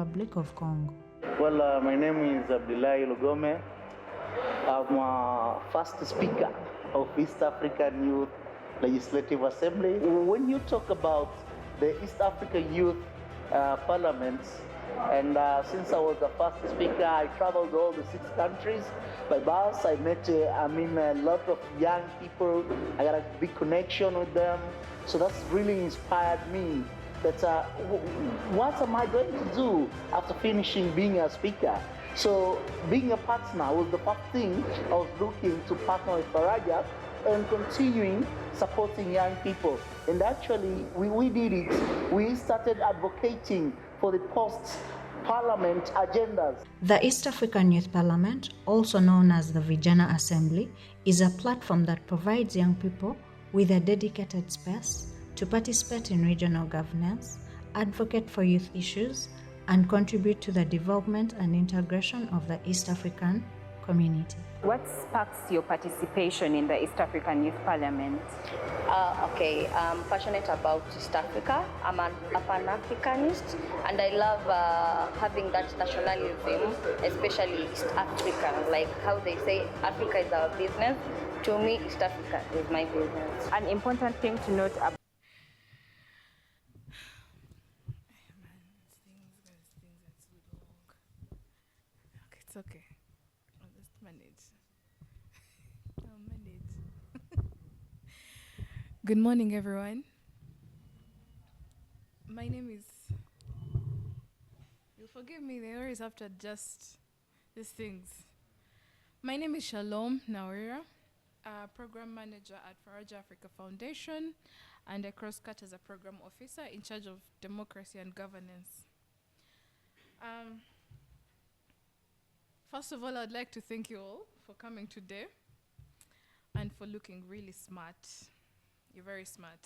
Republic of Congo. Well, my name is Abdullahi Lugome. I'm first speaker of East African Youth Legislative Assembly. When you talk about the East African Youth Parliament, and since I was the first speaker, I traveled all the 6 countries by bus. I met, a lot of young people. I got a big connection with them. So that's really inspired me that what am I going to do after finishing being a speaker? So being a partner was the first thing I was looking to partner with Faraja and continuing supporting young people. And actually, we did it. We started advocating for the post-parliament agendas. The East African Youth Parliament, also known as the Vijana Assembly, is a platform that provides young people with a dedicated space to participate in regional governance, advocate for youth issues, and contribute to the development and integration of the East African community. What sparks your participation in the East African Youth Parliament? I'm passionate about East Africa. I'm a Pan-Africanist, and I love having that nationalism, especially East Africa. Like how they say Africa is our business. To me, East Africa is my business. An important thing to note about it's okay. I'll just manage. I'll manage. Good morning, everyone. My name is... You'll forgive me, they always have to adjust these things. My name is Shalom Nawira, Program Manager at Faraja Africa Foundation, and I cross-cut as a Program Officer in charge of Democracy and Governance. First of all, I'd like to thank you all for coming today and for looking really smart. You're very smart.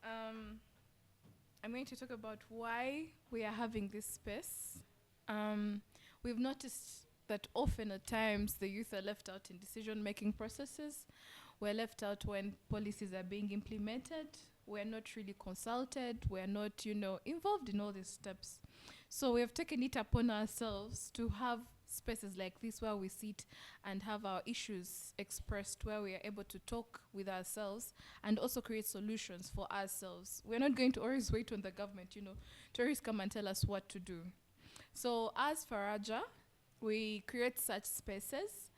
I'm going to talk about why we are having this space. We've noticed that often at times the youth are left out in decision-making processes. We're left out when policies are being implemented. We're not really consulted. We're not, involved in all these steps. So we have taken it upon ourselves to have spaces like this where we sit and have our issues expressed, where we are able to talk with ourselves and also create solutions for ourselves. We're not going to always wait on the government, to always come and tell us what to do. So as Faraja, we create such spaces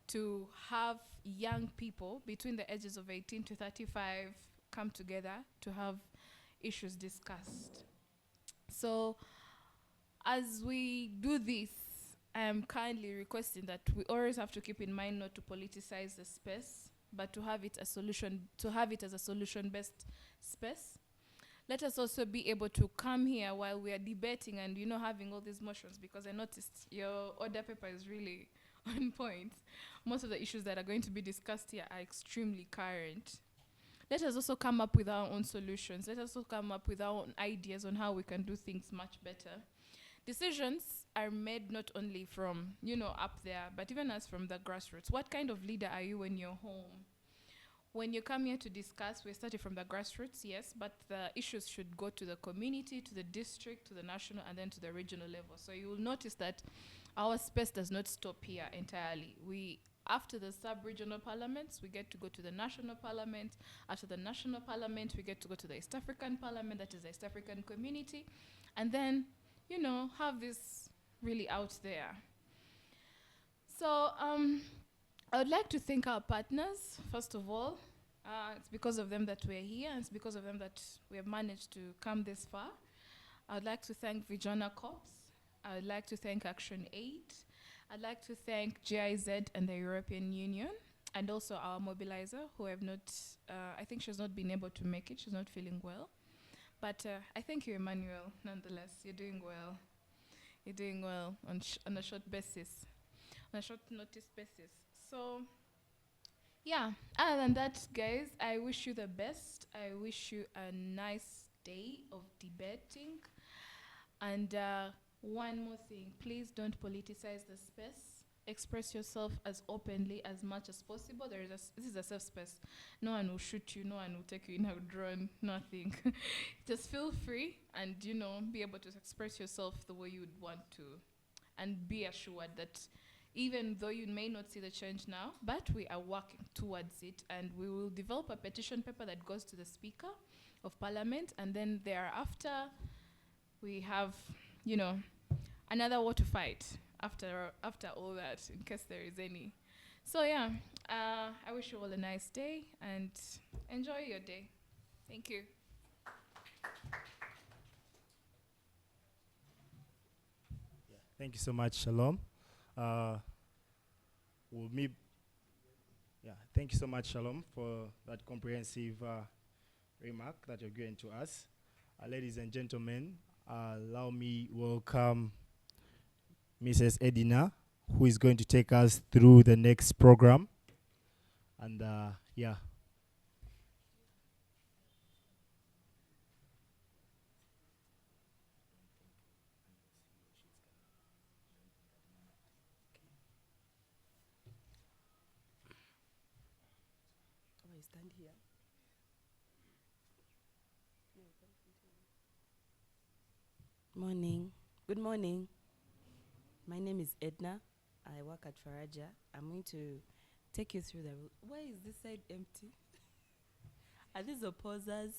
to have young people between the ages of 18 to 35 come together to have issues discussed. So as we do this, I am kindly requesting that we always have to keep in mind not to politicize the space, but to have it as a solution-based space. Let us also be able to come here while we are debating and having all these motions, because I noticed your order paper is really on point. Most of the issues that are going to be discussed here are extremely current. Let us also come up with our own solutions. Let us also come up with our own ideas on how we can do things much better. Decisions are made not only from, up there, but even as from the grassroots. What kind of leader are you when you're home? When you come here to discuss, we're starting from the grassroots, yes, but the issues should go to the community, to the district, to the national, and then to the regional level. So you will notice that our space does not stop here entirely. After the sub-regional parliaments, we get to go to the national parliament. After the national parliament, we get to go to the East African parliament, that is the East African community, and then, have this really out there. So I would like to thank our partners, first of all. It's because of them that we're here, and it's because of them that we have managed to come this far. I would like to thank Vijana Corps. I would like to thank Action Aid. I'd like to thank GIZ and the European Union, and also our mobilizer, who have not, I think she's not been able to make it. She's not feeling well. But I thank you, Emmanuel, nonetheless. You're doing well. You're doing well on a short basis, on a short notice basis. So, yeah, other than that, guys, I wish you the best. I wish you a nice day of debating. And one more thing, please don't politicize the space, express yourself as openly as much as possible. This is a safe space. No one will shoot you. No one will take you in a drone. Nothing. Just feel free and be able to express yourself the way you would want to, and be assured that even though you may not see the change now, but we are working towards it, and we will develop a petition paper that goes to the Speaker of Parliament, and then thereafter we have, another war to fight after all that, in case there is any. So yeah, I wish you all a nice day and enjoy your day. Thank you. Thank you so much, Shalom. Thank you so much, Shalom, for that comprehensive remark that you're giving to us. Ladies and gentlemen, allow me welcome Mrs. Edina, who is going to take us through the next program. And yeah. Stand here. Morning. Good morning. My name is Edna. I work at Faraja. I'm going to take you through the route. Why is this side empty? Are these opposers?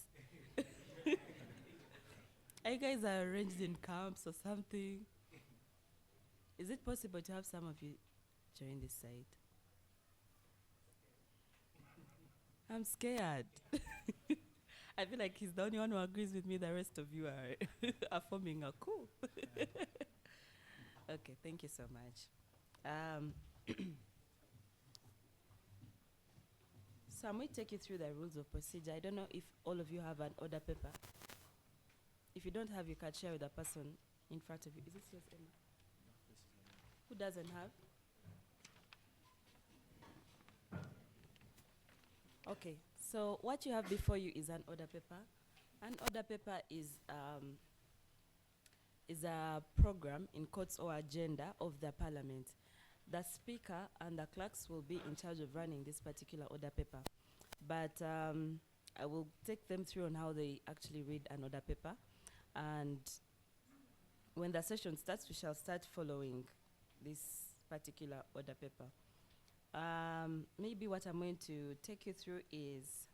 Are you guys arranged in camps or something? Is it possible to have some of you join this side? I'm scared. I feel like he's the only one who agrees with me. The rest of you are forming a coup. Okay, thank you so much. So I'm going to take you through the rules of procedure. I don't know if all of you have an order paper. If you don't have, you can share with the person in front of you. Is this yours, Emma? Who doesn't have? Okay, so what you have before you is an order paper. An order paper is a program in courts or agenda of the parliament. The speaker and the clerks will be in charge of running this particular order paper. But I will take them through on how they actually read an order paper. And when the session starts, we shall start following this particular order paper. Maybe what I'm going to take you through is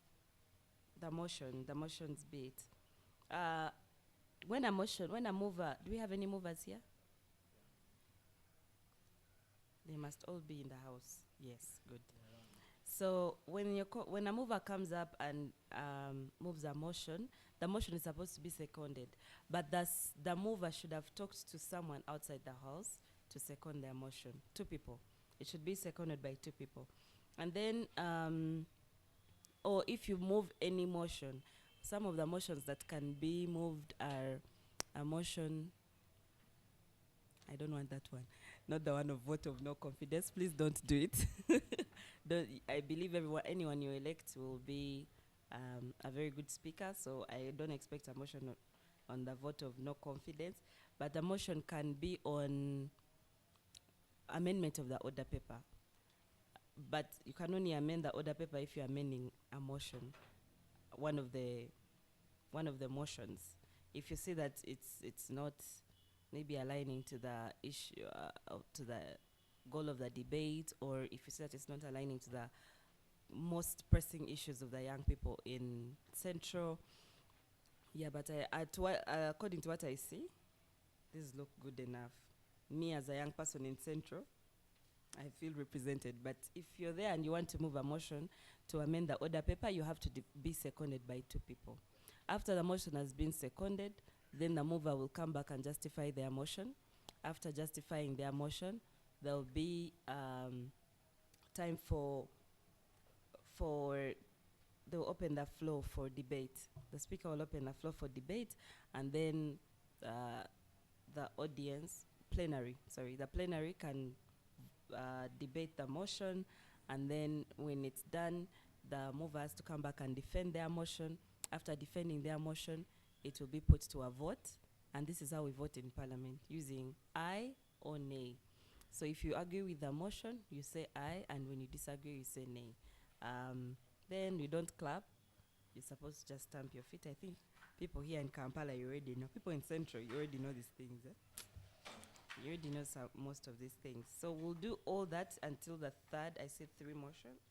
the motions bit. When a mover, do we have any movers here? They must all be in the house. Yes, good. So when a mover comes up and moves a motion, the motion is supposed to be seconded. But the mover should have talked to someone outside the house to second their motion. 2 people. It should be seconded by 2 people. And then, or if you move any motion, some of the motions that can be moved are a motion, I don't want that one, not the one of vote of no confidence. Please don't do it. I believe anyone you elect will be a very good speaker, so I don't expect a motion on the vote of no confidence, but the motion can be on amendment of the order paper. But you can only amend the order paper if you're amending a motion, one of the motions. If you see that it's not maybe aligning to the issue, to the goal of the debate, or if you see that it's not aligning to the most pressing issues of the young people in Central. Yeah, but according to what I see, this look good enough. Me as a young person in Central, I feel represented. But if you're there and you want to move a motion to amend the order paper, you have to be seconded by 2 people. After the motion has been seconded, then the mover will come back and justify their motion. After justifying their motion, there will be time they'll open the floor for debate. The speaker will open the floor for debate, and then the plenary can debate the motion, and then when it's done, the mover has to come back and defend their motion. After defending their motion, it will be put to a vote, and this is how we vote in Parliament, using aye or nay. So if you agree with the motion, you say aye, and when you disagree, you say nay. Then you don't clap. You're supposed to just stamp your feet. I think people here in Kampala, you already know. People in Central, you already know these things. You already know most of these things. So we'll do all that until the third, I said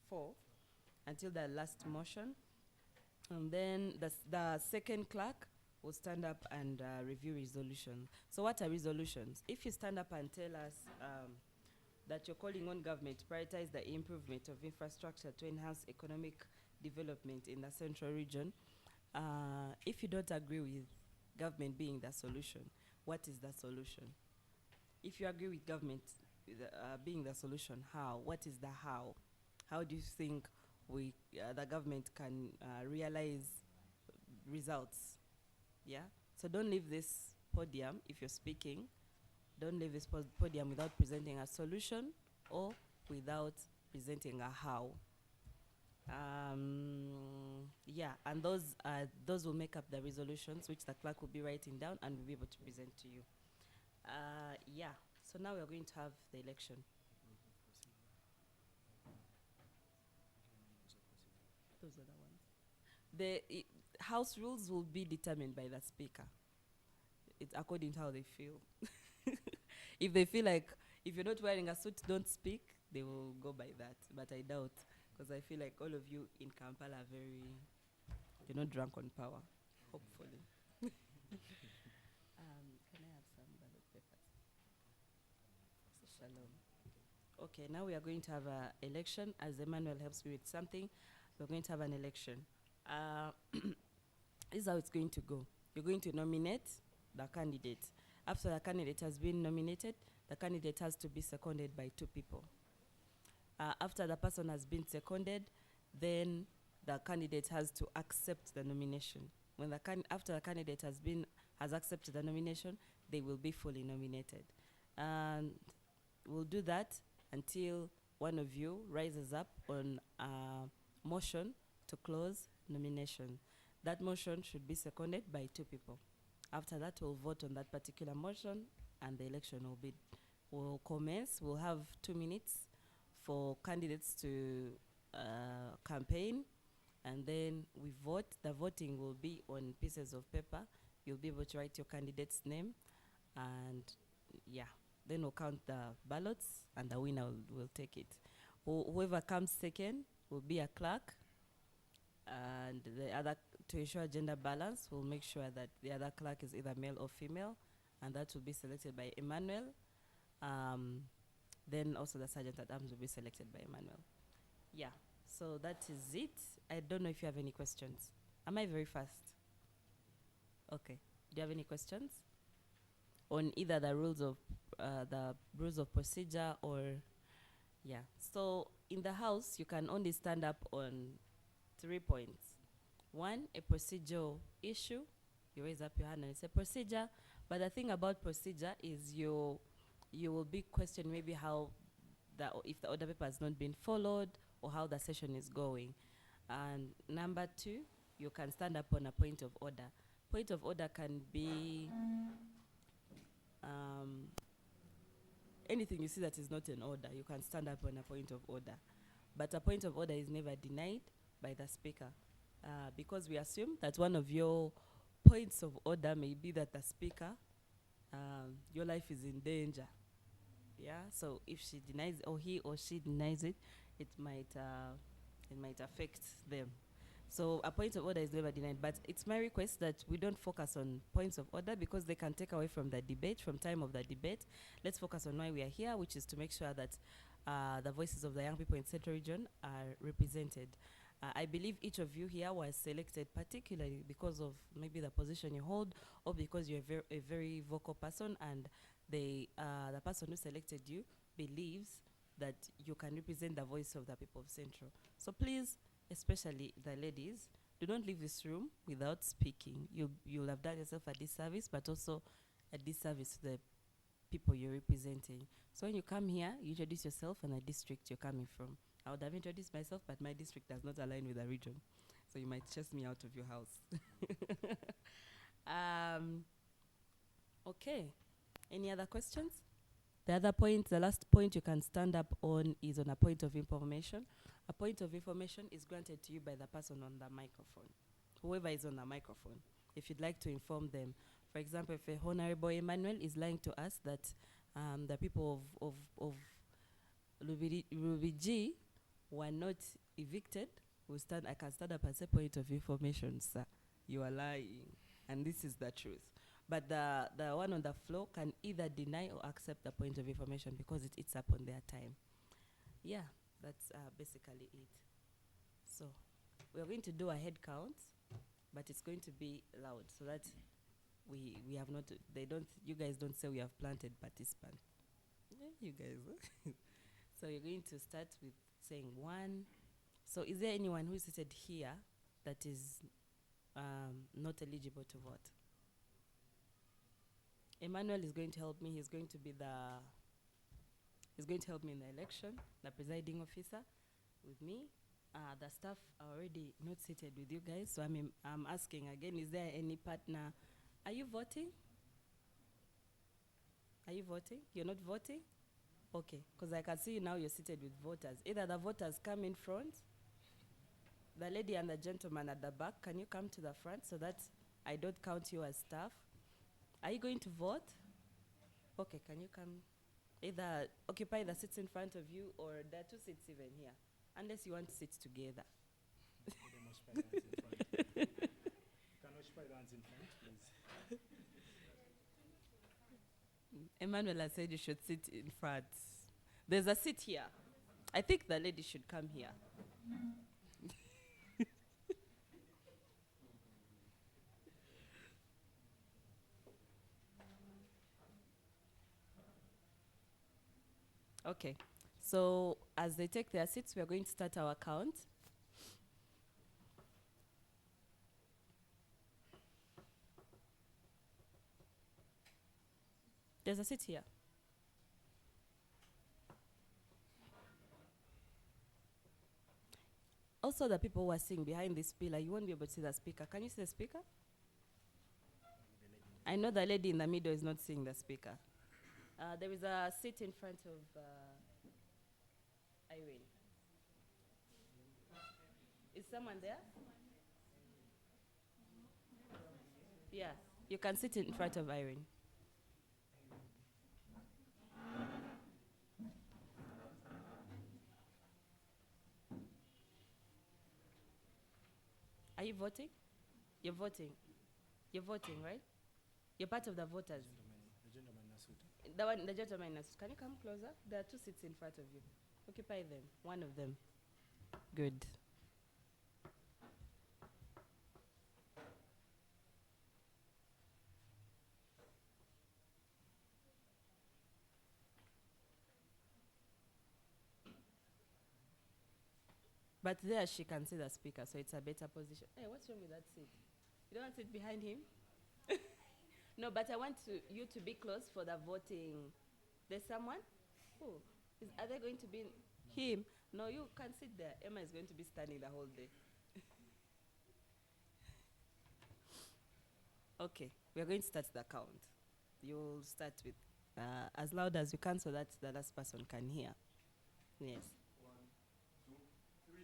four, until the last motion. And then the second clerk will stand up and review resolutions. So what are resolutions? If you stand up and tell us that you're calling on government to prioritize the improvement of infrastructure to enhance economic development in the central region, if you don't agree with government being the solution, what is the solution? If you agree with government being the solution, how? What is the how? How do you think the government can realize results? Yeah. So don't leave this podium if you're speaking. Don't leave this podium without presenting a solution or without presenting a how. Yeah, and those will make up the resolutions which the clerk will be writing down and will be able to present to you. Yeah, so now we are going to have the election. Those are the ones. The house rules will be determined by the speaker. It's according to how they feel. If they feel like if you're not wearing a suit, don't speak, they will go by that. But I doubt, because I feel like all of you in Kampala are you're not drunk on power, hopefully. Can I have some ballot papers? Shalom. Okay, now we are going to have an election. As Emmanuel helps me with something, we're going to have an election. This is how it's going to go. You're going to nominate the candidate. After the candidate has been nominated, the candidate has to be seconded by 2 people. After the person has been seconded, then the candidate has to accept the nomination. When after the candidate has accepted the nomination, they will be fully nominated. And we'll do that until one of you rises up on a motion to close nomination. That motion should be seconded by 2 people. After that, we'll vote on that particular motion, and the election will commence. We'll have 2 minutes for candidates to campaign, and then we vote. The voting will be on pieces of paper. You'll be able to write your candidate's name, and yeah, then we'll count the ballots, and the winner will take it. Whoever comes second will be a clerk, and the other, to ensure gender balance, we'll make sure that the other clerk is either male or female, and that will be selected by Emmanuel. Then also the sergeant at arms will be selected by Emmanuel. Yeah, so that is it. I don't know if you have any questions. Am I very fast? Okay. Do you have any questions on either the rules of procedure or yeah? So in the House, you can only stand up on 3 points. 1, a procedural issue. You raise up your hand and it's a procedure. But the thing about procedure is you will be questioned maybe if the order paper has not been followed or how the session is going. And number 2, you can stand up on a point of order. Point of order can be anything you see that is not an order. You can stand up on a point of order. But a point of order is never denied by the speaker. Because we assume that one of your points of order may be that the speaker, your life is in danger. Yeah, so if she denies, or he or she denies it, it might affect them. So a point of order is never denied, but it's my request that we don't focus on points of order because they can take away from the debate, from time of the debate. Let's focus on why we are here, which is to make sure that the voices of the young people in Central Region are represented. I believe each of you here was selected particularly because of maybe the position you hold or because you're a very vocal person, and the person who selected you believes that you can represent the voice of the people of Central. So please, especially the ladies, do not leave this room without speaking. You'll have done yourself a disservice, but also a disservice to the people you're representing. So when you come here, you introduce yourself and the district you're coming from. I would have introduced myself, but my district does not align with the region. So you might chase me out of your house. Okay. Any other questions? The other point, the last point you can stand up on is on a point of information. A point of information is granted to you by the person on the microphone, whoever is on the microphone, if you'd like to inform them. For example, if a Honorable Emmanuel is lying to us that the people of Rubiji were not evicted, I can stand up and say, point of information, sir, you are lying, and this is the truth. But the one on the floor can either deny or accept the point of information because it's up on their time. Yeah, that's basically it. So we're going to do a head count, but it's going to be loud so that we have not, you guys don't say we have planted participants. Yeah, you guys. So you're going to start with saying 1. So is there anyone who is seated here that is not eligible to vote? Emmanuel is going to help me. He's going to help me in the election, the presiding officer with me. The staff are already not seated with you guys, so I'm asking again, is there any partner? Are you voting? Are you voting? You're not voting? Okay, because I can see you now you're seated with voters. Either the voters come in front, the lady and the gentleman at the back, can you come to the front so that I don't count you as staff? Are you going to vote? Okay, can you come? Either occupy the seats in front of you, or there are 2 seats even here, unless you want to sit together. Can occupy the hands in front, please? Emmanuel has said you should sit in front. There's a seat here. I think the lady should come here. Okay, so as they take their seats, we are going to start our count. There's a seat here. Also, the people who are sitting behind this pillar, you won't be able to see the speaker. Can you see the speaker? I know the lady in the middle is not seeing the speaker. There is a seat in front of Irene. Is someone there? Yeah, you can sit in front of Irene. Are you voting? You're voting. You're voting, right? You're part of the voters. The gentleman in a suit. Can you come closer? There are 2 seats in front of you. Occupy them. One of them. Good. But there she can see the speaker, so it's a better position. Hey, what's wrong with that seat? You don't want to sit behind him? No, but I want you to be close for the voting. There's someone? Who? Are they going to be him? No, you can sit there. Emma is going to be standing the whole day. Okay, we are going to start the count. You'll start with as loud as you can so that the last person can hear. Yes. 1, 2, 3,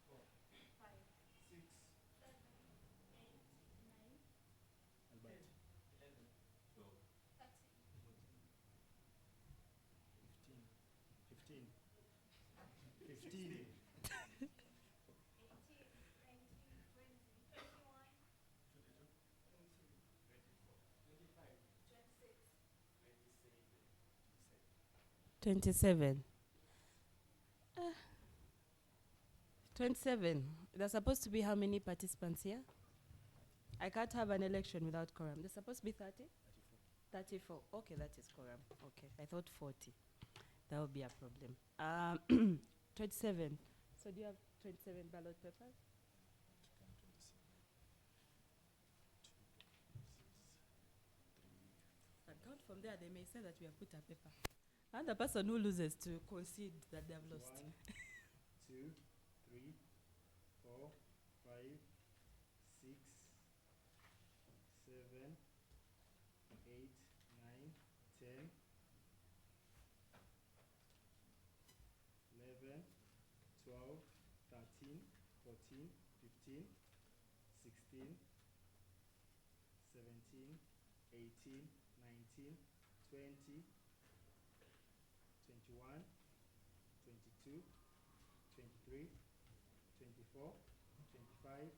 4, 5, 6, 7, 8, 9, 10, 11, 12, 13, 14, 15, 15. 27. 27. There's supposed to be how many participants here? I can't have an election without quorum. There's supposed to be 30? 34. Okay, that is quorum. Okay, I thought 40. That would be a problem. 27. So do you have 27 ballot papers? And count from there, they may say that we have put a paper. And the person who loses to concede that they have lost. 1, 2, 3, 4, 5, 6, 7, 8, 9, 10, 14, 15, 16, 17, 18, 19, 20, 21, 22, 23, 24, 25,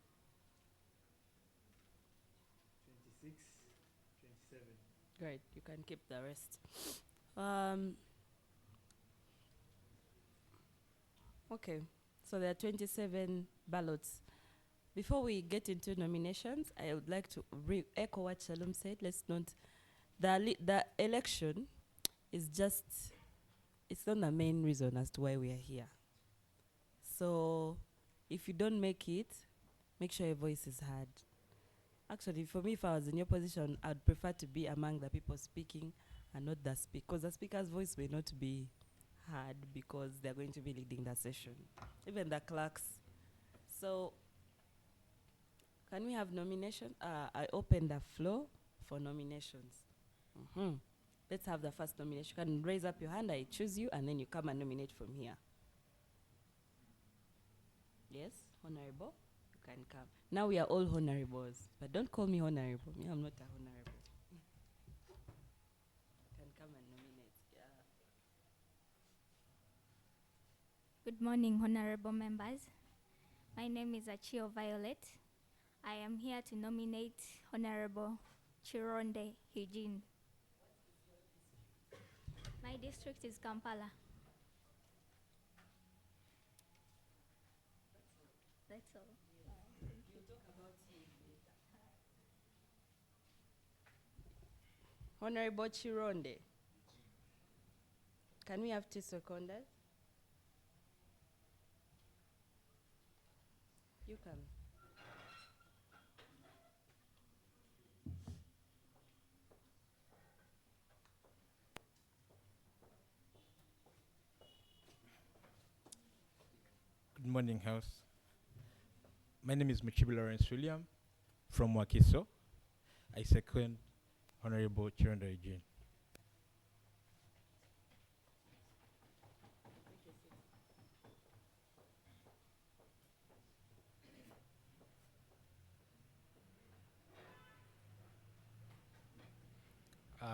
26, 27. Great, you can keep the rest. Um, okay, so there are 27 ballots. Before we get into nominations, I would like to echo what Shalom said. Let's not, the election is just, it's not the main reason as to why we are here. So if you don't make it, make sure your voice is heard. Actually, for me, if I was in your position, I'd prefer to be among the people speaking and not the speaker, because the speaker's voice may not be heard because they're going to be leading the session, even the clerks. So, can we have nomination? I open the floor for nominations. Let's have the first nomination. You can raise up your hand, I choose you, and then you come and nominate from here. Yes, honorable, you can come. Now we are all honorables, but don't call me honorable. Me, I'm not a honorable. You can come and nominate. Yeah. Good morning, honorable members. My name is Achio Violet. I am here to nominate Honorable Chironde Eugene. My district is Kampala. That's all. Honorable Chironde. Can we have 2 seconders? You come. Good morning, House. My name is Muchibi Lawrence William from Wakiso. I second Honorable Chironde Eugene.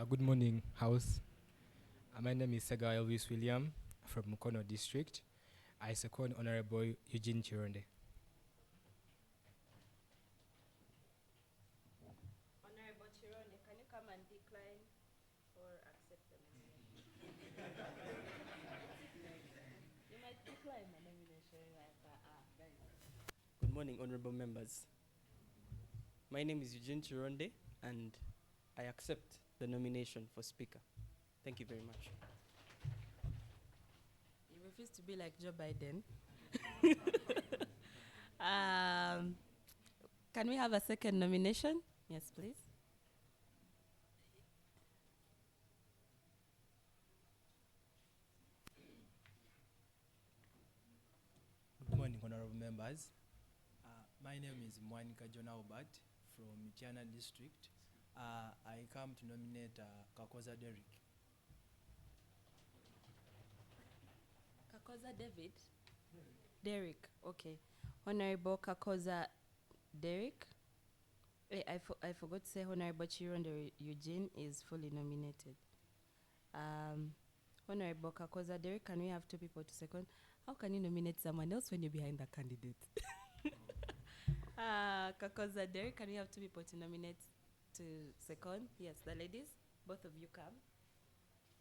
Good morning, House. My name is Sega Elvis William from Mukono District. I second Honorable Eugene Chironde. Honorable Chironde, can you come and decline or accept the nomination? You might decline the nomination. Good morning, honorable members. My name is Eugene Chironde, and I accept the nomination for Speaker. Thank you very much. You refuse to be like Joe Biden. Can we have a second nomination? Yes, please. Good morning, honorable members. My name is Mwanika Jonah Obert from Michiana District. I come to nominate Kakoza Derek. Kakoza David? Derek, okay. Honorable Kakoza Derek. I forgot to say Honorable Chironde Eugene is fully nominated. Honorable Kakoza Derek, can we have 2 people to second? How can you nominate someone else when you're behind the candidate? Kakoza Derek, can we have 2 people to nominate to second? Yes, the ladies. Both of you come.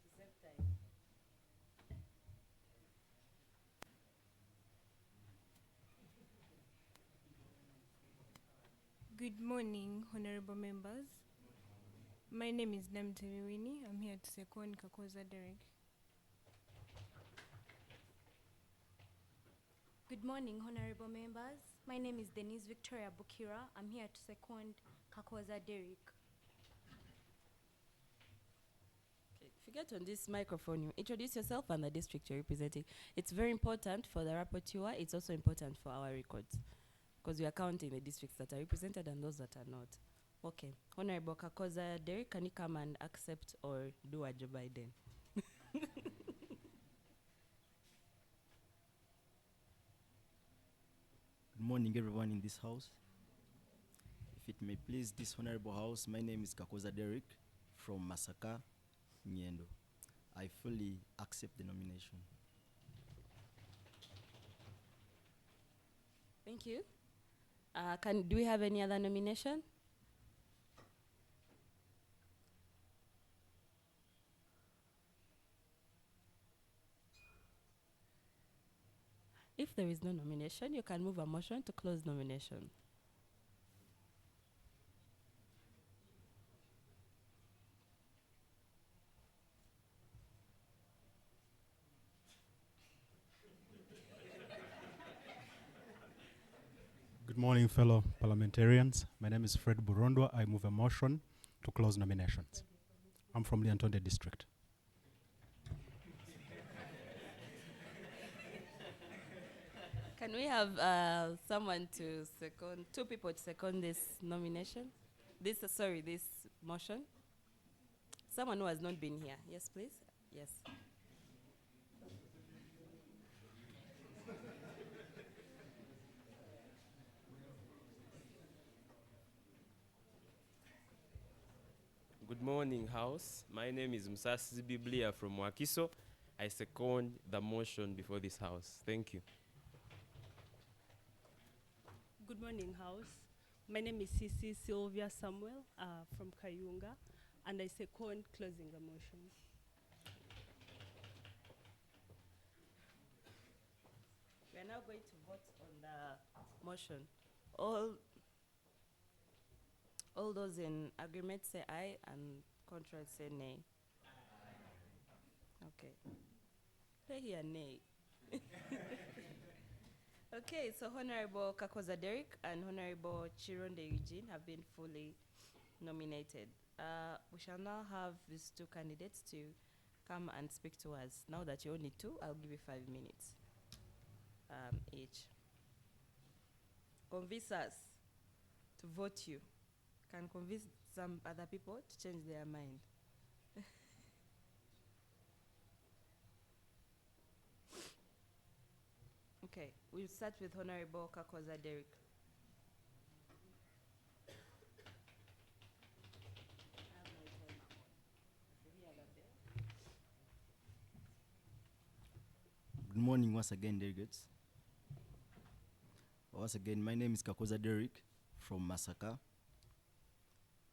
The same time. Good morning, honorable members. My name is Namtemi Winnie. I'm here to second Kakoza Derek. Good morning, honorable members. My name is Denise Victoria Bukira. I'm here to second Kakoza Derek. Okay, if you get on this microphone, you introduce yourself and the district you're representing. It's very important for the rapporteur. It's also important for our records, because we are counting the districts that are represented and those that are not. Okay, Honorable Kakoza Derek, can you come and accept or do a Joe Biden? Good morning, everyone in this house. If it may please this honorable house, my name is Kakoza Derek from Masaka, Nyendo. I fully accept the nomination. Thank you. Do we have any other nomination? If there is no nomination, you can move a motion to close nomination. Good morning, fellow parliamentarians. My name is Fred Burondwa. I move a motion to close nominations. I'm from Liantonde district. Can we have someone to second, 2 people to second this nomination? This motion? Someone who has not been here. Yes, please. Yes. Good morning, House. My name is Musasi Biblia from Wakiso. I second the motion before this House. Thank you. Good morning, House. My name is Sisi Sylvia Samuel from Kayunga, and I second closing the motion. We are now going to vote on the motion. All those in agreement say aye, and contrary say nay. Okay. They hear nay. Okay, so Honorable Kakoza Derek and Honorable Chironde Eugene have been fully nominated. We shall now have these 2 candidates to come and speak to us. Now that you only 2, I'll give you 5 minutes each. Convince us to vote you. Can convince some other people to change their mind. Okay, we'll start with Honorable Kakoza Derek. Good morning once again, delegates. Once again, my name is Kakoza Derek from Masaka,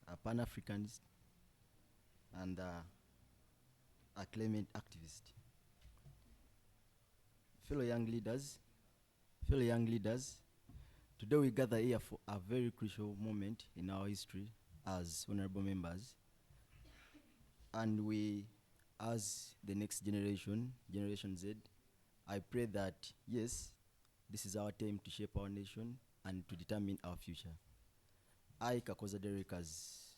a Pan-Africanist and a climate activist. Fellow young leaders, today we gather here for a very crucial moment in our history as honorable members. And we, as the next generation, Generation Z, I pray that, yes, this is our time to shape our nation and to determine our future. I, Kakoza Derek, as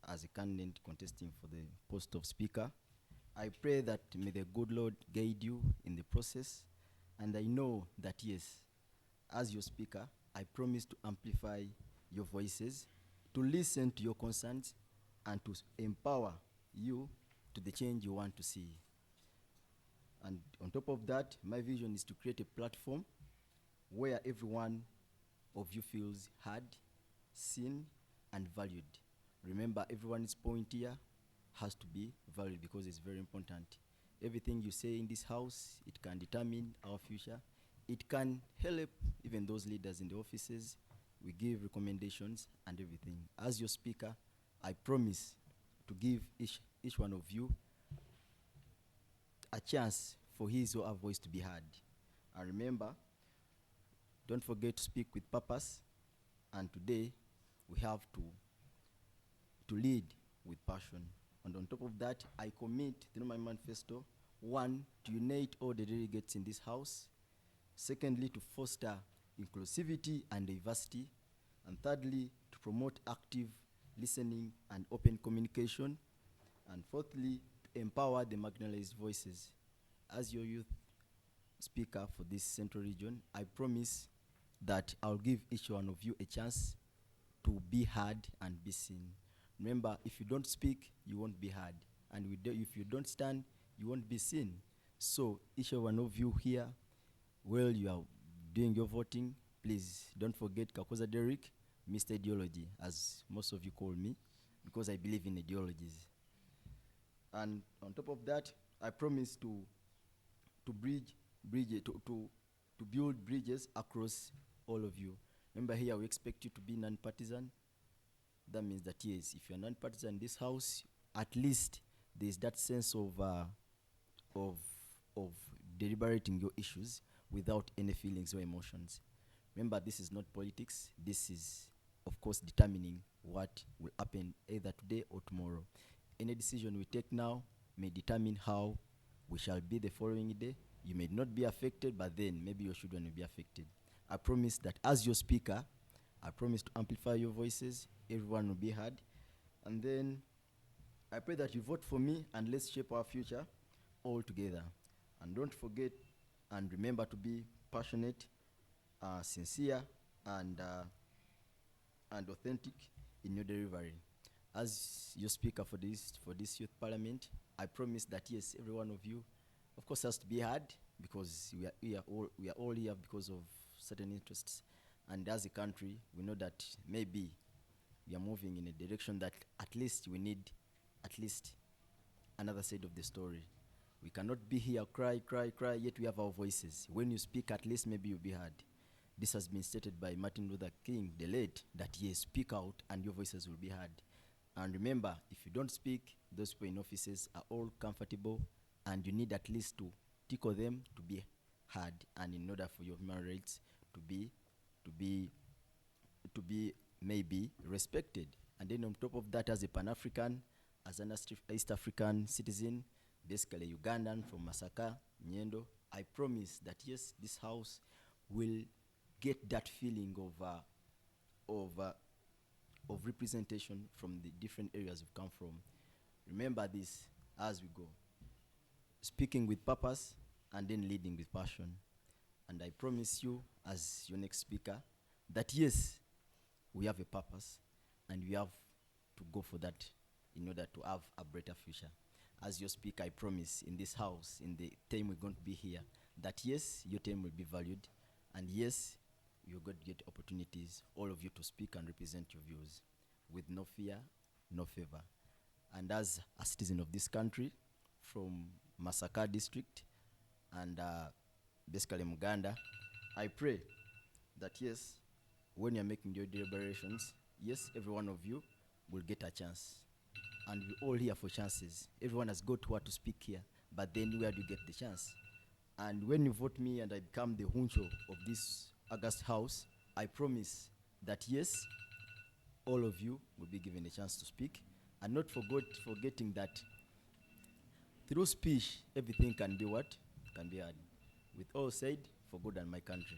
a candidate contesting for the post of Speaker, I pray that may the good Lord guide you in the process. And I know that, yes, as your Speaker, I promise to amplify your voices, to listen to your concerns, and to empower you to the change you want to see. And on top of that, my vision is to create a platform where every one of you feels heard, seen, and valued. Remember, everyone's point here has to be valued because it's very important. Everything you say in this house, it can determine our future. It can help even those leaders in the offices. We give recommendations and everything. As your Speaker, I promise to give each one of you a chance for his or her voice to be heard. And remember, don't forget to speak with purpose. And today, we have to lead with passion. And on top of that, I commit through my manifesto, 1, to unite all the delegates in this house. Secondly, to foster inclusivity and diversity. And thirdly, to promote active listening and open communication. And fourthly, to empower the marginalized voices. As your youth speaker for this central region, I promise that I'll give each one of you a chance to be heard and be seen. Remember, if you don't speak, you won't be heard. And if you don't stand, you won't be seen. So each one of you here, while you are doing your voting, please don't forget Kakoza Derek, Mr. Ideology, as most of you call me, because I believe in ideologies. And on top of that, I promise to build bridges across all of you. Remember, here we expect you to be non-partisan. That means that yes, if you're non-partisan in this house, at least there's that sense of deliberating your issues without any feelings or emotions. Remember, this is not politics. This is, of course, determining what will happen either today or tomorrow. Any decision we take now may determine how we shall be the following day. You may not be affected, but then maybe your children will be affected. I promise that as your speaker, I promise to amplify your voices. Everyone will be heard. And then I pray that you vote for me and let's shape our future all together. And don't forget and remember to be passionate, sincere, and authentic in your delivery. As your speaker for this youth parliament, I promise that yes, every one of you, of course, has to be heard, because we are all here because of certain interests. And as a country, we know that maybe we are moving in a direction that at least we need at least another side of the story. We cannot be here cry, yet we have our voices. When you speak, at least maybe you'll be heard. This has been stated by Martin Luther King, the late, that yes, speak out and your voices will be heard. And remember, if you don't speak, those people in offices are all comfortable, and you need at least to tickle them to be heard, and in order for your human rights to be maybe respected. And then on top of that, as a Pan-African, as an East African citizen, basically Ugandan from Masaka, Nyendo, I promise that yes, this house will get that feeling of representation from the different areas we've come from. Remember this as we go. Speaking with purpose and then leading with passion. And I promise you, as your next speaker, that yes, we have a purpose and we have to go for that in order to have a better future. As your speaker, I promise in this house, in the time we're going to be here, that yes, your time will be valued, and yes, you're going to get opportunities, all of you, to speak and represent your views with no fear, no favor. And as a citizen of this country, from Masaka district and basically Muganda, I pray that yes, when you're making your deliberations, yes, every one of you will get a chance. And we're all here for chances. Everyone has got what to speak here, but then where do you get the chance? And when you vote me and I become the huncho of this August House, I promise that yes, all of you will be given a chance to speak, and not forgetting that through speech, everything can be what? Can be heard. With all said, for good and my country.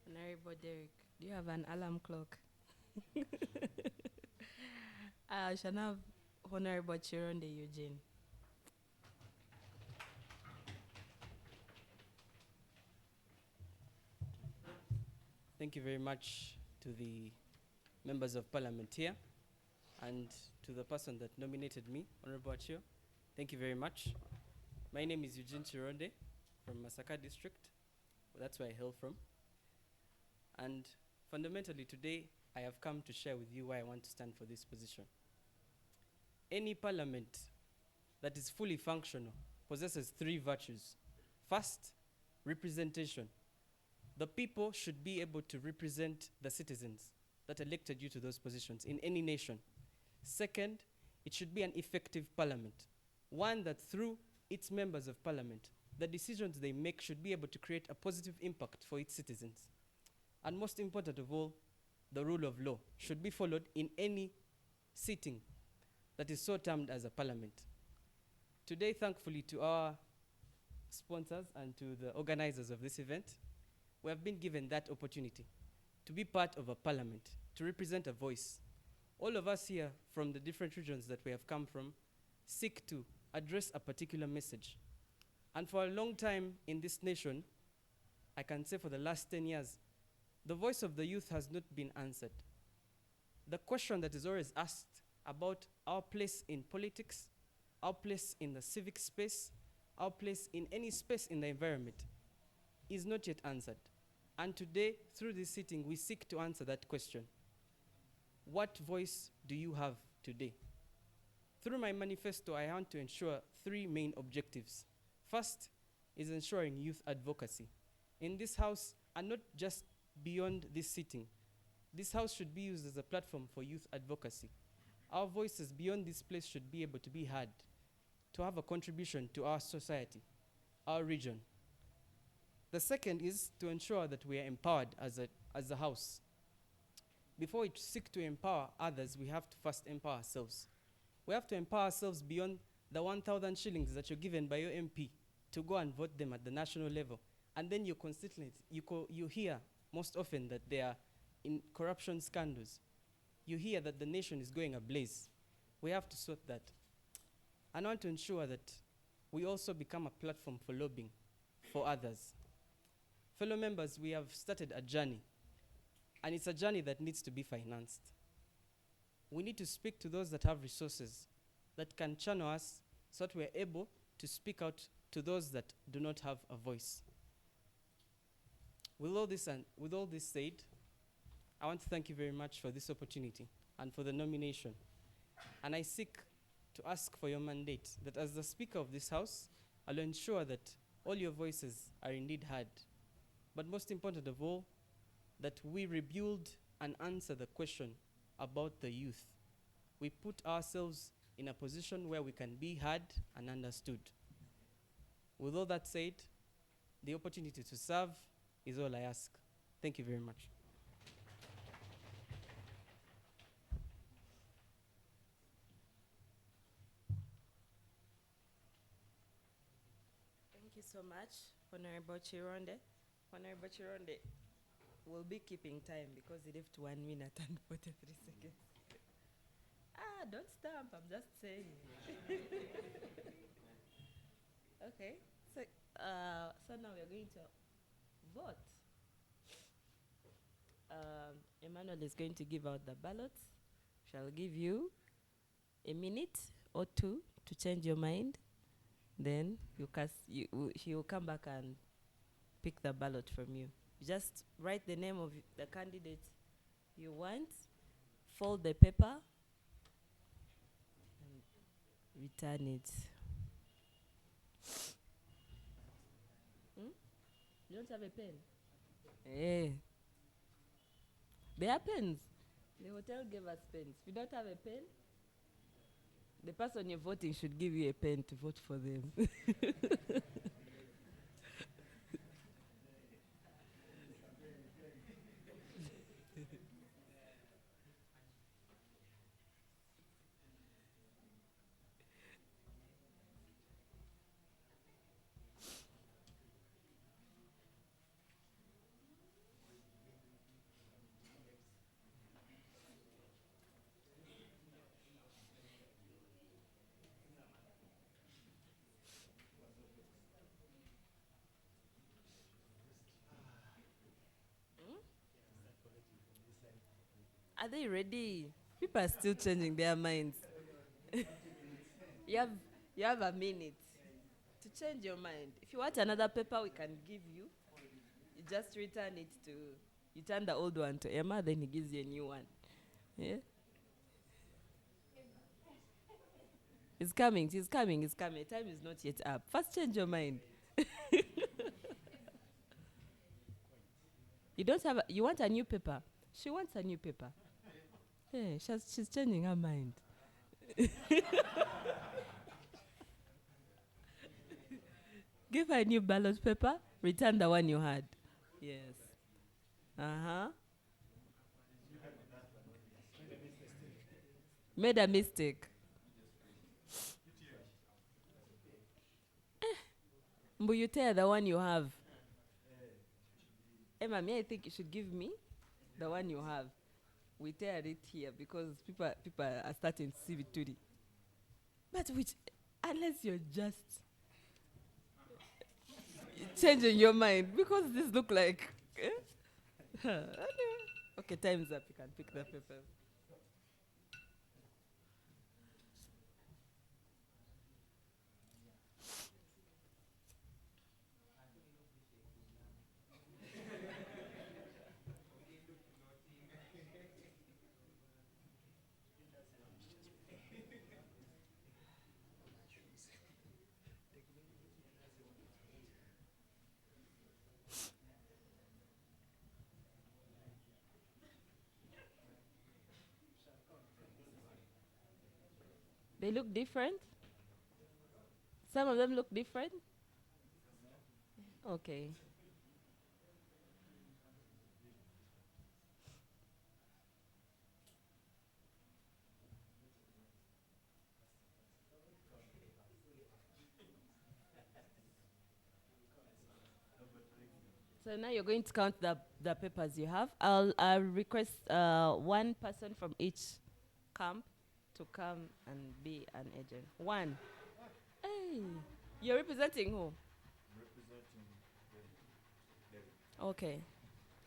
Honorable Derek, do you have an alarm clock? I shall have Honorable Chironde Eugene. Thank you very much to the members of parliament here and to the person that nominated me, Honorable Achio. Thank you very much. My name is Eugene Chironde from Masaka district. That's where I hail from. And fundamentally today, I have come to share with you why I want to stand for this position. Any parliament that is fully functional possesses three virtues. First, representation. The people should be able to represent the citizens that elected you to those positions in any nation. Second, it should be an effective parliament, one that through its members of parliament, the decisions they make should be able to create a positive impact for its citizens. And most important of all, the rule of law should be followed in any sitting that is so termed as a parliament. Today, thankfully to our sponsors and to the organizers of this event, we have been given that opportunity to be part of a parliament, to represent a voice. All of us here from the different regions that we have come from seek to address a particular message. And for a long time in this nation, I can say for the last 10 years, the voice of the youth has not been answered. The question that is always asked about our place in politics, our place in the civic space, our place in any space in the environment is not yet answered. And today, through this sitting, we seek to answer that question. What voice do you have today? Through my manifesto, I want to ensure 3 main objectives. First is ensuring youth advocacy. In this house, and not just beyond this sitting, this house should be used as a platform for youth advocacy. Our voices beyond this place should be able to be heard, to have a contribution to our society, our region. The second is to ensure that we are empowered as a house. Before we seek to empower others, we have to first empower ourselves. We have to empower ourselves beyond the 1,000 shillings that you're given by your MP to go and vote them at the national level. And then you constantly, you hear most often that they are in corruption scandals. You hear that the nation is going ablaze. We have to sort that. And I want to ensure that we also become a platform for lobbying for others. Fellow members, we have started a journey, and it's a journey that needs to be financed. We need to speak to those that have resources that can channel us so that we're able to speak out to those that do not have a voice. With all this said, I want to thank you very much for this opportunity and for the nomination. And I seek to ask for your mandate that as the Speaker of this House, I'll ensure that all your voices are indeed heard. But most important of all, that we rebuild and answer the question about the youth. We put ourselves in a position where we can be heard and understood. With all that said, the opportunity to serve is all I ask. Thank you very much. Thank you so much, Honorable Chironde. Honorable Chironde will be keeping time because he left 1 minute and 43 seconds. Don't stamp, I'm just saying. Okay, so now we're going to vote. Emmanuel is going to give out the ballots. Shall give you a minute or 2 to change your mind. Then he will come back and pick the ballot from you. You just write the name of the candidate you want, fold the paper, and return it. You don't have a pen? Hey. There are pens. The hotel gave us pens. If you don't have a pen, the person you're voting should give you a pen to vote for them. Are they ready? People are still changing their minds. You have a minute to change your mind. If you want another paper, we can give you. You just return it to, you turn the old one to Emma, then he gives you a new one. Yeah? It's coming. Time is not yet up. First change your mind. You want a new paper? She wants a new paper. Yeah, she's changing her mind. Give her a new ballot paper, return the one you had. Yes. Made a mistake. But you tear the one you have. Emma, I think you should give me the one you have. We tear it here because people are starting to see Vituri. But unless you're just... changing your mind because this look like. Okay, time's up. You can pick the papers. They look different? Some of them look different? Okay. So now you're going to count the papers you have. I'll request one person from each camp to come and be an agent. One. Hey, you're representing who? Representing Okay.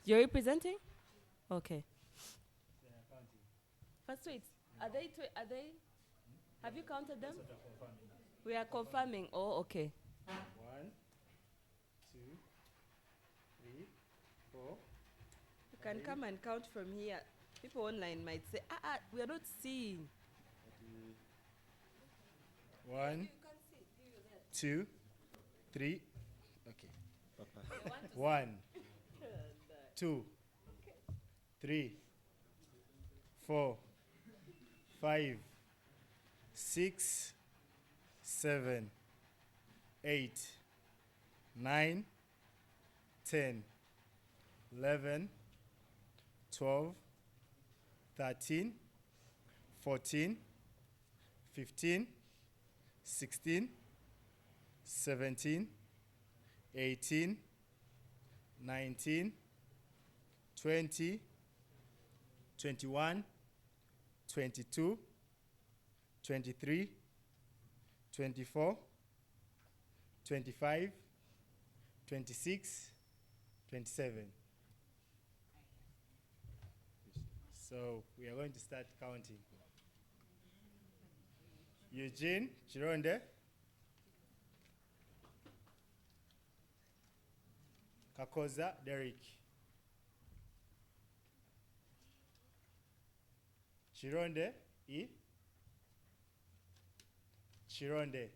You're representing? Okay. First, wait. Are they? Have you counted them? We are confirming. Oh, okay. 1, 2, 3, 4. You can come and count from here. People online might say, we are not seeing. 1, 2, 3. Okay. 1, 2, 3, 4, 5, 6, 7, 8, 9, 10, 11, 12, 13, 14, 15, 16, 17, 18, 19, 20, 21, 22, 23, 24, 25, 26, 27. So we are going to start counting. Eugene Chironde, Kakoza Derek, Chironde E, Chironde,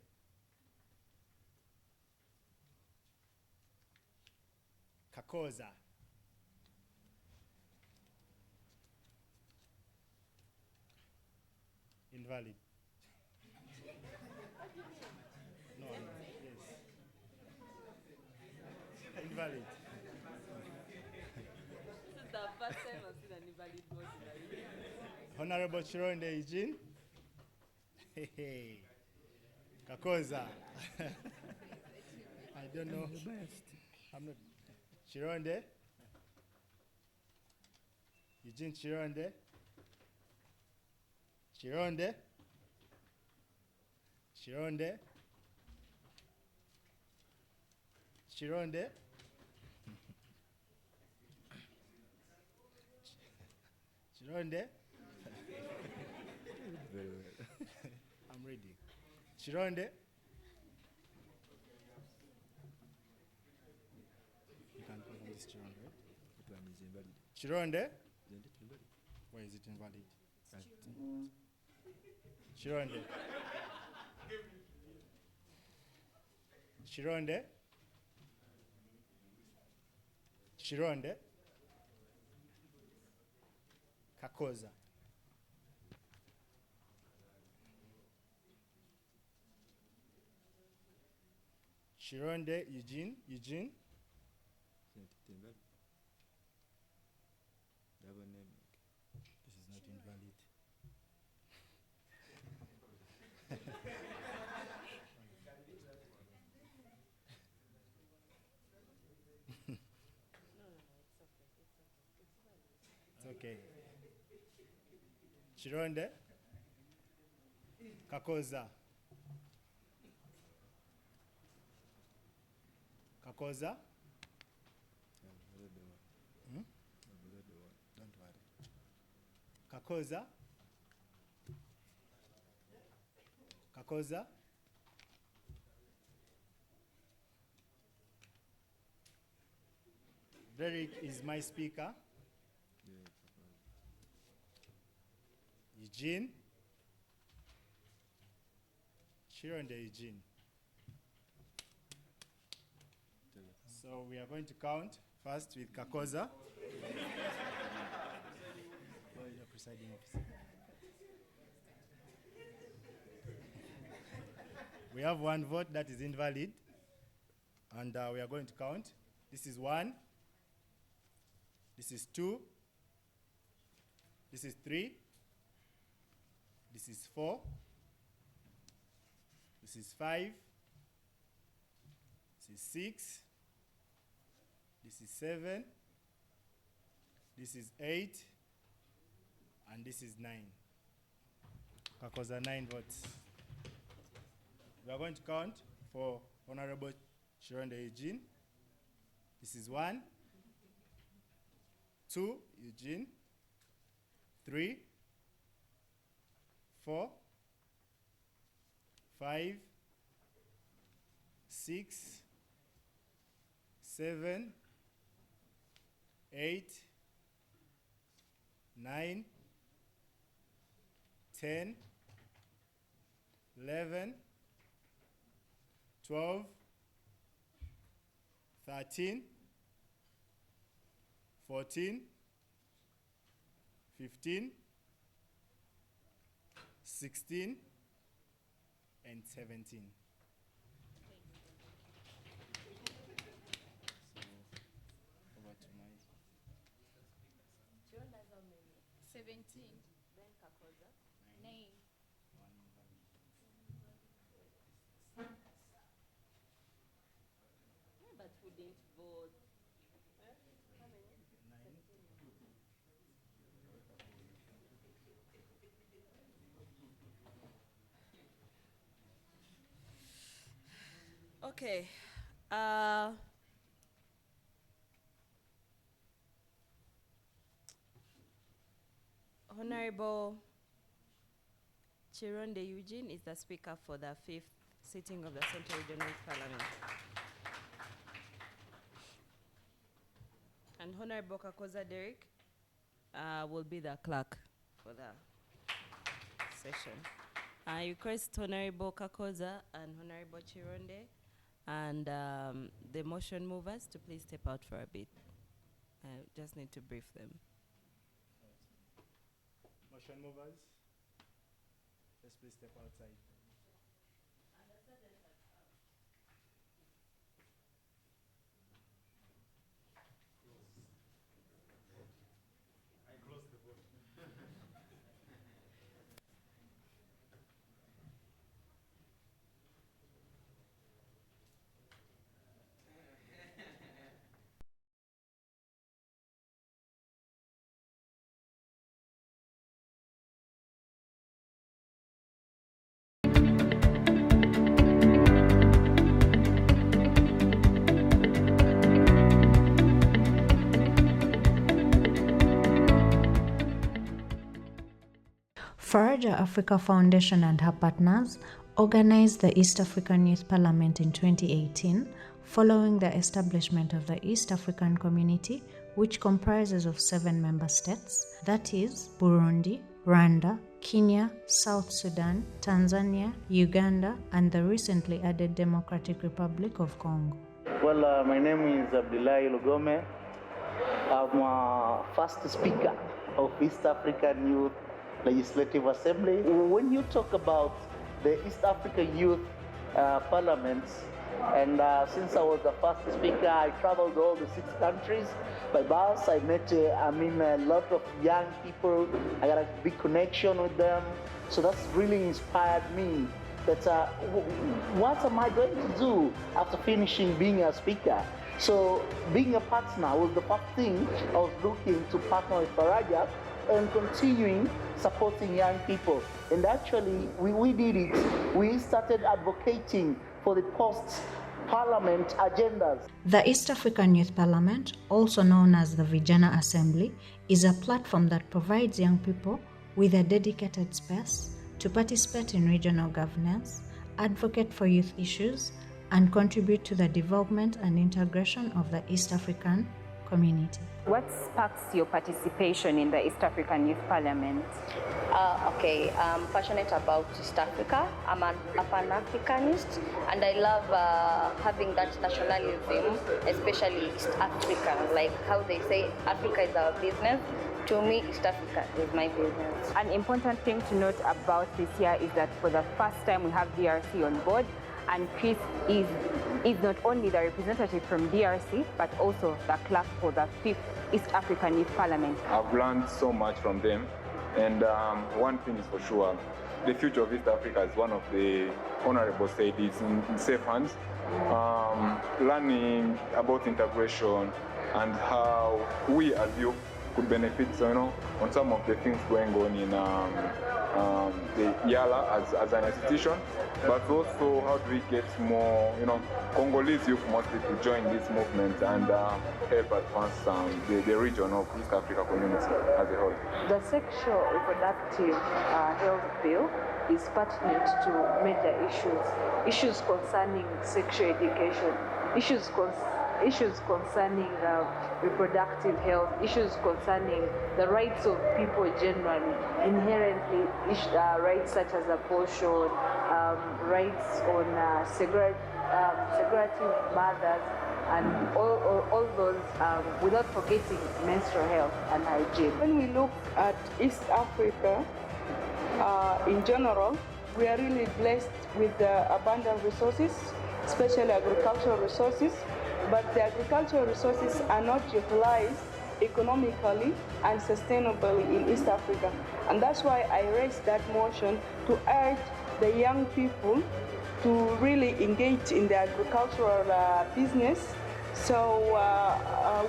Kakoza, invalid. No, yes. Invalid. This is the first time I've seen an invalid vote in a video. Honorable Chironde Eugene. Hey, Kakoza. I don't know. I'm not. Chironde. Eugene Chironde. Chironde. Chironde. Chironde. Chironde. Very well. I'm ready. Chironde. You can confirm this Chironde, right? That one is invalid. Chironde. Isn't it invalid? Why is it invalid? Chironde. Chironde. Chironde. Kakoza. Chironde Eugene. Isn't it invalid? Double name. This is not invalid. It's okay. Chironde. Kakoza. Kakoza. Don't worry. Kakoza. Kakoza. Derek is my speaker. Eugene. Chironde Eugene. So we are going to count first with Kakoza. Your presiding officer. We have one vote that is invalid, and we are going to count. This is 1. This is 2. This is 3. This is 4. This is 5. This is 6. This is 7. This is 8. And this is 9. Kakoza 9 votes. We are going to count for Honorable Chironde Eugene. This is 1. 2, Eugene. 3. 4. 5. 6. 7. 8. 9. 10. 11. 12. 13. 14. 15. 16. And 17. So, over to my 17. Then Kakoza. 9. But who didn't vote? Okay. Honorable Chironde Eugene is the speaker for the 5th sitting of the Central Regional Parliament. And Honorable Kakoza Derek will be the clerk for the session. I request Honorable Kakoza and Honorable Chironde and the motion movers to please step out for a bit. I just need to brief them. motion movers. Let's please step outside. I close the vote. Faraja Africa Foundation and her partners organized the East African Youth Parliament in 2018 following the establishment of the East African Community, which comprises of 7 member states, that is Burundi, Rwanda, Kenya, South Sudan, Tanzania, Uganda, and the recently added Democratic Republic of Congo. Well, my name is Abdullahi Lugome. I'm first speaker of East African Youth Legislative Assembly. When you talk about the East Africa Youth Parliaments, and since I was the first speaker, I traveled all the 6 countries by bus. I met, a lot of young people. I got a big connection with them. So that's really inspired me that what am I going to do after finishing being a speaker? So being a partner was the first thing I was looking to partner with Faraja and continuing supporting young people. And actually, we did it. We started advocating for the posts parliament agendas. The East African Youth Parliament, also known as the Vijana Assembly, is a platform that provides young people with a dedicated space to participate in regional governance, advocate for youth issues, and contribute to the development and integration of the East African community. What sparks your participation in the East African Youth Parliament? I'm passionate about East Africa. I'm a Pan-Africanist, and I love having that nationalism, especially East Africa. Like how they say, Africa is our business. To me, East Africa is my business. An important thing to note about this year is that for the first time we have DRC on board, and Chris is not only the representative from DRC, but also the clerk for the 5th East African Youth Parliament. I've learned so much from them, and one thing is for sure, the future of East Africa, as one of the honorable said, is in safe hands. Learning about integration and how we as youth could benefit, on some of the things going on in the YALA as an institution, but also how do we get more, Congolese youth mostly to join this movement and help advance the region of East Africa community as a whole. The sexual reproductive health bill is pertinent to major issues concerning sexual education, issues concerning reproductive health, issues concerning the rights of people generally, inherently rights such as abortion, rights on segregative mothers, and all those, without forgetting menstrual health and hygiene. When we look at East Africa in general, we are really blessed with abundant resources, especially agricultural resources. But the agricultural resources are not utilized economically and sustainably in East Africa. And that's why I raised that motion to urge the young people to really engage in the agricultural business. So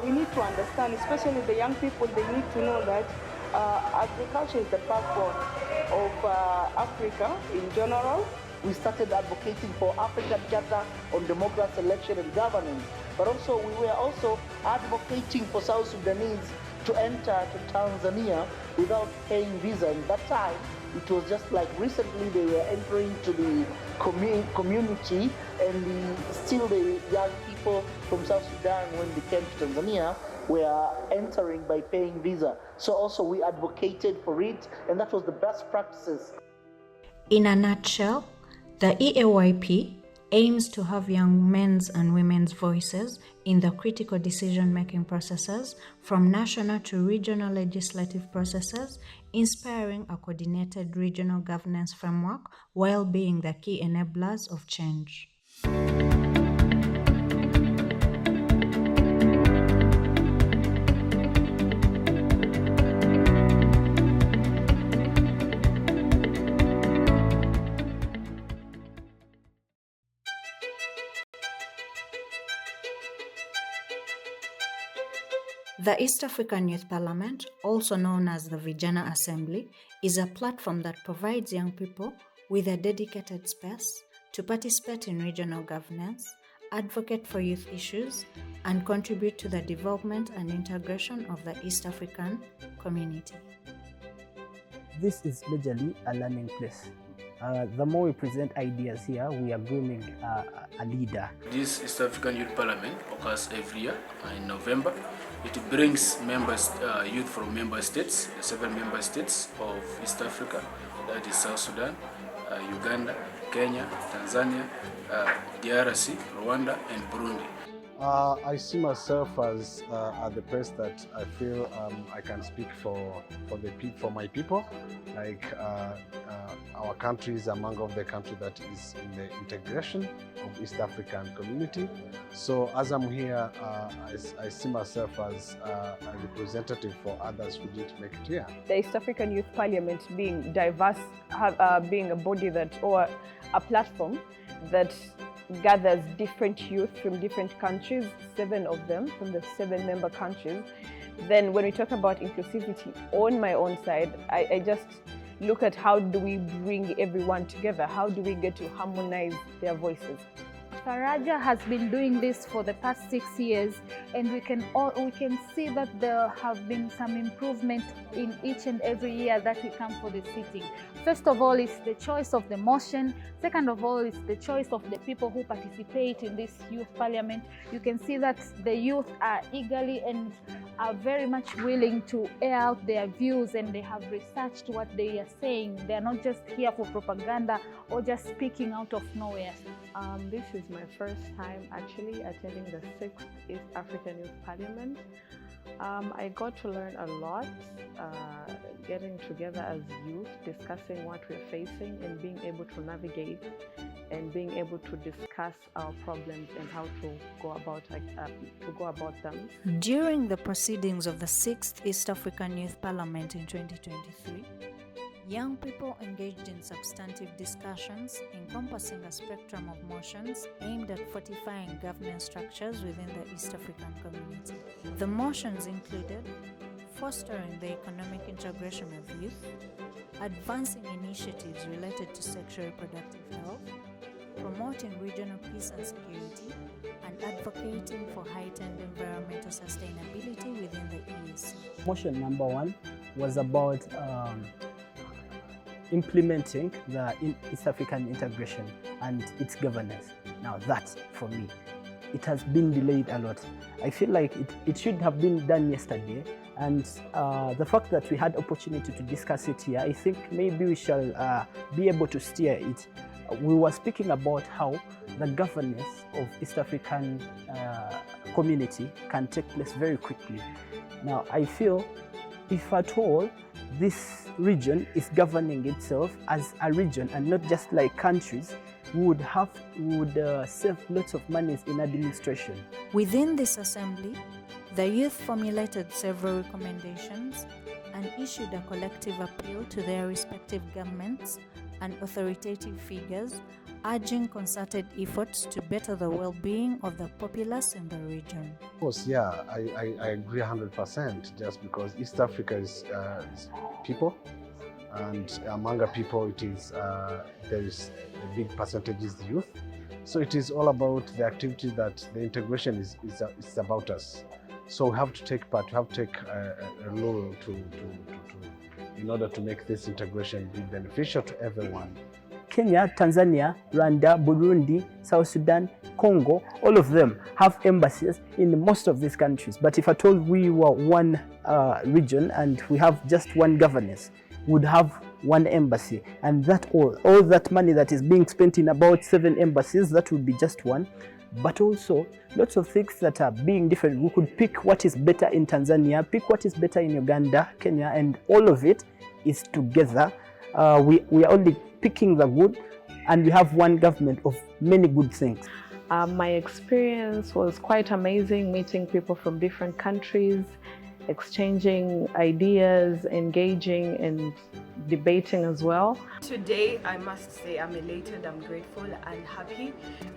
we need to understand, especially the young people, they need to know that agriculture is the backbone of Africa in general. We started advocating for African Charter on Democracy, Election and Governance, but also we were also advocating for South Sudanese to enter to Tanzania without paying visa. At that time, it was just like recently they were entering to the community, and still the young people from South Sudan, when they came to Tanzania, were entering by paying visa. So also we advocated for it, and that was the best practices. In a nutshell, the EAYP aims to have young men's and women's voices in the critical decision-making processes from national to regional legislative processes, inspiring a coordinated regional governance framework while being the key enablers of change. The East African Youth Parliament, also known as the Vijana Assembly, is a platform that provides young people with a dedicated space to participate in regional governance, advocate for youth issues, and contribute to the development and integration of the East African community. This is majorly a learning place. The more we present ideas here, we are grooming a leader. This East African Youth Parliament occurs every year in November. It brings members, youth from member states, the 7 member states of East Africa, that is South Sudan, Uganda, Kenya, Tanzania, DRC, Rwanda, and Burundi. I see myself as at the place that I feel I can speak for my people. Like our country is among of the country that is in the integration of East African community. So as I'm here, I see myself as a representative for others who didn't make it here. The East African Youth Parliament being diverse, being a body that, or a platform that gathers different youth from different countries, 7 of them from the 7 member countries. Then when we talk about inclusivity, on my own side, I just look at how do we bring everyone together? How do we get to harmonize their voices? Faraja has been doing this for the past 6 years, and we can see that there have been some improvement in each and every year that we come for the sitting. First of all, it's the choice of the motion. Second of all, it's the choice of the people who participate in this youth parliament. You can see that the youth are eagerly and are very much willing to air out their views, and they have researched what they are saying. They are not just here for propaganda or just speaking out of nowhere. This is my first time actually attending the 6th East African Youth Parliament. I got to learn a lot, getting together as youth, discussing what we're facing and being able to navigate and being able to discuss our problems and how to go about them. During the proceedings of the 6th East African Youth Parliament in 2023, young people engaged in substantive discussions encompassing a spectrum of motions aimed at fortifying governance structures within the East African community. The motions included fostering the economic integration of youth, advancing initiatives related to sexual reproductive health, promoting regional peace and security, and advocating for heightened environmental sustainability within the EAC. Motion number 1 was about implementing the East African integration and its governance. Now that, for me, it has been delayed a lot. I feel like it should have been done yesterday, and the fact that we had opportunity to discuss it here, I think maybe we shall be able to steer it. We were speaking about how the governance of East African community can take place very quickly. Now, I feel if at all this region is governing itself as a region and not just like countries, we would save lots of money in administration. Within this assembly, the youth formulated several recommendations and issued a collective appeal to their respective governments and authoritative figures, urging concerted efforts to better the well-being of the populace in the region. Of course, yeah, I agree 100%, just because East Africa is people, and among our people it is, there is a big percentage is the youth. So it is all about the activity that the integration is about us. So we have to take part, we have to take a role in order to make this integration be beneficial to everyone. Kenya, Tanzania, Rwanda, Burundi, South Sudan, Congo, all of them have embassies in most of these countries. But if at all we were one region and we have just one governance, we would have one embassy, and that all that money that is being spent in about 7 embassies, that would be just one. But also lots of things that are being different. We could pick what is better in Tanzania, pick what is better in Uganda, Kenya, and all of it is together. We are only picking the good, and we have one government of many good things. My experience was quite amazing, meeting people from different countries, exchanging ideas, engaging and debating as well. Today, I must say I'm elated, I'm grateful and happy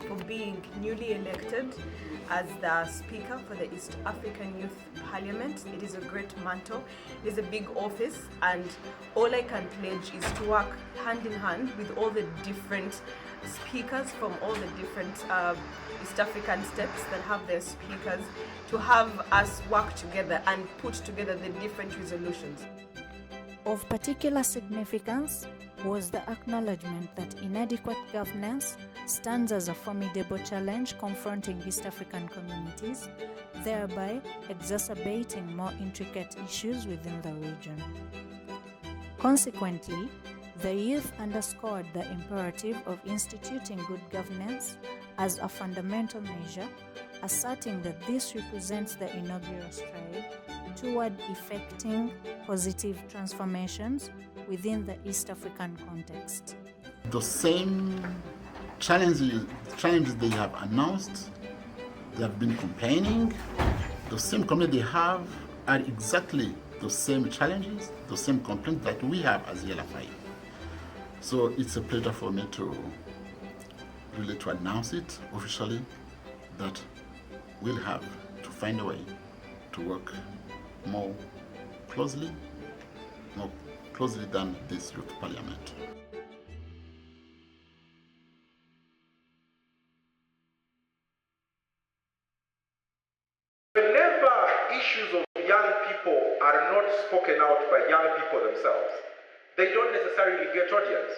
for being newly elected as the Speaker for the East African Youth Parliament. It is a great mantle, it is a big office, and all I can pledge is to work hand in hand with all the different speakers from all the different East African states that have their speakers, to have us work together and put together the different resolutions. Of particular significance was the acknowledgement that inadequate governance stands as a formidable challenge confronting East African communities, thereby exacerbating more intricate issues within the region. Consequently, the youth underscored the imperative of instituting good governance as a fundamental measure, asserting that this represents the inaugural stride toward effecting positive transformations within the East African context. The same challenges they have announced, they have been complaining, the same community they have are exactly the same challenges, the same complaints that we have as ELFI. So it's a pleasure for me to really to announce it officially that we'll have to find a way to work more closely than this youth parliament. spoken out by young people themselves, they don't necessarily get audience.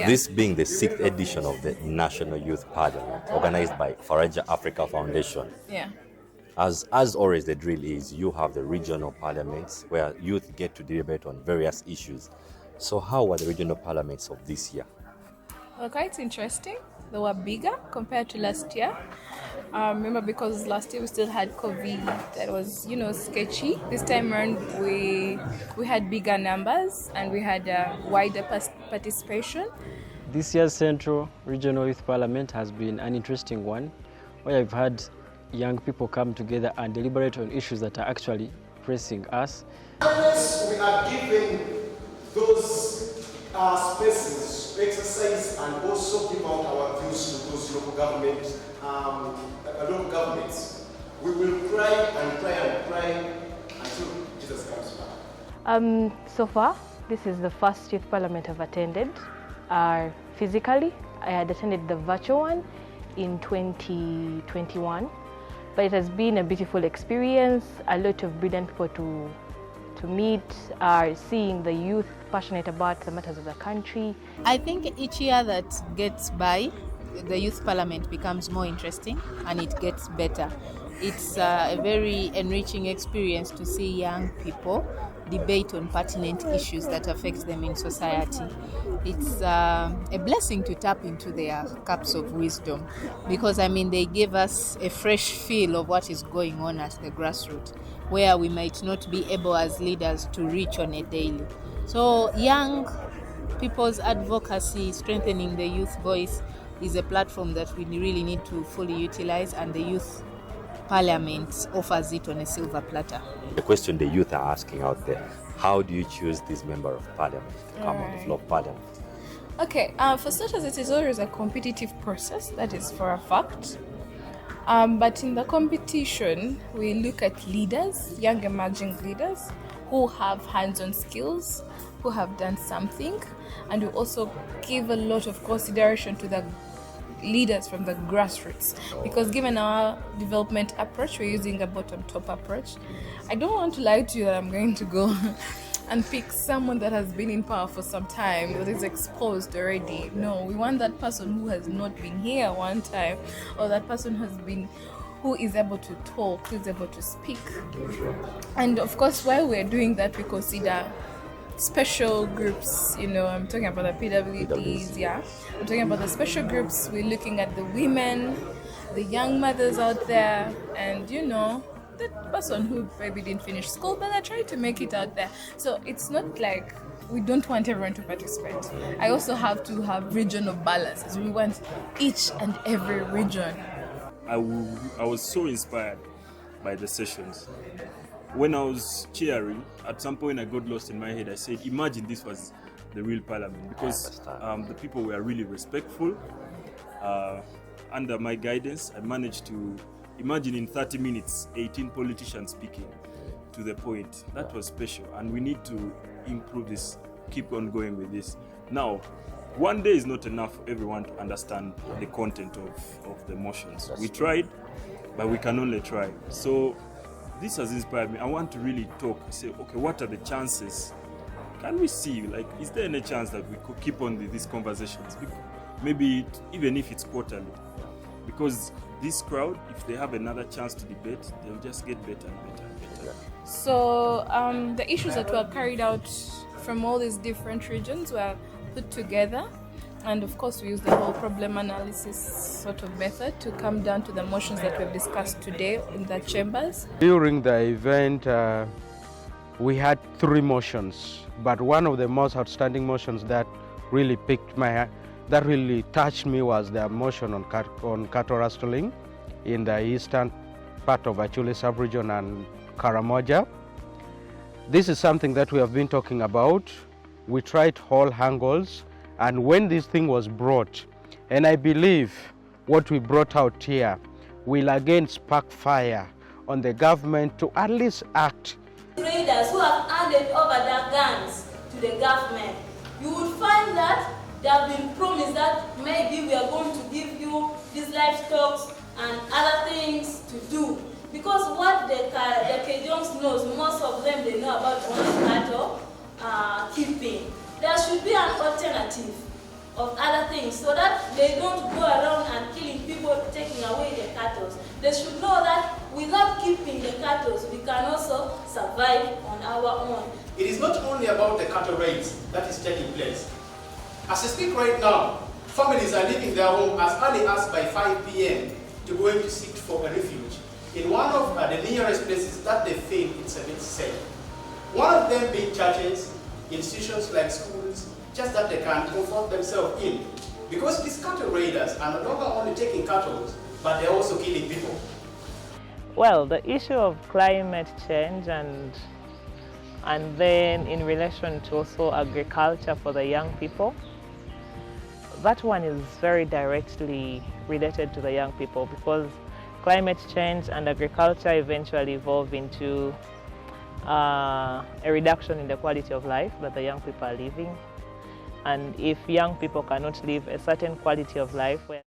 This being the 6th edition of the National Youth Parliament, organized by Faraja Africa Foundation. Yeah. As always, the drill is you have the regional parliaments where youth get to debate on various issues. So how were the regional parliaments of this year? Well, quite interesting. They were bigger compared to last year. Remember, because last year we still had COVID, that was, sketchy. This time around, we had bigger numbers and we had wider participation. This year's Central Regional Youth Parliament has been an interesting one, where I've had young people come together and deliberate on issues that are actually pressing us. We are giving those spaces to exercise and also give out our views to those local governments. We will cry and cry and cry until Jesus comes back. So far, this is the first youth parliament I've attended. Physically, I had attended the virtual one in 2021, but it has been a beautiful experience. A lot of brilliant people to meet, seeing the youth passionate about the matters of the country. I think each year that gets by, the youth parliament becomes more interesting and it gets better. It's a very enriching experience to see young people debate on pertinent issues that affect them in society. It's a blessing to tap into their cups of wisdom because, they give us a fresh feel of what is going on at the grassroots, where we might not be able as leaders to reach on a daily. So young people's advocacy, strengthening the youth voice, is a platform that we really need to fully utilize, and the youth parliament offers it on a silver platter. The question the youth are asking out there, how do you choose this member of parliament to come on the floor of parliament? Okay, for starters, it is always a competitive process, that is for a fact. But in the competition, we look at leaders, young emerging leaders, who have hands-on skills, who have done something, and we also give a lot of consideration to the leaders from the grassroots, because given our development approach, we're using a bottom-top approach. I don't want to lie to you that I'm going to go and pick someone that has been in power for some time, that is exposed already. No, we want that person who has not been here one time, or that person who is able to talk, who is able to speak. And of course, while we're doing that, we consider special groups, I'm talking about the PWDs, yeah. I'm talking about the special groups. We're looking at the women, the young mothers out there, and the person who maybe didn't finish school, but I tried to make it out there. So it's not like we don't want everyone to participate. I also have to have regional balances. We want each and every region. I was so inspired by the sessions. When I was cheering, at some point I got lost in my head. I said, imagine this was the real parliament, because the people were really respectful. Under my guidance, I managed to imagine in 30 minutes, 18 politicians speaking to the point. That was special, and we need to improve this, keep on going with this. Now, one day is not enough for everyone to understand the content of the motions. We tried, but we can only try. So this has inspired me. I want to really talk, say, okay, what are the chances? Can we see, is there any chance that we could keep on these conversations? Maybe even if it's quarterly. Because this crowd, if they have another chance to debate, they'll just get better and better and better. So the issues that were carried out from all these different regions were put together. And of course, we use the whole problem analysis sort of method to come down to the motions that we've discussed today in the chambers. During the event, we had 3 motions, but one of the most outstanding motions that really that really touched me was the motion on cattle rustling. in the eastern part of Achule sub-region and Karamoja. This is something that we have been talking about. We tried all angles, and when this thing was brought, and I believe what we brought out here will again spark fire on the government to at least act. Traders who have handed over their guns to the government, you would find that they have been promised that maybe we are going to give you these livestock and other things to do. Because what the Kejongs knows, most of them, they know about only cattle keeping. There should be an alternative of other things so that they don't go around and killing people, taking away the cattle. They should know that without keeping the cattle, we can also survive on our own. It is not only about the cattle raids that is taking place. As I speak right now, families are leaving their home as early as by 5 p.m. to go to seek for a refuge in one of the nearest places that they feel it's a bit safe. One of them being churches, institutions like schools, just that they can comfort themselves in. Because these cattle raiders are no longer only taking cattle, but they're also killing people. Well, the issue of climate change and then in relation to also agriculture for the young people, that one is very directly related to the young people because climate change and agriculture eventually evolve into a reduction in the quality of life that the young people are living. And if young people cannot live a certain quality of life where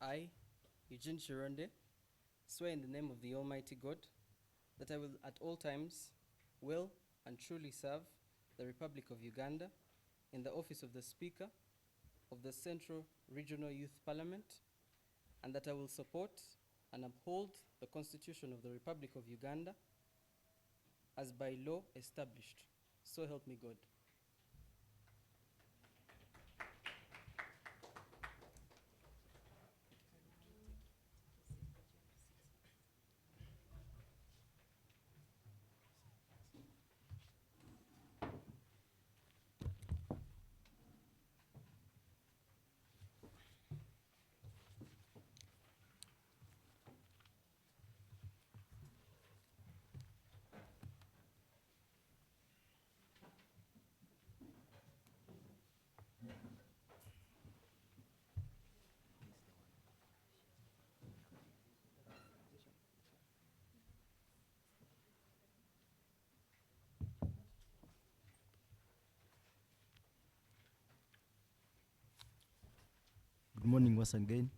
I, Eugene Chironde, swear in the name of the Almighty God that I will at all times will and truly serve the Republic of Uganda in the office of the Speaker of the Central Regional Youth Parliament, and that I will support and uphold the Constitution of the Republic of Uganda as by law established. So help me God. Good morning once again.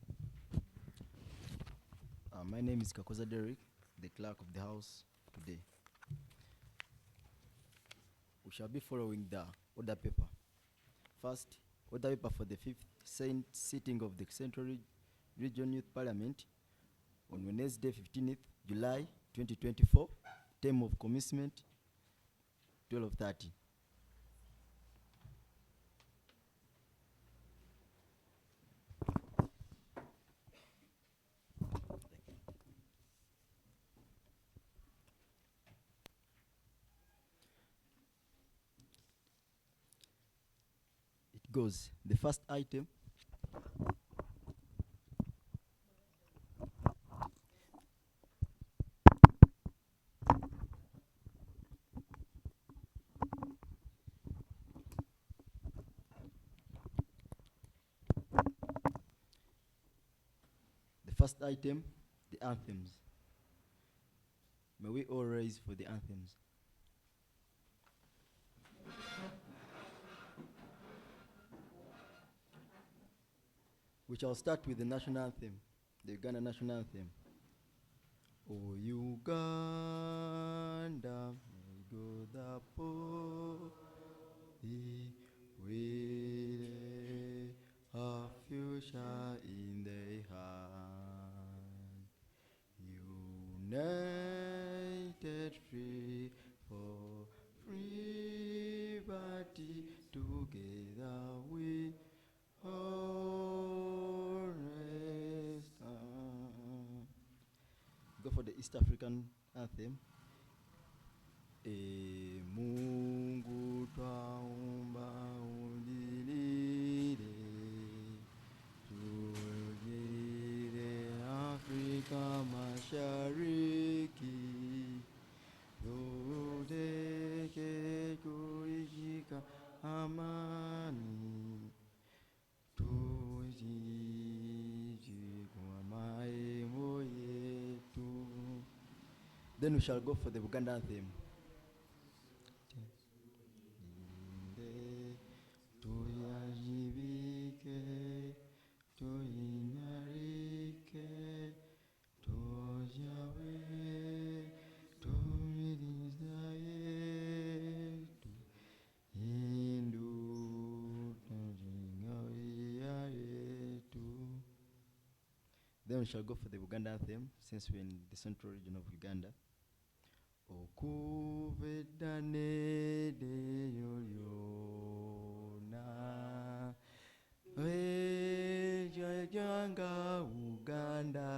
My name is Kakoza Derek, the clerk of the house today. We shall be following the order paper. First, order paper for the 5th sitting of the Central Region Youth Parliament on Wednesday, 15th July 2024, term of commencement 12:30. Goes the first item the anthems. May we all rise for the anthems. We shall start with the national anthem, the Uganda national anthem. O Uganda, may go the poor, we a future in their hands. East African anthem. Mungu twaomba undilile, tujire Afrika Mashariki, tuteke kuishika amani, tujiji kwa maeneo yetu. Then we shall go for the Buganda anthem. Tuyajibike, tuimarike, tujawe, tumiliza yetu, Hindu, tujingawia yetu. Then we shall go for the Buganda anthem, since we're in the central region of Uganda. Okuvedane de yoyona, wejanga Uganda,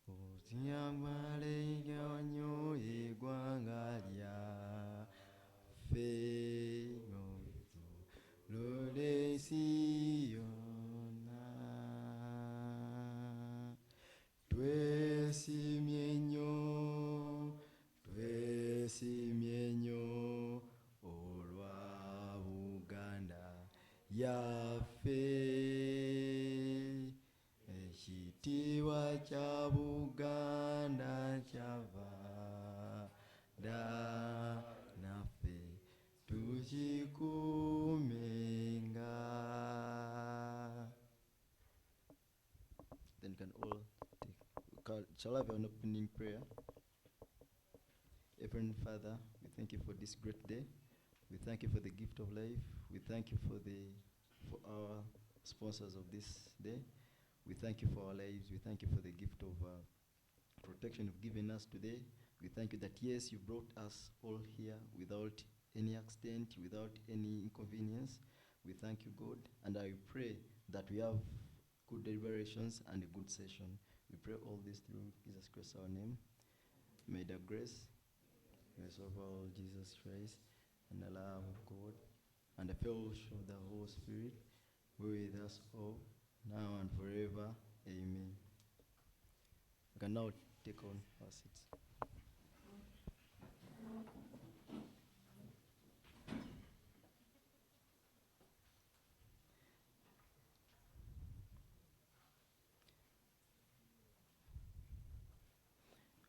otiamale yanyo egwangalia, feyo lole siyona, twesimienyo olwa Buganda yaffe, ekitiibwa kya Buganda kyava dda, naffe tukikuumenga. Then can all shall I have an opening prayer? Heavenly Father, we thank you for this great day. We thank you for the gift of life. We thank you for our sponsors of this day. We thank you for our lives. We thank you for the gift of protection you've given us today. We thank you that yes, you brought us all here without any accident, without any inconvenience. We thank you, God, and I pray that we have good deliberations and a good session. We pray all this through Jesus Christ our name. May the grace of our Lord Jesus Christ and the love of God and the fellowship of the Holy Spirit be with us all, now and forever. Amen. We can now take on our seats.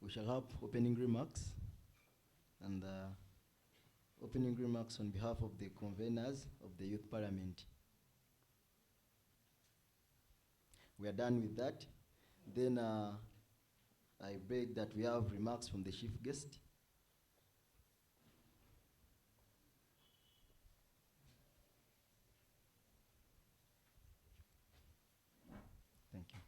We shall have opening remarks, and opening remarks on behalf of the conveners of the Youth Parliament. We are done with that. Then I beg that we have remarks from the chief guest. Thank you.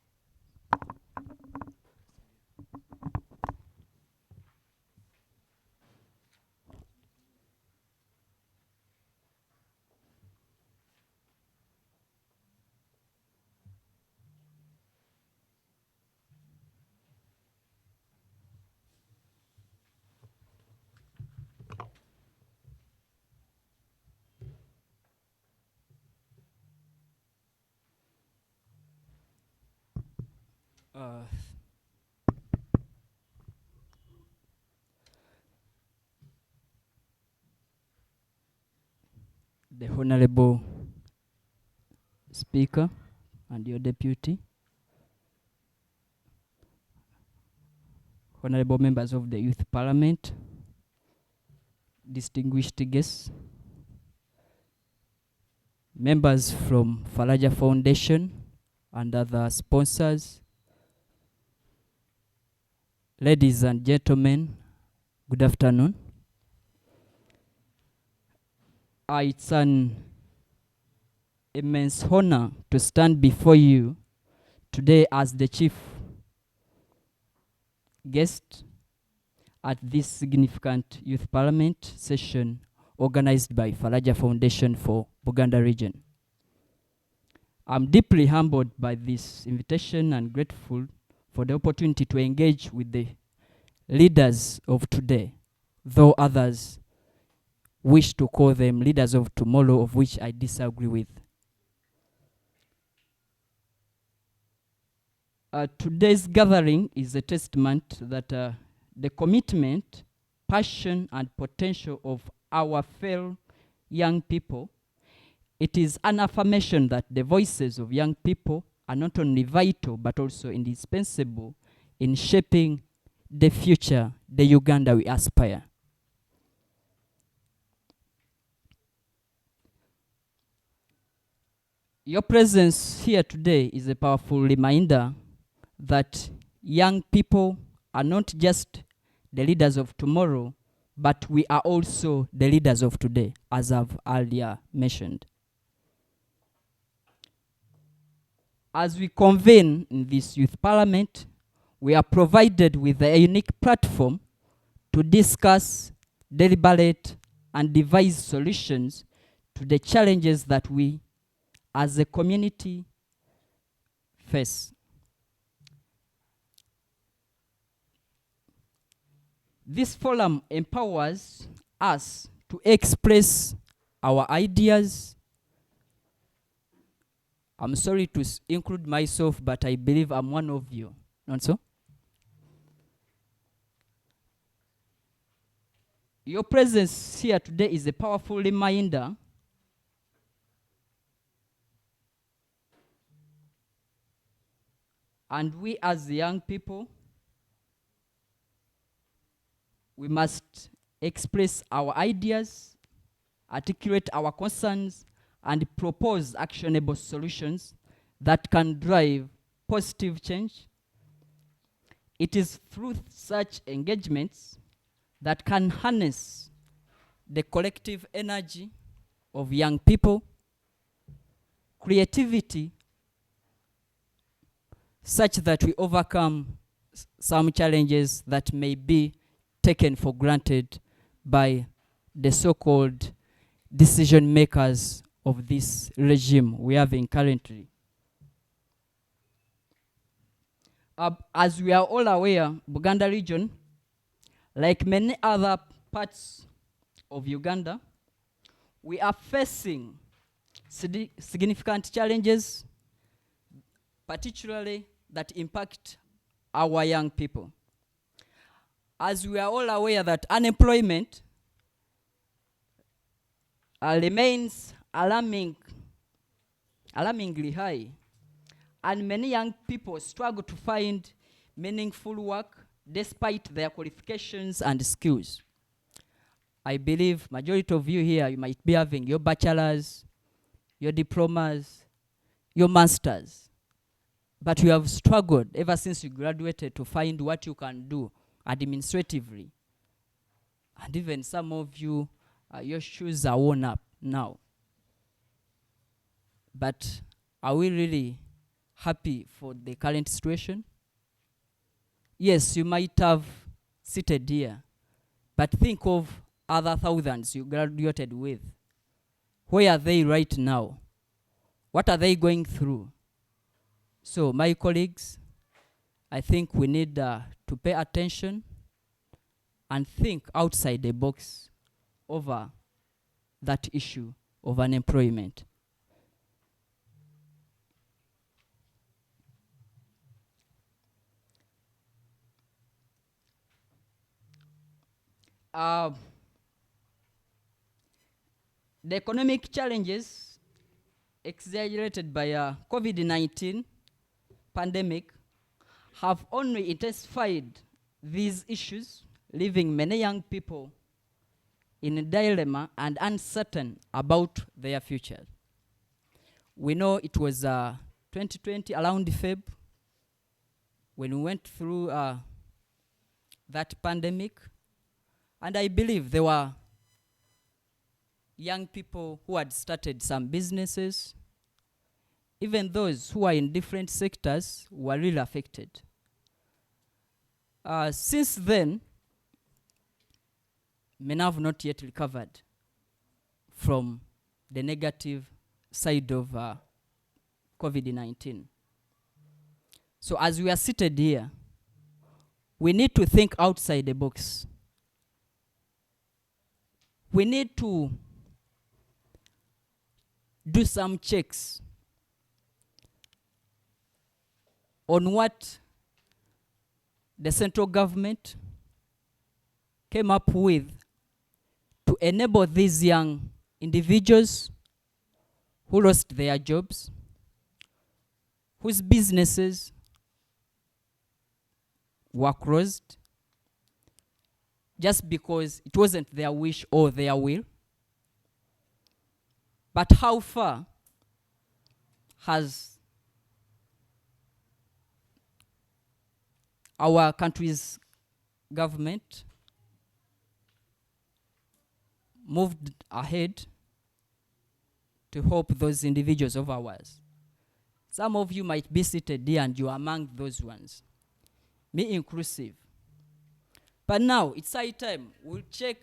The Honorable Speaker and your Deputy, Honorable members of the Youth Parliament, distinguished guests, members from Faraja Foundation and other sponsors, ladies and gentlemen, good afternoon. It's an immense honor to stand before you today as the chief guest at this significant Youth Parliament session organized by Faraja Foundation for Buganda region. I'm deeply humbled by this invitation and grateful for the opportunity to engage with the leaders of today, though others wish to call them leaders of tomorrow, of which I disagree with. Today's gathering is a testament that the commitment, passion, and potential of our fellow young people, it is an affirmation that the voices of young people are not only vital but also indispensable in shaping the future, the Uganda we aspire. Your presence here today is a powerful reminder that young people are not just the leaders of tomorrow, but we are also the leaders of today, as I've earlier mentioned. As we convene in this youth parliament, we are provided with a unique platform to discuss, deliberate, and devise solutions to the challenges that we as a community face. This forum empowers us to express our ideas. I'm sorry to include myself, but I believe I'm one of you, not so? Your presence here today is a powerful reminder and we as young people, we must express our ideas, articulate our concerns, and propose actionable solutions that can drive positive change. It is through such engagements that can harness the collective energy of young people, creativity, such that we overcome some challenges that may be taken for granted by the so-called decision makers of this regime we are having currently. As we are all aware, Buganda region, like many other parts of Uganda, we are facing significant challenges, particularly that impact our young people. As we are all aware that unemployment remains alarmingly high, and many young people struggle to find meaningful work despite their qualifications and skills. I believe majority of you here, you might be having your bachelors, your diplomas, your masters, but you have struggled ever since you graduated to find what you can do administratively. And even some of you, your shoes are worn up now. But are we really happy for the current situation? Yes, you might have seated here, but think of other thousands you graduated with. Where are they right now? What are they going through? So, my colleagues, I think we need to pay attention and think outside the box over that issue of unemployment. The economic challenges exaggerated by COVID-19 pandemic have only intensified these issues, leaving many young people in a dilemma and uncertain about their future. We know it was 2020, around Feb, when we went through that pandemic, and I believe there were young people who had started some businesses. Even those who are in different sectors were really affected. Since then, many have not yet recovered from the negative side of COVID-19. So as we are seated here, we need to think outside the box. We need to do some checks on what the central government came up with to enable these young individuals who lost their jobs, whose businesses were closed just because it wasn't their wish or their will. But how far has our country's government moved ahead to help those individuals of ours? Some of you might be seated here and you are among those ones, me inclusive. But now it's high time we'll check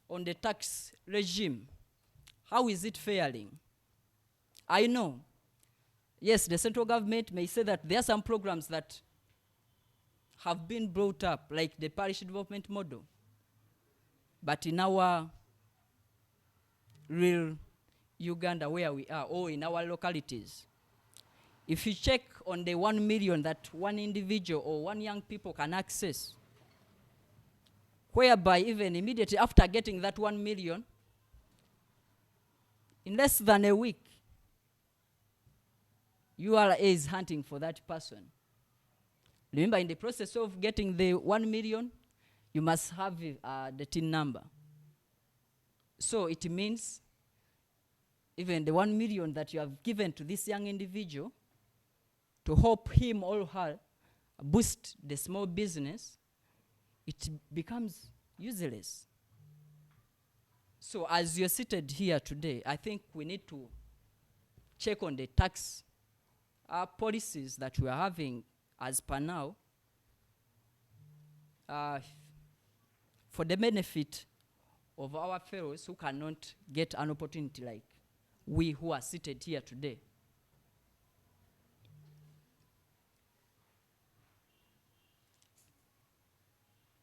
on the tax regime. How is it faring? I know, yes, the central government may say that there are some programs that have been brought up, like the parish development model. But in our real Uganda where we are, or in our localities, if you check on the 1 million that one individual or one young people can access, whereby even immediately after getting that 1 million, in less than a week, URA is hunting for that person. Remember, in the process of getting the 1 million, you must have the TIN number. So it means even the 1 million that you have given to this young individual to help him or her boost the small business, it becomes useless. So as you're seated here today, I think we need to check on the tax policies that we are having as per now, for the benefit of our fellows who cannot get an opportunity like we who are seated here today.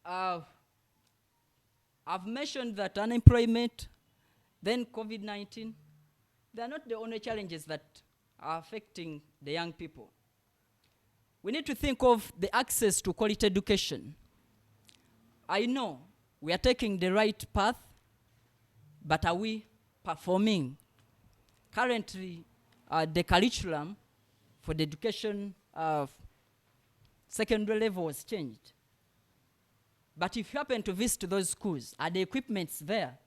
I've mentioned that unemployment, then COVID-19, they are not the only challenges that are affecting the young people. We need to think of the access to quality education. I know we are taking the right path, but are we performing? Currently, the curriculum for the education of secondary level was changed. But if you happen to visit those schools, are the equipments there?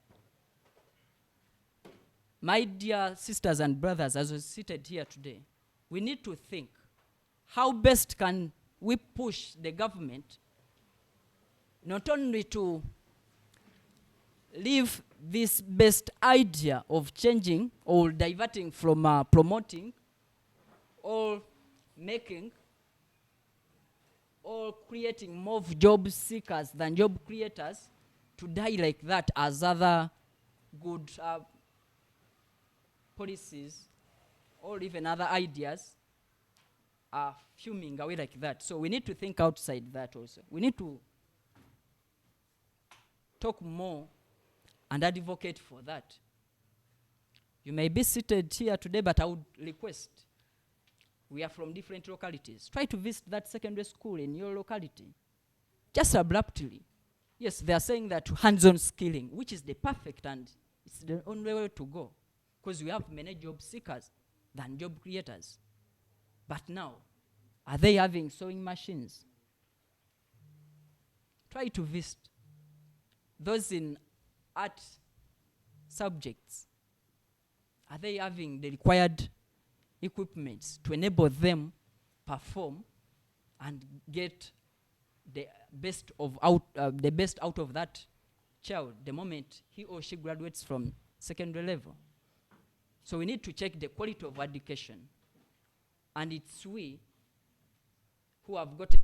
My dear sisters and brothers, as we're seated here today, we need to think, how best can we push the government not only to leave this best idea of changing or diverting from promoting or making or creating more job seekers than job creators to die like that, as other good policies or even other ideas are fuming away like that. So we need to think outside that also. We need to talk more and advocate for that. You may be seated here today, but I would request, we are from different localities. Try to visit that secondary school in your locality. Just abruptly. Yes, they are saying that hands-on skilling, which is the perfect and it's the only way to go. Because we have many job seekers than job creators. But now, are they having sewing machines? Try to visit those in art subjects. Are they having the required equipments to enable them perform and get the best out of that child the moment he or she graduates from secondary level? So we need to check the quality of education. And it's we who have gotten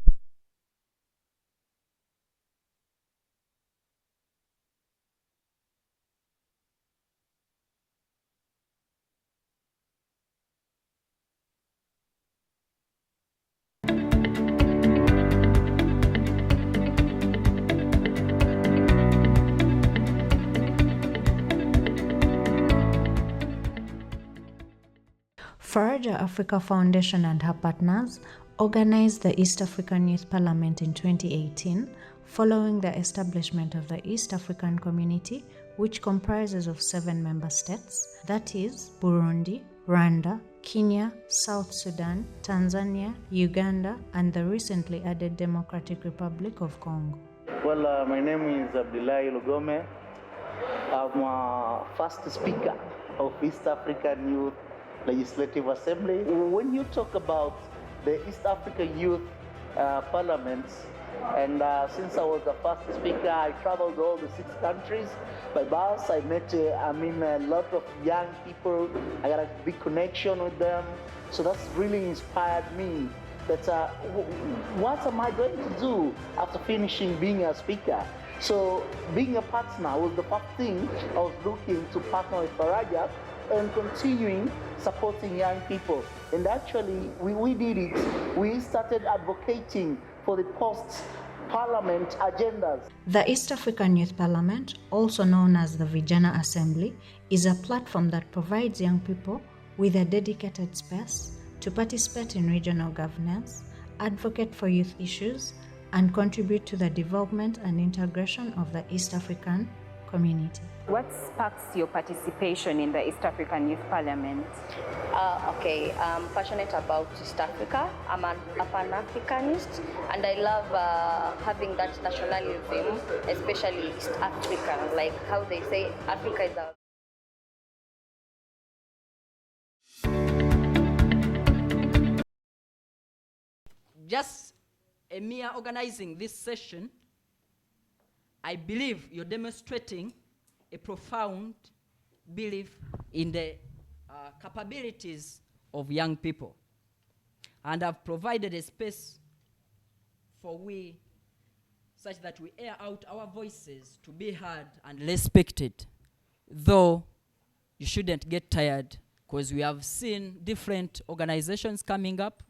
Faraja Africa Foundation and her partners organized the East African Youth Parliament in 2018 following the establishment of the East African Community, which comprises of 7 member states, that is Burundi, Rwanda, Kenya, South Sudan, Tanzania, Uganda, and the recently added Democratic Republic of Congo. Well, my name is Abdullahi Lugome. I'm first speaker of East African Youth Legislative Assembly. When you talk about the East African Youth Parliament, and since I was the first speaker, I traveled all the 6 countries by bus. I met, a lot of young people. I got a big connection with them. So that's really inspired me that what am I going to do after finishing being a speaker? So being a partner was the first thing I was looking to partner with Faraja and continuing supporting young people. And actually, we did it. We started advocating for the post-parliament agendas. The East African Youth Parliament, also known as the Vijana Assembly, is a platform that provides young people with a dedicated space to participate in regional governance, advocate for youth issues, and contribute to the development and integration of the East African community. What sparks your participation in the East African Youth Parliament? I'm passionate about East Africa. I'm a Pan-Africanist, and I love having that nationalism, especially East Africa, like how they say Africa is our... Just a mere organizing this session, I believe you're demonstrating a profound belief in the capabilities of young people, and have provided a space for we, such that we air out our voices to be heard and respected. Though you shouldn't get tired, because we have seen different organizations coming up.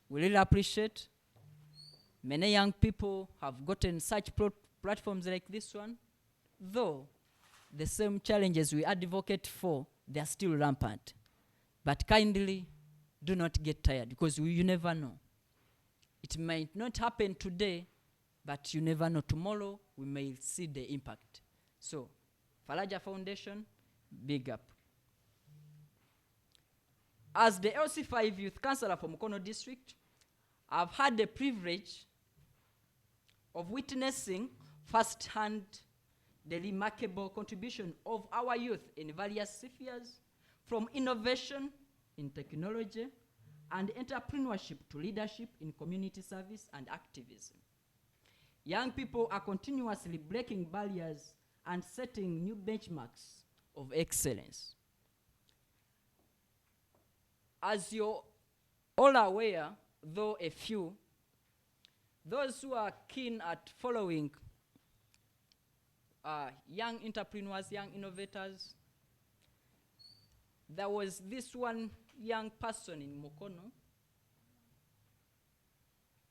We really appreciate many young people have gotten such platforms like this one, though the same challenges we advocate for, they are still rampant. But kindly do not get tired, because you never know. It might not happen today, but you never know. Tomorrow we may see the impact. So, Faraja Foundation, big up. As the LC5 Youth Councillor for Mukono District, I've had the privilege of witnessing firsthand the remarkable contribution of our youth in various spheres, from innovation in technology and entrepreneurship to leadership in community service and activism. Young people are continuously breaking barriers and setting new benchmarks of excellence. As you're all aware, though a few, those who are keen at following young entrepreneurs, young innovators, there was this one young person in Mukono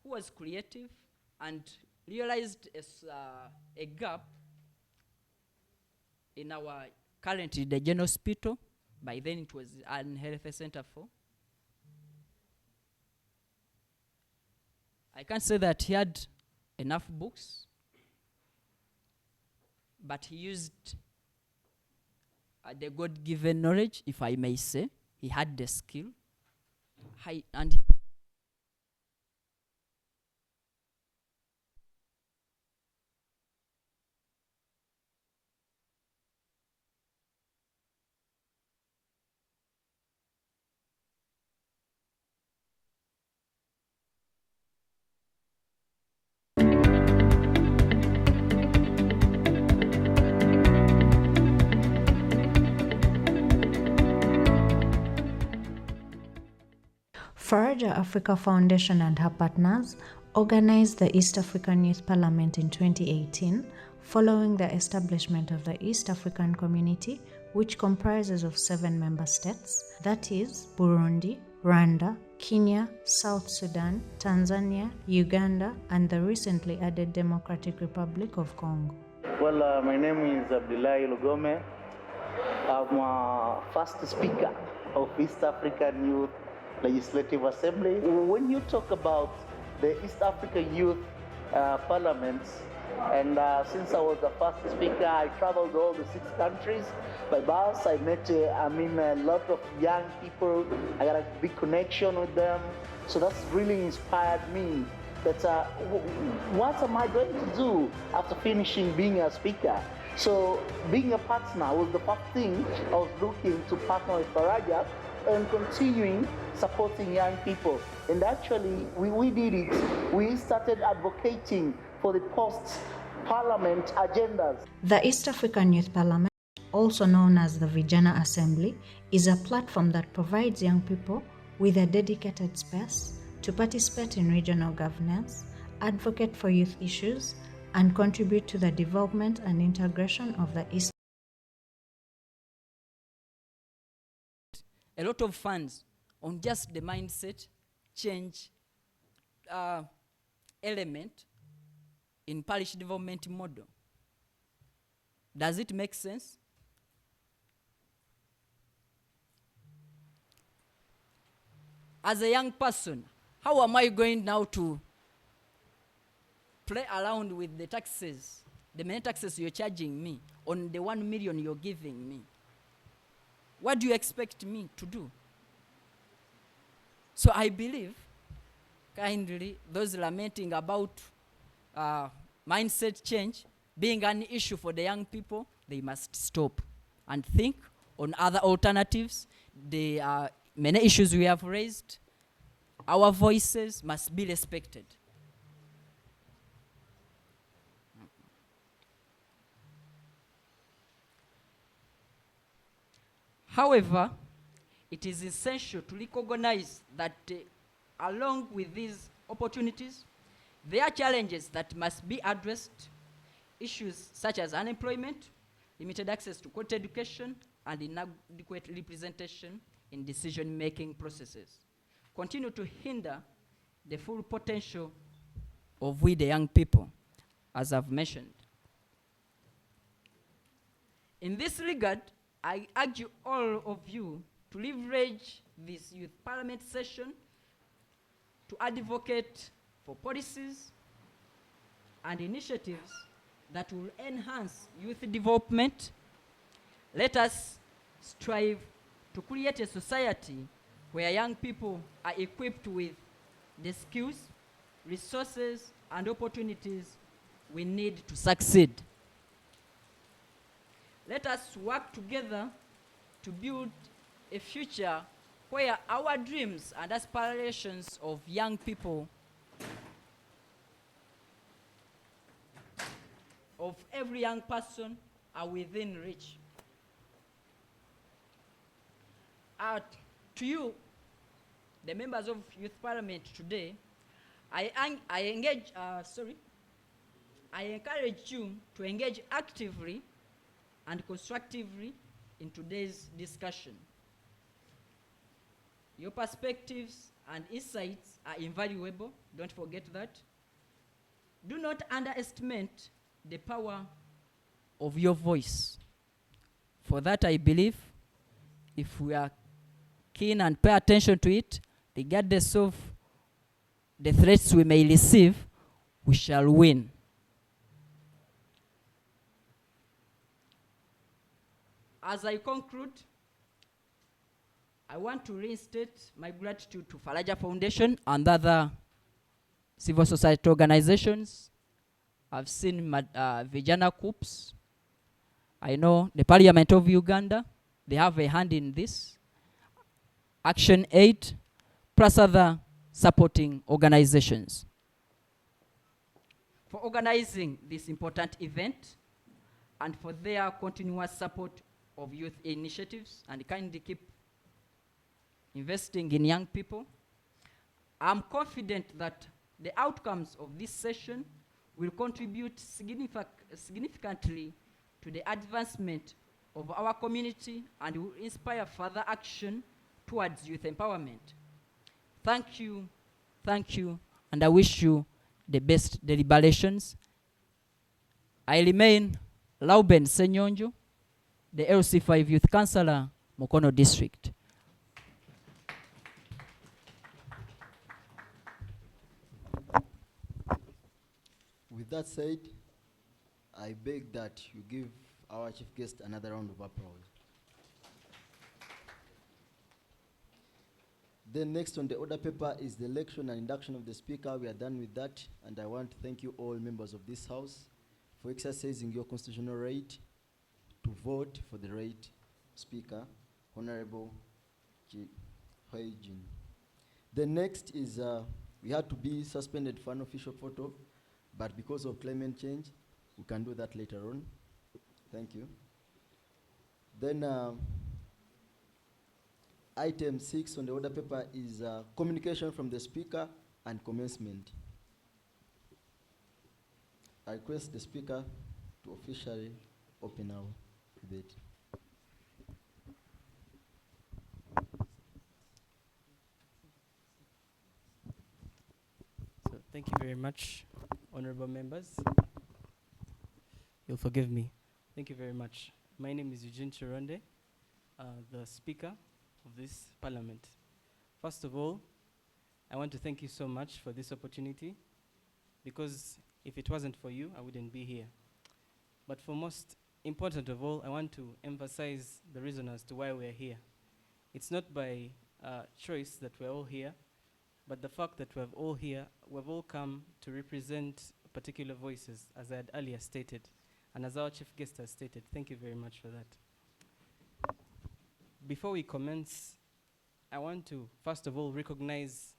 who was creative and realized a gap in our currently the General Hospital. By then it was an health center for. I can't say that he had enough books, but he used the God-given knowledge, if I may say. He had the skill, and Faraja Africa Foundation and her partners organized the East African Youth Parliament in 2018 following the establishment of the East African Community, which comprises of 7 member states, that is Burundi, Rwanda, Kenya, South Sudan, Tanzania, Uganda, and the recently added Democratic Republic of Congo. Well, my name is Abdullahi Lugome. I'm first speaker of East African Youth Legislative Assembly. When you talk about the East African Youth Parliament, and since I was the first speaker, I traveled to all the 6 countries by bus. I met, a lot of young people. I got a big connection with them. So that's really inspired me that what am I going to do after finishing being a speaker? So being a partner was the first thing I was looking to partner with Faraja and continuing supporting young people. And actually, we did it. We started advocating for the post-parliament agendas. The East African Youth Parliament, also known as the Vijana Assembly, is a platform that provides young people with a dedicated space to participate in regional governance, advocate for youth issues, and contribute to the development and integration of the East. A lot of funds on just the mindset change element in parish development model. Does it make sense? As a young person, how am I going now to play around with the taxes, the many taxes you're charging me on the 1 million you're giving me? What do you expect me to do? So I believe, kindly, those lamenting about mindset change being an issue for the young people, they must stop and think on other alternatives. There are many issues we have raised. Our voices must be respected. However, it is essential to recognize that along with these opportunities, there are challenges that must be addressed. Issues such as unemployment, limited access to quality education, and inadequate representation in decision-making processes continue to hinder the full potential of we the young people, as I've mentioned. In this regard, I urge all of you to leverage this youth parliament session to advocate for policies and initiatives that will enhance youth development. Let us strive to create a society where young people are equipped with the skills, resources, and opportunities we need to succeed. Let us work together to build a future where our dreams and aspirations of young people, of every young person, are within reach. To you, the members of Youth Parliament today, I encourage you to engage actively and constructively in today's discussion. Your perspectives and insights are invaluable, don't forget that. Do not underestimate the power of your voice. For that, I believe, if we are keen and pay attention to it, regardless of the threats we may receive, we shall win. As I conclude, I want to reinstate my gratitude to Faraja Foundation and other civil society organizations. I've seen Vijana Coups. I know the Parliament of Uganda, they have a hand in this. Action Aid, plus other supporting organizations, for organizing this important event and for their continuous support of youth initiatives, and kindly keep investing in young people. I'm confident that the outcomes of this session will contribute significantly to the advancement of our community and will inspire further action towards youth empowerment. Thank you, and I wish you the best deliberations. I remain Lauben Senyonjo, the LC5 Youth Councillor, Mukono District. With that said, I beg that you give our chief guest another round of applause. Then next on the order paper is the election and induction of the speaker. We are done with that, and I want to thank you all members of this house for exercising your constitutional right to vote for the right speaker, Honorable Huijin. The next is we had to be suspended for an official photo, but because of climate change, we can do that later on. Thank you. Then item 6 on the order paper is communication from the speaker and commencement. I request the speaker to officially open our debate. So thank you very much, honorable members. You'll forgive me. Thank you very much. My name is Eugene Chironde, the Speaker of this Parliament. First of all, I want to thank you so much for this opportunity, because if it wasn't for you, I wouldn't be here. But for most important of all, I want to emphasize the reason as to why we're here. It's not by choice that we're all here, but the fact that we've all come to represent particular voices, as I had earlier stated, and as our chief guest has stated. Thank you very much for that. Before we commence, I want to first of all recognize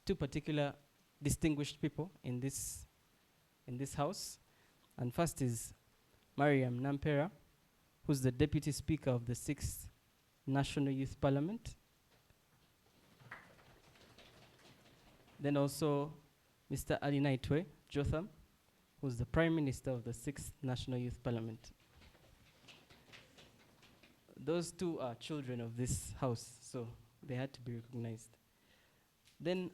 two particular distinguished people in this house. And first is Mariam Nampera, who's the Deputy Speaker of the 6th National Youth Parliament. Then also Mr. Ali Naitwe Jotham, who's the Prime Minister of the 6th National Youth Parliament. Those two are children of this house, so they had to be recognized. Then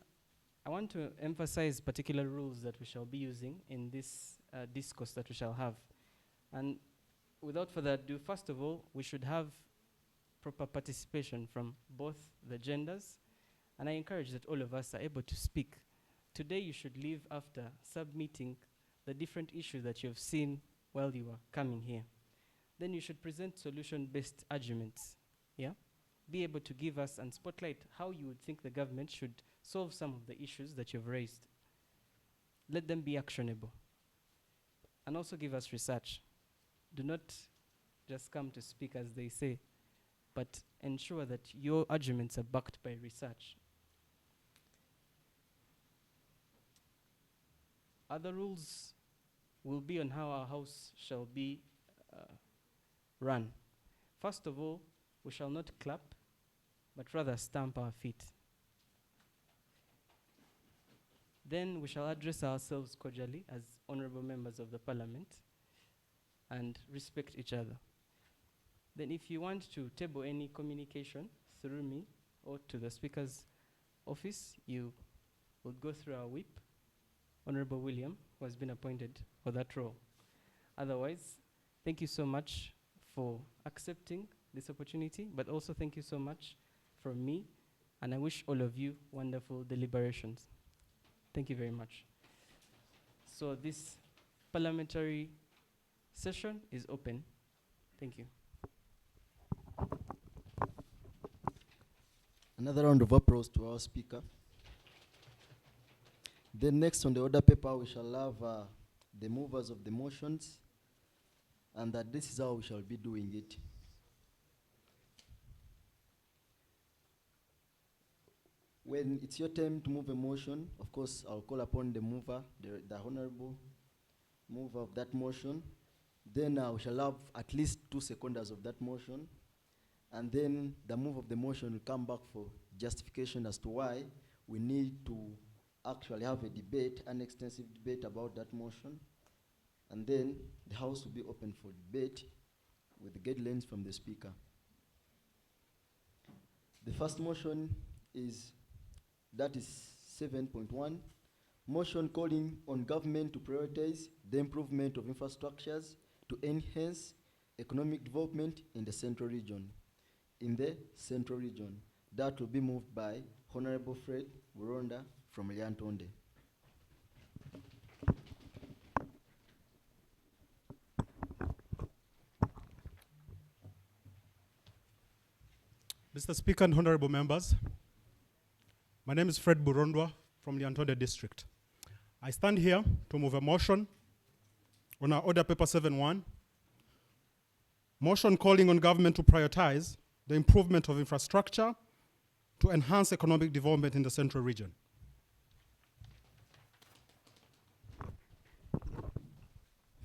I want to emphasize particular rules that we shall be using in this discourse that we shall have. And without further ado, first of all, we should have proper participation from both the genders. And I encourage that all of us are able to speak. Today you should leave after submitting the different issues that you have seen while you were coming here. Then you should present solution-based arguments. Yeah? Be able to give us and spotlight how you would think the government should solve some of the issues that you've raised. Let them be actionable. And also give us research. Do not just come to speak as they say, but ensure that your arguments are backed by research. Other rules will be on how our house shall be run. First of all, we shall not clap, but rather stamp our feet. Then we shall address ourselves cordially as honorable members of the Parliament and respect each other. Then if you want to table any communication through me or to the Speaker's office, you would go through our whip, Honorable William, who has been appointed for that role. Otherwise, thank you so much for accepting this opportunity, but also thank you so much from me, and I wish all of you wonderful deliberations. Thank you very much. So this parliamentary session is open. Thank you. Another round of applause to our speaker. Then next on the order paper, we shall have the movers of the motions, and that this is how we shall be doing it. When it's your turn to move a motion, of course, I'll call upon the mover, the honorable mover of that motion. Then we shall have at least 2 seconders of that motion. And then the move of the motion will come back for justification as to why we need to actually have a debate, an extensive debate about that motion. And then the House will be open for debate with the guidelines from the Speaker. The first motion is, that is 7.1, motion calling on government to prioritize the improvement of infrastructures to enhance economic development in the Central Region. That will be moved by Honorable Fred Buronda from Lyantonde. Mr. Speaker and honorable members, my name is Fred Burondwa from Lyantonde District. I stand here to move a motion on our Order Paper 7.1, motion calling on government to prioritize the improvement of infrastructure to enhance economic development in the Central Region.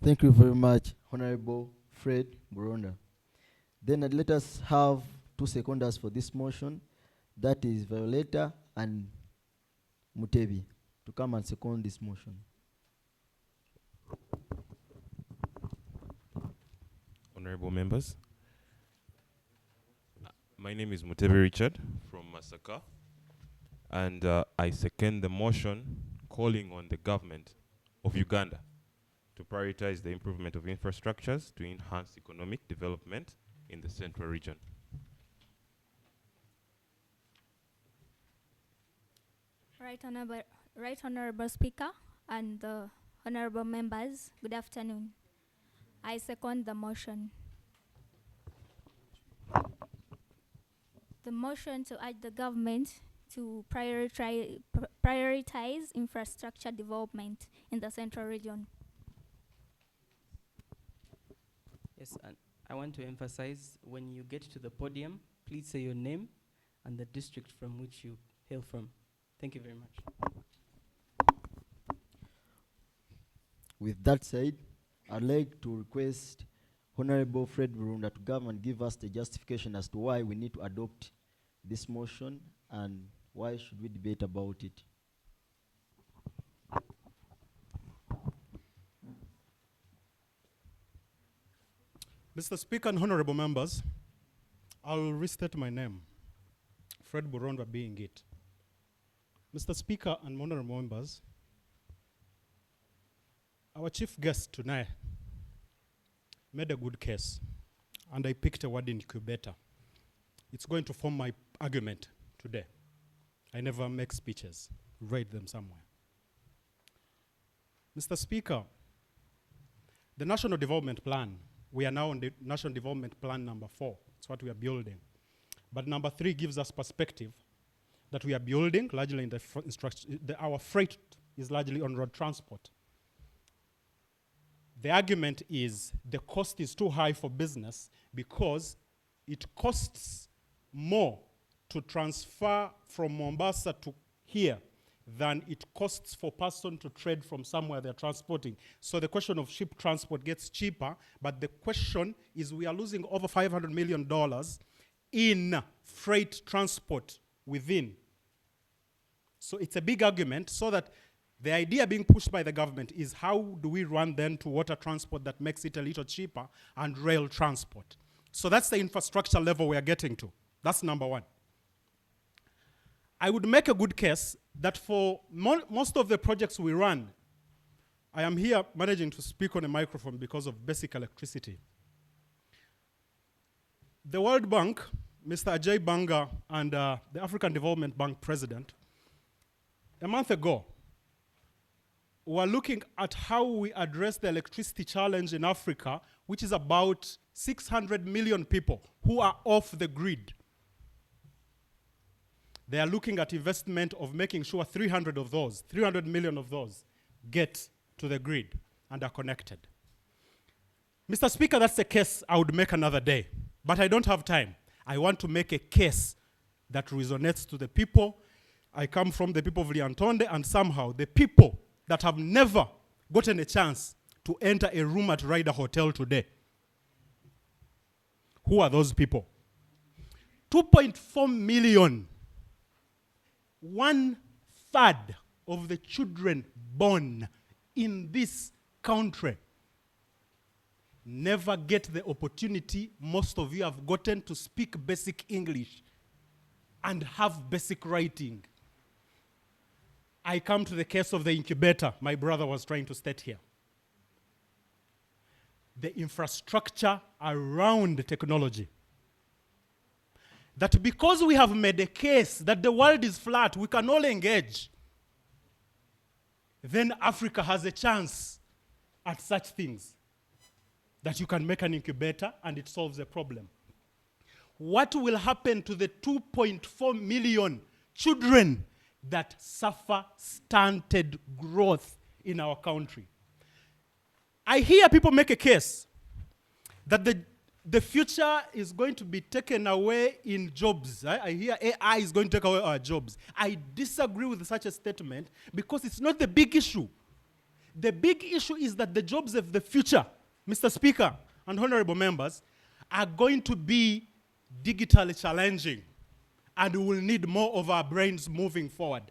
Thank you very much, Honorable Fred Buronda. Then let us have 2 seconders for this motion, that is Violeta and Mutebi, to come and second this motion. Honorable members, my name is Mutebi Richard from Masaka, and I second the motion calling on the government of Uganda to prioritize the improvement of infrastructures to enhance economic development in the Central Region. Right Honorable Speaker and the honorable members, good afternoon. I second the motion. The motion to urge the government to prioritize infrastructure development in the Central Region. Yes, and I want to emphasize, when you get to the podium, please say your name and the district from which you hail from. Thank you very much. With that said, I'd like to request Honorable Fred Burunda to come and give us the justification as to why we need to adopt this motion and why should we debate about it. Mr. Speaker and honorable members, I'll restate my name, Fred Burunda being it. Mr. Speaker and honorable members, our chief guest tonight made a good case, and I picked a word, incubator. It's going to form my argument today. I never make speeches, write them somewhere. Mr. Speaker, the National Development Plan, we are now on the National Development Plan number 4. It's what we are building. But number 3 gives us perspective that we are building largely in the our freight is largely on road transport. The argument is the cost is too high for business because it costs more to transfer from Mombasa to here than it costs for person to trade from somewhere they're transporting. So the question of ship transport gets cheaper, but the question is we are losing over $500 million in freight transport within. So it's a big argument, so that the idea being pushed by the government is how do we run then to water transport that makes it a little cheaper and rail transport. So that's the infrastructure level we are getting to. That's number 1. I would make a good case that for most of the projects we run, I am here managing to speak on a microphone because of basic electricity. The World Bank, Mr. Ajay Banga, and the African Development Bank president, a month ago, were looking at how we address the electricity challenge in Africa, which is about 600 million people who are off the grid. They are looking at investment of making sure 300 million of those get to the grid and are connected. Mr. Speaker, that's a case I would make another day, but I don't have time. I want to make a case that resonates to the people. I come from the people of Lyantonde, and somehow the people that have never gotten a chance to enter a room at Ryder Hotel today. Who are those people? 2.4 million. 1/3 of the children born in this country never get the opportunity most of you have gotten to speak basic English and have basic writing. I come to the case of the incubator my brother was trying to state here. the infrastructure around the technology. That because we have made a case that the world is flat, we can all engage, then Africa has a chance at such things. That you can make an incubator and it solves a problem. What will happen to the 2.4 million children that suffer stunted growth in our country? I hear people make a case that the future is going to be taken away in jobs. I hear AI is going to take away our jobs. I disagree with such a statement because it's not the big issue. The big issue is that the jobs of the future, Mr. Speaker and honorable members, are going to be digitally challenging and we will need more of our brains moving forward.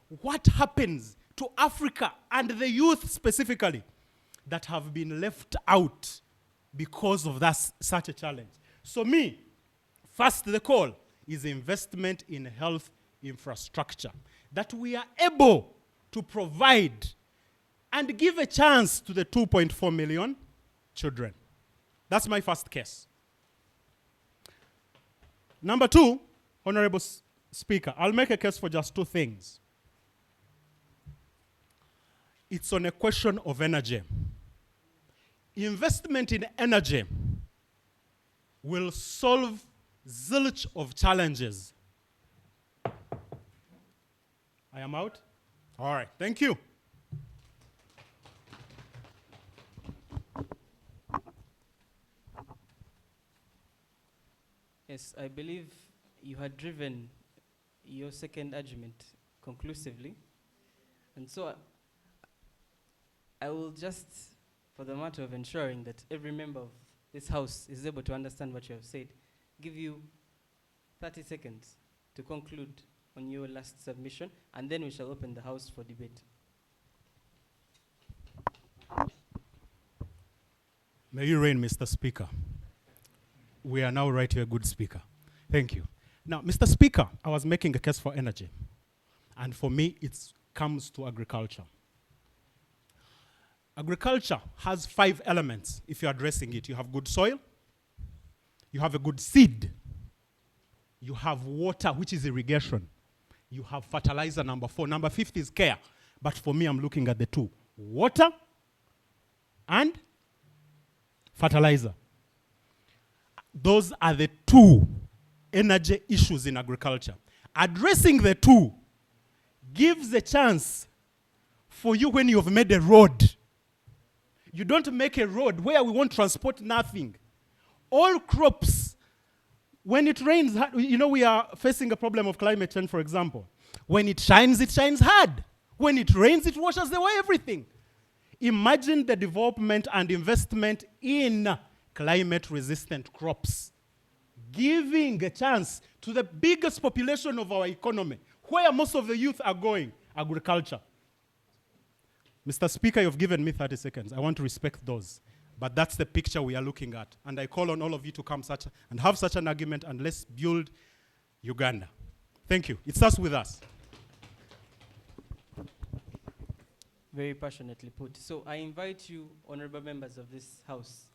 What happens to Africa and the youth specifically that have been left out because of such a challenge? So first the call is investment in health infrastructure that we are able to provide and give a chance to the 2.4 million children. That's my first case. Number two, Honorable Speaker, I'll make a case for just two things. It's on a question of energy. Investment in energy will solve zilch of challenges. I am out? All right, thank you. Yes, I believe you had driven your second argument conclusively. And so I will just, for the matter of ensuring that every member of this House is able to understand what you have said, give you 30 seconds to conclude on your last submission, and then we shall open the House for debate. May you reign, Mr. Speaker. We are now right here, good speaker. Thank you. Now, Mr. Speaker, I was making a case for energy. And for me, it comes to agriculture. Agriculture has 5 elements if you're addressing it. You have good soil, you have a good seed, you have water, which is irrigation, you have fertilizer, number 4. Number 5 is care. But for me, I'm looking at the 2. Water and fertilizer. Those are the 2 energy issues in agriculture. Addressing the 2 gives a chance for you when you've made a road. You don't make a road where we won't transport nothing. All crops, when it rains, you know we are facing a problem of climate change, for example. When it shines hard. When it rains, it washes away everything. Imagine the development and investment in climate-resistant crops, giving a chance to the biggest population of our economy, where most of the youth are going, agriculture. Mr. Speaker, you've given me 30 seconds. I want to respect those. But that's the picture we are looking at. And I call on all of you to come and have such an argument, and let's build Uganda. Thank you. It starts with us. Very passionately put. So I invite you, honorable members of this House,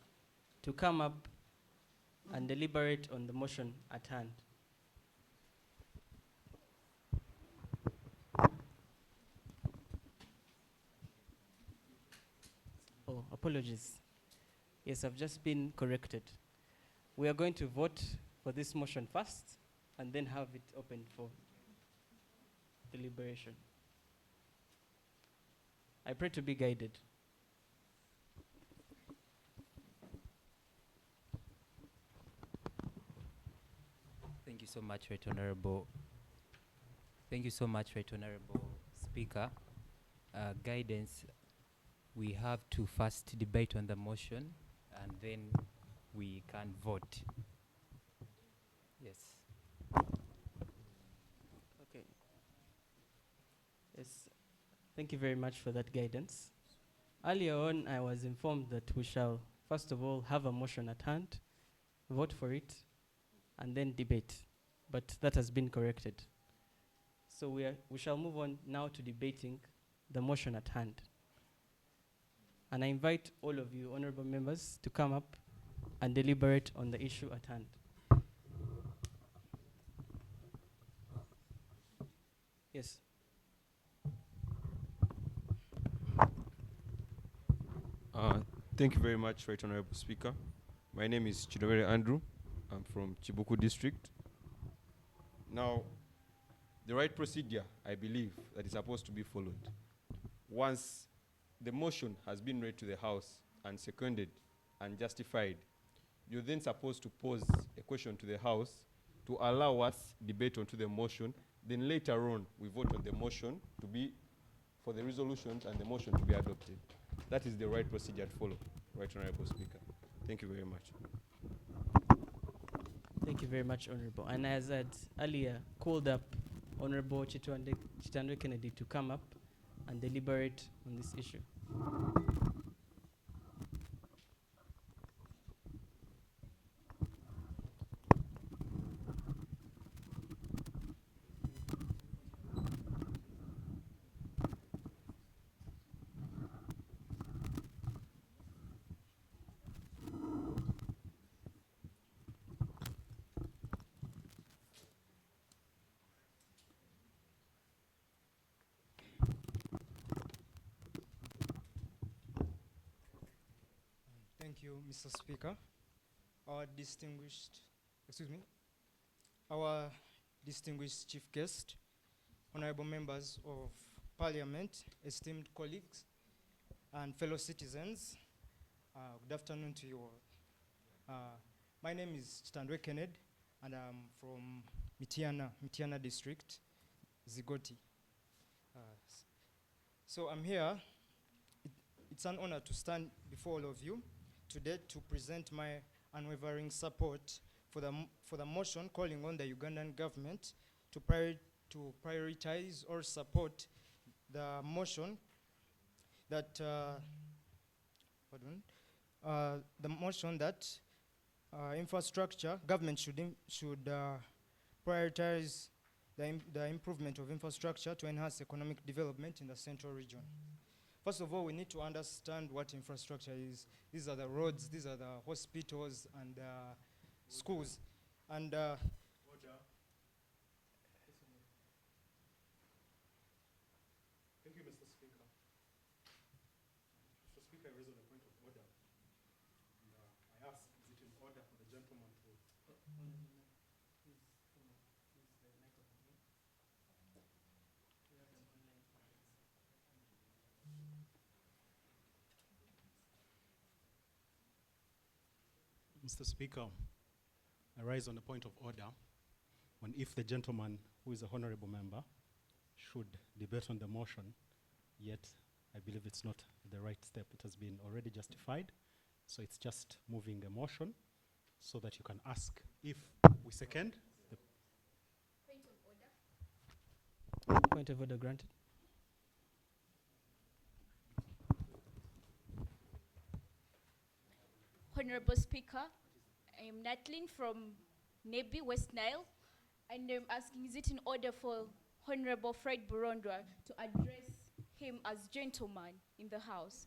to come up and deliberate on the motion at hand. Oh, apologies. Yes, I've just been corrected. We are going to vote for this motion first and then have it open for deliberation. I pray to be guided. Thank you so much, Right Honorable. Thank you so much, Right Honorable Speaker. Guidance, we have to first debate on the motion and then we can vote. Yes. Okay. Yes. Thank you very much for that guidance. Earlier on, I was informed that we shall, first of all, have a motion at hand, vote for it, and then debate. But that has been corrected. So we shall move on now to debating the motion at hand. And I invite all of you, honorable members, to come up and deliberate on the issue at hand. Yes. Thank you very much, Right Honorable Speaker. My name is Chidomere Andrew. I'm from Chibuku District. Now, the right procedure, I believe, that is supposed to be followed. Once the motion has been read to the House and seconded and justified, you're then supposed to pose a question to the House to allow us debate onto the motion. Then later on, we vote on the motion to be for the resolutions and the motion to be adopted. That is the right procedure to follow, Right Honorable Speaker. Thank you very much. Thank you very much, Honorable. And as I had earlier called up Honorable Chitandwe Kennedy to come up and deliberate on this issue. Thank you, Mr. Speaker. Our distinguished chief guest, honorable members of parliament, esteemed colleagues, and fellow citizens, good afternoon to you all. My name is Chitandwe Kennedy, and I'm from Mityana district, Zigoti. So I'm here. It's an honor to stand before all of you today to present my unwavering support for the motion calling on the Ugandan government to prioritize or support the motion that government should prioritize the improvement of infrastructure to enhance economic development in the central region. First of all, we need to understand what infrastructure is. These are the roads, these are the hospitals and schools. And Thank you, Mr. Speaker. Mr. Speaker, I raise on a point of order. And, I ask, is it in order for the gentleman to... Mr. Speaker, I rise on a point of order on if the gentleman, who is a honorable member, should debate on the motion, yet I believe it's not the right step. It has been already justified, so it's just moving a motion so that you can ask if we second. Point of order granted. Honorable Speaker, I am Natlin from Nebi, West Nile, and I'm asking, is it in order for Honorable Fred Burondwa to address him as gentleman in the House?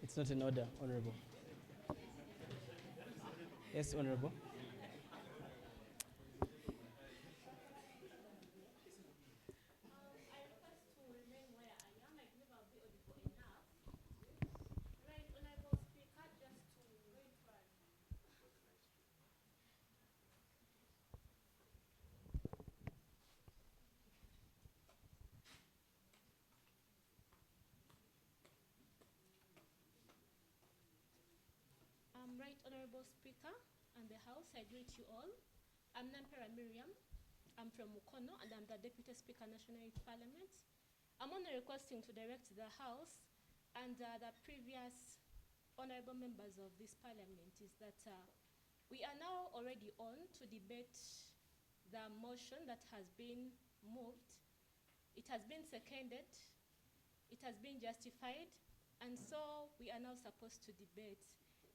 It's not in order, Honorable. Yes, Honorable. Right Honorable Speaker and the House, I greet you all. I'm Nampera Miriam. I'm from Mukono and I'm the Deputy Speaker, National Youth Parliament. I'm only requesting to direct the House and the previous honorable members of this Parliament is that we are now already on to debate the motion that has been moved. It has been seconded. It has been justified. And so we are now supposed to debate.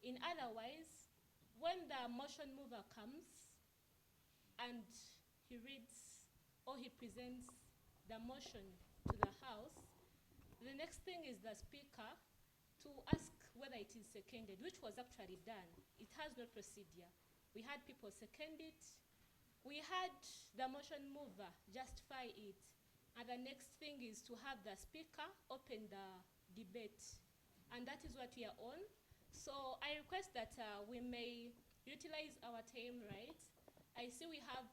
In otherwise, when the motion mover comes and he reads or he presents the motion to the House, The next thing is the speaker to ask whether it is seconded, which was actually done. It has no procedure. We had people second it. We had the motion mover justify it. And the next thing is to have the speaker open the debate. And that is what we are on. So I request that we may utilize our time right. I see we have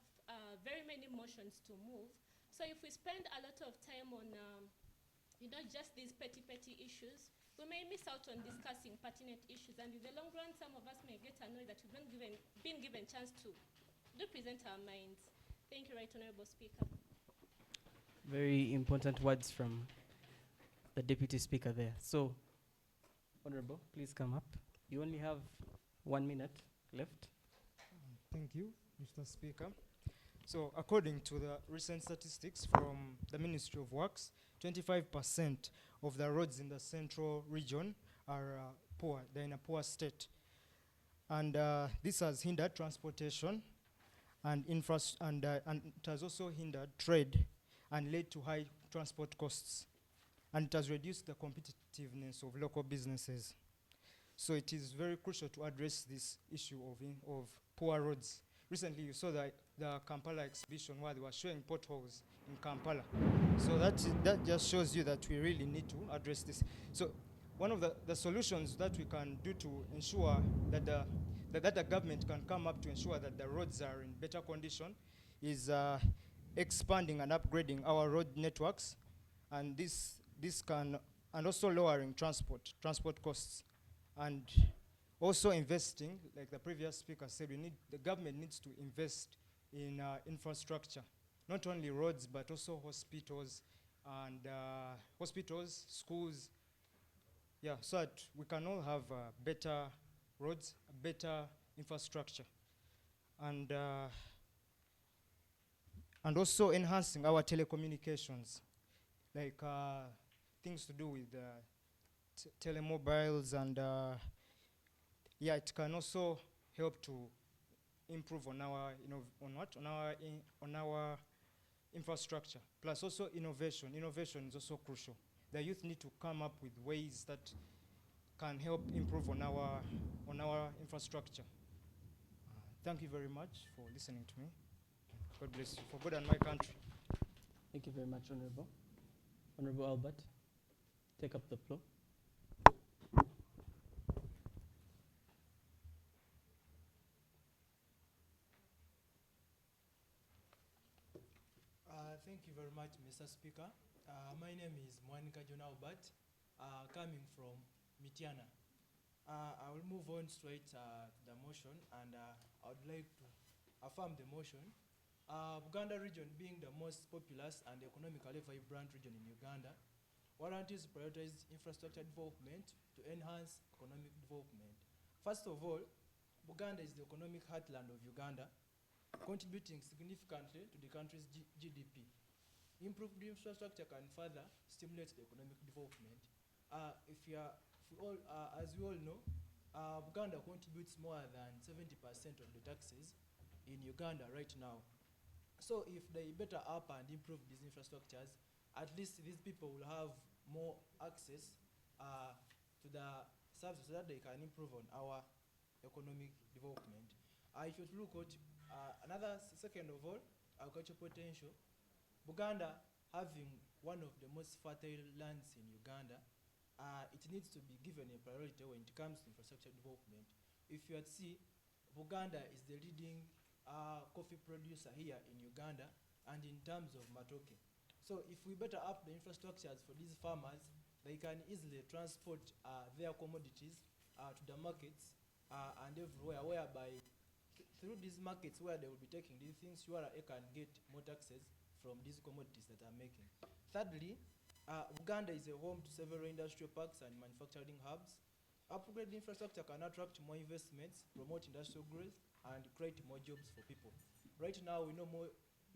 very many motions to move. So if we spend a lot of time on just these petty issues, we may miss out on discussing pertinent issues, and in the long run, some of us may get annoyed that we've been given chance to present our minds. Thank you, Right Honourable Speaker. Very important words from the Deputy Speaker there. So, Honourable, please come up. You only have 1 minute left. Thank you, Mr. Speaker. So, according to the recent statistics from the Ministry of Works, 25% of the roads in the central region are poor. They're in a poor state. And this has hindered transportation and it has also hindered trade and led to high transport costs. And it has reduced the competitiveness of local businesses. So it is very crucial to address this issue of poor roads. Recently, you saw the Kampala exhibition where they were showing potholes in Kampala. So that just shows you that we really need to address this. So one of the solutions that we can do to ensure that the government can come up to ensure that the roads are in better condition is expanding and upgrading our road networks, and this can, and also lowering transport costs, and also investing, like the previous speaker said, the government needs to invest in infrastructure, not only roads but also hospitals and schools, so that we can all have better roads, better infrastructure, and also enhancing our telecommunications, like things to do with telemobiles, and it can also help to improve on our on our infrastructure. Plus also innovation. Innovation is also crucial. The youth need to come up with ways that can help improve on our infrastructure. Thank you very much for listening to me. God bless you, for good and my country. Thank you very much, Honourable. Honourable Albert, take up the floor. Thank you very much, Mr. Speaker. My name is Monica John Albert, coming from Mitiana. I will move on straight to the motion, and I would like to affirm the motion. Buganda region being the most populous and economically vibrant region in Uganda, warrants prioritized infrastructure development to enhance economic development. First of all, Buganda is the economic heartland of Uganda, contributing significantly to the country's GDP. Improved infrastructure can further stimulate the economic development. As we all know, Buganda contributes more than 70% of the taxes in Uganda right now. So if they better up and improve these infrastructures, at least these people will have more access to the services so that they can improve on our economic development. If you look at another second of all, agricultural potential, Buganda having one of the most fertile lands in Uganda, it needs to be given a priority when it comes to infrastructure development. If you see, Buganda is the leading coffee producer here in Uganda and in terms of matoke. So if we better up the infrastructures for these farmers, they can easily transport their commodities to the markets and everywhere, whereby through these markets where they will be taking these things, they can get more taxes from these commodities that are making. Thirdly, Uganda is a home to several industrial parks and manufacturing hubs. Upgraded infrastructure can attract more investments, promote industrial growth, and create more jobs for people. Right now, we know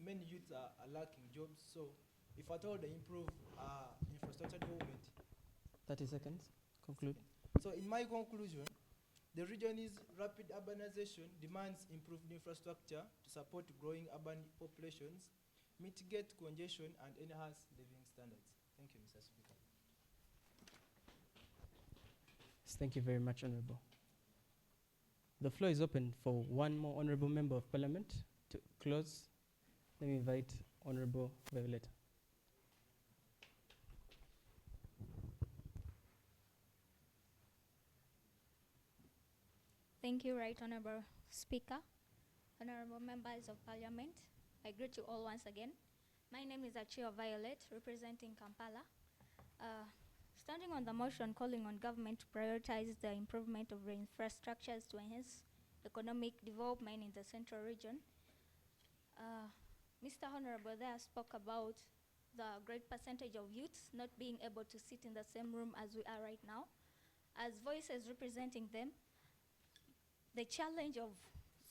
many youths are lacking jobs, so if at all they improve infrastructure development. 30 seconds, conclude. So in my conclusion, the region's rapid urbanization demands improved infrastructure to support growing urban populations, mitigate congestion, and enhance living standards. Thank you, Mr. Speaker. Yes, thank you very much, Honorable. The floor is open for one more Honorable Member of Parliament to close. Let me invite Honorable Violeta. Thank you, Right Honorable Speaker, Honorable Members of Parliament. I greet you all once again. My name is Achio Violet, representing Kampala. Standing on the motion calling on government to prioritize the improvement of infrastructures to enhance economic development in the central region. Mr. Honorable there spoke about the great percentage of youths not being able to sit in the same room as we are right now. As voices representing them, the challenge of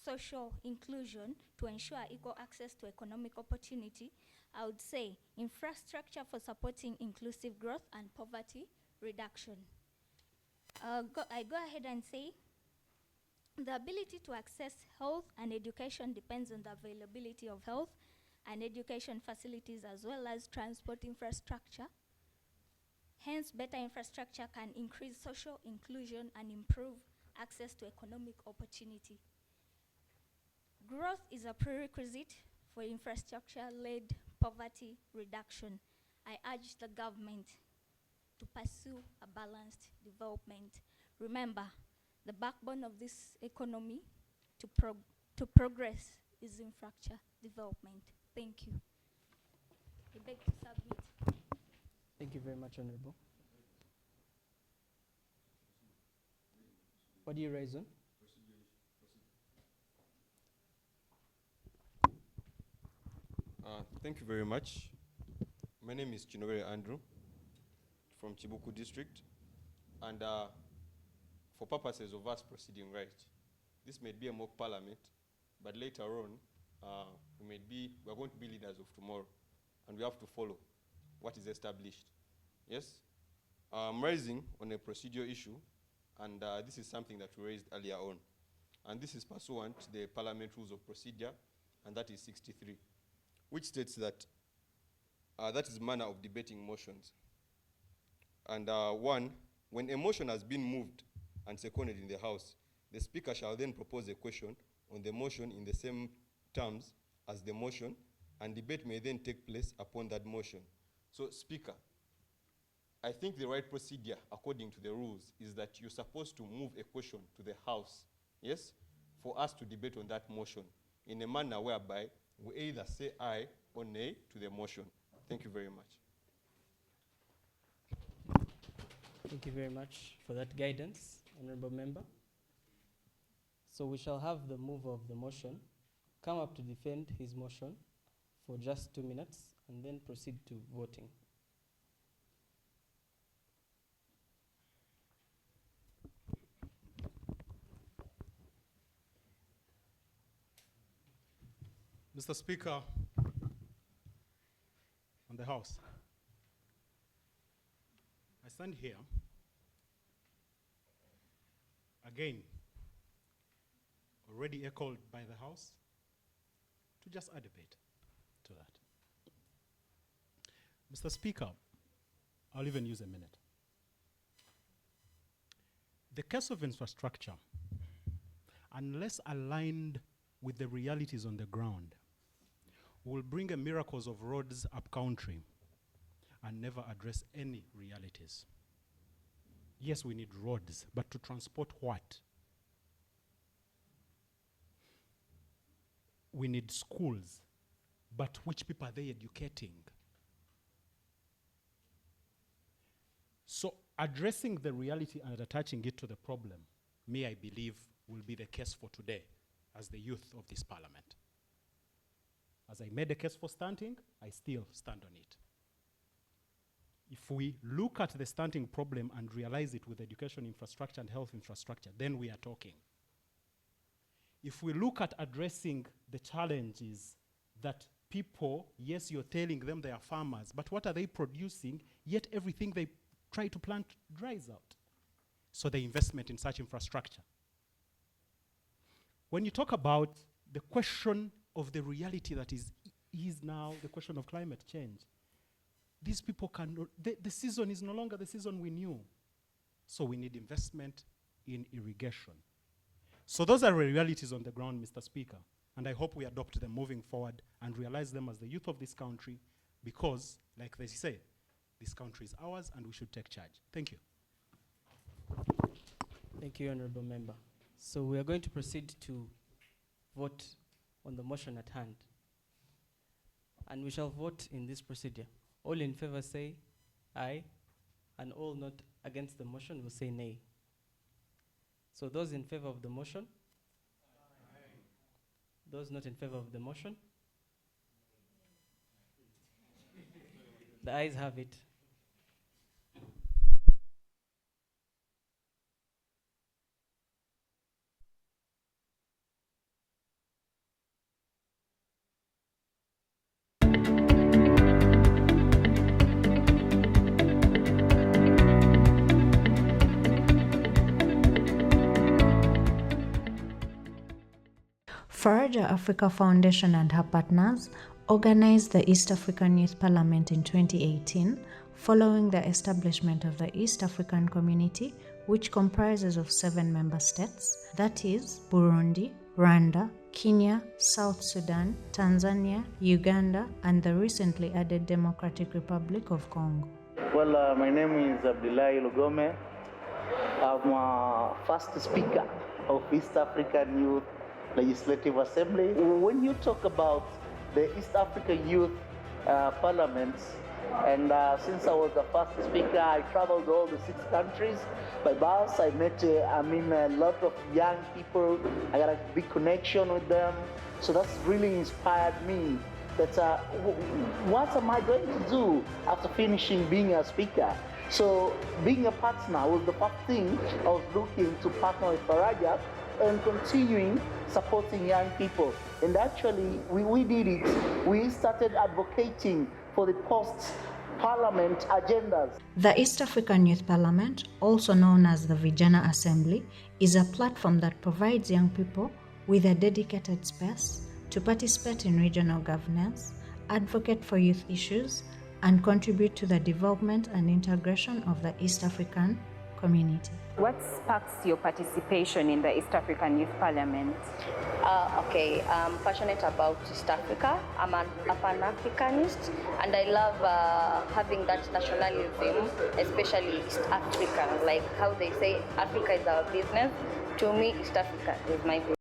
social inclusion to ensure equal access to economic opportunity, I would say infrastructure for supporting inclusive growth and poverty reduction. I go ahead and say the ability to access health and education depends on the availability of health and education facilities as well as transport infrastructure. Hence, better infrastructure can increase social inclusion and improve access to economic opportunity. Growth is a prerequisite for infrastructure-led poverty reduction. I urge the government to pursue a balanced development. Remember, the backbone of this economy to progress is infrastructure development. Thank you. I beg to submit. Thank you very much, Honorable. What do you raise on? Thank you very much. My name is Chinovere Andrew from Chibuku District, and for purposes of us proceeding right, this may be a mock parliament, but later on, we're going to be leaders of tomorrow, and we have to follow what is established. Yes? I'm raising on a procedural issue, and this is something that we raised earlier on. And this is pursuant to the Parliament Rules of Procedure, and that is 63, which states that that is manner of debating motions. And one, when a motion has been moved and seconded in the House, the Speaker shall then propose a question on the motion in the same terms as the motion, and debate may then take place upon that motion. So, Speaker, I think the right procedure, according to the rules, is that you're supposed to move a question to the House, yes, for us to debate on that motion in a manner whereby we either say aye or nay to the motion. Thank you very much. Thank you very much for that guidance, Honorable Member. So we shall have the mover of the motion come up to defend his motion for just 2 minutes and then proceed to voting. Mr. Speaker, on the House, I stand here again, already echoed by the House, to just add a bit to that. Mr. Speaker, I'll even use a minute. The case of infrastructure, unless aligned with the realities on the ground, will bring a miracles of roads up country and never address any realities. Yes, we need roads, but to transport what? We need schools, but which people are they educating? So addressing the reality and attaching it to the problem, me, I believe, will be the case for today as the youth of this parliament. As I made a case for stunting, I still stand on it. If we look at the stunting problem and realize it with education infrastructure and health infrastructure, then we are talking. If we look at addressing the challenges that people, yes, you're telling them they are farmers, but what are they producing? Yet everything they try to plant dries out. So the investment in such infrastructure. When you talk about the question of the reality that is now the question of climate change, these people cannot, the season is no longer the season we knew. So we need investment in irrigation. So those are realities on the ground, Mr. Speaker, and I hope we adopt them moving forward and realize them as the youth of this country, because, like they say, this country is ours and we should take charge. Thank you. Thank you, Honorable Member. So we are going to proceed to vote on the motion at hand. And we shall vote in this procedure. All in favor say aye, and all not against the motion will say nay. So those in favor of the motion? Aye. Those not in favor of the motion? The ayes have it. Faraja Africa Foundation and her partners organized the East African Youth Parliament in 2018 following the establishment of the East African Community, which comprises of 7 member states, that is Burundi, Rwanda, Kenya, South Sudan, Tanzania, Uganda, and the recently added Democratic Republic of Congo. Well, my name is Abdullahi Lugome. I'm first speaker of East African Youth Legislative Assembly. When you talk about the East African Youth Parliament, and since I was the first speaker, I traveled all the 6 countries by bus. I met, a lot of young people. I got a big connection with them. So that's really inspired me that what am I going to do after finishing being a speaker? So being a partner was the first thing I was looking to partner with Faraja and continuing supporting young people. And actually, we did it. We started advocating for the post-parliament agendas. The East African Youth Parliament, also known as the Vijana Assembly, is a platform that provides young people with a dedicated space to participate in regional governance, advocate for youth issues, and contribute to the development and integration of the East African community. What sparks your participation in the East African Youth Parliament? Okay, I'm passionate about East Africa. I'm a Pan-Africanist, and I love having that nationalism, especially East Africa. Like how they say, Africa is our business. To me, East Africa is my business.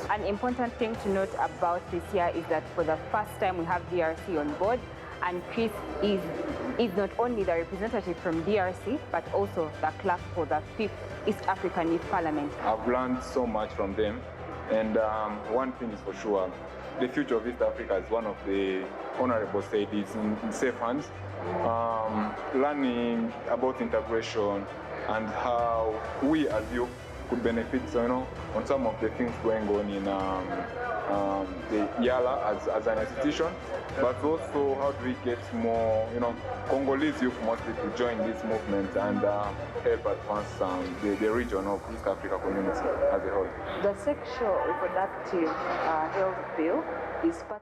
An important thing to note about this year is that for the first time we have DRC on board, and Chris is not only the representative from DRC, but also the clerk for the 5th East African Youth Parliament. I've learned so much from them, and one thing is for sure, the future of East Africa, as one of the honorable said, is in safe hands. Learning about integration and how we as youth could benefit, on some of the things going on in the YALA as an institution, but also how do we get more, Congolese youth mostly to join this movement and help advance the region of East Africa community as a whole. The sexual reproductive health bill is part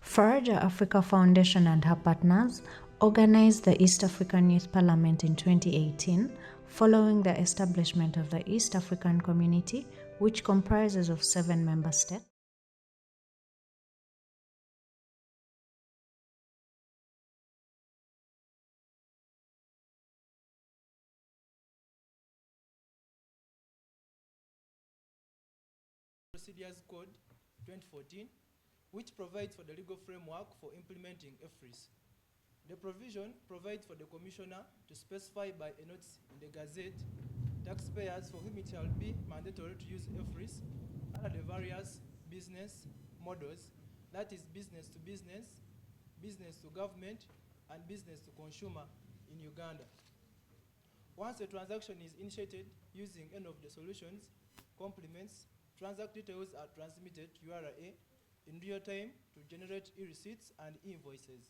Faraja Africa Foundation and her partners organized the East African Youth Parliament in 2018 following the establishment of the East African Community, which comprises of 7 member states. Procedures Code 2014, which provides for the legal framework for implementing EFRIS. The provision provides for the Commissioner to specify by a notice in the Gazette taxpayers for whom it shall be mandatory to use EFRIS under the various business models, that is business to business, business to government, and business to consumer in Uganda. Once a transaction is initiated using any of the solutions, complements, transact details are transmitted to URA in real time to generate e-receipts and invoices.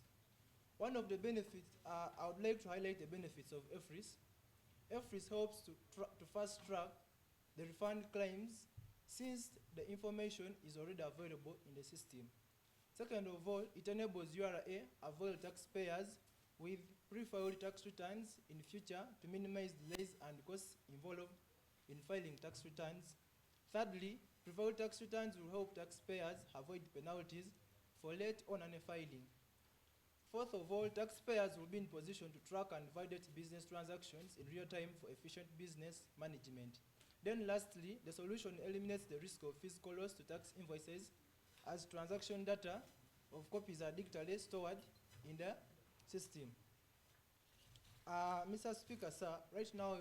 One of the benefits, I would like to highlight the benefits of EFRIS. EFRIS helps to fast track the refund claims since the information is already available in the system. Second of all, it enables URA avoid taxpayers with pre-filed tax returns in future to minimize delays and costs involved in filing tax returns. Thirdly, pre-filed tax returns will help taxpayers avoid penalties for late on-an filing. Fourth of all, taxpayers will be in position to track and validate business transactions in real time for efficient business management. Then lastly, the solution eliminates the risk of physical loss to tax invoices as transaction data of copies are digitally stored in the system. Mr. Speaker, sir, right now,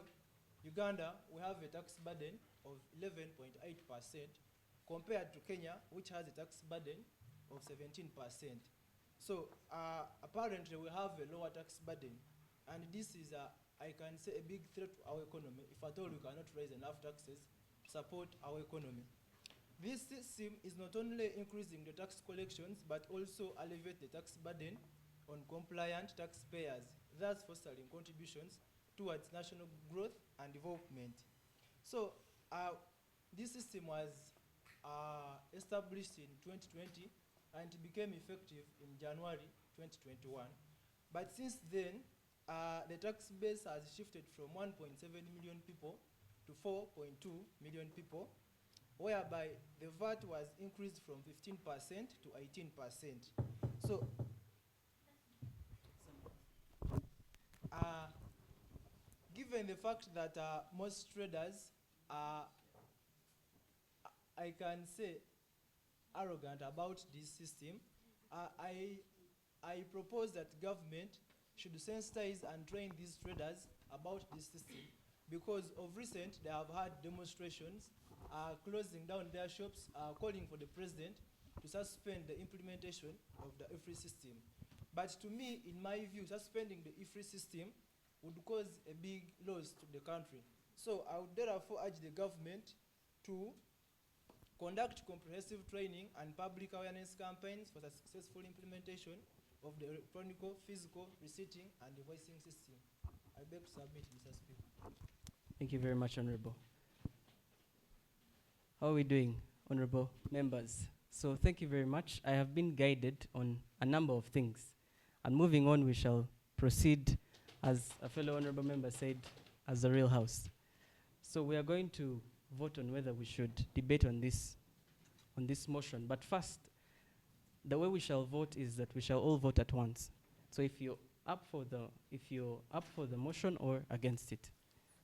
Uganda, we have a tax burden of 11.8% compared to Kenya, which has a tax burden of 17%. So apparently we have a lower tax burden, and this is, I can say, a big threat to our economy if at all we cannot raise enough taxes to support our economy. This system is not only increasing the tax collections, but also alleviate the tax burden on compliant taxpayers, thus fostering contributions towards national growth and development. So this system was established in 2020 and it became effective in January 2021. But since then, the tax base has shifted from 1.7 million people to 4.2 million people, whereby the VAT was increased from 15% to 18%. So, given the fact that most traders are, I can say, arrogant about this system, I propose that government should sensitize and train these traders about this system, because of recent they have had demonstrations closing down their shops, calling for the president to suspend the implementation of the EFRI system. But to me, in my view, suspending the EFRI system would cause a big loss to the country. So I would therefore urge the government to conduct comprehensive training and public awareness campaigns for the successful implementation of the electronic, physical, receipting and invoicing system. I beg to submit, Mr. Speaker. Thank you very much, Honorable. How are we doing, honorable members? So thank you very much. I have been guided on a number of things. And moving on, we shall proceed, as a fellow honorable member said, as a real house. So we are going to vote on whether we should debate on this motion. But first, the way we shall vote is that we shall all vote at once. So if you're up for the motion or against it,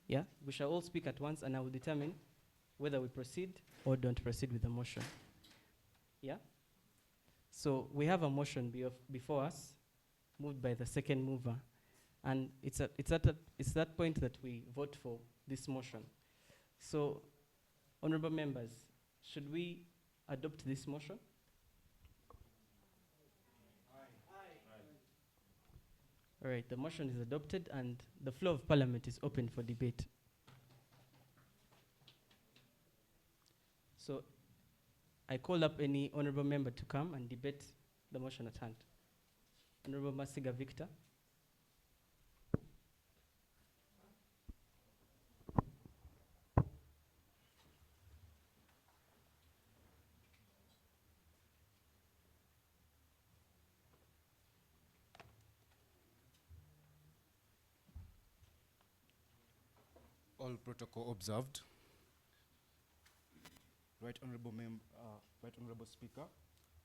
yeah, we shall all speak at once, and I will determine whether we proceed or don't proceed with the motion. Yeah? So we have a motion before us, moved by the second mover, and it's that point that we vote for this motion. So, honorable members, should we adopt this motion? All right, the motion is adopted and the floor of parliament is open for debate. So I call up any honorable member to come and debate the motion at hand. Honorable Masiga Victor. All protocol observed. Right Honorable Speaker,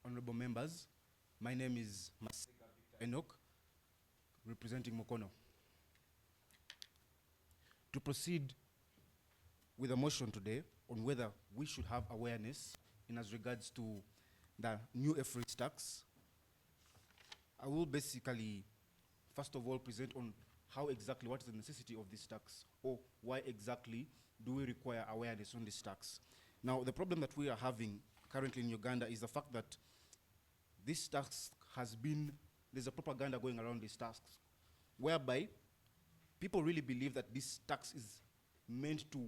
honorable members, my name is Masiga Victor Enoch, representing Mukono. To proceed with a motion today on whether we should have awareness in as regards to the new EFRIS tax, I will basically, first of all, present on how exactly, what is the necessity of this tax, or why exactly do we require awareness on this tax. Now, the problem that we are having currently in Uganda is the fact that this tax has been, there's a propaganda going around this tax, whereby people really believe that this tax is meant to,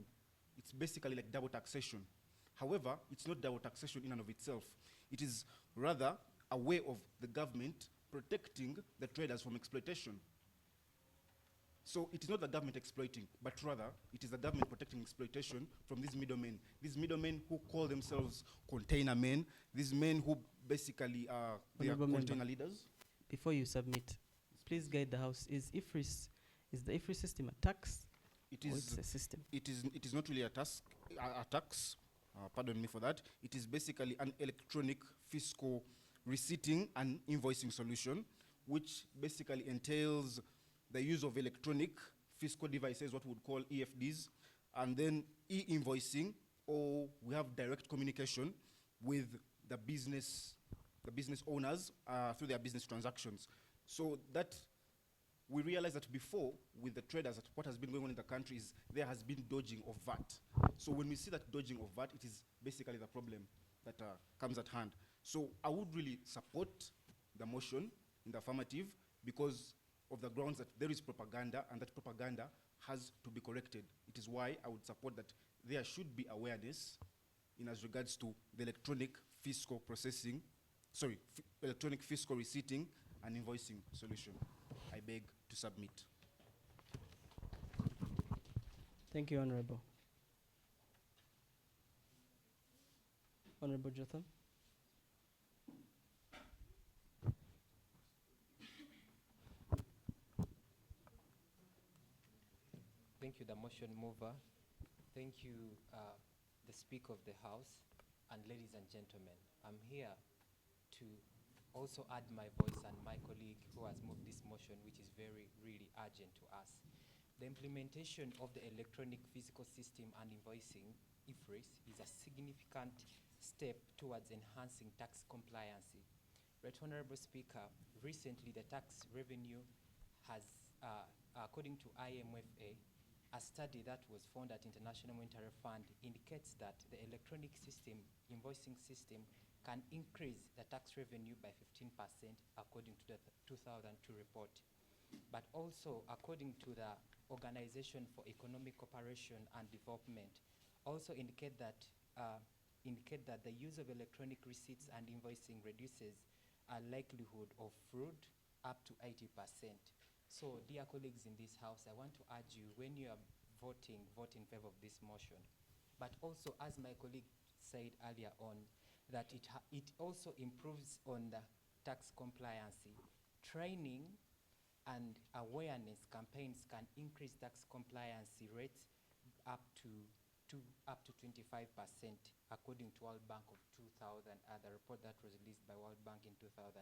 it's basically like double taxation. However, it's not double taxation in and of itself. It is rather a way of the government protecting the traders from exploitation. So it is not the government exploiting, but rather it is the government protecting exploitation from these middlemen. These middlemen who call themselves container men, these men who basically are they are Honorable member, container leaders. Before you submit, please guide the House. Is the IFRIS system a tax? It or is it's a system? It is not really a tax. Pardon me for that. It is basically an electronic fiscal receipting and invoicing solution, which basically entails the use of electronic fiscal devices, what we would call EFDs, and then e-invoicing, or we have direct communication with the business owners through their business transactions. So that we realize that before, with the traders, that what has been going on in the country is there has been dodging of VAT. So when we see that dodging of VAT, it is basically the problem that comes at hand. So I would really support the motion in the affirmative because of the grounds that there is propaganda and that propaganda has to be corrected. It is why I would support that there should be awareness in as regards to the electronic fiscal processing, electronic fiscal receipting and invoicing solution. I beg to submit. Thank you, Honorable. Honorable Jotham. Thank you, the motion mover. Thank you, the Speaker of the House, and ladies and gentlemen. I'm here to also add my voice and my colleague who has moved this motion, which is really urgent to us. The implementation of the electronic physical system and invoicing, IFRIS, is a significant step towards enhancing tax compliance. Right Honorable Speaker, recently the tax revenue has, according to IMFA, a study that was found at International Monetary Fund indicates that the electronic system, invoicing system, can increase the tax revenue by 15% according to the 2002 report. But also, according to the Organization for Economic Cooperation and Development, also indicate that the use of electronic receipts and invoicing reduces a likelihood of fraud up to 80%. So, dear colleagues in this House, I want to urge you, when you are voting, vote in favor of this motion. But also, as my colleague said earlier on, that it also improves on the tax compliance. Training and awareness campaigns can increase tax compliance rates up to 25%, according to World Bank of 2000, the report that was released by World Bank in 2018.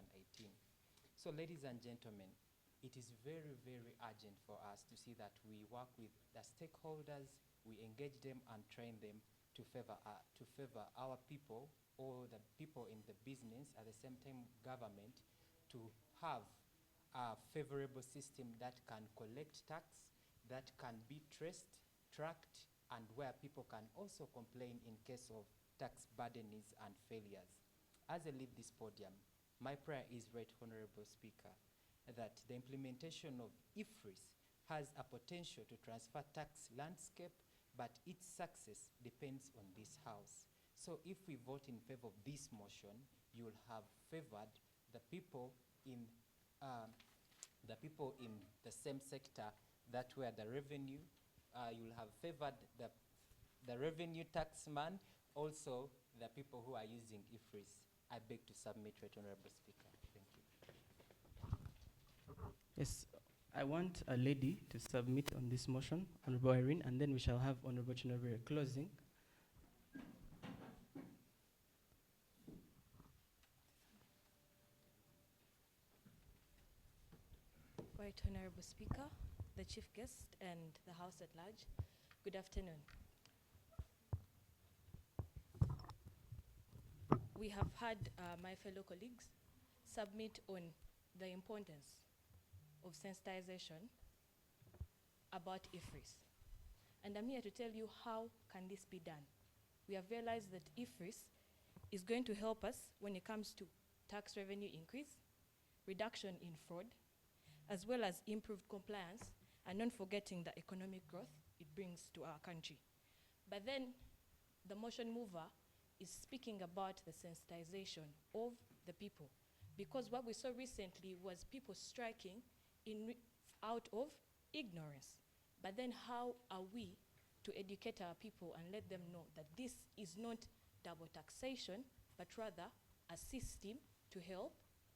So, ladies and gentlemen, it is very urgent for us to see that we work with the stakeholders, we engage them and train them to favor our people, or the people in the business, at the same time government, to have a favorable system that can collect tax, that can be traced, tracked, and where people can also complain in case of tax burdens and failures. As I leave this podium, my prayer is, Right Honorable Speaker, that the implementation of IFRIS has a potential to transfer tax landscape, but its success depends on this House. So if we vote in favor of this motion, you will have favored the people in the same sector that where the revenue, you will have favored the revenue taxman, also the people who are using IFRIS. I beg to submit, Right Honorable Speaker. Thank you. Yes, I want a lady to submit on this motion, Honorable Irene, and then we shall have Honorable Chinabire closing. Right Honorable Speaker, the Chief Guest, and the House at large, good afternoon. We have had my fellow colleagues submit on the importance of sensitization about IFRIS. And I'm here to tell you how can this be done. We have realized that IFRIS is going to help us when it comes to tax revenue increase, reduction in fraud, as well as improved compliance, and not forgetting the economic growth it brings to our country. But then the motion mover is speaking about the sensitization of the people. because what we saw recently was people striking out of ignorance. But then how are we to educate our people and let them know that this is not double taxation, but rather a system to help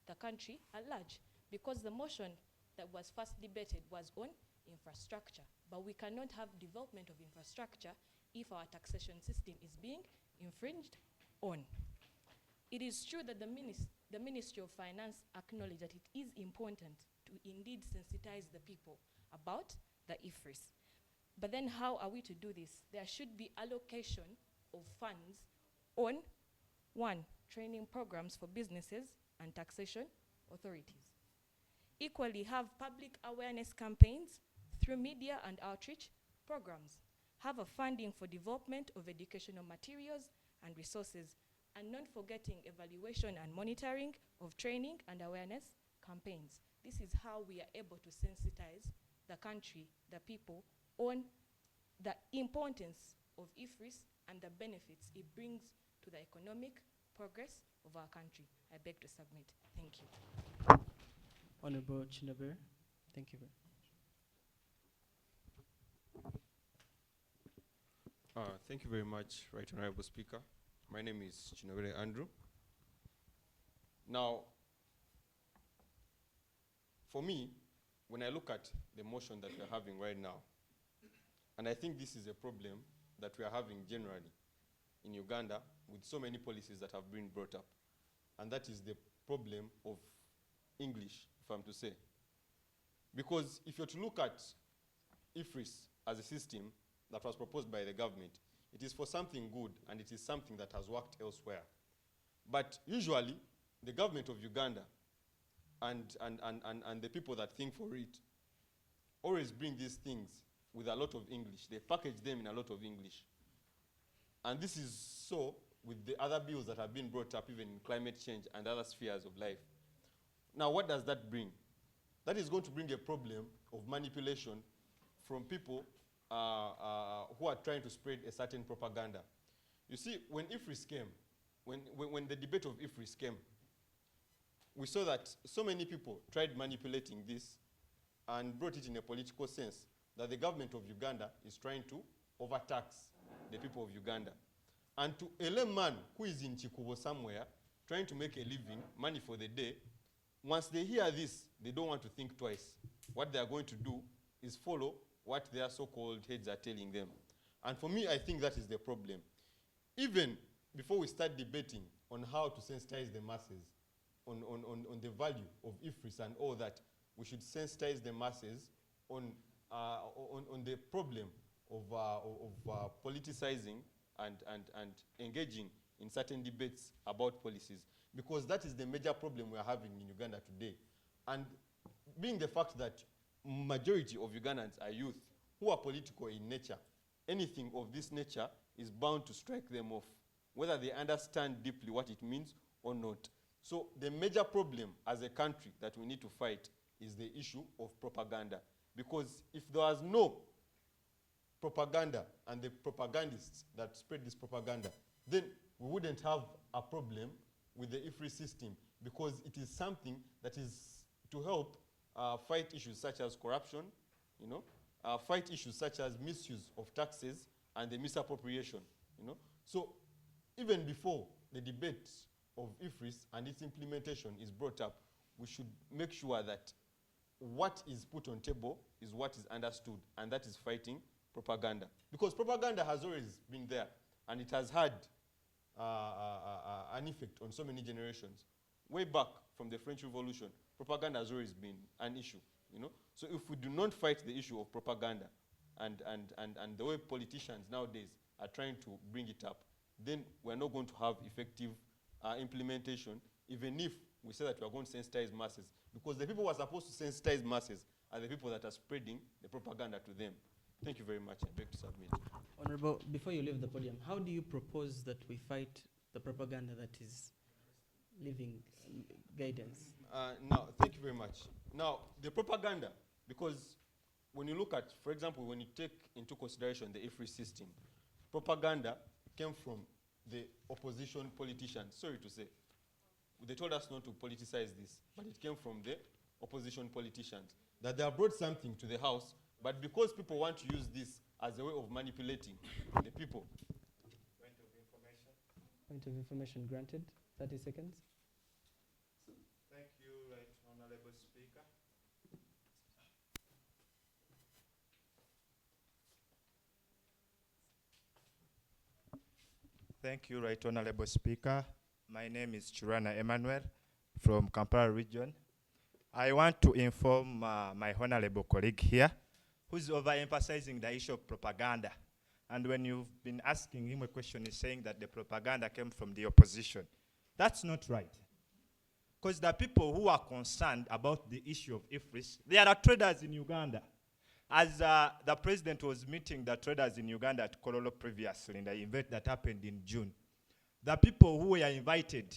the country at large? Because the motion that was first debated was on infrastructure, but we cannot have development of infrastructure if our taxation system is being infringed on. It is true that the Ministry of Finance acknowledged that it is important to indeed sensitize the people about the IFRIS. But then how are we to do this? There should be allocation of funds on, one, training programs for businesses and taxation authorities. Equally, have public awareness campaigns through media and outreach programs. Have a funding for development of educational materials and resources, and not forgetting evaluation and monitoring of training and awareness campaigns. This is how we are able to sensitize the country, the people, on the importance of IFRIS and the benefits it brings to the economic progress of our country. I beg to submit. Thank you. Honorable Chinabere, thank you very much. Thank you very much, Right Honorable Speaker. My name is Chinabere Andrew. Now, for me, when I look at the motion that we're having right now, and I think this is a problem that we are having generally in Uganda with so many policies that have been brought up, and that is the problem of English, if I'm to say. Because if you're to look at IFRIS as a system that was proposed by the government, it is for something good and it is something that has worked elsewhere. But usually, the government of Uganda and the people that think for it always bring these things with a lot of English. They package them in a lot of English. And this is so with the other bills that have been brought up, even in climate change and other spheres of life. Now, what does that bring? That is going to bring a problem of manipulation from people who are trying to spread a certain propaganda. You see, when IFRIS came, when the debate of IFRIS came, we saw that so many people tried manipulating this and brought it in a political sense, that the government of Uganda is trying to overtax the people of Uganda. And to a layman who is in Chikubo somewhere, trying to make a living, money for the day, once they hear this, they don't want to think twice. What they are going to do is follow what their so-called heads are telling them. And for me, I think that is the problem. Even before we start debating on how to sensitize the masses, on the value of IFRIS and all that, we should sensitize the masses on the problem of politicizing and engaging in certain debates about policies, because that is the major problem we are having in Uganda today. And being the fact that majority of Ugandans are youth who are political in nature, anything of this nature is bound to strike them off, whether they understand deeply what it means or not. So the major problem as a country that we need to fight is the issue of propaganda. Because if there was no propaganda and the propagandists that spread this propaganda, then we wouldn't have a problem with the IFRIS system, because it is something that is to help fight issues such as corruption, fight issues such as misuse of taxes and the misappropriation, So even before the debate of IFRIS and its implementation is brought up, we should make sure that what is put on table is what is understood, and that is fighting propaganda. Because propaganda has always been there, and it has had an effect on so many generations. Way back from the French Revolution, propaganda has always been an issue, So if we do not fight the issue of propaganda and the way politicians nowadays are trying to bring it up, then we're not going to have effective implementation, even if we say that we are going to sensitize masses, because the people who are supposed to sensitize masses are the people that are spreading the propaganda to them. Thank you very much. I beg to submit. Honorable, before you leave the podium, how do you propose that we fight the propaganda that is leaving guidance? Now, thank you very much. Now, the propaganda, because when you look at, for example, when you take into consideration the IFRIS system, propaganda came from the opposition politicians, sorry to say. they told us not to politicize this, but it came from the opposition politicians, that they have brought something to the House, but because people want to use this as a way of manipulating the people. Point of information granted. 30 seconds. Thank you, Right Honorable Speaker. Thank you, Right Honorable Speaker. My name is Chirana Emmanuel from Kampala region. I want to inform my honorable colleague here, who's overemphasizing the issue of propaganda. And when you've been asking him a question, he's saying that the propaganda came from the opposition. That's not right. Because the people who are concerned about the issue of IFRIS, they are the traders in Uganda. As the president was meeting the traders in Uganda at Kololo previously, in the event that happened in June, the people who were invited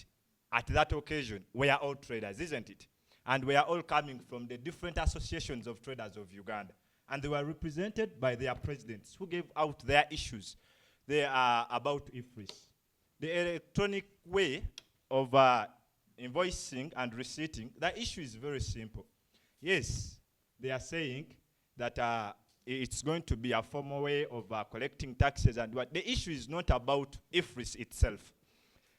at that occasion were all traders, isn't it? And we are all coming from the different associations of traders of Uganda. And they were represented by their presidents who gave out their issues. They are about IFRIS. The electronic way of invoicing and receipting, the issue is very simple. Yes, they are saying that it's going to be a formal way of collecting taxes and what. The issue is not about IFRIS itself,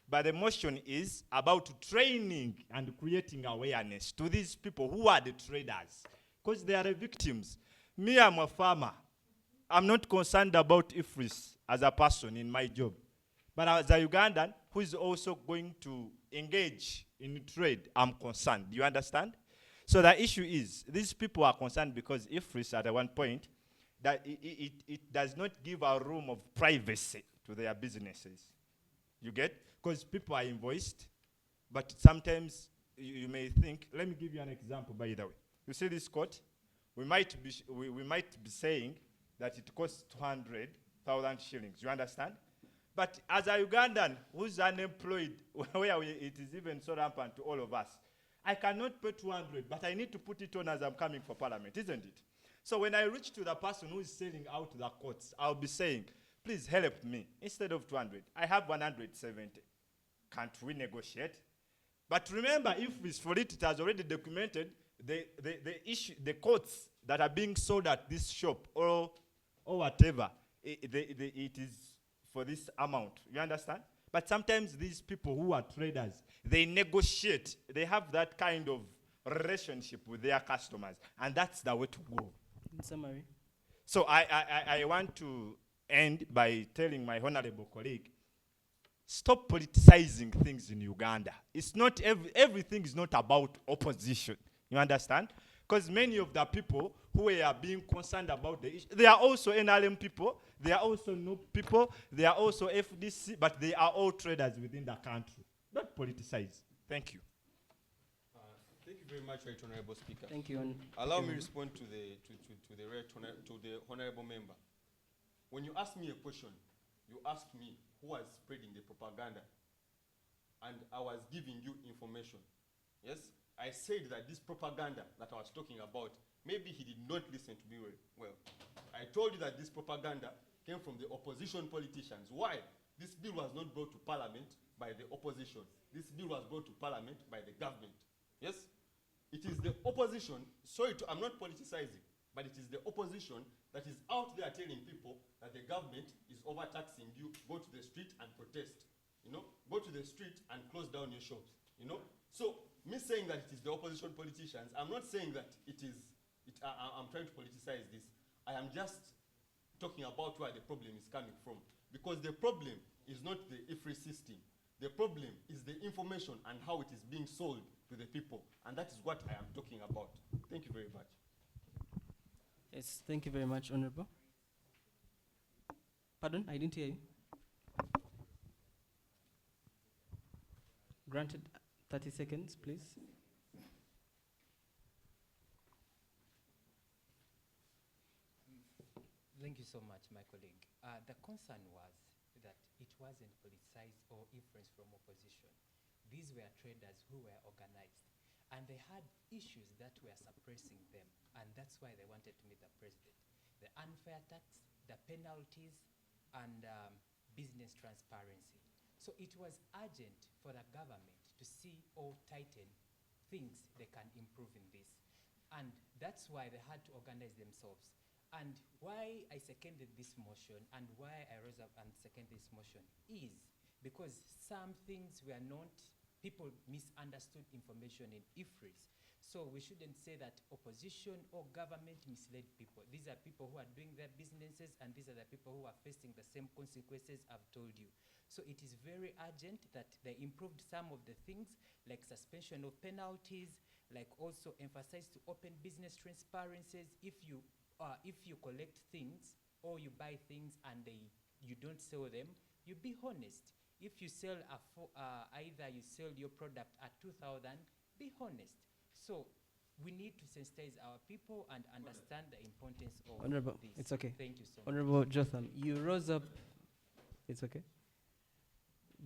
but the motion is about training and creating awareness to these people who are the traders, because they are the victims. Me, I'm a farmer. I'm not concerned about IFRIS as a person in my job, but as a Ugandan who is also going to engage in trade, I'm concerned. Do you understand? So the issue is, these people are concerned because IFRIS at one point, that it does not give a room of privacy to their businesses. You get? Because people are invoiced, but sometimes you may think, let me give you an example by the way. You see this coat? We might be saying that it costs 200,000 shillings. You understand? But as a Ugandan who's unemployed, where it is even so rampant to all of us, I cannot pay 200, but I need to put it on as I'm coming for parliament, isn't it? So when I reach to the person who is selling out the coats, I'll be saying, please help me. Instead of 200, I have 170. Can't we negotiate? But remember, if it's for it, it has already documented the issue, the coats that are being sold at this shop or whatever, it is for this amount. You understand? But sometimes these people who are traders, they negotiate. They have that kind of relationship with their customers, and that's the way to go. In summary. So I want to end by telling my honorable colleague, stop politicizing things in Uganda. It's not everything is not about opposition. You understand? Because many of the people who are being concerned about the issue, they are also NRM people, they are also NUP people, they are also FDC, but they are all traders within the country. Don't politicize. Thank you. Thank you very much, Right Honorable Speaker. Thank you. Allow me to respond to the honorable member. When you ask me a question, you asked me who was spreading the propaganda, and I was giving you information. Yes, I said that this propaganda that I was talking about, maybe he did not listen to me well. I told you that this propaganda came from the opposition politicians. Why? This bill was not brought to parliament by the opposition. This bill was brought to parliament by the government. Yes? It is the opposition, I'm not politicizing, but it is the opposition that is out there telling people that the government is overtaxing you. Go to the street and protest. You know, go to the street and close down your shops. You know, so me saying that it is the opposition politicians, I'm not saying that I'm trying to politicize this. I am just talking about where the problem is coming from, because the problem is not the IFRIS system. The problem is the information and how it is being sold to the people, and that is what I am talking about. Thank you very much. Yes, thank you very much, Honorable. Pardon, I didn't hear you. Granted, 30 seconds, please. Thank you so much, my colleague. The concern was that it wasn't politicized or influenced from opposition. These were traders who were organized, and they had issues that were suppressing them, and that's why they wanted to meet the president. The unfair tax, the penalties, and business transparency. So it was urgent for the government to see or tighten things they can improve in this. And that's why they had to organize themselves. And why I seconded this motion and why I rose up and seconded this motion is because some things were not, people misunderstood information in IFRIS. So we shouldn't say that opposition or government misled people. These are people who are doing their businesses, and these are the people who are facing the same consequences I've told you. So it is very urgent that they improved some of the things, like suspension of penalties, like also emphasize to open business transparencies. If you collect things or you buy things and you don't sell them, you be honest. If you sell either you sell your product at 2,000, be honest. So we need to sensitize our people and understand the importance of Honorable, this. it's okay. Thank you so Honorable much. Jotham, you rose up, it's okay?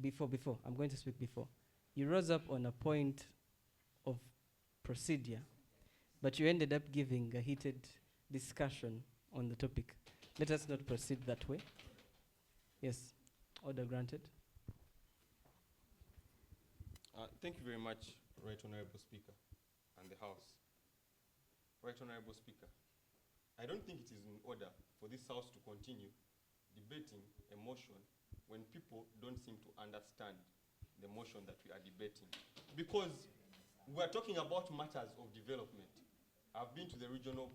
Before, I'm going to speak before. You rose up on a point of procedure, but you ended up giving a heated discussion on the topic. Let us not proceed that way. Yes, order granted. Thank you very much, Right Honorable Speaker and the House. Right Honorable Speaker, I don't think it is in order for this House to continue debating a motion when people don't seem to understand the motion that we are debating. Because we are talking about matters of development. I've been to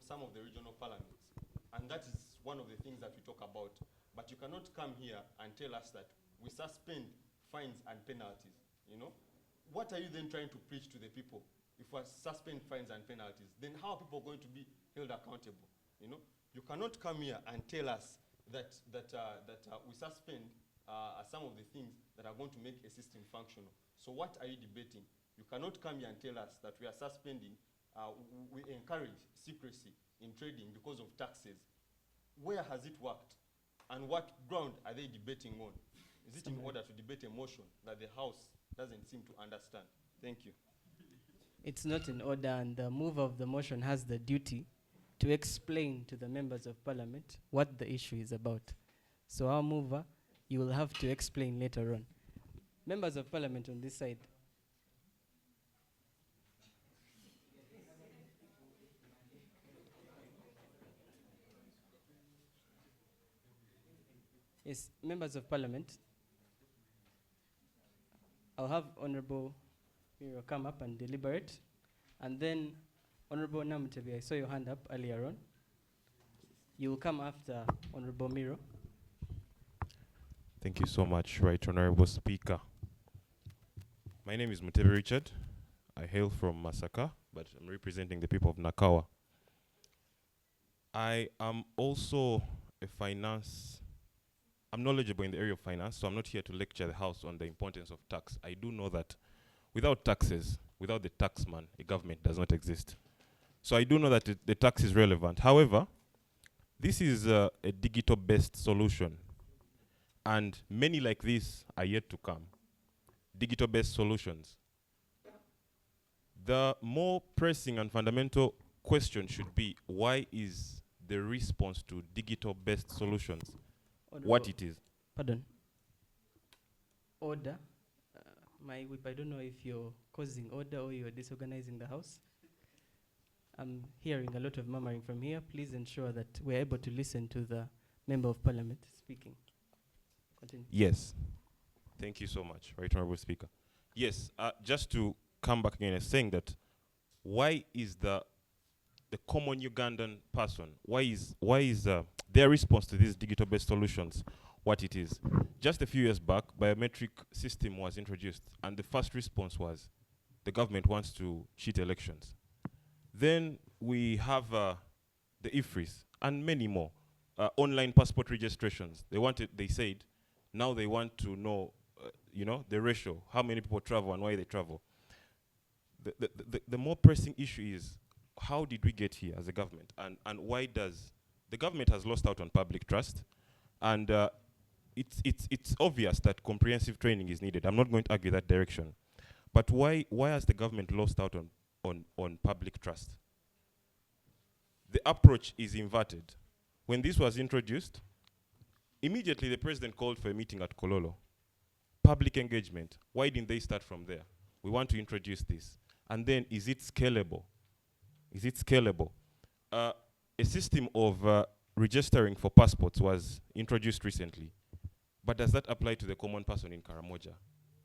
some of the regional parliaments, and that is one of the things that we talk about. But you cannot come here and tell us that we suspend fines and penalties, you know? What are you then trying to preach to the people? If we suspend fines and penalties, then how are people going to be held accountable? You know, you cannot come here and tell us that we suspend some of the things that are going to make a system functional. So what are you debating? You cannot come here and tell us that we are suspending, we encourage secrecy in trading because of taxes. Where has it worked? And what ground are they debating on? Is it in order to debate a motion that the House doesn't seem to understand? Thank you. It's not in order, and the mover of the motion has the duty to explain to the members of parliament what the issue is about. So our mover, you will have to explain later on. Members of parliament on this side. Yes, members of parliament. I'll have Honorable Miro come up and deliberate. And then, Honorable Namutebi, I saw your hand up earlier on. You will come after Honorable Miro. Thank you so much, Right Honorable Speaker. My name is Mutebi Richard. I hail from Masaka, but I'm representing the people of Nakawa. I am also I'm knowledgeable in the area of finance, so I'm not here to lecture the House on the importance of tax. I do know that without taxes, without the taxman, a government does not exist. So I do know that the tax is relevant. However, this is a digital-based solution, and many like this are yet to come. Digital-based solutions. The more pressing and fundamental question should be, why is the response to digital-based solutions what it is? Pardon. Order. My whip, I don't know if you're causing order or you're disorganizing the House. I'm hearing a lot of murmuring from here. Please ensure that we're able to listen to the Member of Parliament speaking. Continue. Yes. Thank you so much, Right Honorable Speaker. Yes, just to come back again and saying that, why is the common Ugandan person, why is their response to these digital-based solutions what it is? Just a few years back, biometric system was introduced, and the first response was the government wants to cheat elections. Then we have the IFRIS and many more online passport registrations. They said, now they want to know, the ratio, how many people travel and why they travel. The more pressing issue is, how did we get here as a government? And why does the government has lost out on public trust? And it's obvious that comprehensive training is needed. I'm not going to argue that direction. But why has the government lost out on public trust? The approach is inverted. When this was introduced, immediately the president called for a meeting at Kololo. Public engagement. Why didn't they start from there? We want to introduce this. And then, is it scalable? Is it scalable? A system of registering for passports was introduced recently. But does that apply to the common person in Karamoja?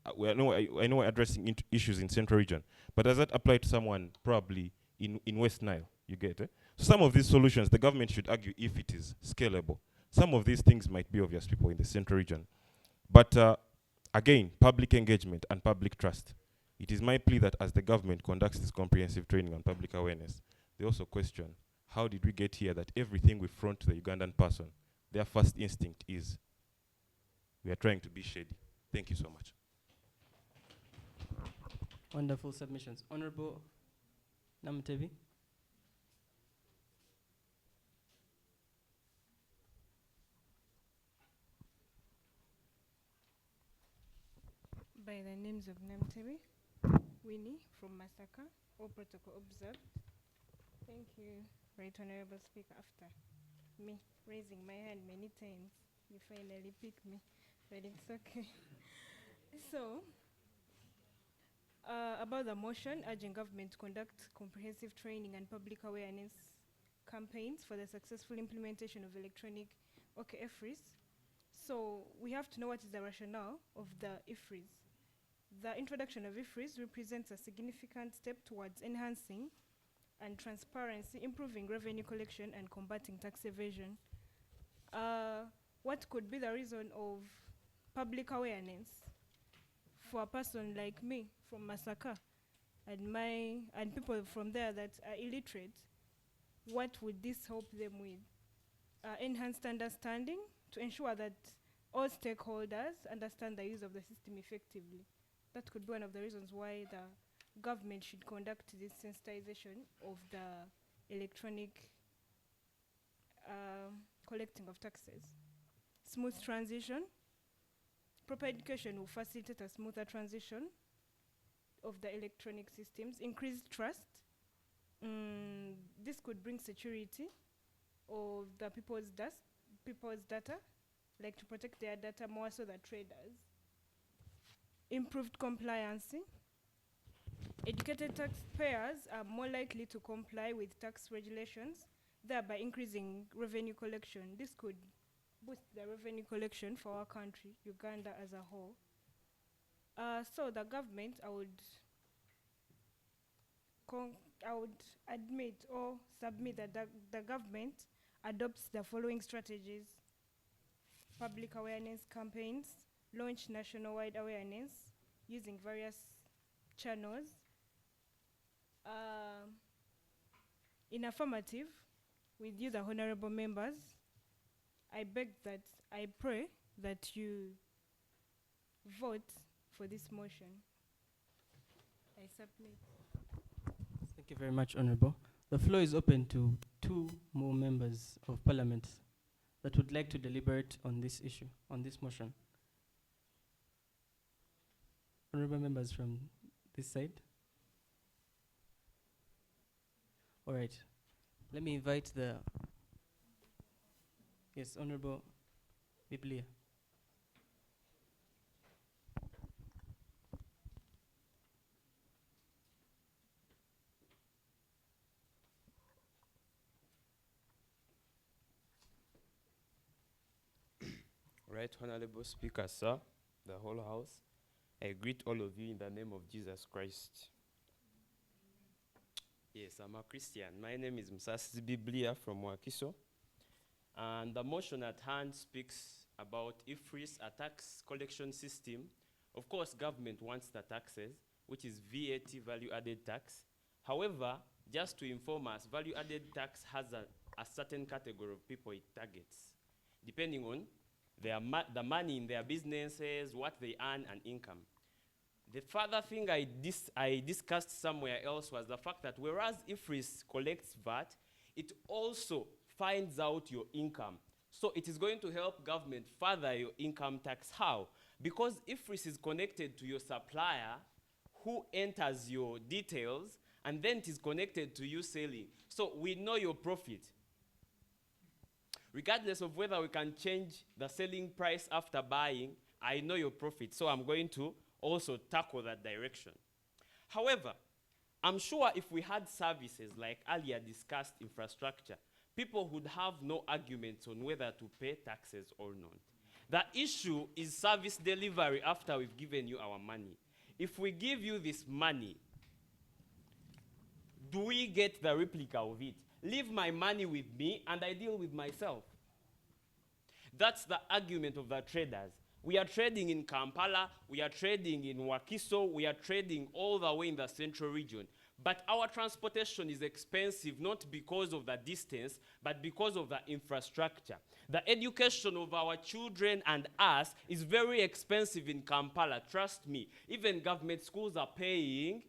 I know we're addressing issues in Central Region, but does that apply to someone probably in West Nile? You get it? Some of these solutions, the government should argue if it is scalable. Some of these things might be obvious people in the Central Region. But again, public engagement and public trust. It is my plea that as the government conducts this comprehensive training on public awareness, they also question, how did we get here that everything we front to the Ugandan person, their first instinct is, we are trying to be shady. Thank you so much. Wonderful submissions. Honorable Namtevi. By the names of Namtevi, Winnie from Masaka, all protocol observed. Thank you, Right Honorable Speaker. After me raising my hand many times, you finally picked me, but it's okay. So, about the motion urging government to conduct comprehensive training and public awareness campaigns for the successful implementation of electronic IFRIS. So we have to know what is the rationale of the IFRIS. The introduction of IFRIS represents a significant step towards enhancing and transparency, improving revenue collection and combating tax evasion. What could be the reason of public awareness for a person like me from Masaka and people from there that are illiterate? What would this help them with? Enhanced understanding to ensure that all stakeholders understand the use of the system effectively. That could be one of the reasons why the government should conduct this sensitization of the electronic collecting of taxes. Smooth transition. Proper education will facilitate a smoother transition of the electronic systems. Increased trust. This could bring security of the people's data, like to protect their data more so than traders. Improved compliance. Educated taxpayers are more likely to comply with tax regulations, thereby increasing revenue collection. This could boost the revenue collection for our country, Uganda as a whole. So the government, I would admit or submit that the government adopts the following strategies: public awareness campaigns, launch nationwide awareness using various channels. In affirmative, with you, the honorable members, I pray that you vote for this motion. I submit. Thank you very much, Honorable. The floor is open to 2 more members of Parliament that would like to deliberate on this issue, on this motion. Honorable members from this side. All right. Let me invite the... Yes, Honorable Biblia. Right Honorable Speaker, sir, the whole House, I greet all of you in the name of Jesus Christ. Yes, I'm a Christian. My name is Msasi Biblia from Wakiso. And the motion at hand speaks about IFRIS, a tax collection system. Of course, government wants the taxes, which is VAT, value-added tax. However, just to inform us, value-added tax has a certain category of people it targets, depending on the money in their businesses, what they earn, and income. The further thing I discussed somewhere else was the fact that whereas IFRIS collects VAT, it also finds out your income. So it is going to help government further your income tax. How? Because IFRIS is connected to your supplier who enters your details, and then it is connected to you selling. So we know your profit. Regardless of whether we can change the selling price after buying, I know your profit. So I'm going to also tackle that direction. However, I'm sure if we had services like earlier discussed infrastructure, people would have no arguments on whether to pay taxes or not. The issue is service delivery after we've given you our money. If we give you this money, do we get the replica of it? Leave my money with me and I deal with myself. That's the argument of the traders. We are trading in Kampala, we are trading in Wakiso, we are trading all the way in the central region. But our transportation is expensive not because of the distance, but because of the infrastructure. The education of our children and us is very expensive in Kampala, trust me. Even government schools are paying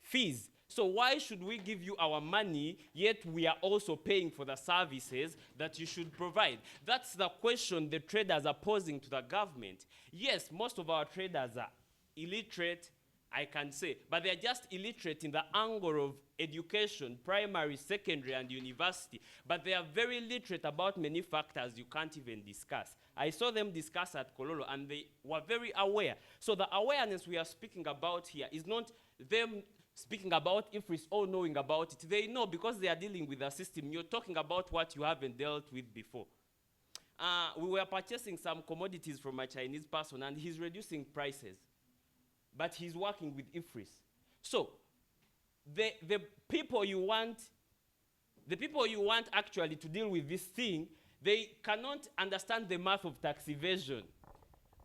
fees. So why should we give you our money, yet we are also paying for the services that you should provide? That's the question the traders are posing to the government. Yes, most of our traders are illiterate, I can say, but they're just illiterate in the angle of education, primary, secondary, and university. But they are very literate about many factors you can't even discuss. I saw them discuss at Kololo, and they were very aware. So the awareness we are speaking about here is not them speaking about IFRIS or knowing about it. They know because they are dealing with the system. You're talking about what you haven't dealt with before. We were purchasing some commodities from a Chinese person, and he's reducing prices. But he's working with IFRIS. So the people you want actually to deal with this thing, they cannot understand the math of tax evasion.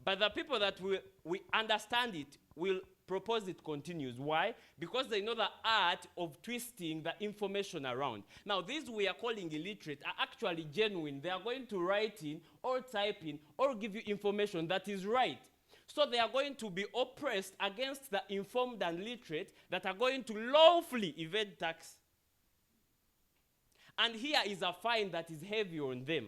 But the people that will understand it will propose it continues. Why? Because they know the art of twisting the information around. Now, these we are calling illiterate are actually genuine. They are going to write in or type in or give you information that is right. So they are going to be oppressed against the informed and literate that are going to lawfully evade tax. And here is a fine that is heavy on them.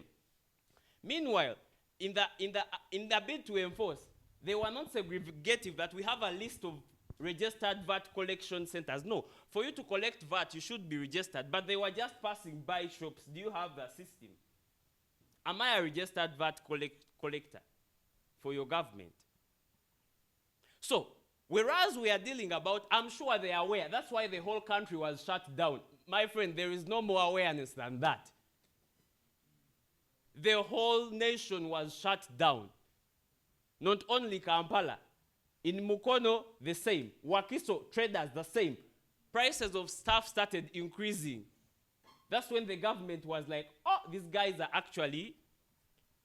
Meanwhile, in the bid to enforce, they were not segregative that we have a list of registered VAT collection centers. No, for you to collect VAT, you should be registered, but they were just passing by shops. Do you have the system? Am I a registered VAT collector for your government? So, whereas we are dealing about, I'm sure they are aware, that's why the whole country was shut down. My friend, there is no more awareness than that. The whole nation was shut down. Not only Kampala. In Mukono, the same. Wakiso, traders, the same. Prices of stuff started increasing. That's when the government was like, oh, these guys are actually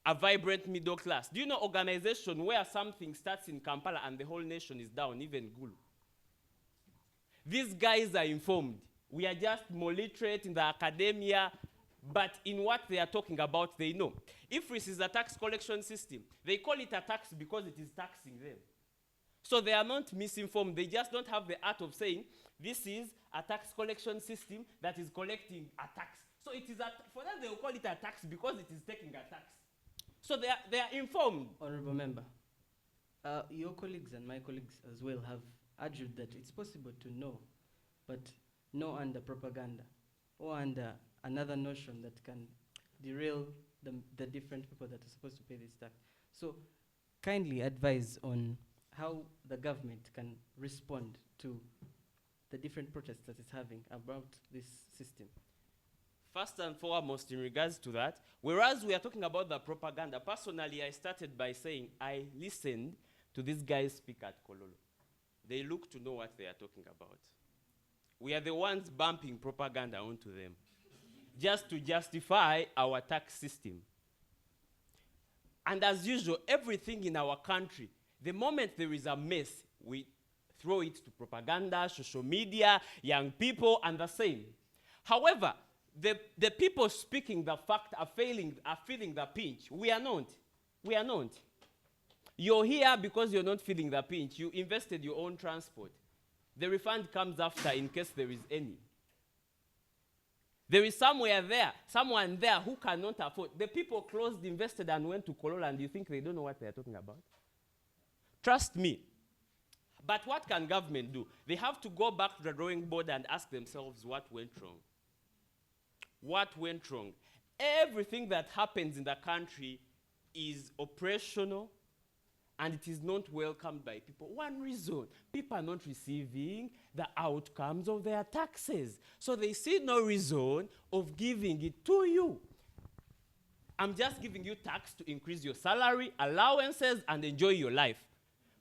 a vibrant middle class. Do you know organization where something starts in Kampala and the whole nation is down, even Gulu? These guys are informed. We are just more literate in the academia, but in what they are talking about, they know. IFRIS is a tax collection system. They call it a tax because it is taxing them. So they are not misinformed. They just don't have the art of saying, this is a tax collection system that is collecting a tax. So it is for them, they will call it a tax because it is taking a tax. So they are informed. Honorable Member, your colleagues and my colleagues as well have argued that it's possible to know, but know under propaganda or under another notion that can derail the different people that are supposed to pay this tax. So kindly advise on how the government can respond to the different protests that it's having about this system. First and foremost, in regards to that, whereas we are talking about the propaganda, personally, I started by saying I listened to these guys speak at Kololo. They look to know what they are talking about. We are the ones bumping propaganda onto them, just to justify our tax system. And as usual, everything in our country, the moment there is a mess, we throw it to propaganda, social media, young people, and the same. However, the people speaking the fact are feeling the pinch. We are not. We are not. You're here because you're not feeling the pinch. You invested your own transport. The refund comes after in case there is any. There is someone there who cannot afford. The people closed, invested, and went to Kololo, and you think they don't know what they're talking about? Trust me. But what can government do? They have to go back to the drawing board and ask themselves what went wrong. What went wrong? Everything that happens in the country is operational and it is not welcomed by people. One reason, people are not receiving the outcomes of their taxes. So they see no reason of giving it to you. I'm just giving you tax to increase your salary, allowances, and enjoy your life.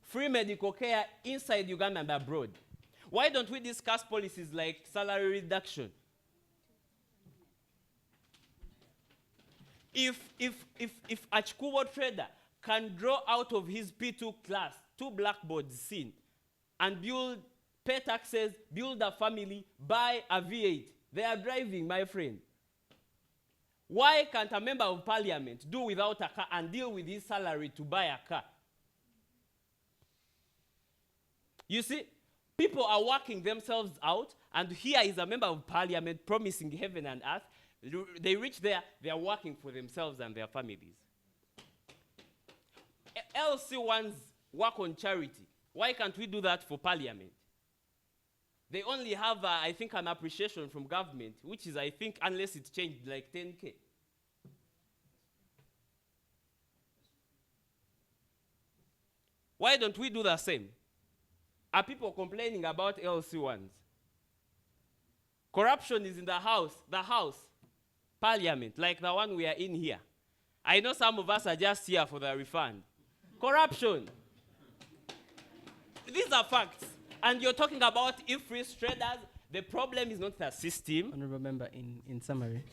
Free medical care inside Uganda and abroad. Why don't we discuss policies like salary reduction? If a Chikubo trader can draw out of his P2 class 2 blackboards seen and pay taxes, build a family, buy a V8, they are driving, my friend. Why can't a member of parliament do without a car and deal with his salary to buy a car? You see, people are working themselves out, and here is a member of parliament promising heaven and earth. They reach there, they are working for themselves and their families. LC ones work on charity. Why can't we do that for parliament? They only have, I think, an appreciation from government, which is, I think, unless it's changed, like 10K. Why don't we do the same? Are people complaining about LC ones? Corruption is in the house, parliament, like the one we are in here. I know some of us are just here for the refund. Corruption. These are facts. And you're talking about IFRIS traders. The problem is not the system. Honorable member, in summary.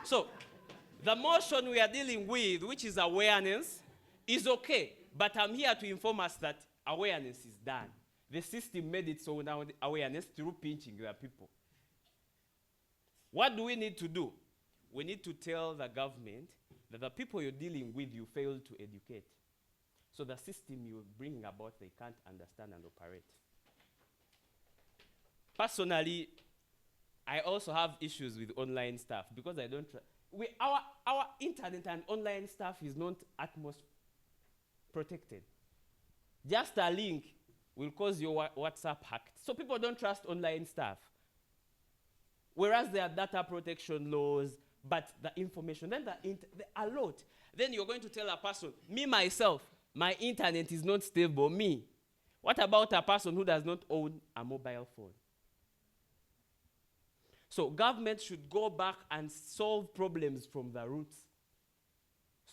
So, the motion we are dealing with, which is awareness, is okay. But I'm here to inform us that awareness is done. The system made its own awareness through pinching the people. What do we need to do? We need to tell the government that the people you're dealing with, you failed to educate. So the system you're bringing about, they can't understand and operate. Personally, I also have issues with online stuff because I don't our internet and online stuff is not utmost protected. Just a link will cause your WhatsApp hacked. So people don't trust online stuff. Whereas there are data protection laws, but the information, then the alert, then you're going to tell a person, me, myself, my internet is not stable, me. What about a person who does not own a mobile phone? So government should go back and solve problems from the roots.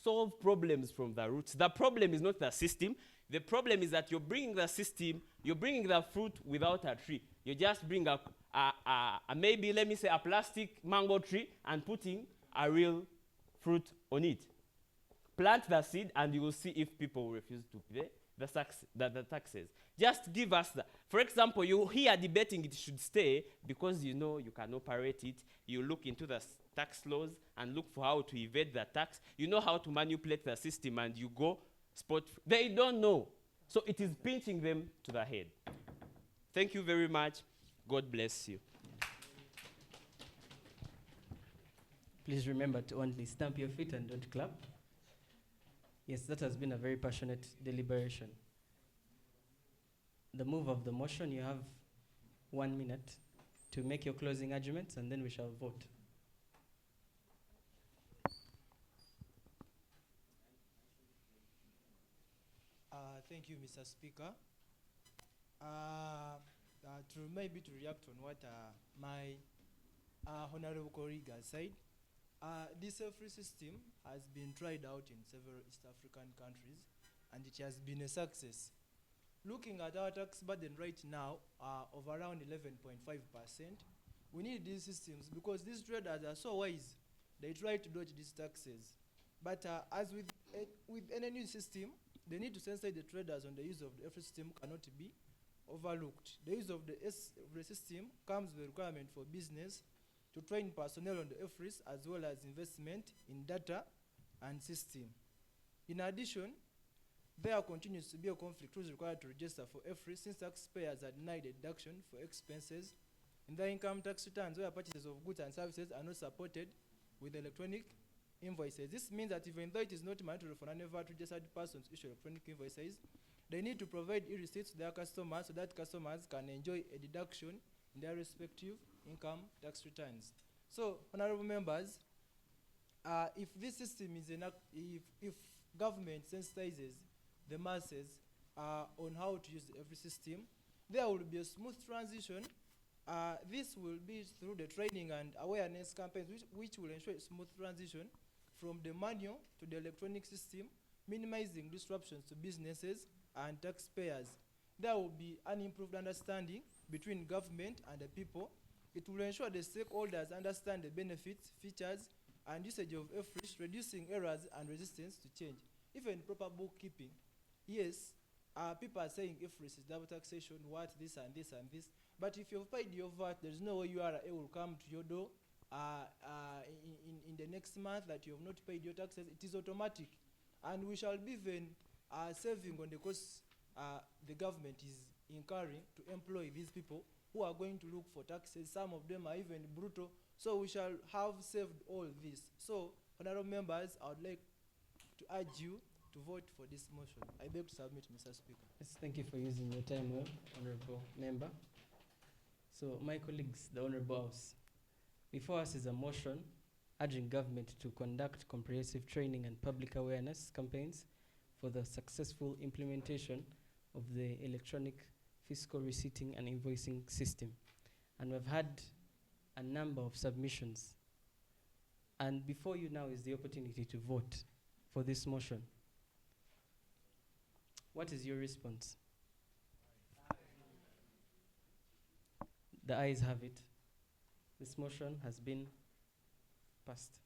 Solve problems from the roots. The problem is not the system. The problem is that you're bringing the system, you're bringing the fruit without a tree. You just bring a maybe, let me say, a plastic mango tree and putting a real fruit on it. Plant the seed and you will see if people refuse to pay the taxes. Just give us the, for example, you hear debating it should stay because you know you can operate it. You look into the tax laws and look for how to evade the tax. You know how to manipulate the system and you go spot. They don't know. So it is pinching them to the head. Thank you very much. God bless you. Please remember to only stamp your feet and don't clap. Yes, that has been a very passionate deliberation. The move of the motion, you have 1 minute to make your closing arguments, and then we shall vote. Thank you, Mr. Speaker. Maybe to react on what my honorable colleague has said, this free system has been tried out in several East African countries, and it has been a success. Looking at our tax burden right now of around 11.5%, we need these systems because these traders are so wise. They try to dodge these taxes. But as with any new system, they need to sensitize the traders on the use of the free system cannot be overlooked. The use of the system comes with the requirement for business to train personnel on the EFRIS as well as investment in data and system. In addition, there continues to be a conflict who is required to register for EFRIS since taxpayers are denied a deduction for expenses in their income tax returns where purchases of goods and services are not supported with electronic invoices. This means that even though it is not mandatory for non-VAT registered persons to issue electronic invoices, they need to provide e-receipts to their customers so that customers can enjoy a deduction in their respective income tax returns. So, honorable members, if this system is if government sensitizes the masses on how to use every system, there will be a smooth transition. This will be through the training and awareness campaigns, which will ensure a smooth transition from the manual to the electronic system, minimizing disruptions to businesses and taxpayers. There will be an improved understanding between government and the people. It will ensure the stakeholders understand the benefits, features, and usage of EFRIS, reducing errors and resistance to change. Even proper bookkeeping. Yes, people are saying EFRIS is double taxation, what, this and this and this. But if you've paid your VAT, there's no way URA will come to your door in the next month that you have not paid your taxes. It is automatic. And we shall be even saving on the costs the government is incurring to employ these people who are going to look for taxes. Some of them are even brutal. So we shall have saved all this. So, honorable members, I would like to urge you to vote for this motion. I beg to submit, Mr. Speaker. Yes, thank you for using your time well, honorable member. So, my colleagues, the honorable House, before us is a motion urging government to conduct comprehensive training and public awareness campaigns for the successful implementation of the electronic fiscal receipting and invoicing system. And we've had a number of submissions. And before you now is the opportunity to vote for this motion. What is your response? The ayes have it. This motion has been passed.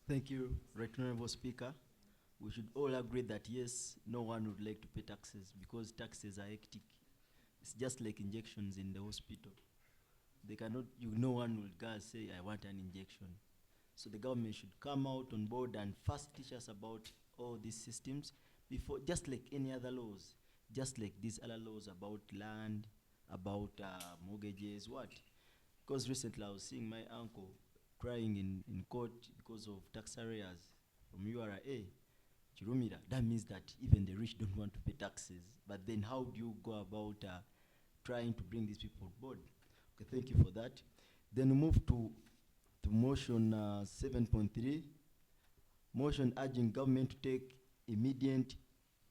Thank you, Right Honorable Speaker. We should all agree that yes, no one would like to pay taxes because taxes are hectic. It's just like injections in the hospital. They cannot, no one will go and say, I want an injection. So the government should come out on board and first teach us about all these systems before, just like any other laws, just like these other laws about land, about mortgages, what? Because recently I was seeing my uncle crying in court because of tax arrears from URA. Chirumira, that means that even the rich don't want to pay taxes. But then how do you go about trying to bring these people on board? Okay, thank you for that. Then we move to motion 7.3. Motion urging government to take immediate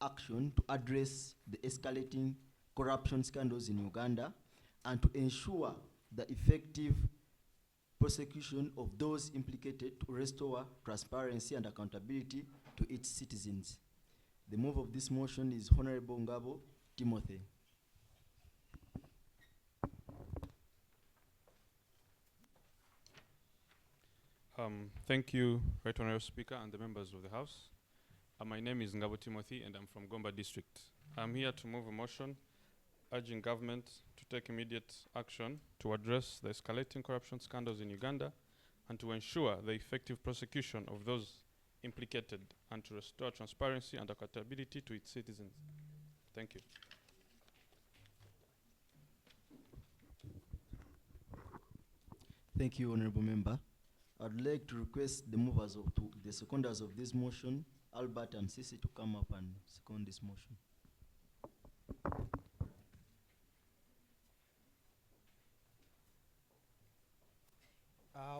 action to address the escalating corruption scandals in Uganda and to ensure the effective prosecution of those implicated to restore transparency and accountability to its citizens. The move of this motion is Honorable Ngabo Timothy. Thank you, Right Honorable Speaker and the members of the House. My name is Ngabo Timothy and I'm from Gomba District. I'm here to move a motion urging government to take immediate action to address the escalating corruption scandals in Uganda and to ensure the effective prosecution of those implicated and to restore transparency and accountability to its citizens. Thank you. Thank you, Honorable Member. I'd like to request the movers of the seconders of this motion, Albert and Sisi, to come up and second this motion.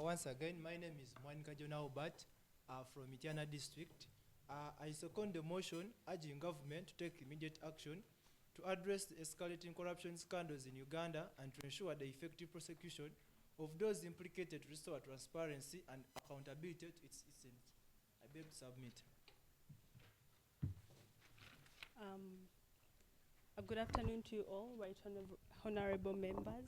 Once again, my name is Monica Jonaubat from Mitiana District. I second the motion urging government to take immediate action to address the escalating corruption scandals in Uganda and to ensure the effective prosecution of those implicated to restore transparency and accountability to its citizens. I beg to submit. Good afternoon to you all, right honorable members.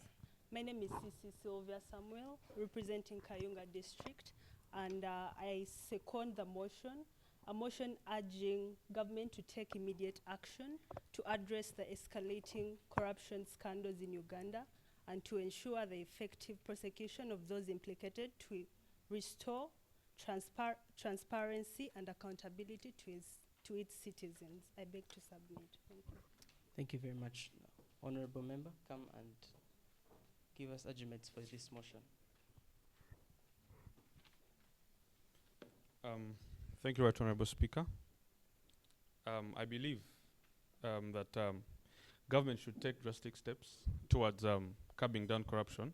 My name is Sisi Sylvia Samuel, representing Kayunga District, and I second the motion, a motion urging government to take immediate action to address the escalating corruption scandals in Uganda and to ensure the effective prosecution of those implicated to restore transparency and accountability to its citizens. I beg to submit. Thank you. Thank you very much. Honorable member, come and give us arguments for this motion. Thank you, Right Honorable Speaker. I believe that government should take drastic steps towards curbing down corruption.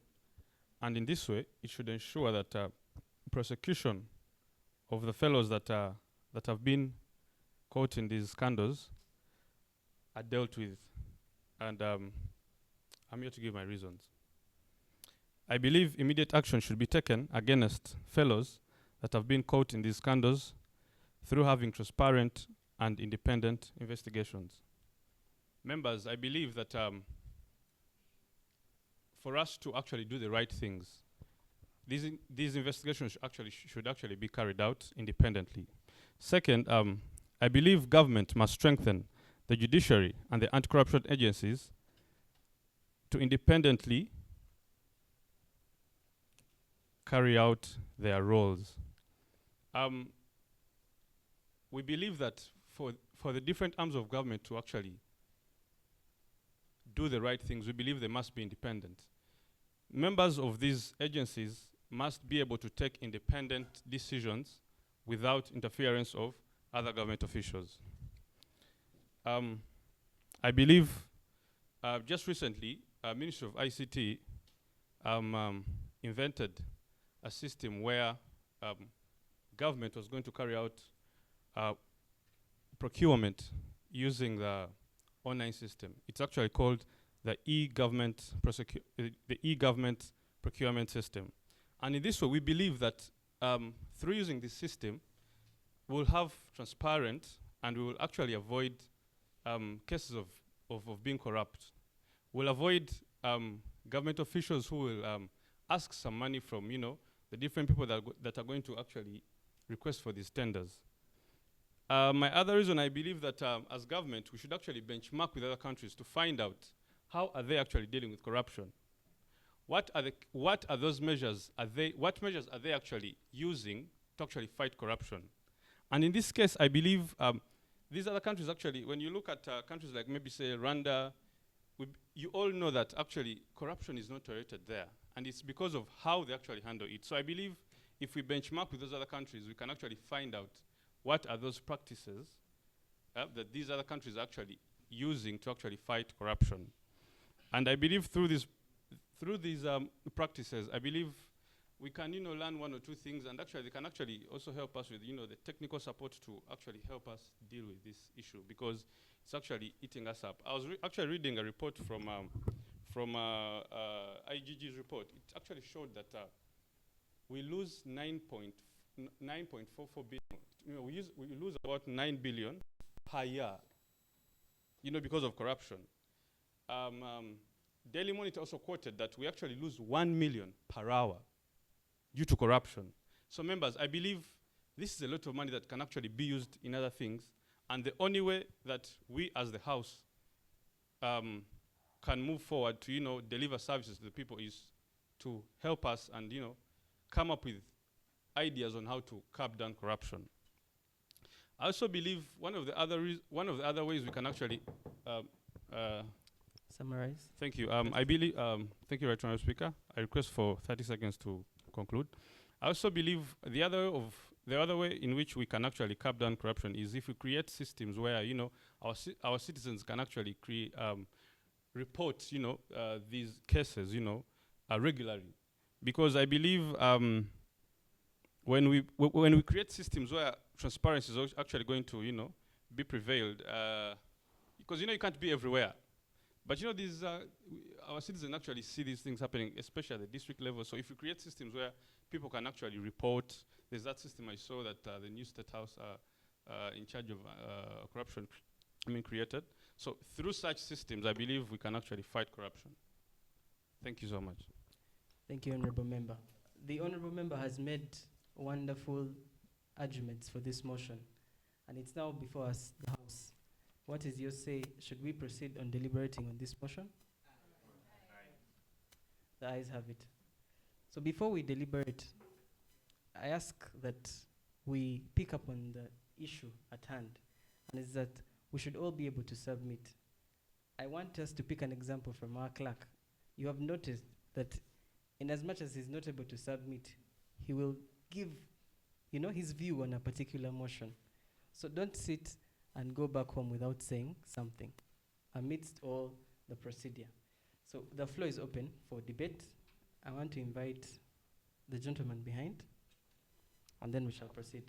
And in this way, it should ensure that prosecution of the fellows that have been caught in these scandals are dealt with, and I'm here to give my reasons. I believe immediate action should be taken against fellows that have been caught in these scandals through having transparent and independent investigations. Members, I believe that for us to actually do the right things, these investigations should actually be carried out independently. Second, I believe government must strengthen the judiciary and the anti-corruption agencies to independently carry out their roles. We believe that for the different arms of government to actually do the right things, we believe they must be independent. Members of these agencies must be able to take independent decisions without interference of other government officials. I believe just recently, Ministry of ICT invented a system where government was going to carry out procurement using the online system. It's actually called the e-government procurement system. And in this way, we believe that through using this system, we'll have transparent and we will actually avoid cases of being corrupt. We'll avoid government officials who will ask some money from, the different people that are going to actually request for these tenders. My other reason, I believe that as government, we should actually benchmark with other countries to find out how are they actually dealing with corruption. What are those measures? What measures are they actually using to actually fight corruption? And in this case, I believe these other countries actually, when you look at countries like maybe say Rwanda, you all know that actually corruption is not tolerated there. And it's because of how they actually handle it. So I believe if we benchmark with those other countries, we can actually find out what are those practices that these other countries are actually using to actually fight corruption. And I believe through these practices, I believe we can learn one or two things, and actually they can actually also help us with the technical support to actually help us deal with this issue, because it's actually eating us up. I was actually reading a report from IGG's report. It actually showed that we lose 9.44 billion. We lose about 9 billion per year, because of corruption. Daily Monitor also quoted that we actually lose 1 million per hour due to corruption. So members, I believe this is a lot of money that can actually be used in other things, and the only way that we as the House can move forward to deliver services to the people is to help us and come up with ideas on how to curb down corruption. I also believe one of the other ways we can actually summarize. Thank you. I believe. Thank you, Right Honourable Speaker. I request for 30 seconds to conclude. I also believe the other way in which we can actually curb down corruption is if we create systems where our citizens can actually report these cases regularly, because I believe when we create systems where transparency is actually going to be prevailed, because you can't be everywhere. But these our citizens actually see these things happening, especially at the district level. So if we create systems where people can actually report, there's that system I saw that the new State House in charge of corruption created. So through such systems, I believe we can actually fight corruption. Thank you so much. Thank you, Honourable Member. The Honourable Member has made wonderful arguments for this motion, and it's now before us, the House. What is your say? Should we proceed on deliberating on this motion? Aye. The ayes have it. So before we deliberate, I ask that we pick up on the issue at hand, and it's that we should all be able to submit. I want us to pick an example from our clerk. You have noticed that in as much as he's not able to submit, he will give his view on a particular motion. So don't sit and go back home without saying something amidst all the procedure. So the floor is open for debate. I want to invite the gentleman behind. and then we shall proceed.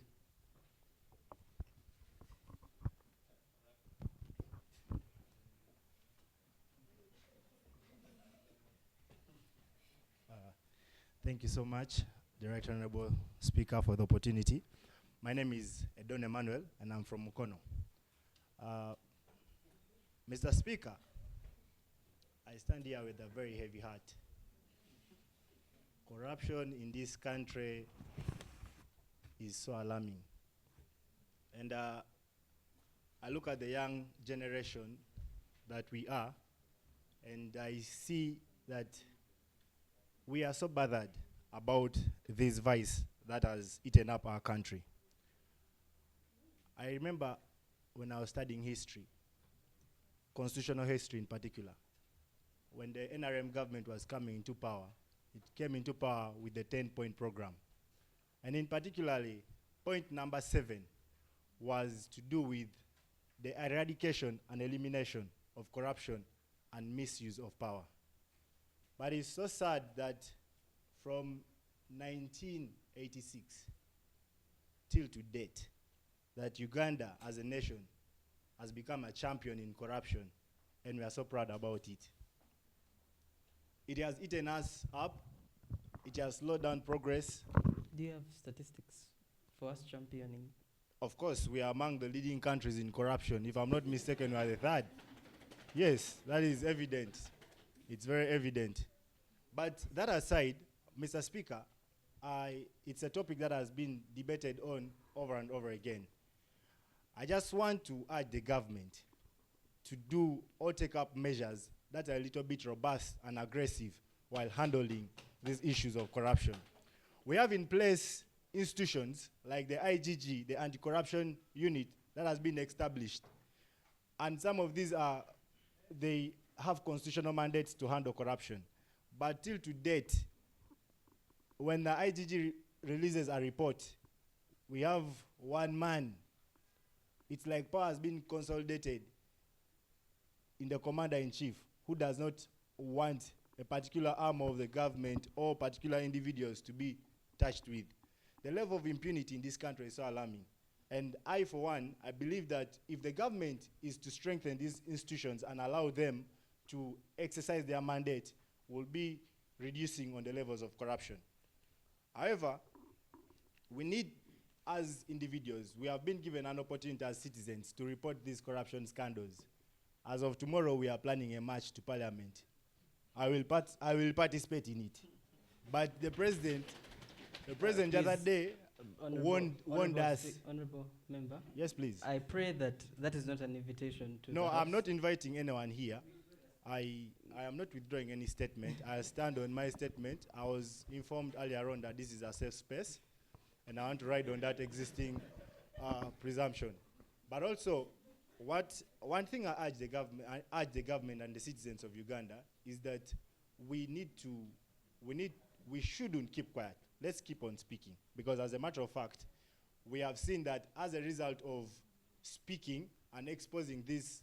Thank you so much, the Right Honorable Speaker, for the opportunity. My name is Edon Emmanuel, and I'm from Mukono. Mr. Speaker, I stand here with a very heavy heart. Corruption in this country is so alarming. And I look at the young generation that we are, and I see that we are so bothered about this vice that has eaten up our country. I remember when I was studying history, constitutional history in particular, when the NRM government was coming into power, it came into power with the 10-point program. And in particularly, point number 7 was to do with the eradication and elimination of corruption and misuse of power. But it's so sad that from 1986 till to date, that Uganda as a nation has become a champion in corruption, and we are so proud about it. It has eaten us up. It has slowed down progress. Do you have statistics for us championing? Of course, we are among the leading countries in corruption. If I'm not mistaken, we are the 3rd. Yes, that is evident. It's very evident. But that aside, Mr. Speaker, it's a topic that has been debated on over and over again. I just want to urge the government to do or take up measures that are a little bit robust and aggressive while handling these issues of corruption. We have in place institutions like the IGG, the Anti-Corruption Unit, that has been established. And some of these they have constitutional mandates to handle corruption. But till to date, when the IGG releases a report, we have one man. It's like power has been consolidated in the commander-in-chief, who does not want a particular arm of the government or particular individuals to be touched with. The level of impunity in this country is so alarming. And I, for one, I believe that if the government is to strengthen these institutions and allow them to exercise their mandate, we'll be reducing on the levels of corruption. However, we need, as individuals, we have been given an opportunity as citizens to report these corruption scandals. As of tomorrow, we are planning a march to Parliament. I will participate in it. But the president the other day warned us. Honorable member. Yes, please. I pray that that is not an invitation to. No, I'm not inviting anyone here. I am not withdrawing any statement. I stand on my statement. I was informed earlier on that this is a safe space, and I want to ride on that existing presumption. But also, one thing I urge the government and the citizens of Uganda is that we shouldn't keep quiet. Let's keep on speaking, because as a matter of fact, we have seen that as a result of speaking and exposing this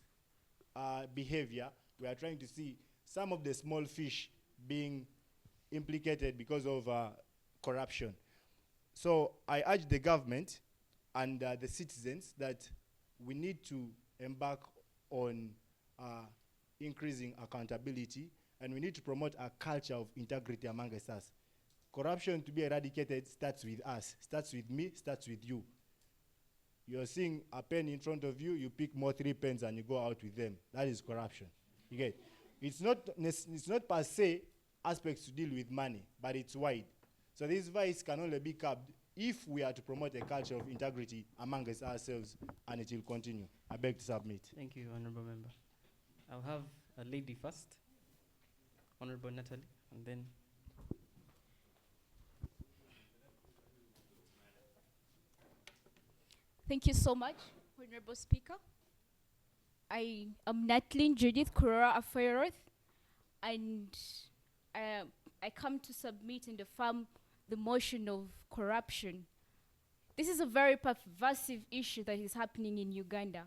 behavior, we are trying to see some of the small fish being implicated because of corruption. So I urge the government and the citizens that we need to embark on increasing accountability, and we need to promote a culture of integrity amongst us. Corruption to be eradicated starts with us, starts with me, starts with you. You're seeing a pen in front of you, you pick more 3 pens and you go out with them. That is corruption. You get? It's not per se aspects to deal with money, but it's wide. So this vice can only be curbed if we are to promote a culture of integrity amongst ourselves, and it will continue. I beg to submit. Thank you, Honorable Member. I'll have a lady first, Honorable Natalie, and then. Thank you so much, Honorable Speaker. I am Natlin Judith Kurora Aferoth, and I come to submit and affirm the motion of corruption. This is a very pervasive issue that is happening in Uganda.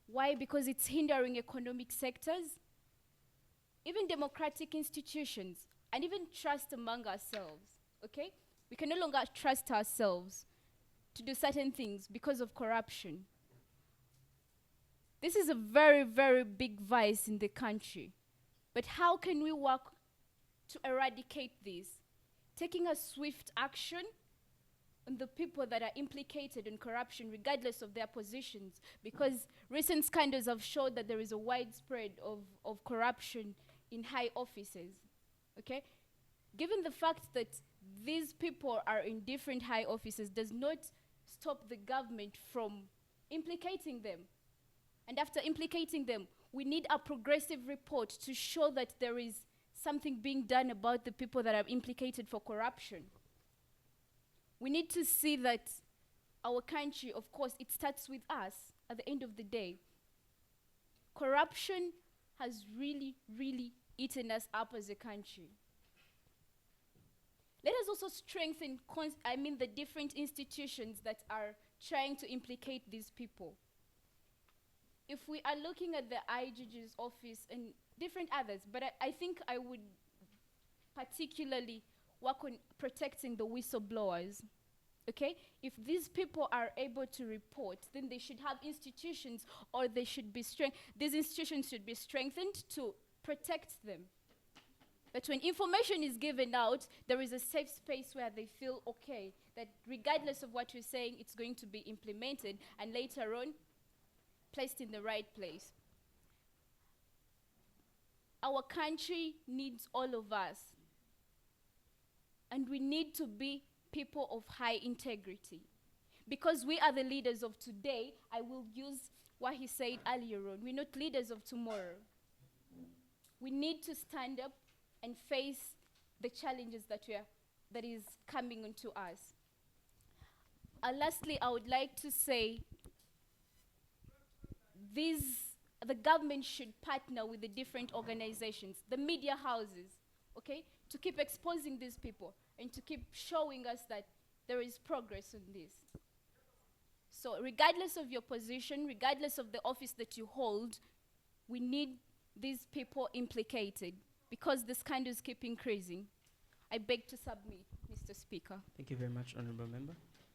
Why? Because it's hindering economic sectors, even democratic institutions, and even trust among ourselves, okay? We can no longer trust ourselves to do certain things because of corruption. This is a very, very big vice in the country. But how can we work to eradicate this? Taking a swift action on the people that are implicated in corruption, regardless of their positions, because recent scandals have showed that there is a widespread of corruption in high offices, okay? Given the fact that these people are in different high offices does not stop the government from implicating them. And after implicating them, we need a progressive report to show that there is something being done about the people that are implicated for corruption. We need to see that our country, of course, it starts with us at the end of the day. Corruption has really, really eaten us up as a country. Let us also strengthen the different institutions that are trying to implicate these people. If we are looking at the IGG's office and different others, but I think I would particularly work on protecting the whistleblowers, okay? If these people are able to report, then they should have institutions, or they should be these institutions should be strengthened to protect them. That when information is given out, there is a safe space where they feel okay, that regardless of what you're saying, it's going to be implemented and later on placed in the right place. Our country needs all of us, and we need to be people of high integrity. Because we are the leaders of today, I will use what he said earlier on. We're not leaders of tomorrow. We need to stand up and face the challenges that is coming onto us. Lastly, I would like to say the government should partner with the different organizations, the media houses, okay, to keep exposing these people and to keep showing us that there is progress on this. So regardless of your position, regardless of the office that you hold, we need these people implicated, because the scandals keep increasing. I beg to submit, Mr. Speaker. Thank you very much, Honorable Member.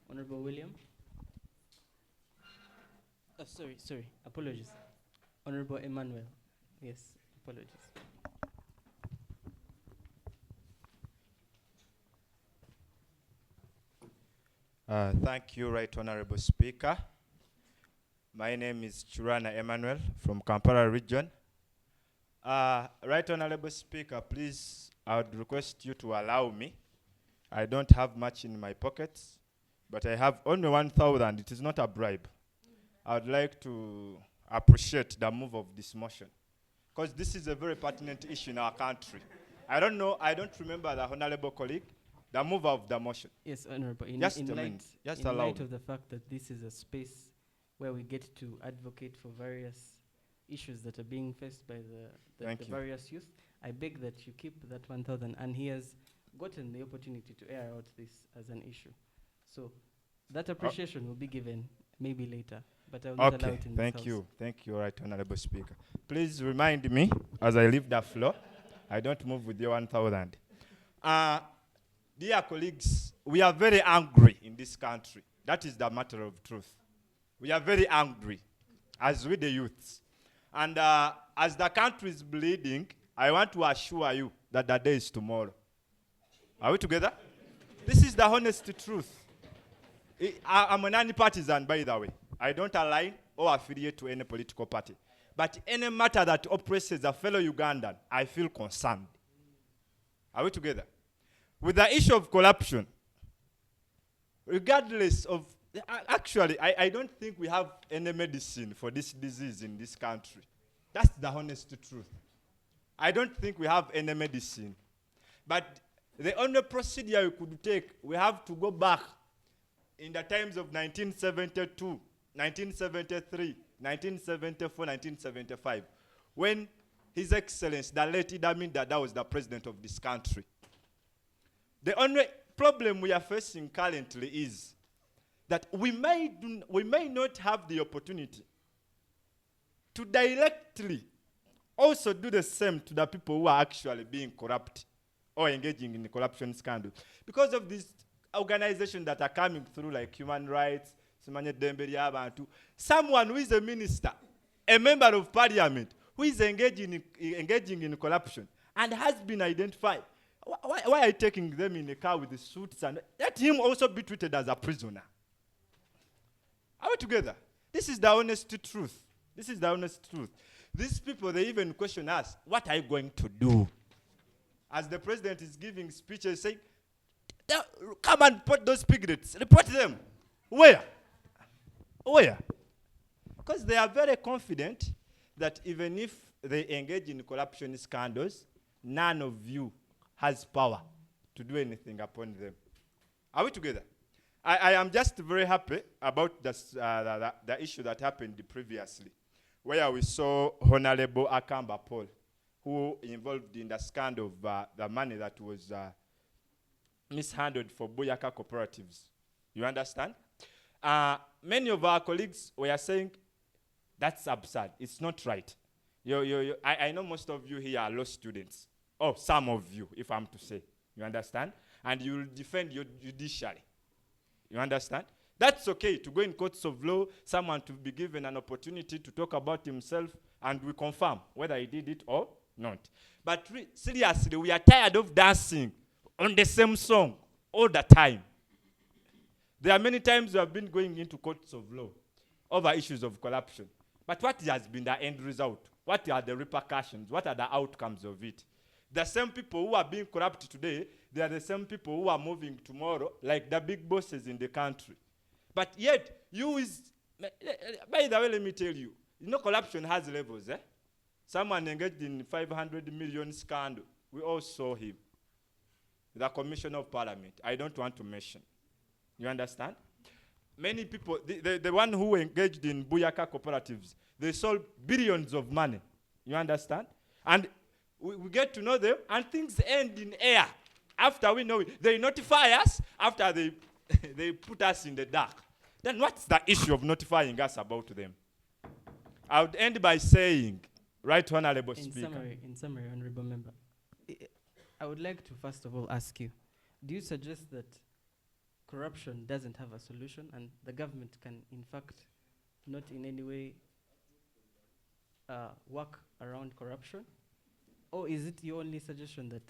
Honorable William. Oh, sorry, apologies. Honorable Emmanuel. Yes, apologies. Thank you, Right Honorable Speaker. My name is Churana Emmanuel from Kampala region. Right Honorable Speaker, please, I would request you to allow me. I don't have much in my pockets, but I have only 1,000. It is not a bribe. I would like to appreciate the move of this motion, because this is a very pertinent issue in our country. I don't remember the honorable colleague, the mover of the motion. Yes, Honorable. In Just light of the fact that this is a space where we get to advocate for various issues that are being faced by the various youth, I beg that you keep that 1,000, and he has gotten the opportunity to air out this as an issue. So that appreciation will be given maybe later, but I will not allow it in this house. Thank you, Right Honorable Speaker. Please remind me as I leave the floor, I don't move with your 1,000. Dear colleagues, we are very angry in this country. That is the matter of truth. We are very angry, as with the youths. And as the country is bleeding, I want to assure you that the day is tomorrow. Are we together? This is the honest truth. I'm a non-partisan, by the way. I don't align or affiliate to any political party. But any matter that oppresses a fellow Ugandan, I feel concerned. Are we together? With the issue of corruption, regardless of, actually, I don't think we have any medicine for this disease in this country. That's the honest truth. I don't think we have any medicine. But the only procedure we could take, we have to go back in the times of 1972, 1973, 1974, 1975, when His Excellency, the late Idi Amin Dada, was the president of this country. The only problem we are facing currently is that we may not have the opportunity to directly also do the same to the people who are actually being corrupt or engaging in the corruption scandal. Because of this, organizations that are coming through like human rights, Simanye Dembele Abantu, someone who is a minister, a member of parliament, who is engaging in corruption and has been identified. Why are you taking them in a car with the suits and let him also be treated as a prisoner? Are we together? This is the honest truth. This is the honest truth. These people, they even question us, what are you going to do? As the president is giving speeches saying, come and report those piglets. Report them. Where? Where? Because they are very confident that even if they engage in corruption scandals, none of you has power to do anything upon them. Are we together? I am just very happy about the issue that happened previously, where we saw Honorable Akamba Paul, who involved in the scandal of the money that was mishandled for Buyaka cooperatives. You understand? Many of our colleagues were saying, that's absurd. It's not right. I know most of you here are law students. Oh, some of you, if I'm to say. You understand? And you will defend your judiciary. You understand? That's okay to go in courts of law, someone to be given an opportunity to talk about himself, and we confirm whether he did it or not. But seriously, we are tired of dancing on the same song all the time. There are many times we have been going into courts of law over issues of corruption. But what has been the end result? What are the repercussions? What are the outcomes of it? The same people who are being corrupt today, they are the same people who are moving tomorrow, like the big bosses in the country. But yet, by the way, let me tell you, corruption has levels. Someone engaged in 500 million scandal. We all saw him. The Commissioner of Parliament. I don't want to mention. You understand? Many people, the one who engaged in Buyaka cooperatives, they sold billions of money. You understand? And we get to know them, and things end in air. After we know it, they notify us, after they put us in the dark. Then what's the issue of notifying us about them? I would end by saying, Right Honorable Speaker. In summary, Honorable Member, I would like to first of all ask you, do you suggest that corruption doesn't have a solution and the government can in fact not in any way work around corruption? Or is it your only suggestion that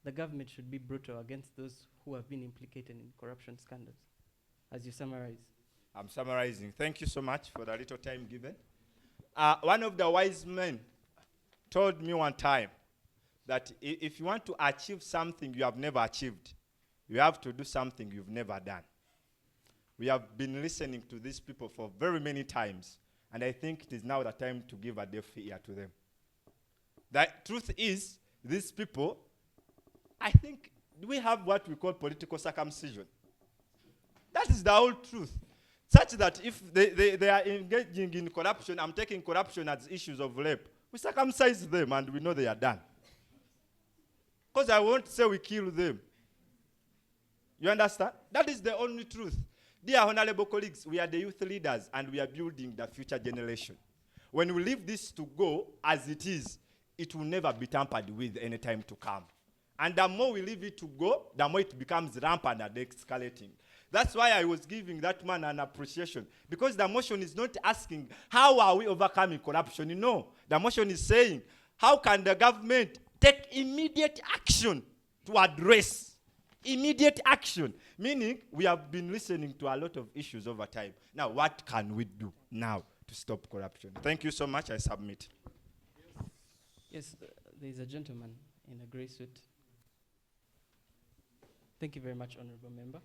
the government should be brutal against those who have been implicated in corruption scandals, as you summarize? I'm summarizing. Thank you so much for the little time given. One of the wise men told me one time that if you want to achieve something you have never achieved, you have to do something you've never done. We have been listening to these people for very many times, and I think it is now the time to give a deaf ear to them. The truth is, these people, I think, we have what we call political circumcision. That is the whole truth. Such that if they are engaging in corruption, I'm taking corruption as issues of rape, we circumcise them and we know they are done. Because I won't say we kill them. You understand? That is the only truth. Dear honorable colleagues, we are the youth leaders and we are building the future generation. When we leave this to go as it is, it will never be tampered with any time to come. And the more we leave it to go, the more it becomes rampant and escalating. That's why I was giving that man an appreciation. Because the motion is not asking, how are we overcoming corruption? The motion is saying, how can the government take immediate action to address immediate action? Meaning, we have been listening to a lot of issues over time. Now, what can we do now to stop corruption? Thank you so much. I submit. Yes, there is a gentleman in a grey suit. Thank you very much, Honorable Member.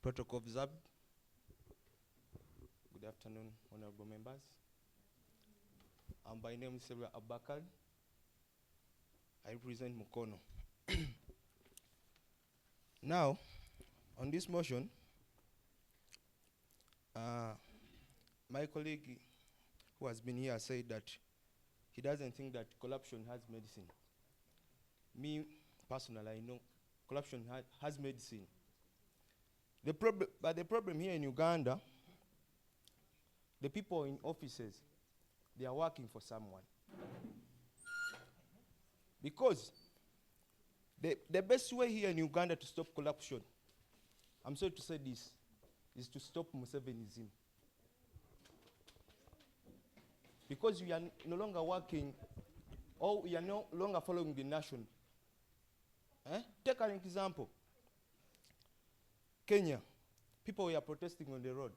Protocol observed. Good afternoon, honorable members. My name is Sebra Abakar. I represent Mukono. Now, on this motion, my colleague who has been here said that he doesn't think that corruption has medicine. Me, personally, I know corruption has medicine. But the problem here in Uganda, the people in offices, they are working for someone. Because the best way here in Uganda to stop corruption, I'm sorry to say this, is to stop Museveniism. Because we are no longer working, or we are no longer following the nation. Take an example. Kenya, people were protesting on the road.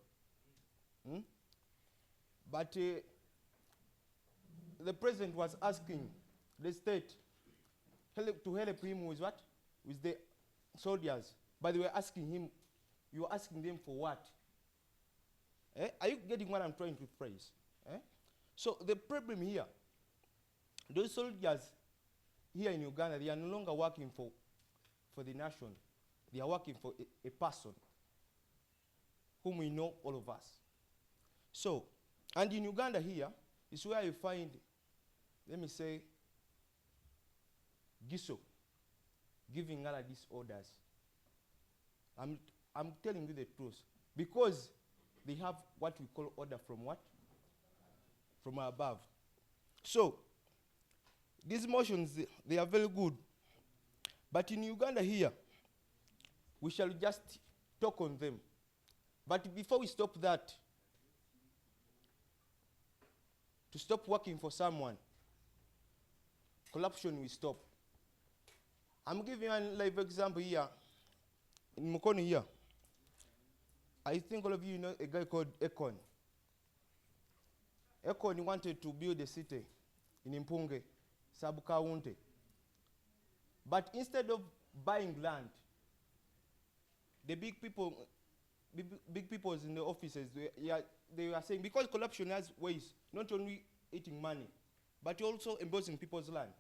But the president was asking the state to help him with what? With the soldiers. But they were asking him, you were asking them for what? Are you getting what I'm trying to phrase? So the problem here, those soldiers here in Uganda, they are no longer working for the nation. They are working for a person whom we know, all of us. So, and in Uganda here is where you find, let me say, Giso giving all of these orders. I'm telling you the truth. Because they have what we call order from what? From above. So, these motions, they are very good. But in Uganda here, we shall just talk on them. But before we stop that, to stop working for someone, corruption will stop. I'm giving you a live example here. In Mukono here, I think all of you know a guy called Ekon. Ekon wanted to build a city in Impunge, Sabukaunte. But instead of buying land, the big people in the offices, they were saying, because corruption has ways, not only eating money, but also embossing people's land.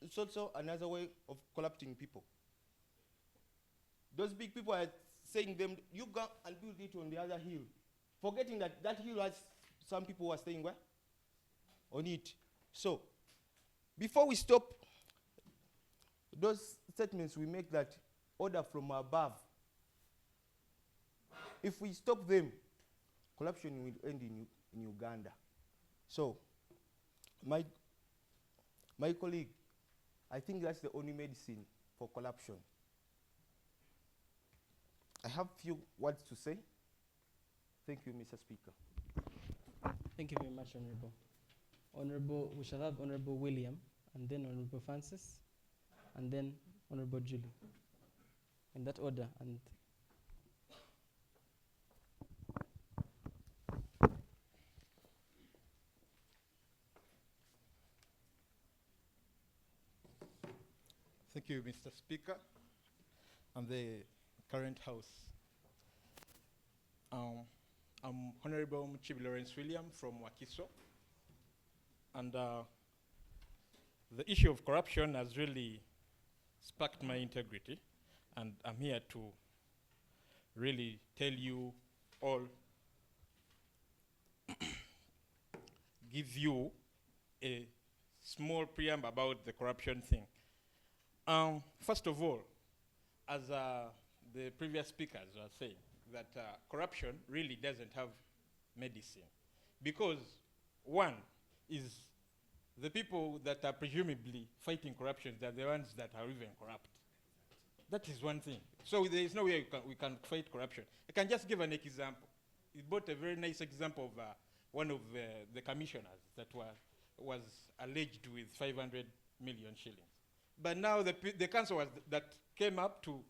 It's also another way of corrupting people. Those big people are saying them, you go and build it on the other hill, forgetting that that hill has some people who are staying where? On it. So, before we stop those statements we make that order from above, if we stop them, corruption will end in Uganda. So, my colleague, I think that's the only medicine for corruption. I have few words to say. Thank you, Mr. Speaker. Thank you very much, Honorable. We shall have Honorable William, and then Honorable Francis, and then Honorable Julie. In that order. And thank you, Mr. Speaker, and the current House. I'm Honorable Muchibi Lawrence William from Wakiso, and the issue of corruption has really sparked my integrity, and I'm here to really tell you all, give you a small preamble about the corruption thing. First of all, as the previous speakers were saying, that corruption really doesn't have medicine. Because one is the people that are presumably fighting corruption, they're the ones that are even corrupt. That is one thing. So there is no way we can fight corruption. I can just give an example. He brought a very nice example of one of the commissioners that was alleged with 500 million shillings. But now the council that came up to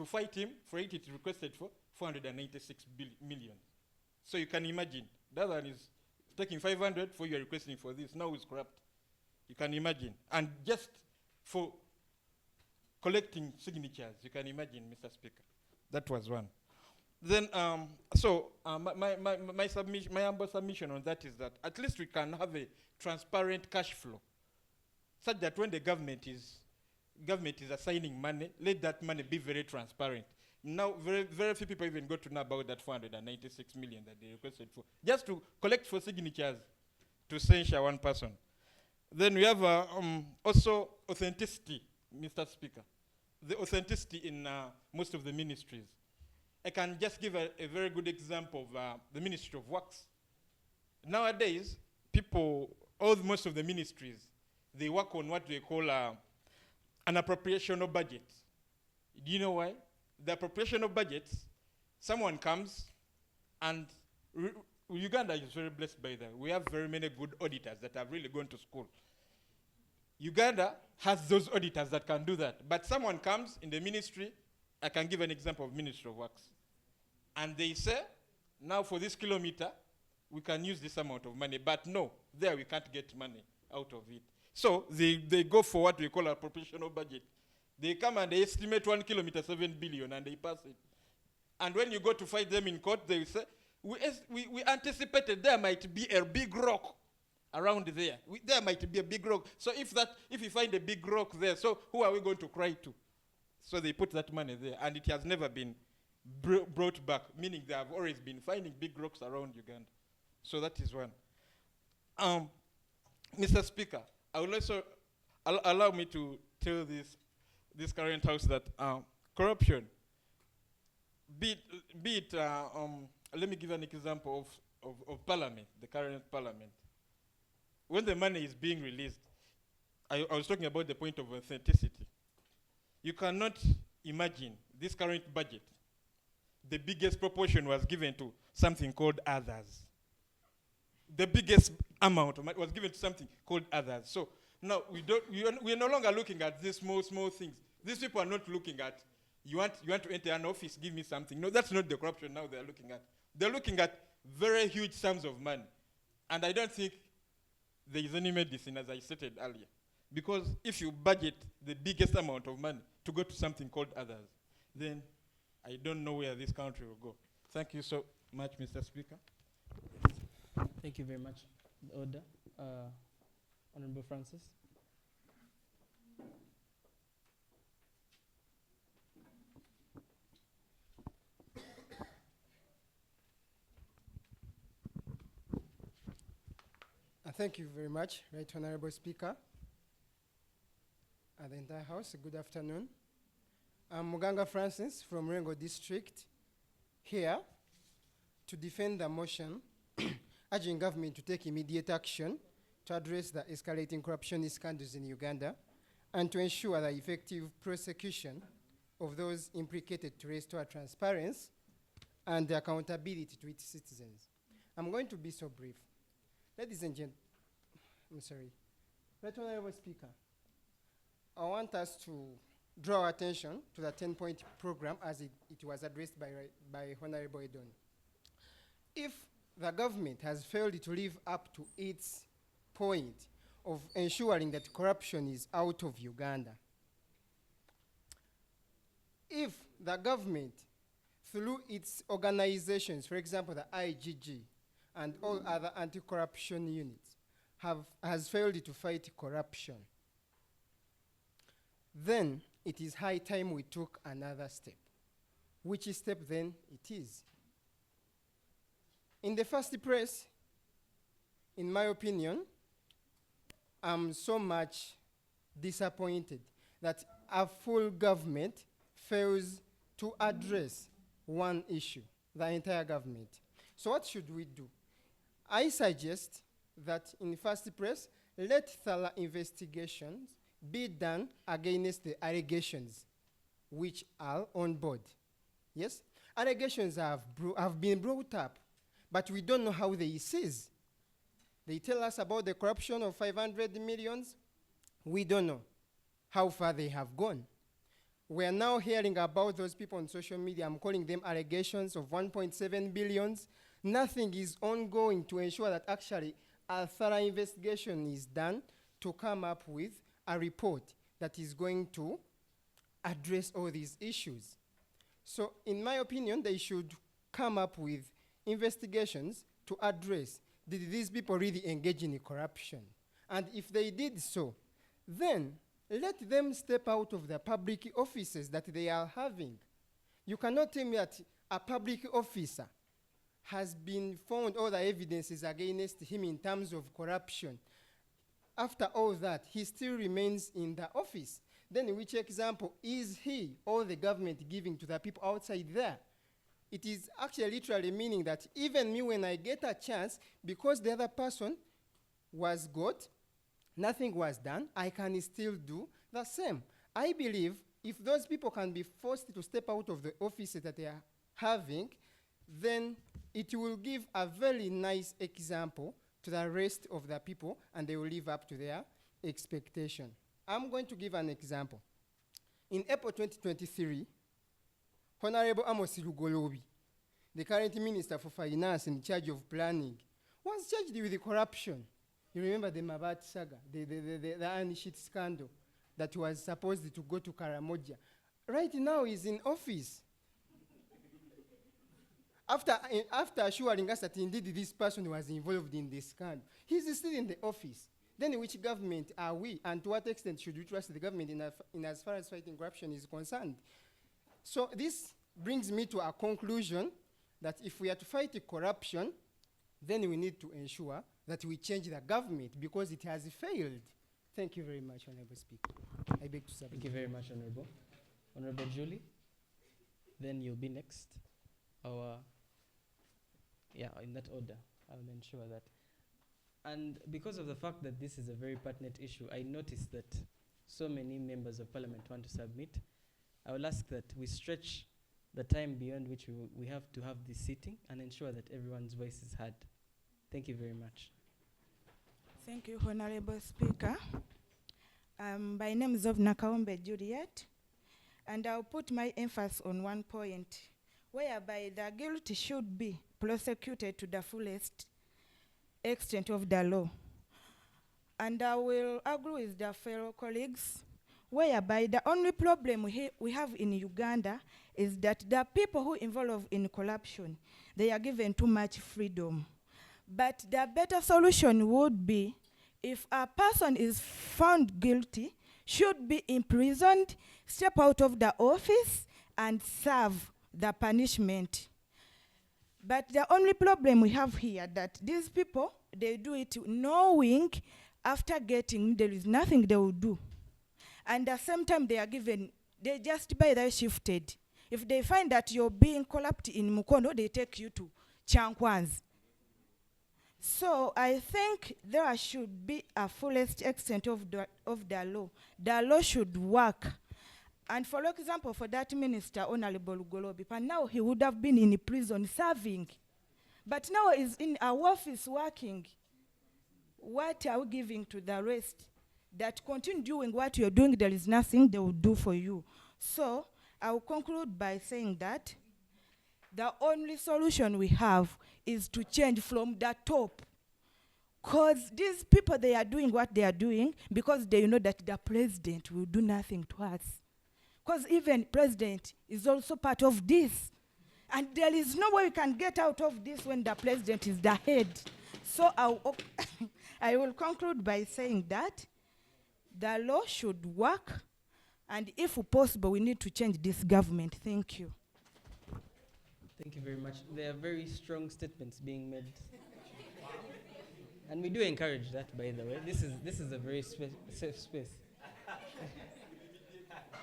fight him, for it requested for 496 million. So you can imagine, the other one is taking 500 for you are requesting for this, now it's corrupt. You can imagine. And just for collecting signatures, you can imagine, Mr. Speaker. That was one. Then, my humble submission on that is that at least we can have a transparent cash flow, such that when the government is assigning money, let that money be very transparent. Now, very, very few people even got to know about that 496 million that they requested for, just to collect for signatures to censure one person. Then we have also authenticity, Mr. Speaker. The authenticity in most of the ministries. I can just give a very good example of the Ministry of Works. Nowadays, most of the ministries, they work on what they call an appropriation of budget. Do you know why? The appropriation of budgets, someone comes and Uganda is very blessed by that. We have very many good auditors that have really gone to school. Uganda has those auditors that can do that. But someone comes in the ministry, I can give an example of Ministry of Works, and they say, now for this kilometer, we can use this amount of money, but no, there we can't get money out of it. So they go for what we call appropriation of budget. They come and they estimate 1 kilometer, 7 billion, and they pass it. And when you go to fight them in court, they say, we anticipated there might be a big rock around there. There might be a big rock. So if you find a big rock there, so who are we going to cry to? So they put that money there, and it has never been brought back, meaning they have always been finding big rocks around Uganda. So that is one. Mr. Speaker, I would also allow me to tell this current house that corruption, let me give an example of Parliament, the current Parliament. When the money is being released, I was talking about the point of authenticity. You cannot imagine this current budget. The biggest proportion was given to something called others. The biggest amount was given to something called others. So now we are no longer looking at these small things. These people are not looking at, you want to enter an office, give me something. No, that's not the corruption now they're looking at. They're looking at very huge sums of money. And I don't think there is any medicine, as I stated earlier. Because if you budget the biggest amount of money to go to something called others, then I don't know where this country will go. Thank you so much, Mr. Speaker. Thank you very much. The order. Honorable Francis. Thank you very much, Right Honorable Speaker. The entire House, good afternoon. I'm Muganga Francis from Rengo District, here to defend the motion urging government to take immediate action to address the escalating corruption scandals in Uganda and to ensure the effective prosecution of those implicated to restore transparency and accountability to its citizens. I'm going to be so brief. Ladies and gentlemen, I'm sorry. Right Honorable Speaker, I want us to draw attention to the 10-point program as it was addressed by Honorable Edon. If the government has failed to live up to its point of ensuring that corruption is out of Uganda, if the government, through its organizations, for example, the IGG and all other anti-corruption units, has failed to fight corruption, then it is high time we took another step. Which step then it is? In the first place, in my opinion, I'm so much disappointed that a full government fails to address one issue, the entire government. So what should we do? I suggest that in the first place, let thorough investigations be done against the allegations which are on board. Yes? Allegations have been brought up, but we don't know how they cease. They tell us about the corruption of 500 millions. We don't know how far they have gone. We are now hearing about those people on social media. I'm calling them allegations of 1.7 billions. Nothing is ongoing to ensure that actually a thorough investigation is done to come up with a report that is going to address all these issues. So in my opinion, they should come up with investigations to address, did these people really engage in corruption? And if they did so, then let them step out of the public offices that they are having. You cannot tell me that a public officer has been found all the evidences against him in terms of corruption. After all that, he still remains in the office. Then in which example is he or the government giving to the people outside there? It is actually literally meaning that even me, when I get a chance, because the other person was got, nothing was done, I can still do the same. I believe if those people can be forced to step out of the office that they are having, then it will give a very nice example to the rest of the people, and they will live up to their expectation. I'm going to give an example. In April 2023, Honorable Amos Lugolobi, the current Minister for Finance in charge of planning, was charged with corruption. You remember the Mabat saga, the iron sheet scandal that was supposed to go to Karamoja. Right now he's in office. After assuring us that indeed this person was involved in this scandal, he's still in the office. Then which government are we, and to what extent should we trust the government in as far as fighting corruption is concerned? So this brings me to a conclusion that if we are to fight corruption, then we need to ensure that we change the government because it has failed. Thank you very much, Honorable Speaker. I beg to submit. Thank you very much, Honorable. Honorable Julie, then you'll be next. In that order, I'll ensure that. And because of the fact that this is a very pertinent issue, I noticed that so many members of parliament want to submit. I will ask that we stretch the time beyond which we have to have this sitting and ensure that everyone's voice is heard. Thank you very much. Thank you, Honorable Speaker. My name is Nakaombe Juliet, and I'll put my emphasis on one point, whereby the guilty should be prosecuted to the fullest extent of the law. And I will agree with the fellow colleagues, whereby the only problem we have in Uganda is that the people who involved in corruption, they are given too much freedom. But the better solution would be if a person is found guilty, should be imprisoned, step out of the office, and serve the punishment. But the only problem we have here that these people, they do it knowing after getting there is nothing they will do. And at the same time they are given, they just by they shifted. If they find that you're being corrupt in Mukono, they take you to Chankwanz. So I think there should be a fullest extent of the law. The law should work. And for example, for that minister, Honorable Lugolobi, but now he would have been in prison serving. But now he's in our office working. What are we giving to the rest? That continue doing what you're doing, there is nothing they will do for you. So I will conclude by saying that the only solution we have is to change from the top. Because these people, they are doing what they are doing because they know that the president will do nothing to us. Because even president is also part of this. And there is no way we can get out of this when the president is the head. So I will conclude by saying that the law should work, and if possible, we need to change this government. Thank you. Thank you very much. There are very strong statements being made. And we do encourage that, by the way. This is a very safe space.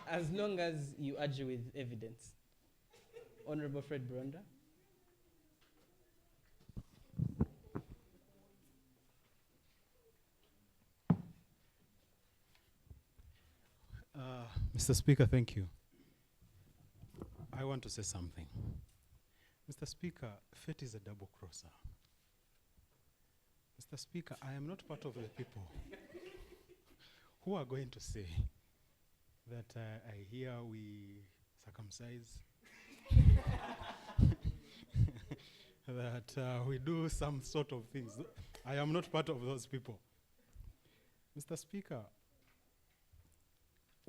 As long as you argue with evidence. Honorable Fred Bronda. Mr. Speaker, thank you. I want to say something. Mr. Speaker, fate is a double crosser. Mr. Speaker, I am not part of the people who are going to say that I hear we circumcise, that we do some sort of things. I am not part of those people. Mr. Speaker,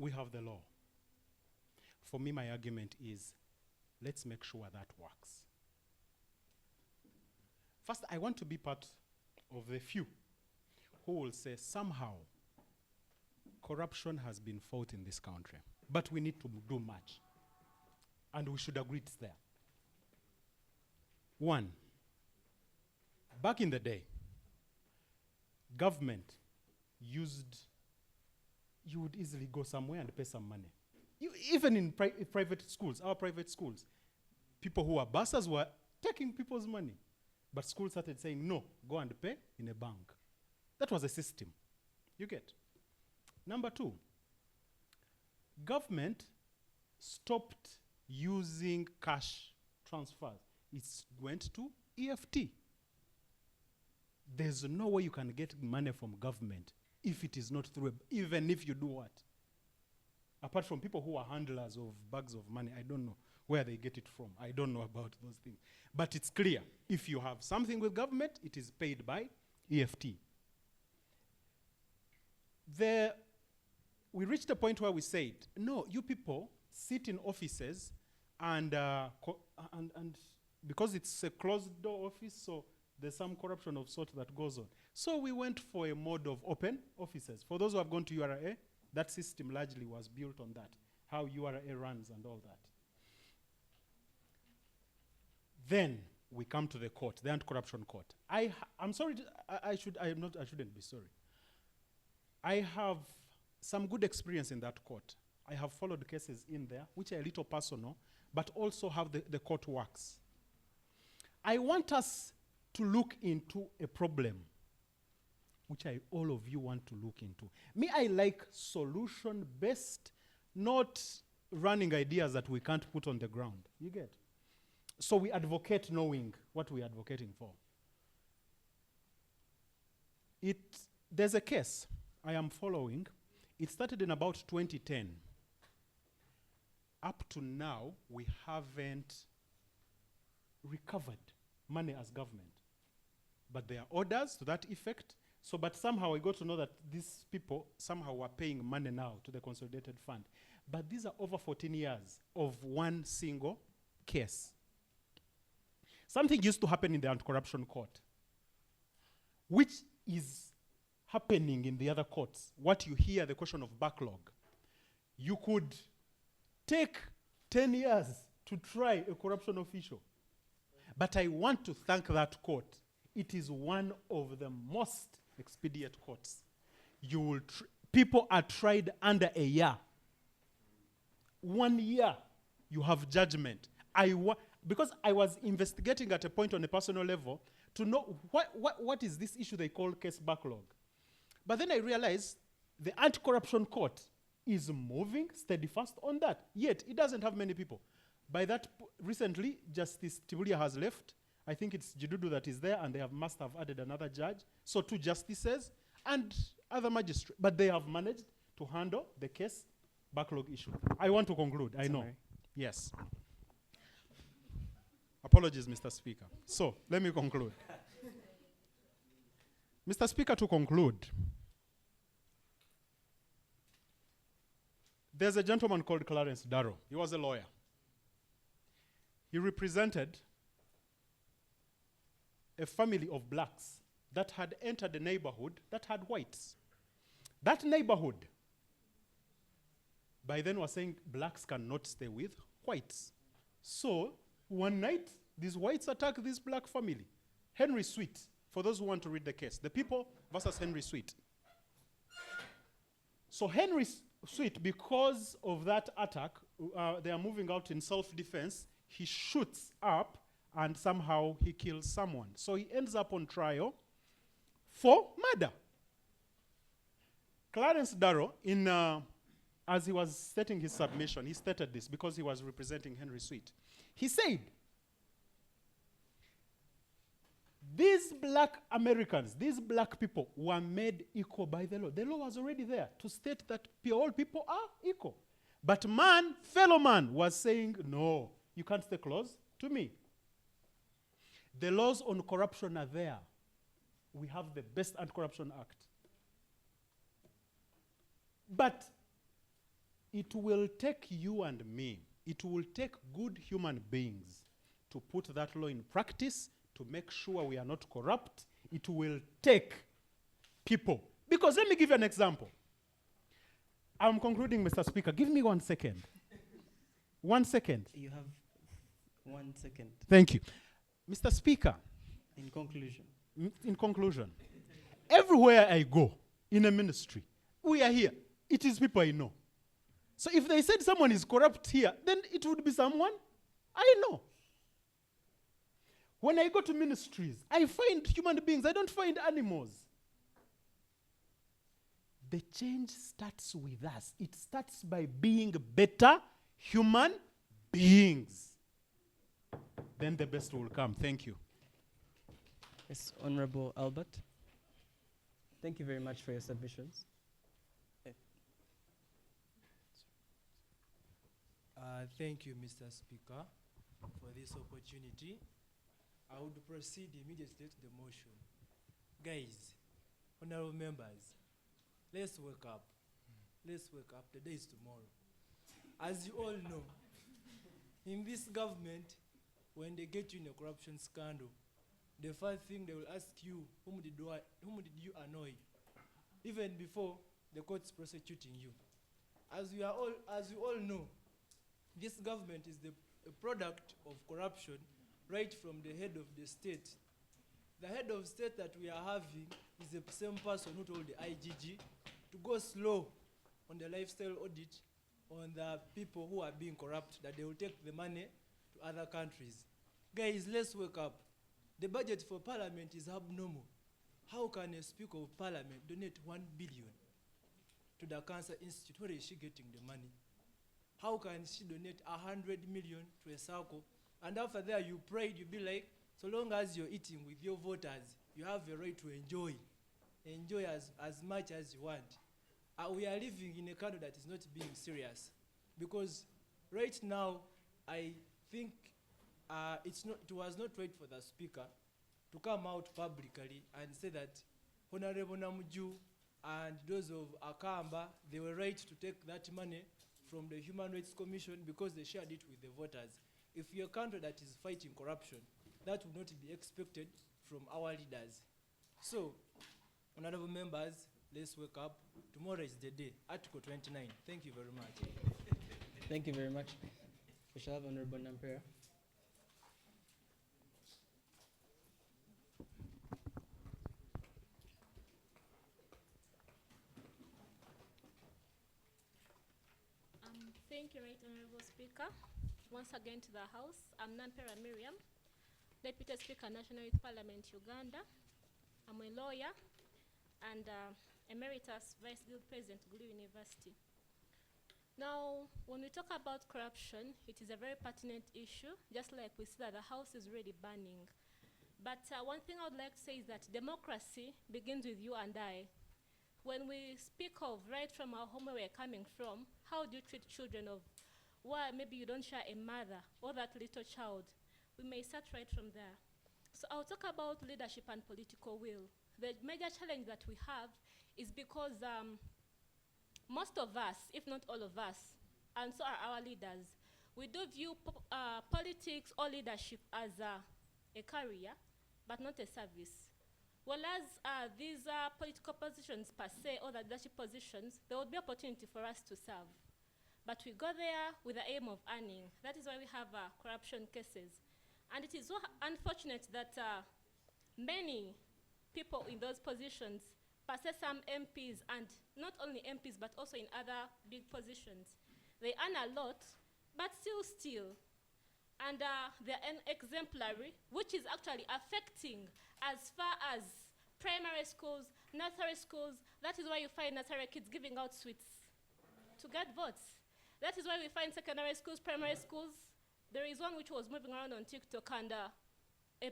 we have the law. For me, my argument is, let's make sure that works. First, I want to be part of the few who will say somehow corruption has been fought in this country, but we need to do much. And we should agree it's there. One, back in the day, government used, you would easily go somewhere and pay some money. Even in private schools, our private schools, people who were bursars were taking people's money. But schools started saying, no, go and pay in a bank. That was a system. You get? Number two, government stopped using cash transfers. It went to EFT. There's no way you can get money from government if it is not through, even if you do what? Apart from people who are handlers of bags of money, I don't know where they get it from. I don't know about those things. But it's clear, if you have something with government, it is paid by EFT. We reached a point where we said, no, you people sit in offices and because it's a closed door office, so there's some corruption of sort that goes on. So we went for a mode of open offices. For those who have gone to URA, that system largely was built on that, how URA runs and all that. Then we come to the court, the anti-corruption court. I'm sorry, I shouldn't be sorry. I have some good experience in that court. I have followed cases in there, which are a little personal, but also how the court works. I want us to look into a problem, which all of you want to look into. Me, I like solution-based, not running ideas that we can't put on the ground. You get? So we advocate knowing what we're advocating for. There's a case I am following. It started in about 2010. Up to now, we haven't recovered money as government. But there are orders to that effect. So, but somehow I got to know that these people somehow were paying money now to the consolidated fund. But these are over 14 years of one single case. Something used to happen in the anti-corruption court, which is happening in the other courts. What you hear, the question of backlog. You could take 10 years to try a corruption official. But I want to thank that court. It is one of the most expedient courts. People are tried under a year. 1 year, you have judgment. Because I was investigating at a point on a personal level to know what is this issue they call case backlog. But then I realized the anti-corruption court is moving steadfast on that. Yet, it doesn't have many people. By that, recently, Justice Tibulia has left. I think it's Jidudu that is there, and they must have added another judge. So 2 justices and other magistrates. But they have managed to handle the case backlog issue. I want to conclude, I know. Yes. Apologies, Mr. Speaker. So, let me conclude. Mr. Speaker, to conclude, there's a gentleman called Clarence Darrow. He was a lawyer. He represented a family of blacks that had entered a neighborhood that had whites. That neighborhood, by then, was saying blacks cannot stay with whites. So, one night, these whites attack this black family. Henry Sweet, for those who want to read the case, the people versus Henry Sweet. So Henry Sweet, because of that attack, they are moving out in self-defense. He shoots up and somehow he kills someone. So he ends up on trial for murder. Clarence Darrow, as he was stating his submission, he stated this because he was representing Henry Sweet. He said, these black Americans, these black people were made equal by the law. The law was already there to state that all people are equal. But man, fellow man, was saying, no, you can't stay close to me. The laws on corruption are there. We have the best Anti-Corruption Act. But it will take you and me, it will take good human beings to put that law in practice, to make sure we are not corrupt. It will take people. Because let me give you an example. I'm concluding, Mr. Speaker. Give me 1 second. 1 second. You have 1 second. Thank you. Mr. Speaker. In conclusion. In conclusion. Everywhere I go in a ministry, we are here. It is people I know. So if they said someone is corrupt here, then it would be someone I know. When I go to ministries, I find human beings. I don't find animals. The change starts with us. It starts by being better human beings. Then the best will come. Thank you. Yes, Honorable Albert. Thank you very much for your submissions. Thank you, Mr. Speaker, for this opportunity. I would proceed immediately to the motion. Guys, honorable members, let's wake up. Let's wake up. The day is tomorrow. As you all know, in this government, when they get you in a corruption scandal, the first thing they will ask you, whom did you annoy? Even before the court's prosecuting you. As you all know, this government is a product of corruption right from the head of the state. The head of state that we are having is the same person who told the IGG to go slow on the lifestyle audit on the people who are being corrupt, that they will take the money to other countries. Guys, let's wake up. The budget for parliament is abnormal. How can a speaker of parliament donate 1 billion to the Cancer Institute? Where is she getting the money? How can she donate 100 million to a circle? And after that, you prayed, you be like, so long as you're eating with your voters, you have a right to enjoy. Enjoy as much as you want. We are living in a country that is not being serious. Because right now, I think it was not right for the speaker to come out publicly and say that Honorable Namuju and those of Akamba, they were right to take that money from the Human Rights Commission because they shared it with the voters. If you're a country that is fighting corruption, that would not be expected from our leaders. So, honorable members, let's wake up. Tomorrow is the day. Article 29. Thank you very much. Thank you very much. We shall have Honorable Nampera. Thank you, Right Honorable Speaker. Once again to the House, I'm Nampera Miriam, Deputy Speaker, National Youth Parliament, Uganda. I'm a lawyer and Emeritus Vice Guild President, Gulu University. Now, when we talk about corruption, it is a very pertinent issue, just like we see that the House is really burning. But one thing I would like to say is that democracy begins with you and I. When we speak of right from our home where we're coming from, how do you treat children of why maybe you don't share a mother or that little child? We may start right from there. So I'll talk about leadership and political will. The major challenge that we have is because most of us, if not all of us, and so are our leaders, we do view politics or leadership as a career, but not a service. Whereas these political positions per se, or the leadership positions, there would be opportunity for us to serve. But we go there with the aim of earning. That is why we have corruption cases. And it is so unfortunate that many people in those positions, per se some MPs, and not only MPs, but also in other big positions, they earn a lot, but still steal. And they're exemplary, which is actually affecting as far as primary schools, nursery schools. That is why you find nursery kids giving out sweets to get votes. That is why we find secondary schools, primary schools. There is one which was moving around on TikTok, and a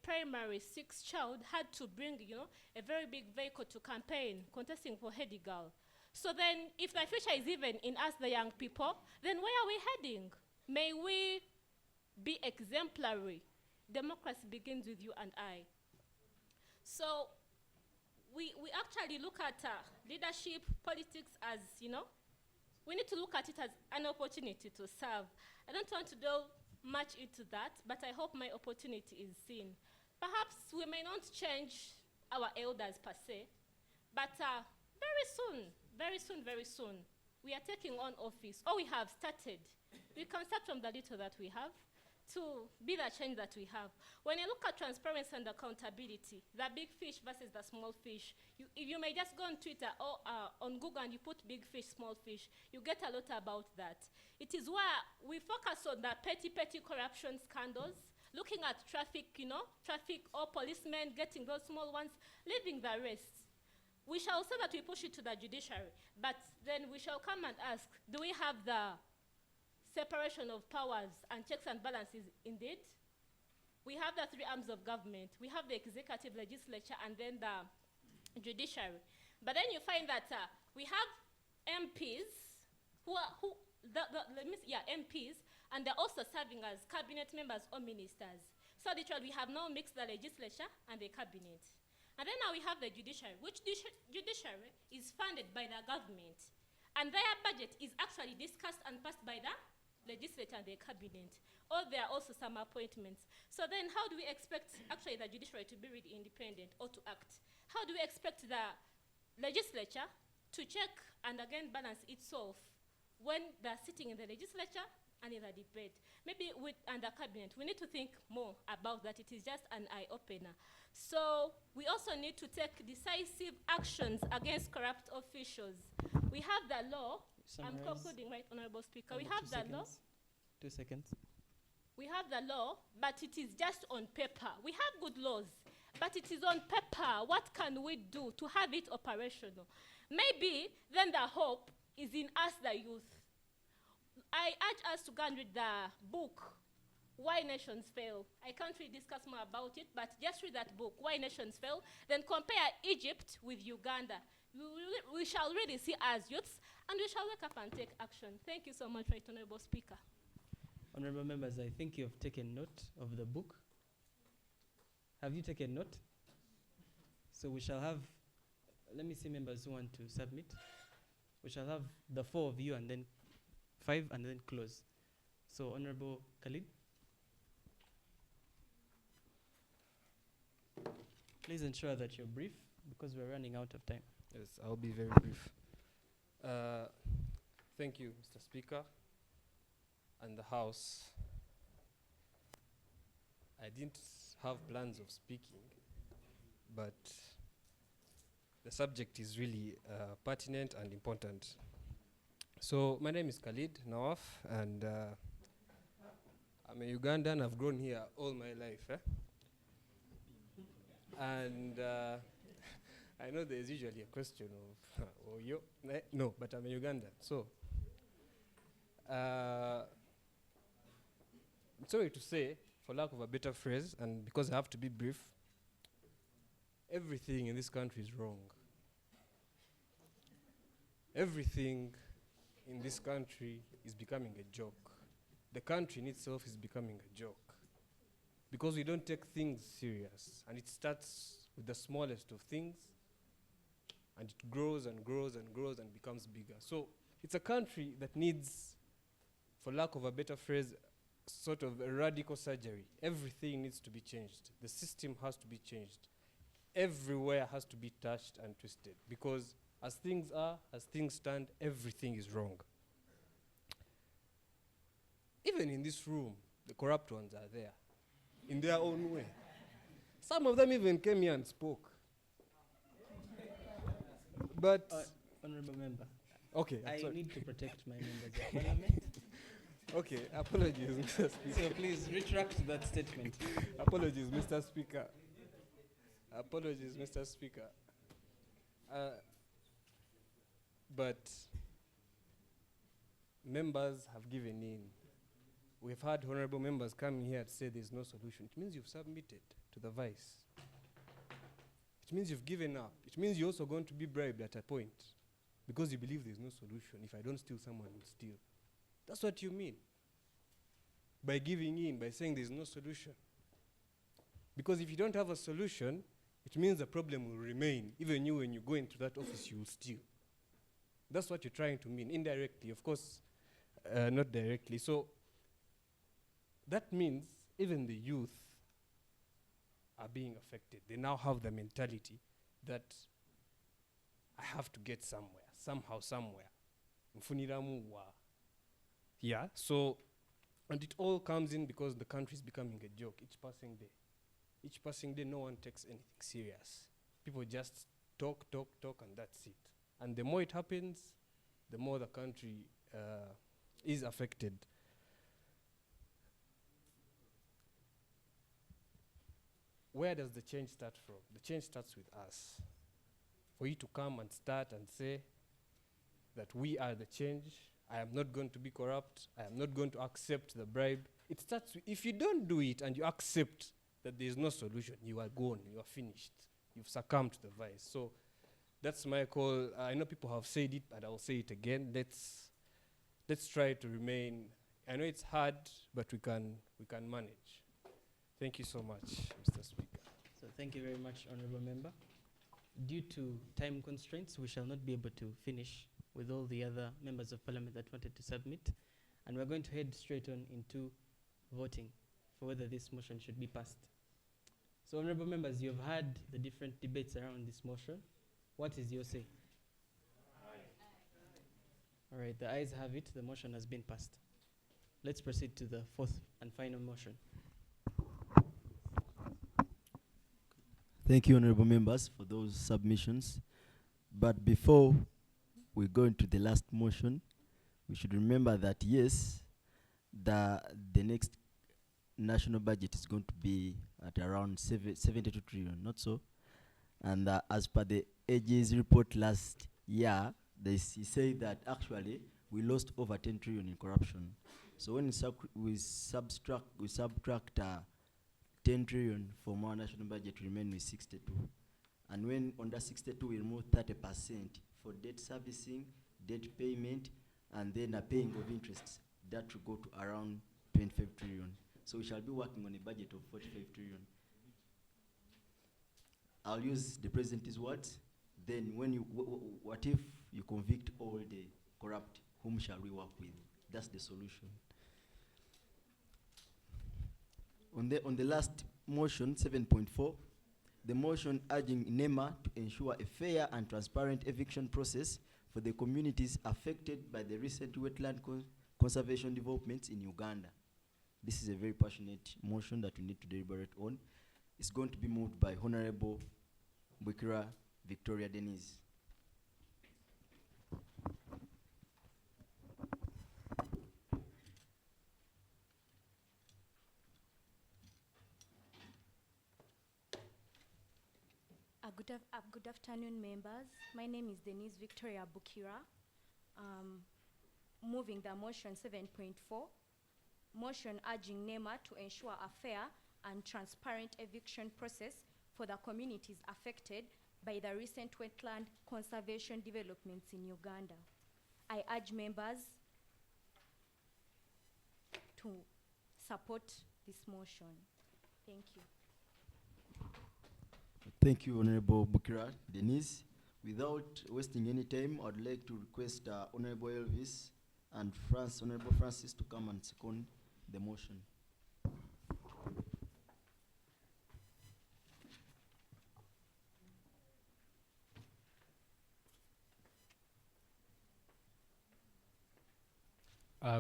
primary 6 child had to bring, a very big vehicle to campaign, contesting for Heady Girl. So then, if the future is even in us, the young people, then where are we heading? May we be exemplary. Democracy begins with you and I. So we actually look at leadership, politics as, we need to look at it as an opportunity to serve. I don't want to delve much into that, but I hope my opportunity is seen. Perhaps we may not change our elders per se, but very soon, we are taking on office, or we have started. We can start from the little that we have to be the change that we have. When you look at transparency and accountability, the big fish versus the small fish, you may just go on Twitter or on Google and you put big fish, small fish, you get a lot about that. It is where we focus on the petty corruption scandals, looking at traffic or policemen getting those small ones, leaving the rest. we shall say that we push it to the judiciary, but then we shall come and ask, do we have the separation of powers and checks and balances indeed? We have the three arms of government. We have the executive, legislature, and then the judiciary. But then you find that we have MPs MPs, and they're also serving as cabinet members or ministers. So literally, we have now mixed the legislature and the cabinet. And then now we have the judiciary, which judiciary is funded by the government. And their budget is actually discussed and passed by the legislature and the cabinet. Or there are also some appointments. So then how do we expect actually the judiciary to be really independent or to act? How do we expect the legislature to check and again balance itself when they're sitting in the legislature and in the debate? Maybe under cabinet, we need to think more about that. It is just an eye-opener. So we also need to take decisive actions against corrupt officials. We have the law. I'm concluding, right, Honorable Speaker. We have the law. 2 seconds. We have the law, but it is just on paper. We have good laws, but it is on paper. What can we do to have it operational? Maybe then the hope is in us, the youth. I urge us to go and read the book, Why Nations Fail. I can't really discuss more about it, but just read that book, Why Nations Fail, then compare Egypt with Uganda. We shall really see as youths, and we shall wake up and take action. Thank you so much, Right Honorable Speaker. Honorable members, I think you have taken note of the book. Have you taken note? So we shall have, let me see members who want to submit. We shall have the 4 of you and then 5 and then close. So Honorable Khalid. Please ensure that you're brief because we're running out of time. Yes, I'll be very brief. Thank you, Mr. Speaker and the House. I didn't have plans of speaking, but the subject is really pertinent and important. So my name is Khalid Nawaf, and I'm a Ugandan. I've grown here all my life. And I know there's usually a question of, oh, yo, no, but I'm a Ugandan. So, sorry to say, for lack of a better phrase, and because I have to be brief, everything in this country is wrong. Everything in this country is becoming a joke. The country in itself is becoming a joke because we don't take things serious, and it starts with the smallest of things, and it grows and grows and grows and becomes bigger. So it's a country that needs, for lack of a better phrase, sort of a radical surgery. Everything needs to be changed. The system has to be changed. Everywhere has to be touched and twisted, because as things are, as things stand, everything is wrong. Even in this room, the corrupt ones are there, in their own way. Some of them even came here and spoke. But Honorable member. Okay, I sorry. need to protect my members of parliament. Okay, apologies, Mr. Speaker. So please retract that statement. Apologies, Mr. Speaker. Apologies, Mr. Speaker. But members have given in. We've had honorable members coming here to say there's no solution. It means you've submitted to the vice. It means you've given up. It means you're also going to be bribed at a point because you believe there's no solution. If I don't steal, someone will steal. That's what you mean by giving in, by saying there's no solution. Because if you don't have a solution, it means the problem will remain. Even you, when you go into that office, you will steal. That's what you're trying to mean, indirectly, of course, not directly. So that means even the youth are being affected. They now have the mentality that I have to get somewhere, somehow, somewhere. Yeah, so, and it all comes in because the country is becoming a joke each passing day. Each passing day, no one takes anything serious. People just talk, talk, talk, and that's it. And the more it happens, the more the country is affected. Where does the change start from? The change starts with us. for you to come and start and say that we are the change, I am not going to be corrupt, I am not going to accept the bribe. It starts with, if you don't do it and you accept that there is no solution, you are gone, you are finished. You've succumbed to the vice. So that's my call. I know people have said it, but I'll say it again. Let's try to remain. I know it's hard, but we can manage. Thank you so much, Mr. Speaker. So thank you very much, Honorable Member. Due to time constraints, we shall not be able to finish with all the other members of parliament that wanted to submit. And we're going to head straight on into voting for whether this motion should be passed. So honorable members, you have had the different debates around this motion. What is your say? All right, the ayes have it. The motion has been passed. Let's proceed to the fourth and final motion. Thank you, honorable members, for those submissions. But before we go into the last motion, we should remember that yes, the next national budget is going to be at around 72 trillion, not so? And as per the AG's report last year, they say that actually we lost over 10 trillion in corruption. So when we subtract 10 trillion from our national budget, we remain with 62. And when under 62, we remove 30% for debt servicing, debt payment, and then a paying of interest. That will go to around 25 trillion. So we shall be working on a budget of 45 trillion. I'll use the president's words. Then when you, what if you convict all the corrupt? Whom shall we work with? That's the solution. On the last motion, 7.4, the motion urging NEMA to ensure a fair and transparent eviction process for the communities affected by the recent wetland conservation developments in Uganda. This is a very passionate motion that we need to deliberate on. It's going to be moved by Honorable Bukira Victoria Denise. Good afternoon, members. My name is Denise Victoria Bukira. Moving the motion 7.4, motion urging NEMA to ensure a fair and transparent eviction process for the communities affected by the recent wetland conservation developments in Uganda. I urge members to support this motion. Thank you. Thank you, Honorable Bukira Denise. Without wasting any time, I'd like to request Honorable Elvis and Honorable Francis to come and second the motion.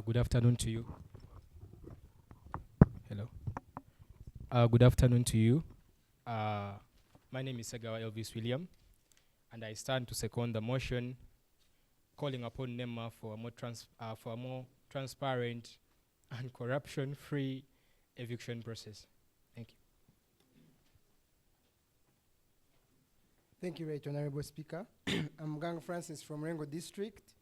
Good afternoon to you. Hello. Good afternoon to you. My name is Segawa Elvis William, and I stand to second the motion calling upon NEMA for a more transparent and corruption-free eviction process. Thank you. Thank you, Right Honorable Speaker. I'm Gang Francis from Rengo District,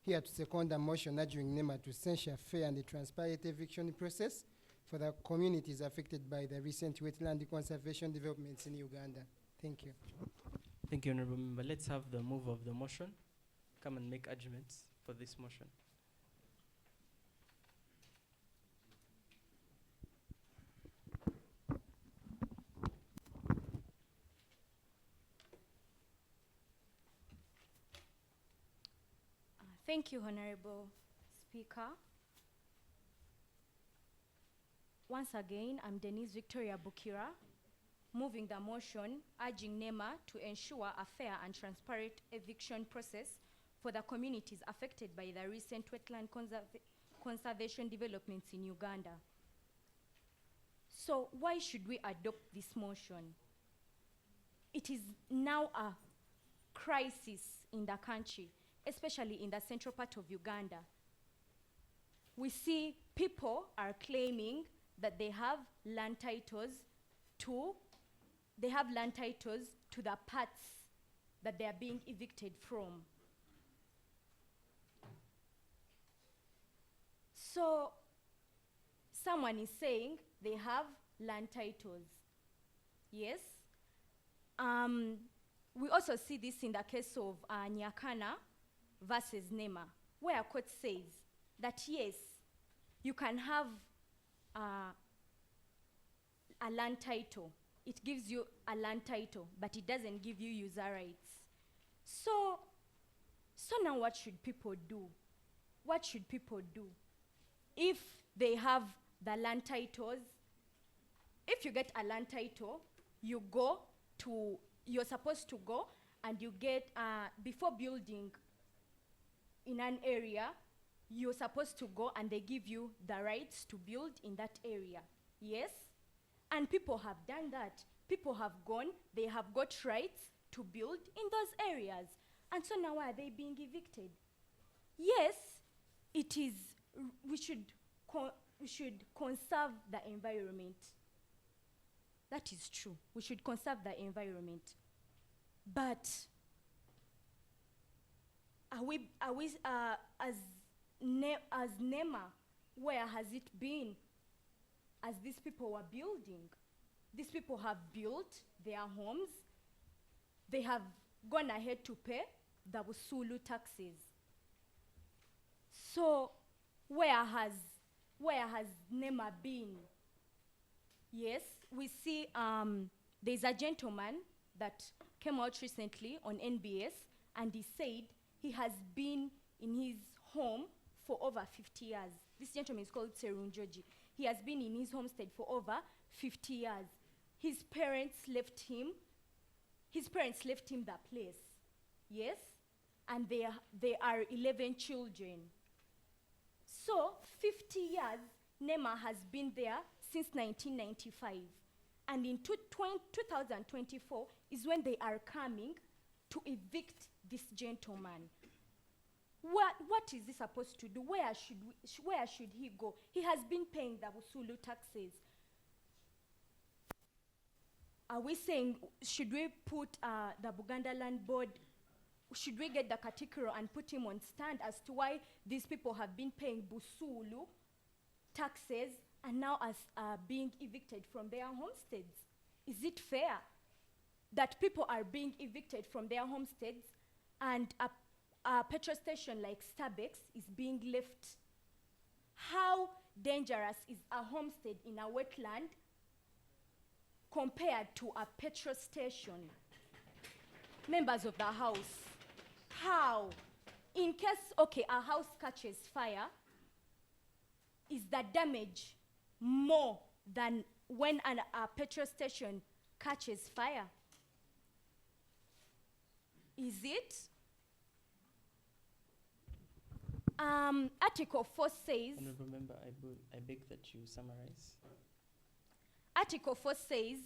here to second the motion urging NEMA to censure fair and transparent eviction process for the communities affected by the recent wetland conservation developments in Uganda. Thank you. Thank you, Honorable Member. Let's have the move of the motion come and make arguments for this motion. Thank you, Honorable Speaker. Once again, I'm Denise Victoria Bukira, moving the motion urging NEMA to ensure a fair and transparent eviction process for the communities affected by the recent wetland conservation developments in Uganda. So why should we adopt this motion? It is now a crisis in the country, especially in the central part of Uganda. We see people are claiming that they have land titles to the parts that they are being evicted from. So someone is saying they have land titles. Yes. We also see this in the case of Nyakana versus Nema, where a court says that yes, you can have a land title. It gives you a land title, but it doesn't give you user rights. So now what should people do? What should people do? If they have the land titles, if you get a land title, you're supposed to go and you get, before building in an area, you're supposed to go and they give you the rights to build in that area. Yes? And people have done that. People have gone, they have got rights to build in those areas. And so now why are they being evicted? Yes, it is, we should conserve the environment. That is true. We should conserve the environment. But are we as NEMA, where has it been as these people were building? These people have built their homes. They have gone ahead to pay the Busulu taxes. So where has NEMA been? Yes, we see there's a gentleman that came out recently on NBS, and he said he has been in his home for over 50 years. This gentleman is called Serunjoji. He has been in his homestead for over 50 years. His parents left him the place, yes? And they are 11 children. So 50 years, NEMA has been there since 1995. And in 2024 is when they are coming to evict this gentleman. What is he supposed to do? Where should he go? He has been paying the Busulu taxes. Are we saying, should we put the Buganda Land Board, should we get the Katikiro and put him on stand as to why these people have been paying Busulu taxes and now are being evicted from their homesteads? Is it fair that people are being evicted from their homesteads and a petrol station like Starbucks is being left? How dangerous is a homestead in a wetland compared to a petrol station? Members of the House, how? In case, okay, a house catches fire, is the damage more than when a petrol station catches fire? Is it? Article 4 says... Honourable Member, I beg that you summarize. Article 4 says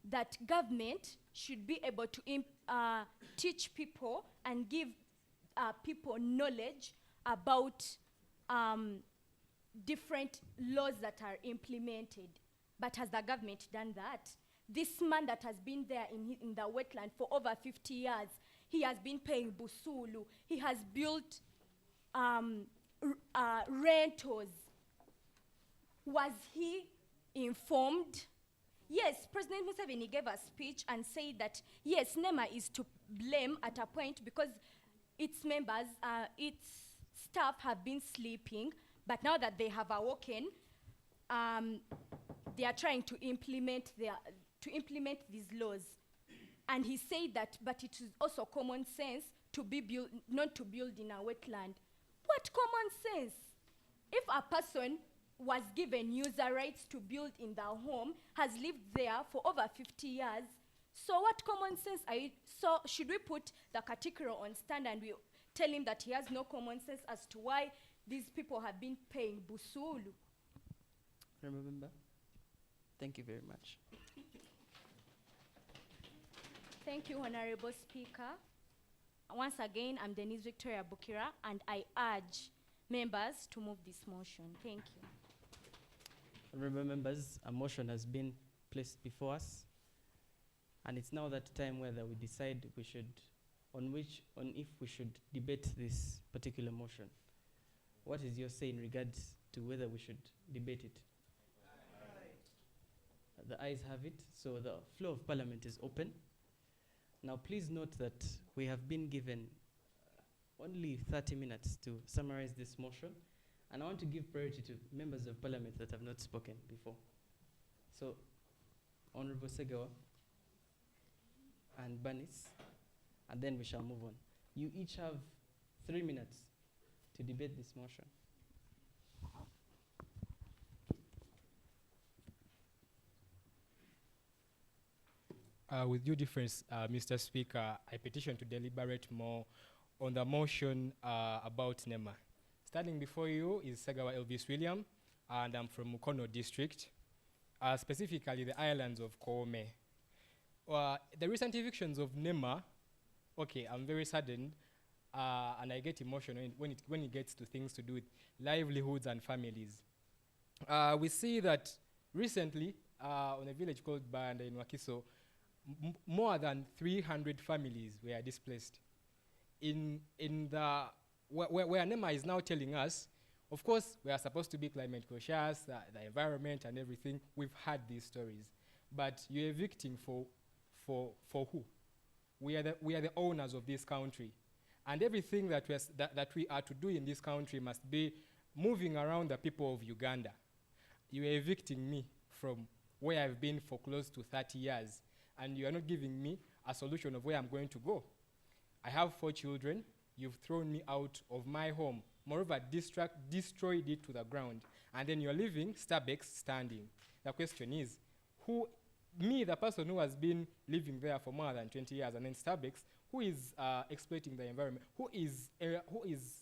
that government should be able to teach people and give people knowledge about different laws that are implemented. But has the government done that? This man that has been there in the wetland for over 50 years, he has been paying Busulu. He has built rentals. Was he informed? Yes, President Museveni gave a speech and said that, yes, NEMA is to blame at a point because its members, its staff have been sleeping, but now that they have awoken, they are trying to implement these laws. And he said that, but it is also common sense to be not to build in a wetland. What common sense? If a person was given user rights to build in their home, has lived there for over 50 years, so what common sense are you? So should we put the Katikiro on stand and we tell him that he has no common sense as to why these people have been paying Busulu? Remember? Thank you very much. Thank you, Honorable Speaker. Once again, I'm Denise Victoria Bukira, and I urge members to move this motion. Thank you. Honourable members, a motion has been placed before us, and it's now that time whether we decide we should on if we should debate this particular motion. What is your say in regards to whether we should debate it? The ayes have it, so the floor of parliament is open. Now please note that we have been given only 30 minutes to summarize this motion, and I want to give priority to members of parliament that have not spoken before. So, Honorable Segawa and Banis, and then we shall move on. You each have 3 minutes to debate this motion. With due difference, Mr. Speaker, I petition to deliberate more on the motion about NEMA. Standing before you is Segawa Elvis William, and I'm from Mukono district, specifically the islands of Kome. The recent evictions of NEMA, okay, I'm very saddened, and I get emotional when it gets to things to do with livelihoods and families. We see that recently, on a village called Banda in Wakiso, more than 300 families were displaced. In the where NEMA is now telling us, of course, we are supposed to be climate conscious, the environment and everything. We've had these stories, but you're evicting for who? We are the owners of this country, and everything that we are to do in this country must be moving around the people of Uganda. You are evicting me from where I've been for close to 30 years. And you are not giving me a solution of where I'm going to go. I have 4 children. You've thrown me out of my home. Moreover, destroyed it to the ground. And then you're leaving Starbucks standing. The question is, me, the person who has been living there for more than 20 years, and then Starbucks, who is exploiting the environment? Who is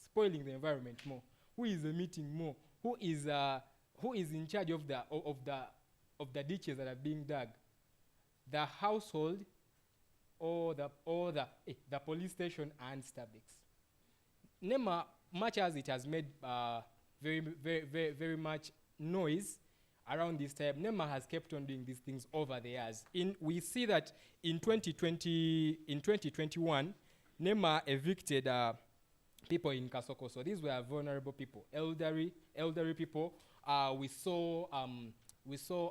spoiling the environment more? Who is emitting more? Who is in charge of the ditches that are being dug? The household or the police station and Starbucks. NEMA, much as it has made very much noise around this time, NEMA has kept on doing these things over the years. We see that in 2021, NEMA evicted people in Kasoko. So these were vulnerable people, elderly people. We saw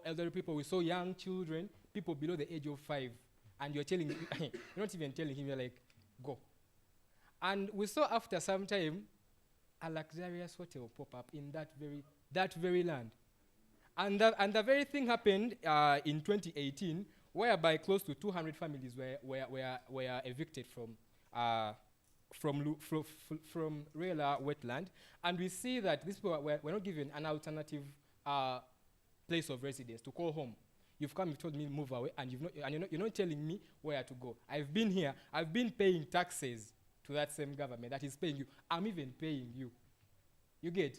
elderly people. We saw young children, people below the age of 5, and you're telling you're not even telling him, you're like, go. And we saw after some time a luxurious hotel pop up in that very land. And the very thing happened in 2018, whereby close to 200 families were evicted from Rela wetland. And we see that these people were not given an alternative place of residence to call home. You've come, you've told me to move away, and you're not telling me where to go. I've been here, I've been paying taxes to that same government that is paying you. I'm even paying you. You get?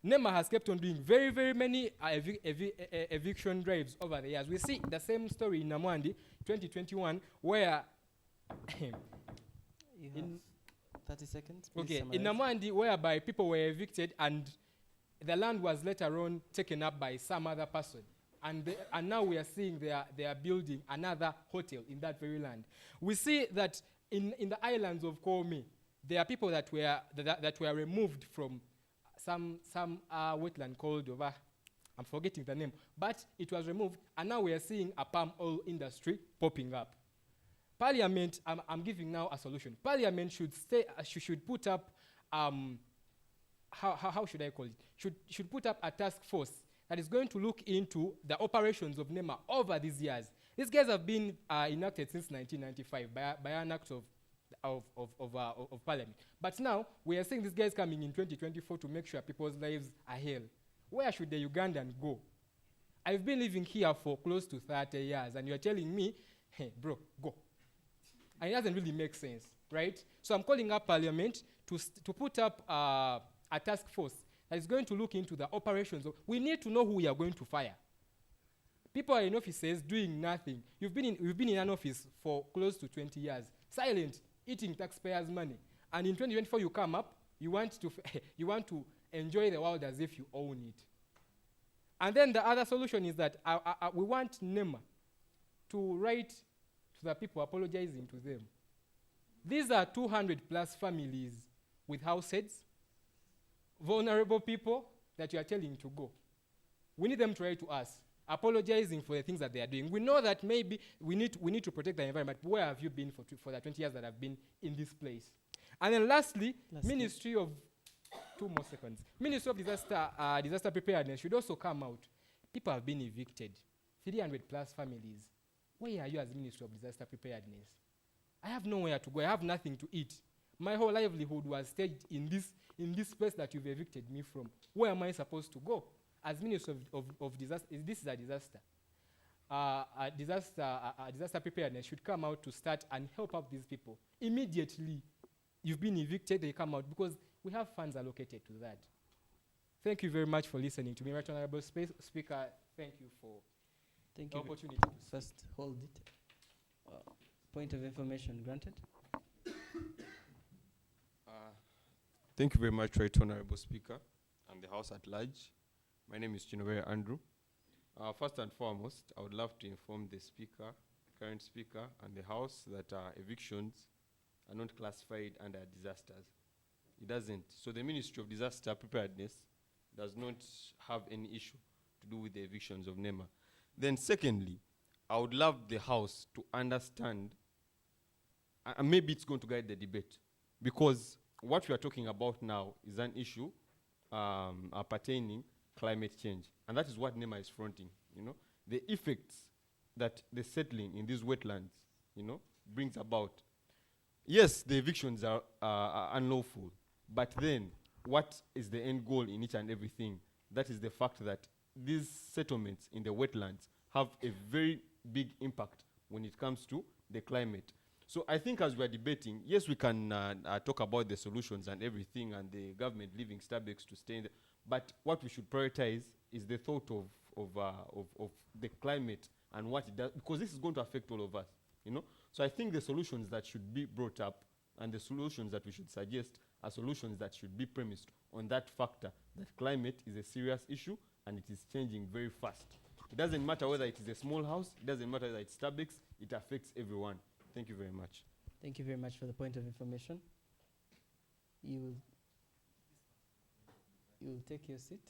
NEMA has kept on doing very many eviction drives over the years. We see the same story in Namwandi, 2021, where you have 30 seconds. Please okay, summarize. in Namwandi, whereby people were evicted and the land was later on taken up by some other person. And now we are seeing they are building another hotel in that very land. We see that in the islands of Kome, there are people that were removed from some wetland called over, I'm forgetting the name, but it was removed, and now we are seeing a palm oil industry popping up. Parliament, I'm giving now a solution. Parliament should put up, how should I call it? Should put up a task force that is going to look into the operations of NEMA over these years. These guys have been enacted since 1995 by an act of Parliament. But now, we are seeing these guys coming in 2024 to make sure people's lives are hell. Where should the Ugandan go? I've been living here for close to 30 years, and you're telling me, hey, bro, go. And it doesn't really make sense, right? So I'm calling up Parliament to put up a task force that is going to look into the operations. We need to know who we are going to fire. People are in offices doing nothing. We've been in an office for close to 20 years, silent, eating taxpayers' money. And in 2024, you come up, you want to enjoy the world as if you own it. And then the other solution is that we want NEMA to write to the people apologizing to them. These are 200 plus families with househeads, vulnerable people that you are telling to go. We need them to write to us, apologizing for the things that they are doing. We know that maybe we need to protect the environment. But where have you been for the 20 years that I've been in this place? And then lastly, Ministry of, 2 more seconds. Ministry of Disaster Preparedness should also come out. People have been evicted, 300 plus families. Where are you as Ministry of Disaster Preparedness? I have nowhere to go. I have nothing to eat. My whole livelihood was staged in this place that you've evicted me from. Where am I supposed to go? As Minister of Disaster, this is a disaster. Disaster preparedness should come out to start and help out these people. Immediately, you've been evicted, they come out because we have funds allocated to that. Thank you very much for listening to me, Right Honorable Speaker. Thank you for the opportunity. First, hold it. Point of information granted. Thank you very much, Right Honorable Speaker and the House at large. My name is Chinovere Andrew. First and foremost, I would love to inform the Speaker, current Speaker, and the House that evictions are not classified under disasters. It doesn't. So the Ministry of Disaster Preparedness does not have any issue to do with the evictions of NEMA. Then secondly, I would love the House to understand, and maybe it's going to guide the debate, because what we are talking about now is an issue pertaining climate change, and that is what NEMA is fronting. The effects that the settling in these wetlands, brings about. Yes, the evictions are unlawful, but then what is the end goal in each and everything? That is the fact that these settlements in the wetlands have a very big impact when it comes to the climate. So I think as we are debating, yes, we can talk about the solutions and everything and the government leaving Starbucks to stay in the, but what we should prioritize is the thought of the climate and what it does, because this is going to affect all of us, So I think the solutions that should be brought up and the solutions that we should suggest are solutions that should be premised on that factor, that climate is a serious issue and it is changing very fast. It doesn't matter whether it is a small house, it doesn't matter whether it's Starbucks, it affects everyone. Thank you very much. Thank you very much for the point of information. You will take your seat.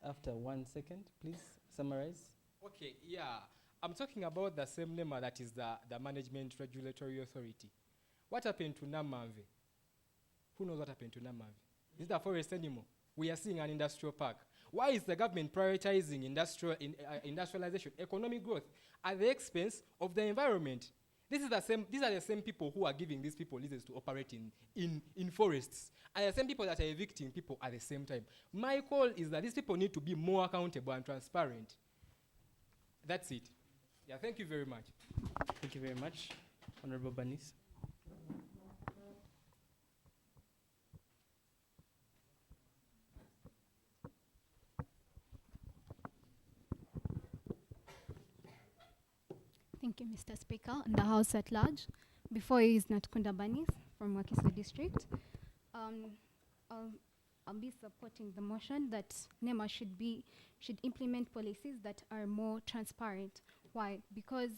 After 1 second, please summarize. Okay, yeah. I'm talking about the same NEMA that is the Management Regulatory Authority. What happened to Namave? Who knows what happened to Namave? Is it a forest anymore? We are seeing an industrial park. Why is the government prioritizing industrialization, economic growth, at the expense of the environment? These are the same people who are giving these people licenses to operate in forests, and the same people that are evicting people at the same time. My call is that these people need to be more accountable and transparent. That's it. Yeah, thank you very much. Thank you very much. Honorable Banis. Thank you, Mr. Speaker, and the House at large. Before you is Natkunda Banis from Wakiso District. I'll be supporting the motion that NEMA should implement policies that are more transparent. Why? Because,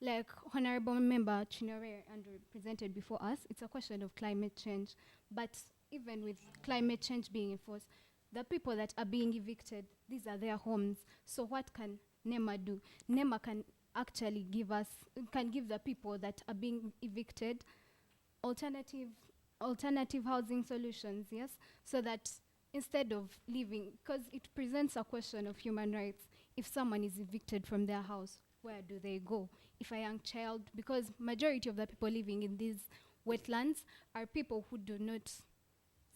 like Honorable Member Chinore Andrew presented before us, it's a question of climate change. But even with climate change being enforced, the people that are being evicted, these are their homes. So what can NEMA do? NEMA can actually give the people that are being evicted alternative housing solutions, yes? So that instead of leaving, because it presents a question of human rights. If someone is evicted from their house, where do they go? If a young child, because majority of the people living in these wetlands are people who do not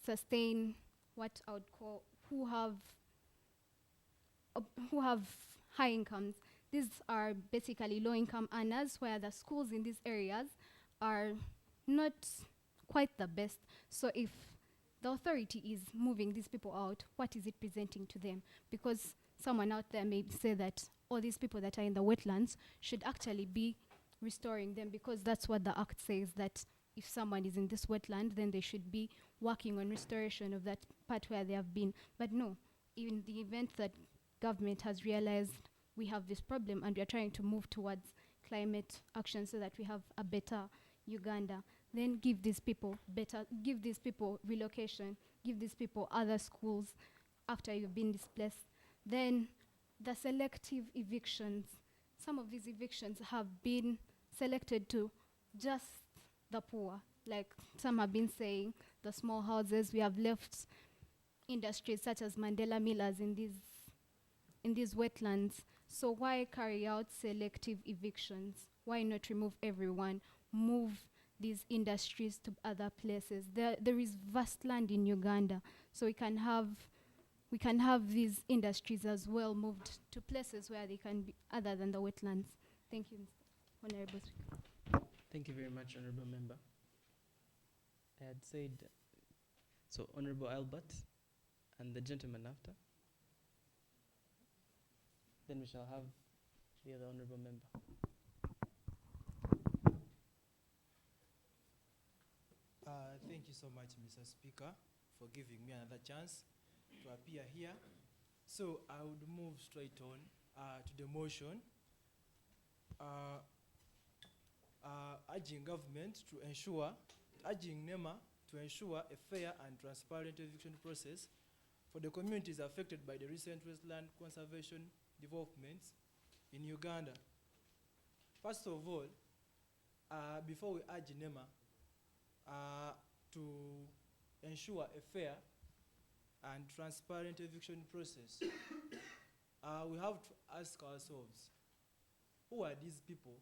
sustain what I would call, who have high incomes. These are basically low-income earners, where the schools in these areas are not quite the best. So if the authority is moving these people out, what is it presenting to them? Because someone out there may say that all these people that are in the wetlands should actually be restoring them, because that's what the Act says, that if someone is in this wetland, then they should be working on restoration of that part where they have been. But no, in the event that government has realized we have this problem and we are trying to move towards climate action so that we have a better Uganda, then give these people relocation, give these people other schools after you've been displaced. Then the selective evictions. Some of these evictions have been selected to just the poor. Like some have been saying, the small houses, we have left industries such as Mandela Millers in these wetlands. So why carry out selective evictions? Why not remove everyone, move these industries to other places? There is vast land in Uganda, so we can have these industries as well moved to places where they can be other than the wetlands. Thank you, Mr. Honorable Speaker. Thank you very much, Honorable Member. I had said, so Honorable Albert and the gentleman after. Then we shall have the other Honorable Member. Thank you so much, Mr. Speaker, for giving me another chance to appear here. So I would move straight on to the motion, urging NEMA to ensure a fair and transparent eviction process for the communities affected by the recent wetland conservation developments in Uganda. First of all, before we urge NEMA to ensure a fair and transparent eviction process, we have to ask ourselves, who are these people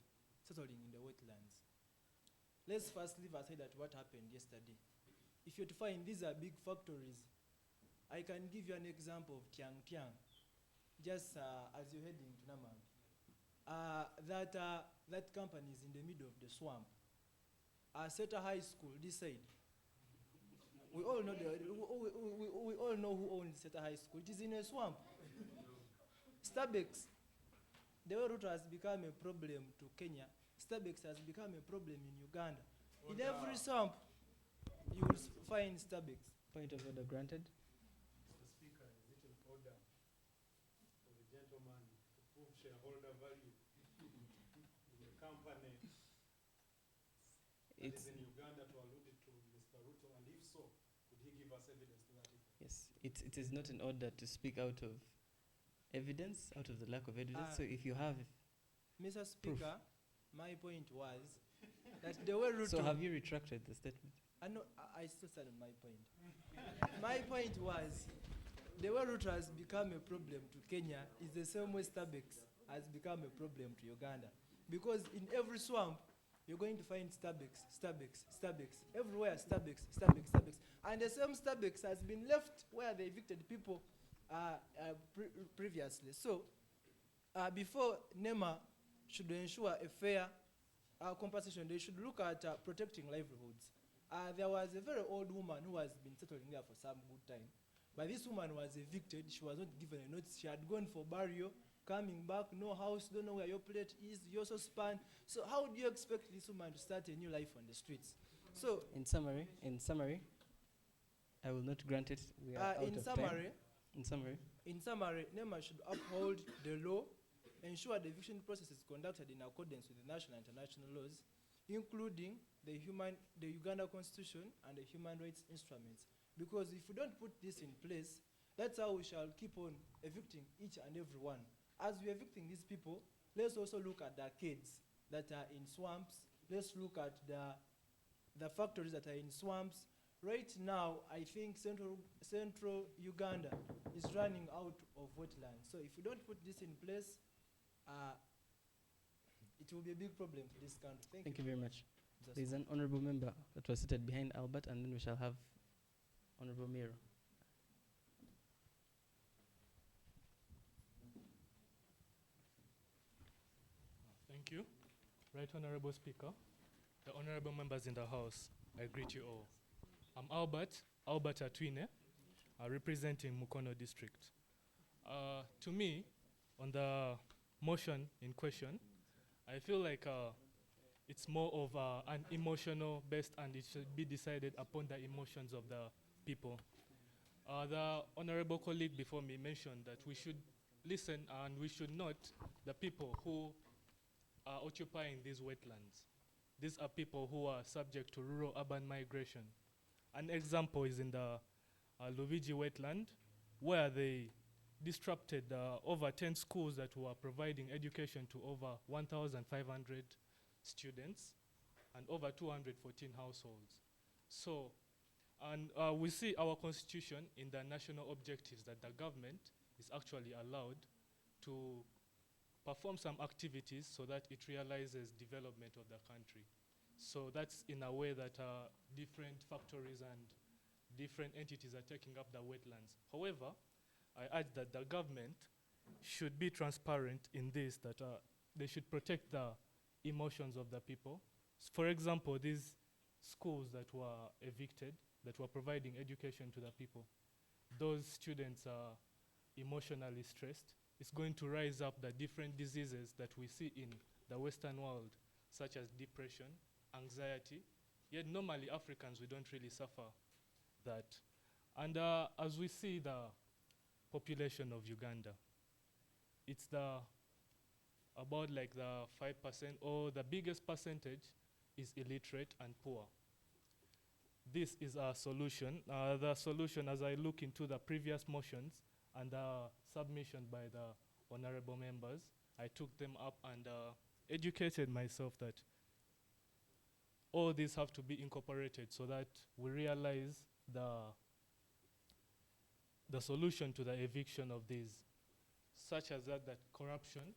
settling in the wetlands? Let's first leave aside at what happened yesterday. If you're to find these are big factories, I can give you an example of Tiang Tiang, just as you're heading to Namang. That company is in the middle of the swamp. Seta High School, this side. We all know we all know who owns Seta High School. It is in a swamp. Starbucks, the way route has become a problem to Kenya, Starbucks has become a problem in Uganda. In every swamp, you will find Starbucks. Point of order granted. Mr. Speaker, is it in order for the gentleman to prove shareholder value in the company that is in Uganda to allude it to Mr. Ruto? And if so, could he give us evidence to that effect? Yes, it is not in order to speak out of evidence, out of the lack of evidence. So if you have Mr. Speaker, my point was that the way Ruto... So have you retracted the statement? I still stand on my point. My point was, the way Ruto has become a problem to Kenya is the same way Starbucks has become a problem to Uganda. Because in every swamp, you're going to find Starbucks. Everywhere Starbucks. And the same Starbucks has been left where they evicted people previously. So, before NEMA should ensure a fair compensation, they should look at protecting livelihoods. There was a very old woman who has been settling there for some good time. But this woman was evicted. She was not given a notice. She had gone for burial, coming back, no house, don't know where your plate is, your saucepan. So how do you expect this woman to start a new life on the streets? So in summary, I will not grant it. We are out of time. In summary, NEMA should uphold the law, ensure the eviction process is conducted in accordance with the national and international laws, including the Uganda Constitution and the human rights instruments. Because if we don't put this in place, that's how we shall keep on evicting each and every one. As we're evicting these people, let's also look at the kids that are in swamps. Let's look at the factories that are in swamps. Right now, I think central Uganda is running out of wetlands. So if we don't put this in place, it will be a big problem for this country. Thank you very much. There's an honorable member that was seated behind Albert, and then we shall have Honorable Miro. Thank you. Right Honorable Speaker, the honorable members in the House, I greet you all. I'm Albert Atwine, representing Mukono District. To me, on the motion in question, I feel like it's more of an emotional based, and it should be decided upon the emotions of the people. The honorable colleague before me mentioned that we should listen and we should note the people who are occupying these wetlands. these are people who are subject to rural-urban migration. An example is in the Luvigi wetland, where they disrupted over 10 schools that were providing education to over 1,500 students and over 214 households. So, and we see our constitution in the national objectives that the government is actually allowed to perform some activities so that it realizes development of the country. So that's in a way that different factories and different entities are taking up the wetlands. However, I urge that the government should be transparent in this, that they should protect the emotions of the people. For example, these schools that were evicted, that were providing education to the people, those students are emotionally stressed. It's going to rise up the different diseases that we see in the Western world, such as depression, anxiety. Yet normally Africans, we don't really suffer that. And as we see the population of Uganda, it's about like the 5%, or the biggest percentage is illiterate and poor. This is our solution. The solution, as I look into the previous motions and the submission by the honorable members, I took them up and educated myself that all these have to be incorporated so that we realize the solution to the eviction of these, such as that corruption,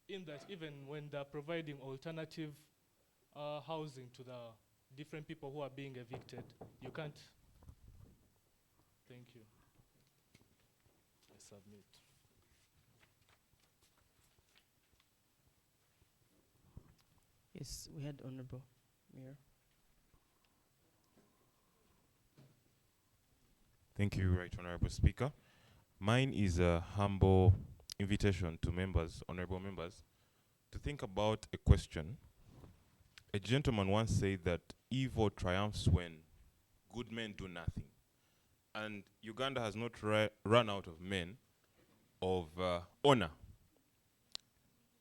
in that even when they're providing alternative housing to the different people who are being evicted, you can't. Thank you. I submit. Yes, we had Honorable Mayor. Thank you, Right Honorable Speaker. Mine is a humble invitation to members, honorable members, to think about a question. A gentleman once said that evil triumphs when good men do nothing. And Uganda has not run out of men of honor.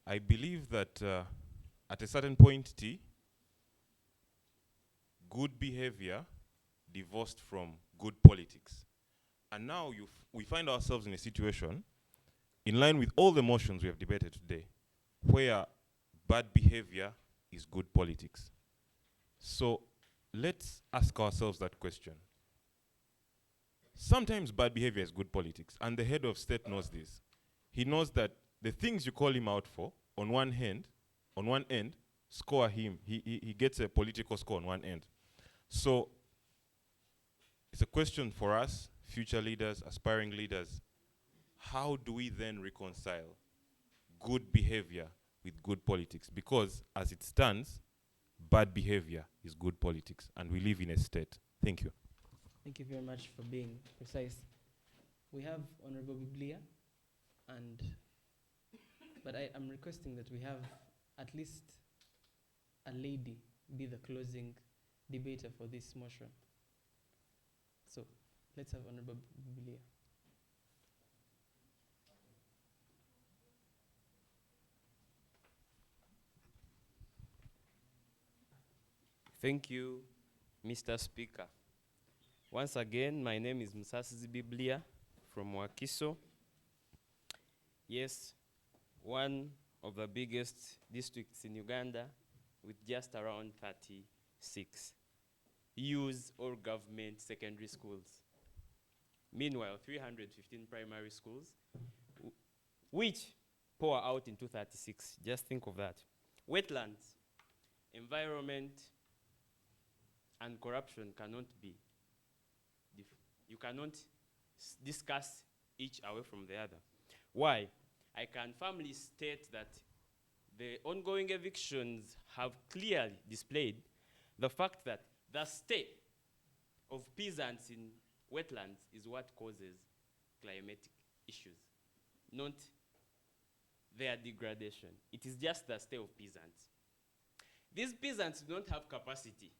I believe that at a certain point, good behavior divorced from good politics. And now we find ourselves in a situation, in line with all the motions we have debated today, where bad behavior is good politics. So let's ask ourselves that question. Sometimes bad behavior is good politics, and the head of state knows this. He knows that the things you call him out for, on one end, score him. He gets a political score on one end. So it's a question for us, future leaders, aspiring leaders. How do we then reconcile good behavior with good politics? Because as it stands, bad behavior is good politics, and we live in a state. Thank you. Thank you very much for being precise. We have Honorable Biblia, but I am requesting that we have at least a lady be the closing debater for this motion. So let's have Honorable Biblia. Thank you, Mr. Speaker. Once again, my name is Musasizi Biblia from Wakiso. Yes, one of the biggest districts in Uganda with just around 36 use all government secondary schools. Meanwhile, 315 primary schools, which pour out into 36. Just think of that. Wetlands, environment, and corruption cannot be. You cannot discuss each away from the other. Why? I can firmly state that the ongoing evictions have clearly displayed the fact that the stay of peasants in wetlands is what causes climatic issues, not their degradation. It is just the stay of peasants. These peasants don't have capacity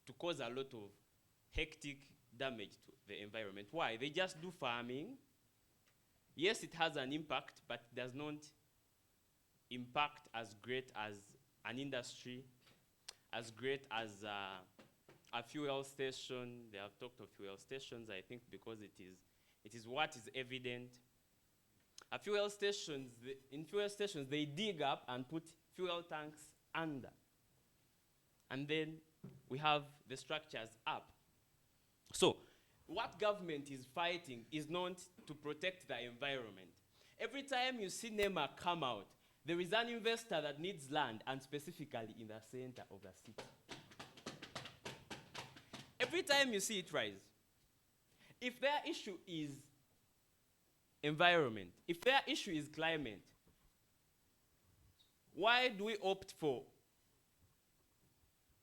to cause a lot of hectic damage to the environment. Why? They just do farming. Yes, it has an impact, but does not impact as great as an industry as great as a fuel station. They have talked of fuel stations, I think, because it is what is evident. In fuel stations, they dig up and put fuel tanks under. And then we have the structures up. So, what government is fighting is not to protect the environment. Every time you see NEMA come out, there is an investor that needs land, and specifically in the center of the city. Every time you see it rise, if their issue is environment, if their issue is climate, why do we opt for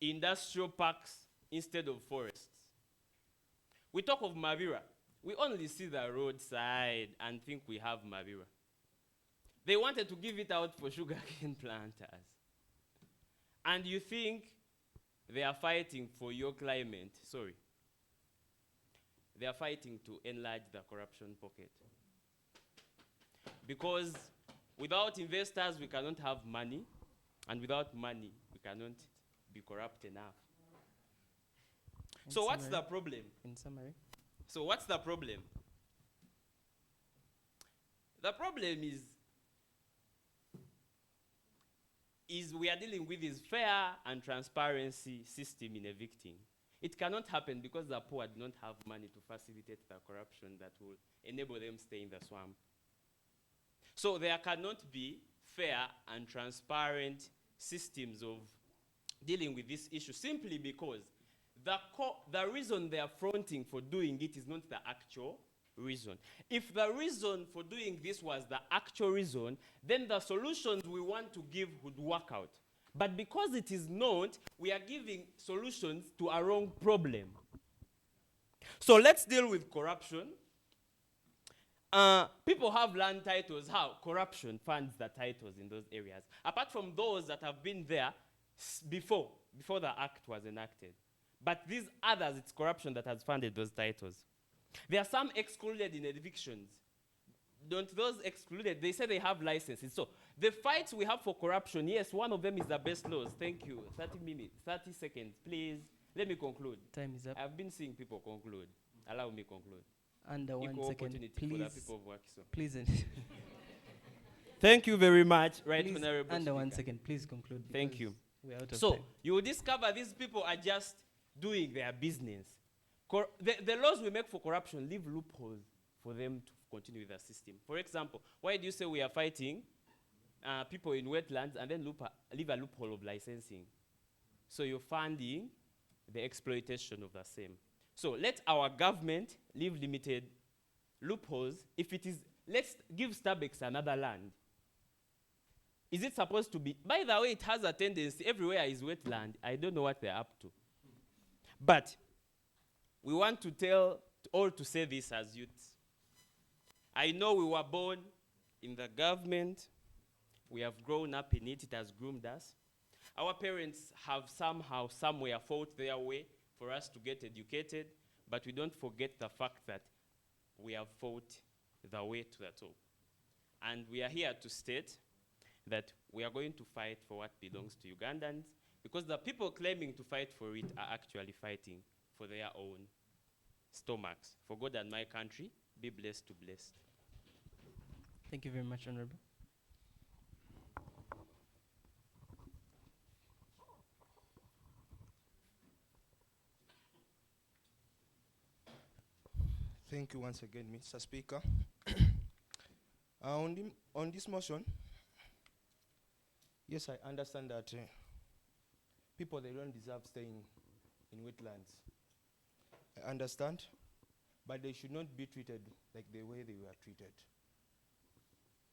industrial parks instead of forests? We talk of Mavira. We only see the roadside and think we have Mavira. They wanted to give it out for sugarcane planters. And you think they are fighting for your climate. Sorry. They are fighting to enlarge the corruption pocket. Because without investors, we cannot have money. And without money, we cannot be corrupt enough. So what's the problem? In summary. So what's the problem? The problem is we are dealing with this fair and transparency system in evicting. It cannot happen because the poor do not have money to facilitate the corruption that will enable them stay in the swamp. So there cannot be fair and transparent systems of dealing with this issue simply because the reason they are fronting for doing it is not the actual reason. If the reason for doing this was the actual reason, then the solutions we want to give would work out. But because it is not, we are giving solutions to a wrong problem. So let's deal with corruption. People have land titles. How? Corruption funds the titles in those areas. Apart from those that have been there before the act was enacted. But these others, it's corruption that has funded those titles. There are some excluded in evictions. Don't those excluded, they say they have licenses. So the fights we have for corruption, yes, one of them is the best laws. Thank you. 30 minutes, 30 seconds, please. Let me conclude. Time is up. I've been seeing people conclude. Allow me conclude. Under 1 Equal second, opportunity please. for the people of Wakiso. Please. Thank you very much, Right Please, Honorable under 1 Speaker. second, please conclude. Thank because you. We're out of So time. you will discover these people are just doing their business. The laws we make for corruption leave loopholes for them to continue with the system. For example, why do you say we are fighting people in wetlands and then leave a loophole of licensing? So you're funding the exploitation of the same. So let our government leave limited loopholes. If it is, let's give Starbucks another land. Is it supposed to be? By the way, it has a tendency, everywhere is wetland. I don't know what they're up to. But we want to tell, or to say this as youths. I know we were born in the government. We have grown up in it. It has groomed us. Our parents have somehow, somewhere fought their way for us to get educated, but we don't forget the fact that we have fought the way to the top. And we are here to state that we are going to fight for what belongs to Ugandans, because the people claiming to fight for it are actually fighting for their own stomachs. For God and my country, be blessed to bless. Thank you very much, Honorable. Thank you once again, Mr. Speaker. On this motion, yes, I understand that people, they don't deserve staying in wetlands. I understand, but they should not be treated like the way they were treated.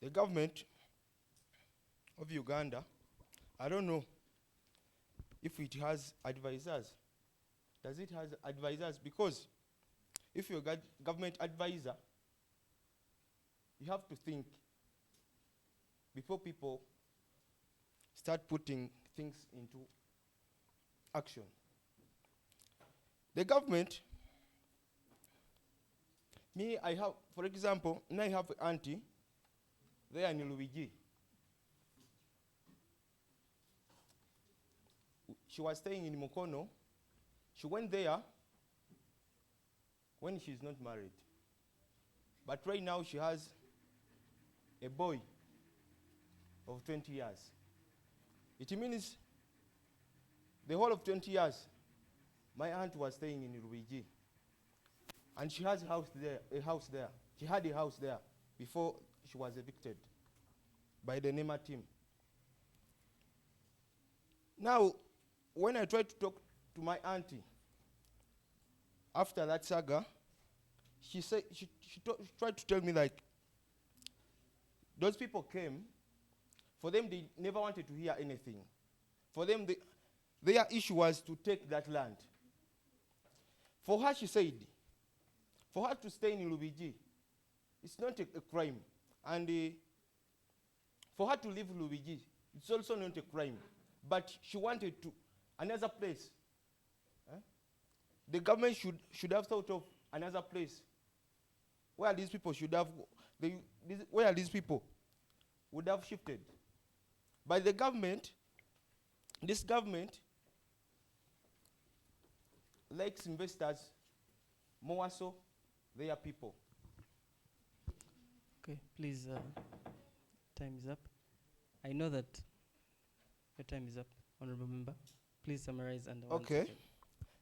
The government of Uganda, I don't know if it has advisors. Does it have advisors? Because if you're a government advisor, you have to think before people start putting things into action. The government, I have, for example, I have an auntie there in Luigi. she was staying in Mukono. She went there when she's not married. But right now she has a boy of 20 years. It means the whole of 20 years, my aunt was staying in Rubiji. And she has a house there. She had a house there before she was evicted by the NEMA team. Now, when I tried to talk to my auntie, after that saga, she tried to tell me like, those people came, for them they never wanted to hear anything. For them, their issue was to take that land. For her, she said, for her to stay in Lubiji, it's not a crime. And for her to leave Lubiji, it's also not a crime. But she wanted to another place. The government should have thought of another place where these people should have, where these people would have shifted. But the government, this government, likes investors more so their people. Okay, please, time is up. I know that your time is up, Honorable Member. Please summarize and Okay.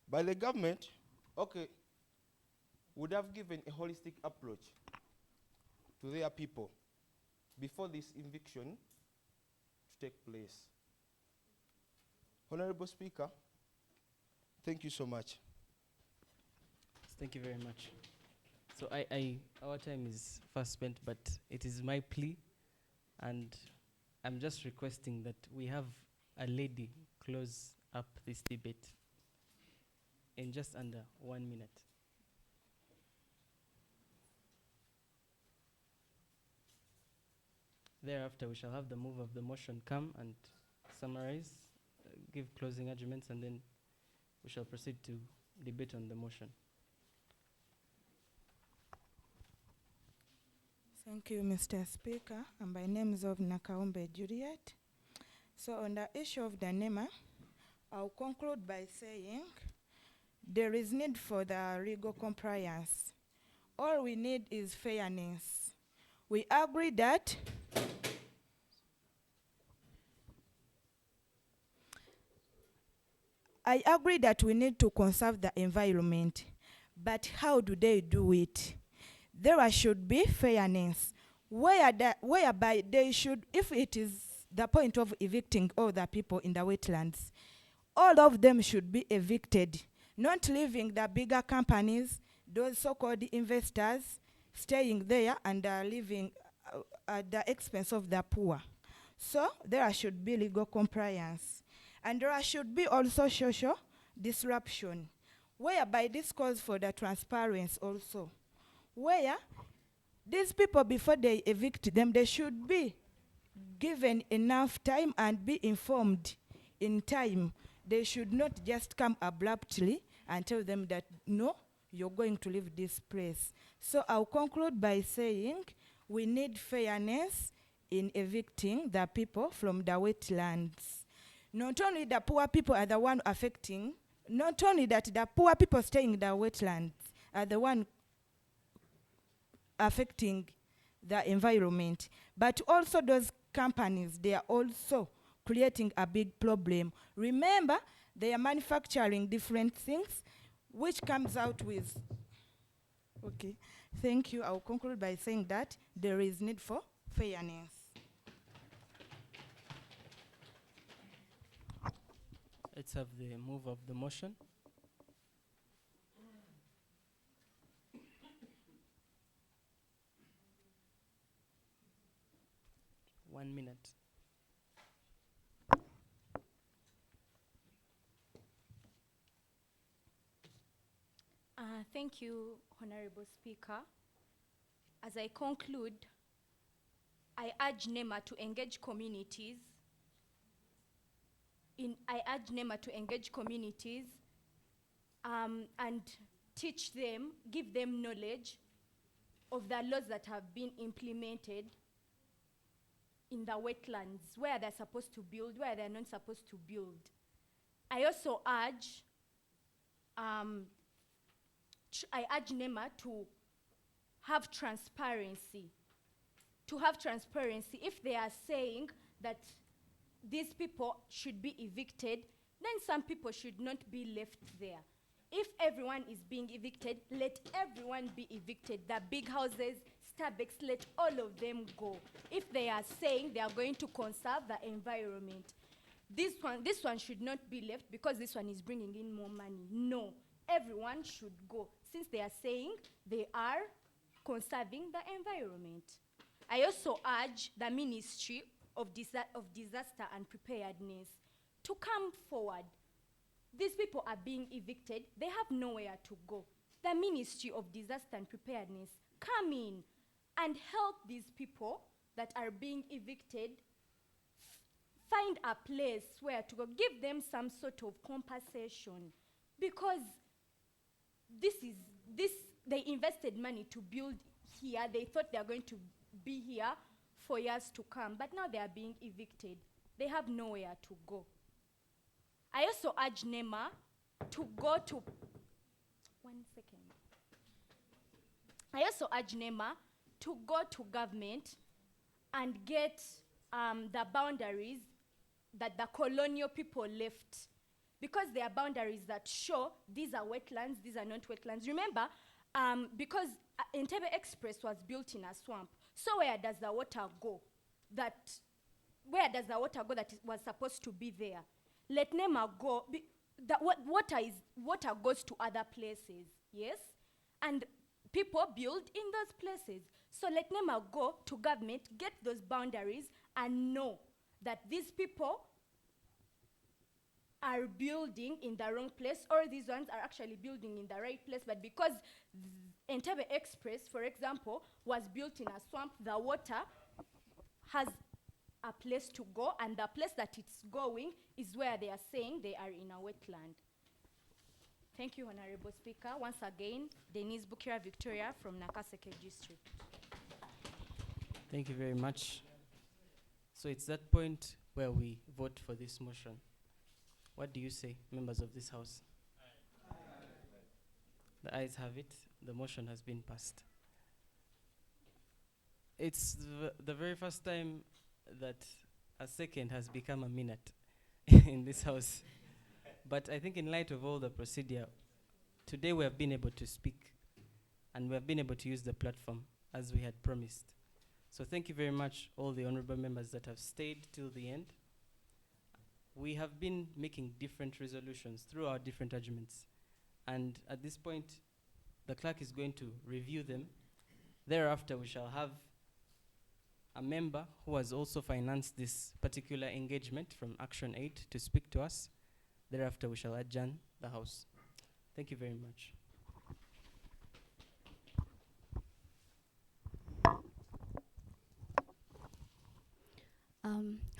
By the government, okay, would have given a holistic approach to their people before this eviction to take place. Honorable Speaker, thank you so much. Thank you very much. So our time is fast spent, but it is my plea, and I'm just requesting that we have a lady close up this debate in just under 1 minute. Thereafter, we shall have the move of the motion come and summarize, give closing arguments, and then we shall proceed to debate on the motion. Thank you, Mr. Speaker. And my name is Nakaombe Juliet. So on the issue of the NEMA, I'll conclude by saying there is need for the legal compliance. All we need is fairness. We agree that I agree that we need to conserve the environment, but how do they do it? There should be fairness, whereby they should, if it is the point of evicting all the people in the wetlands, all of them should be evicted, not leaving the bigger companies, those so-called investors, staying there and living at the expense of the poor. So there should be legal compliance. And there should be also social disruption, whereby this calls for the transparency also, where these people, before they evict them, they should be given enough time and be informed in time. They should not just come abruptly and tell them that, no, you're going to leave this place. So I'll conclude by saying we need fairness in evicting the people from the wetlands. Not only the poor people are the one affecting, not only that the poor people staying in the wetlands are the one affecting the environment, but also those companies, they are also creating a big problem. Remember, they are manufacturing different things, which comes out with, okay, thank you. I'll conclude by saying that there is need for fairness. Let's have the move of the motion. One minute. Thank you, Honorable Speaker. As I conclude, I urge NEMA to engage communities. I urge NEMA to engage communities and teach them, give them knowledge of the laws that have been implemented in the wetlands, where they're supposed to build, where they're not supposed to build. I also urge, I urge NEMA to have transparency. To have transparency. If they are saying that these people should be evicted, then some people should not be left there. If everyone is being evicted, let everyone be evicted. The big houses, Starbucks, let all of them go. If they are saying they are going to conserve the environment, this one should not be left because this one is bringing in more money. No, everyone should go since they are saying they are conserving the environment. I also urge the Ministry of Disaster and Preparedness to come forward. These people are being evicted. They have nowhere to go. The Ministry of Disaster and Preparedness, come in and help these people that are being evicted find a place where to go. Give them some sort of compensation because they invested money to build here. They thought they are going to be here for years to come, but now they are being evicted. They have nowhere to go. I also urge NEMA to go to, I also urge NEMA to go to government and get the boundaries that the colonial people left, because there are boundaries that show these are wetlands, these are not wetlands. Remember, because Entebbe Express was built in a swamp, so where does the water go? Where does the water go that was supposed to be there? Let NEMA go. Water goes to other places, yes? And people build in those places. So let NEMA go to government, get those boundaries, and know that these people are building in the wrong place, or these ones are actually building in the right place, but because Entebbe Express, for example, was built in a swamp, the water has a place to go, and the place that it's going is where they are saying they are in a wetland. Thank you, Honorable Speaker. Once again, Denise Bukira Victoria from Nakaseke District. Thank you very much. So it's that point where we vote for this motion. What do you say, members of this House? Aye. The ayes have it. The motion has been passed. It's the very first time that a second has become a minute in this House. But I think in light of all the procedure, today we have been able to speak and we have been able to use the platform as we had promised. So thank you very much, all the honorable members that have stayed till the end. We have been making different resolutions through our different arguments. And at this point, the clerk is going to review them. Thereafter, we shall have a member who has also financed this particular engagement from Action Aid to speak to us. Thereafter, we shall adjourn the House. Thank you very much.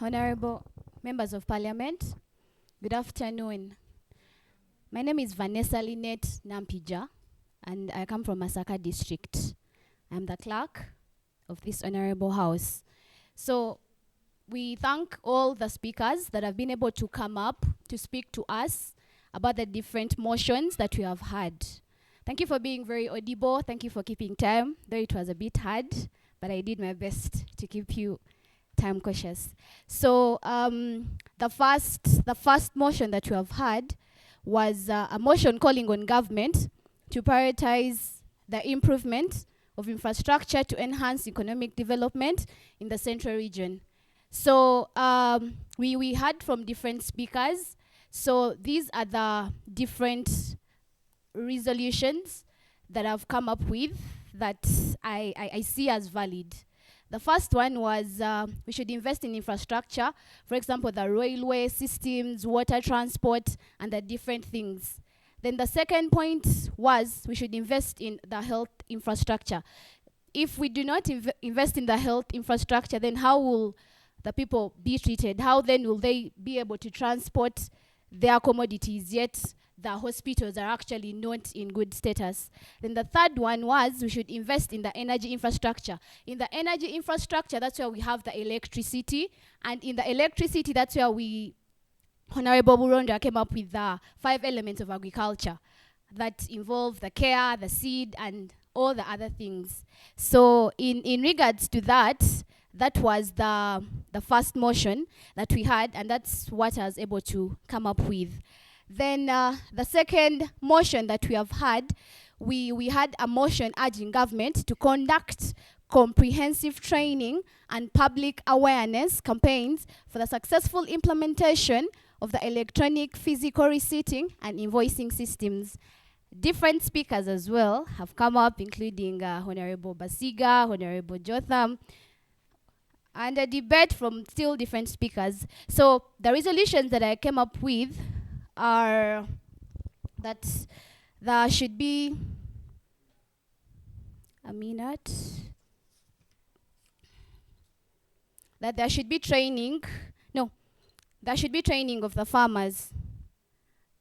Honorable members of Parliament, good afternoon. My name is Vanessa Lynette Nampija, and I come from Masaka District. I'm the clerk of this honorable House. So we thank all the speakers that have been able to come up to speak to us about the different motions that we have had. Thank you for being very audible. Thank you for keeping time, though it was a bit hard, but I did my best to keep you time cautious. So the first motion that you have had was a motion calling on government to prioritize the improvement of infrastructure to enhance economic development in the central region. So we heard from different speakers. So these are the different resolutions that I've come up with that I see as valid. The first one was we should invest in infrastructure, for example, the railway systems, water transport, and the different things. Then the second point was we should invest in the health infrastructure. If we do not invest in the health infrastructure, then how will the people be treated? How then will they be able to transport their commodities, yet the hospitals are actually not in good status? Then the third one was we should invest in the energy infrastructure. In the energy infrastructure, that's where we have the electricity. And in the electricity, that's where we Honorable Buronja came up with the 5 elements of agriculture that involve the care, the seed, and all the other things. So in regards to that, that was the first motion that we had, and that's what I was able to come up with. Then the second motion that we have had, we had a motion urging government to conduct comprehensive training and public awareness campaigns for the successful implementation of the electronic physical receipting and invoicing systems. Different speakers as well have come up, including Honorable Basiga, Honorable Jotham, and a debate from still different speakers. So the resolutions that I came up with are that there should be that there should be training. No, there should be training of the farmers.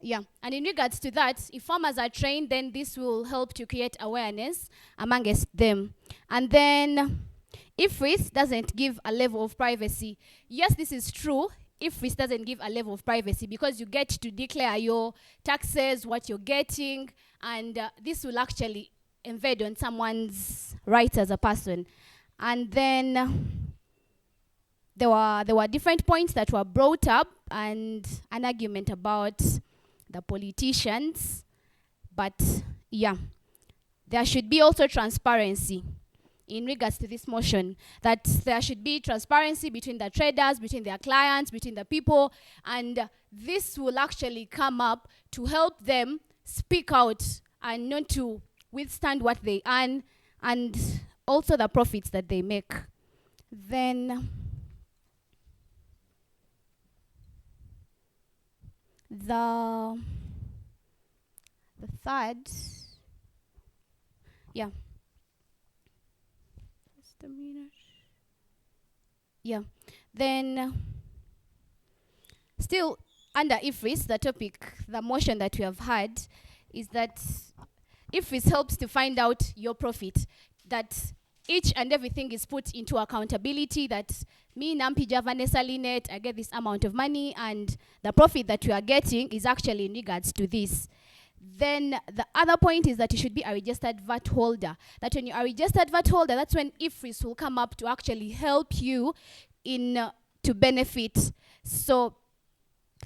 Yeah, and in regards to that, if farmers are trained, then this will help to create awareness amongst them. And then, IFRIS doesn't give a level of privacy. Yes, this is true. IFRIS doesn't give a level of privacy because you get to declare your taxes, what you're getting, and this will actually invade on someone's rights as a person. And then there were different points that were brought up and an argument about the politicians. But yeah, there should be also transparency in regards to this motion, that there should be transparency between the traders, between their clients, between the people, and this will actually come up to help them speak out and not to withstand what they earn and also the profits that they make. Then the third, yeah. Just a minute. Yeah. Then still under IFRIS, the topic, the motion that we have had is that IFRIS helps to find out your profit, that each and everything is put into accountability, that me, Nampija, Vanessa Lynette, I get this amount of money, and the profit that you are getting is actually in regards to this. Then the other point is that you should be a registered VAT holder. That when you are a registered VAT holder, that's when IFRIS will come up to actually help you in to benefit. So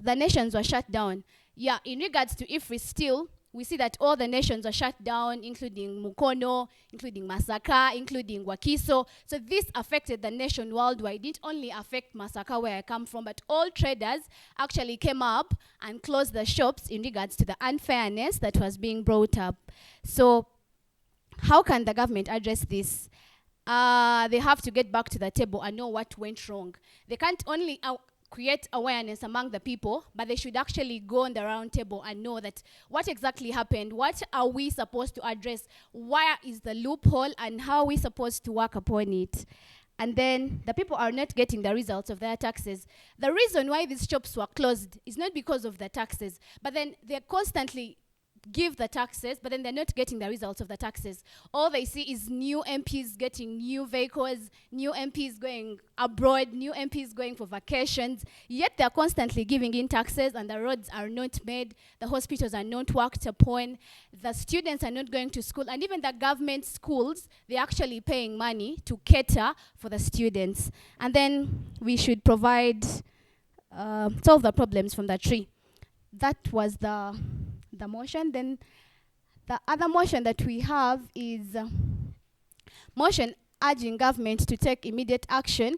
the nations were shut down. Yeah, in regards to IFRIS still, we see that all the nations are shut down, including Mukono, including Masaka, including Wakiso. So this affected the nation worldwide. It didn't only affect Masaka, where I come from, but all traders actually came up and closed the shops in regards to the unfairness that was being brought up. So how can the government address this? They have to get back to the table and know what went wrong. They can't only create awareness among the people, but they should actually go on the round table and know that what exactly happened, what are we supposed to address, where is the loophole, and how are we supposed to work upon it. And then the people are not getting the results of their taxes. The reason why these shops were closed is not because of the taxes, but then they're constantly give the taxes, but then they're not getting the results of the taxes. All they see is new MPs getting new vehicles, new MPs going abroad, new MPs going for vacations, yet they're constantly giving in taxes and the roads are not made, the hospitals are not worked upon, the students are not going to school, and even the government schools, they're actually paying money to cater for the students. And then we should provide, solve the problems from the tree. That was the motion. Then the other motion that we have is motion urging government to take immediate action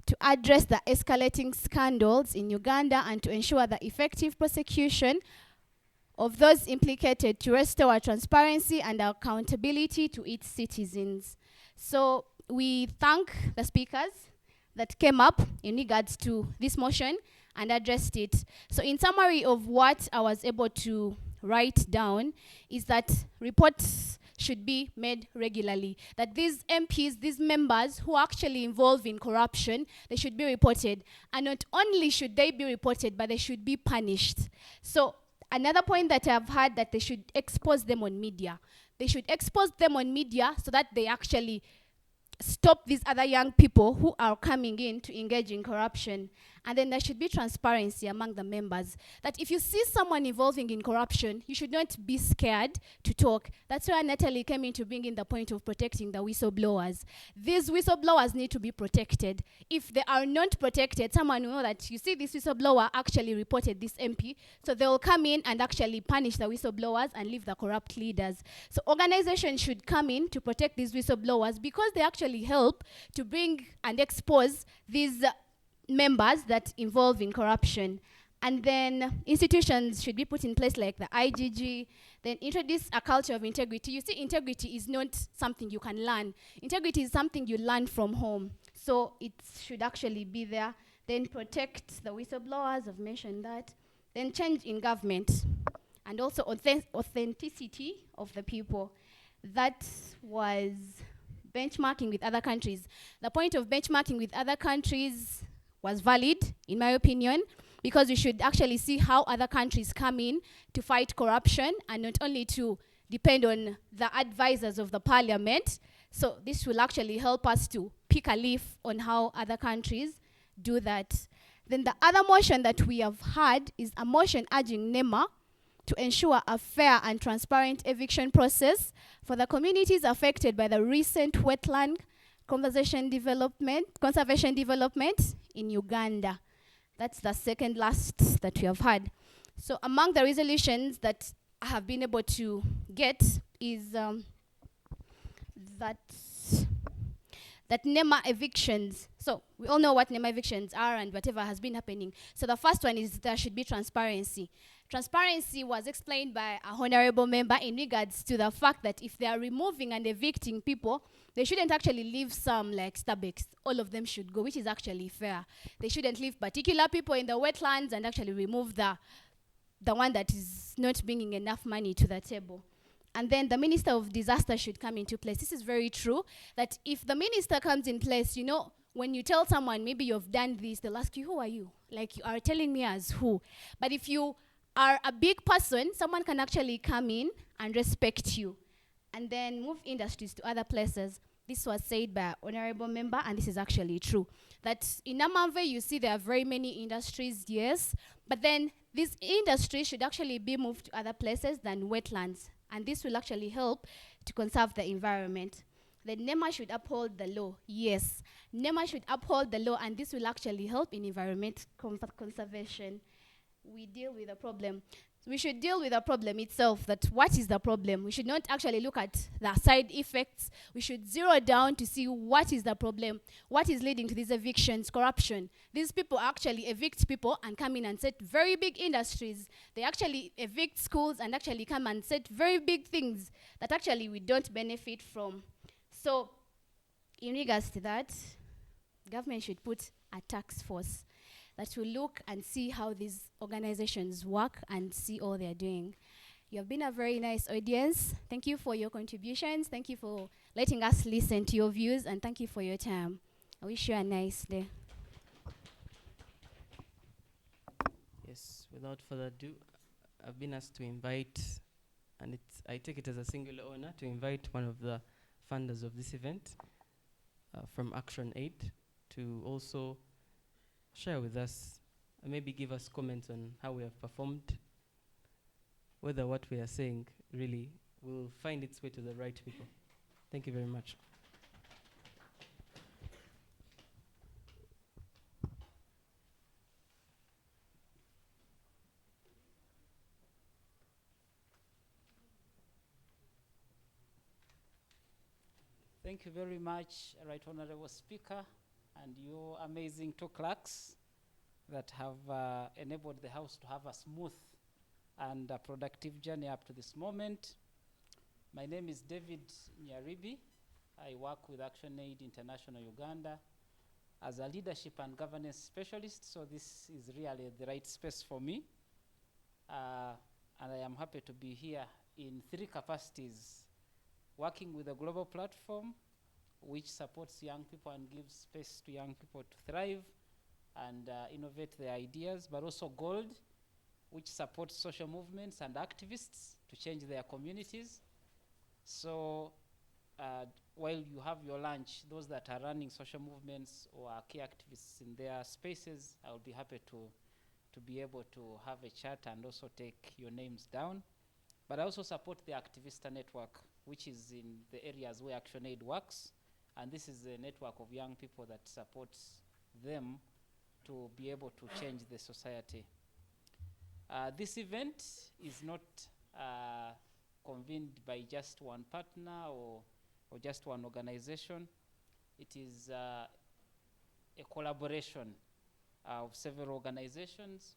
to address the escalating scandals in Uganda and to ensure the effective prosecution of those implicated, to restore transparency and accountability to its citizens. So we thank the speakers that came up in regards to this motion and addressed it. So in summary of what I was able to write down is that reports should be made regularly. That these MPs, these members who are actually involved in corruption, they should be reported. And not only should they be reported, but they should be punished. So another point that I've had, that they should expose them on media. They should expose them on media so that they actually stop these other young people who are coming in to engage in corruption. And then there should be transparency among the members. That if you see someone involving in corruption, you should not be scared to talk. That's where Natalie came in to bring in the point of protecting the whistleblowers. These whistleblowers need to be protected. If they are not protected, someone will know that, you see, this whistleblower actually reported this MP, so they will come in and actually punish the whistleblowers and leave the corrupt leaders. So organizations should come in to protect these whistleblowers because they actually help to bring and expose these members that involve in corruption. And then institutions should be put in place like the IGG, then introduce a culture of integrity. You see, integrity is not something you can learn. Integrity is something you learn from home. So it should actually be there. Then protect the whistleblowers, I've mentioned that. Then change in government. And also authenticity of the people. That was benchmarking with other countries. The point of benchmarking with other countries was valid, in my opinion, because we should actually see how other countries come in to fight corruption and not only to depend on the advisors of the parliament. So this will actually help us to pick a leaf on how other countries do that. Then the other motion that we have had is a motion urging NEMA to ensure a fair and transparent eviction process for the communities affected by the recent wetland conservation development in Uganda. That's the second last that we have had. So among the resolutions that I have been able to get is that NEMA evictions. So we all know what NEMA evictions are and whatever has been happening. So the first one is there should be transparency. Transparency was explained by a honorable member in regards to the fact that if they are removing and evicting people, they shouldn't actually leave some like Starbucks. All of them should go, which is actually fair. They shouldn't leave particular people in the wetlands and actually remove the one that is not bringing enough money to the table. And then the Minister of Disaster should come into place. This is very true, that if the minister comes in place, you know, when you tell someone, maybe you've done this, they'll ask you, who are you? Like, you are telling me as who? But if you are a big person, someone can actually come in and respect you and then move industries to other places. This was said by an honorable member, and this is actually true. That in Namamve, you see there are very many industries, yes, but then these industries should actually be moved to other places than wetlands, and this will actually help to conserve the environment. The NEMA should uphold the law, yes. NEMA should uphold the law, and this will actually help in environment conservation. We deal with the problem. We should deal with the problem itself, that what is the problem? We should not actually look at the side effects. We should zero down to see what is the problem, what is leading to these evictions, corruption. These people actually evict people and come in and set very big industries. They actually evict schools and actually come and set very big things that actually we don't benefit from. So in regards to that, government should put a task force that will look and see how these organizations work and see all they're doing. You have been a very nice audience. Thank you for your contributions. Thank you for letting us listen to your views, and thank you for your time. I wish you a nice day. Yes, without further ado, I've been asked to invite, and I take it as a singular honor to invite one of the funders of this event from Action Aid to also share with us and maybe give us comments on how we have performed, whether what we are saying really will find its way to the right people. Thank you very much. Thank you very much, Right Honorable Speaker, and your amazing two clerks that have enabled the House to have a smooth and productive journey up to this moment. My name is David Nyaribi. I work with Action Aid International Uganda as a leadership and governance specialist, so this is really the right space for me. And I am happy to be here in three capacities: working with a global platform which supports young people and gives space to young people to thrive and innovate their ideas, but also GOLD, which supports social movements and activists to change their communities. So while you have your lunch, those that are running social movements or are key activists in their spaces, I will be happy to be able to have a chat and also take your names down. But I also support the Activista Network, which is in the areas where ActionAid works. And this is a network of young people that supports them to be able to change the society. This event is not convened by just one partner or just one organization. It is a collaboration of several organizations.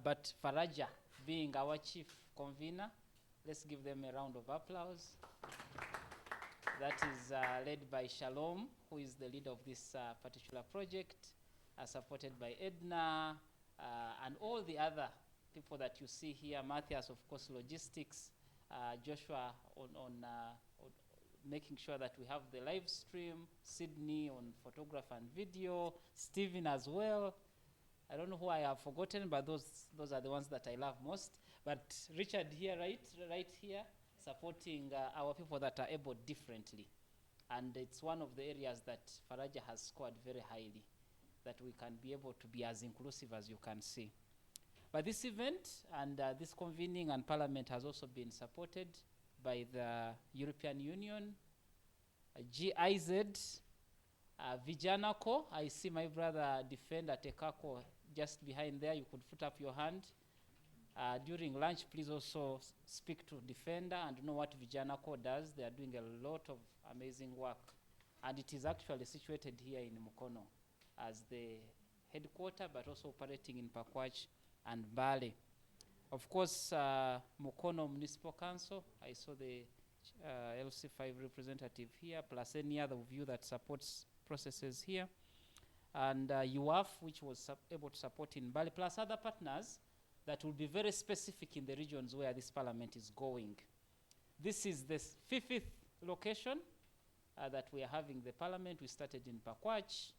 But Faraja being our chief convener, let's give them a round of applause. That is led by Shalom, who is the leader of this particular project, supported by Edna, and all the other people that you see here. Matthias, of course, logistics, Joshua on making sure that we have the live stream, Sydney on photography and video, Stephen as well. I don't know who I have forgotten, but those are the ones that I love most. But Richard here, right here, supporting our people that are able differently. And it's one of the areas that Faraja has scored very highly, that we can be able to be as inclusive as you can see. But this event and this convening and Parliament has also been supported by the European Union, GIZ, Vijana-Co. I see my brother Defender Tekako just behind there. You could put up your hand. During lunch, please also speak to Defender and know what Vijana-Co does. They are doing a lot of amazing work. And it is actually situated here in Mukono as the headquarter, but also operating in Pakwach and Bali. Of course, Mukono Municipal Council, I saw the LC5 representative here, plus any other of you that supports processes here. And UAF, which was able to support in Bali, plus other partners that will be very specific in the regions where this parliament is going. This is the fifth location that we are having the parliament. We started in Pakwach,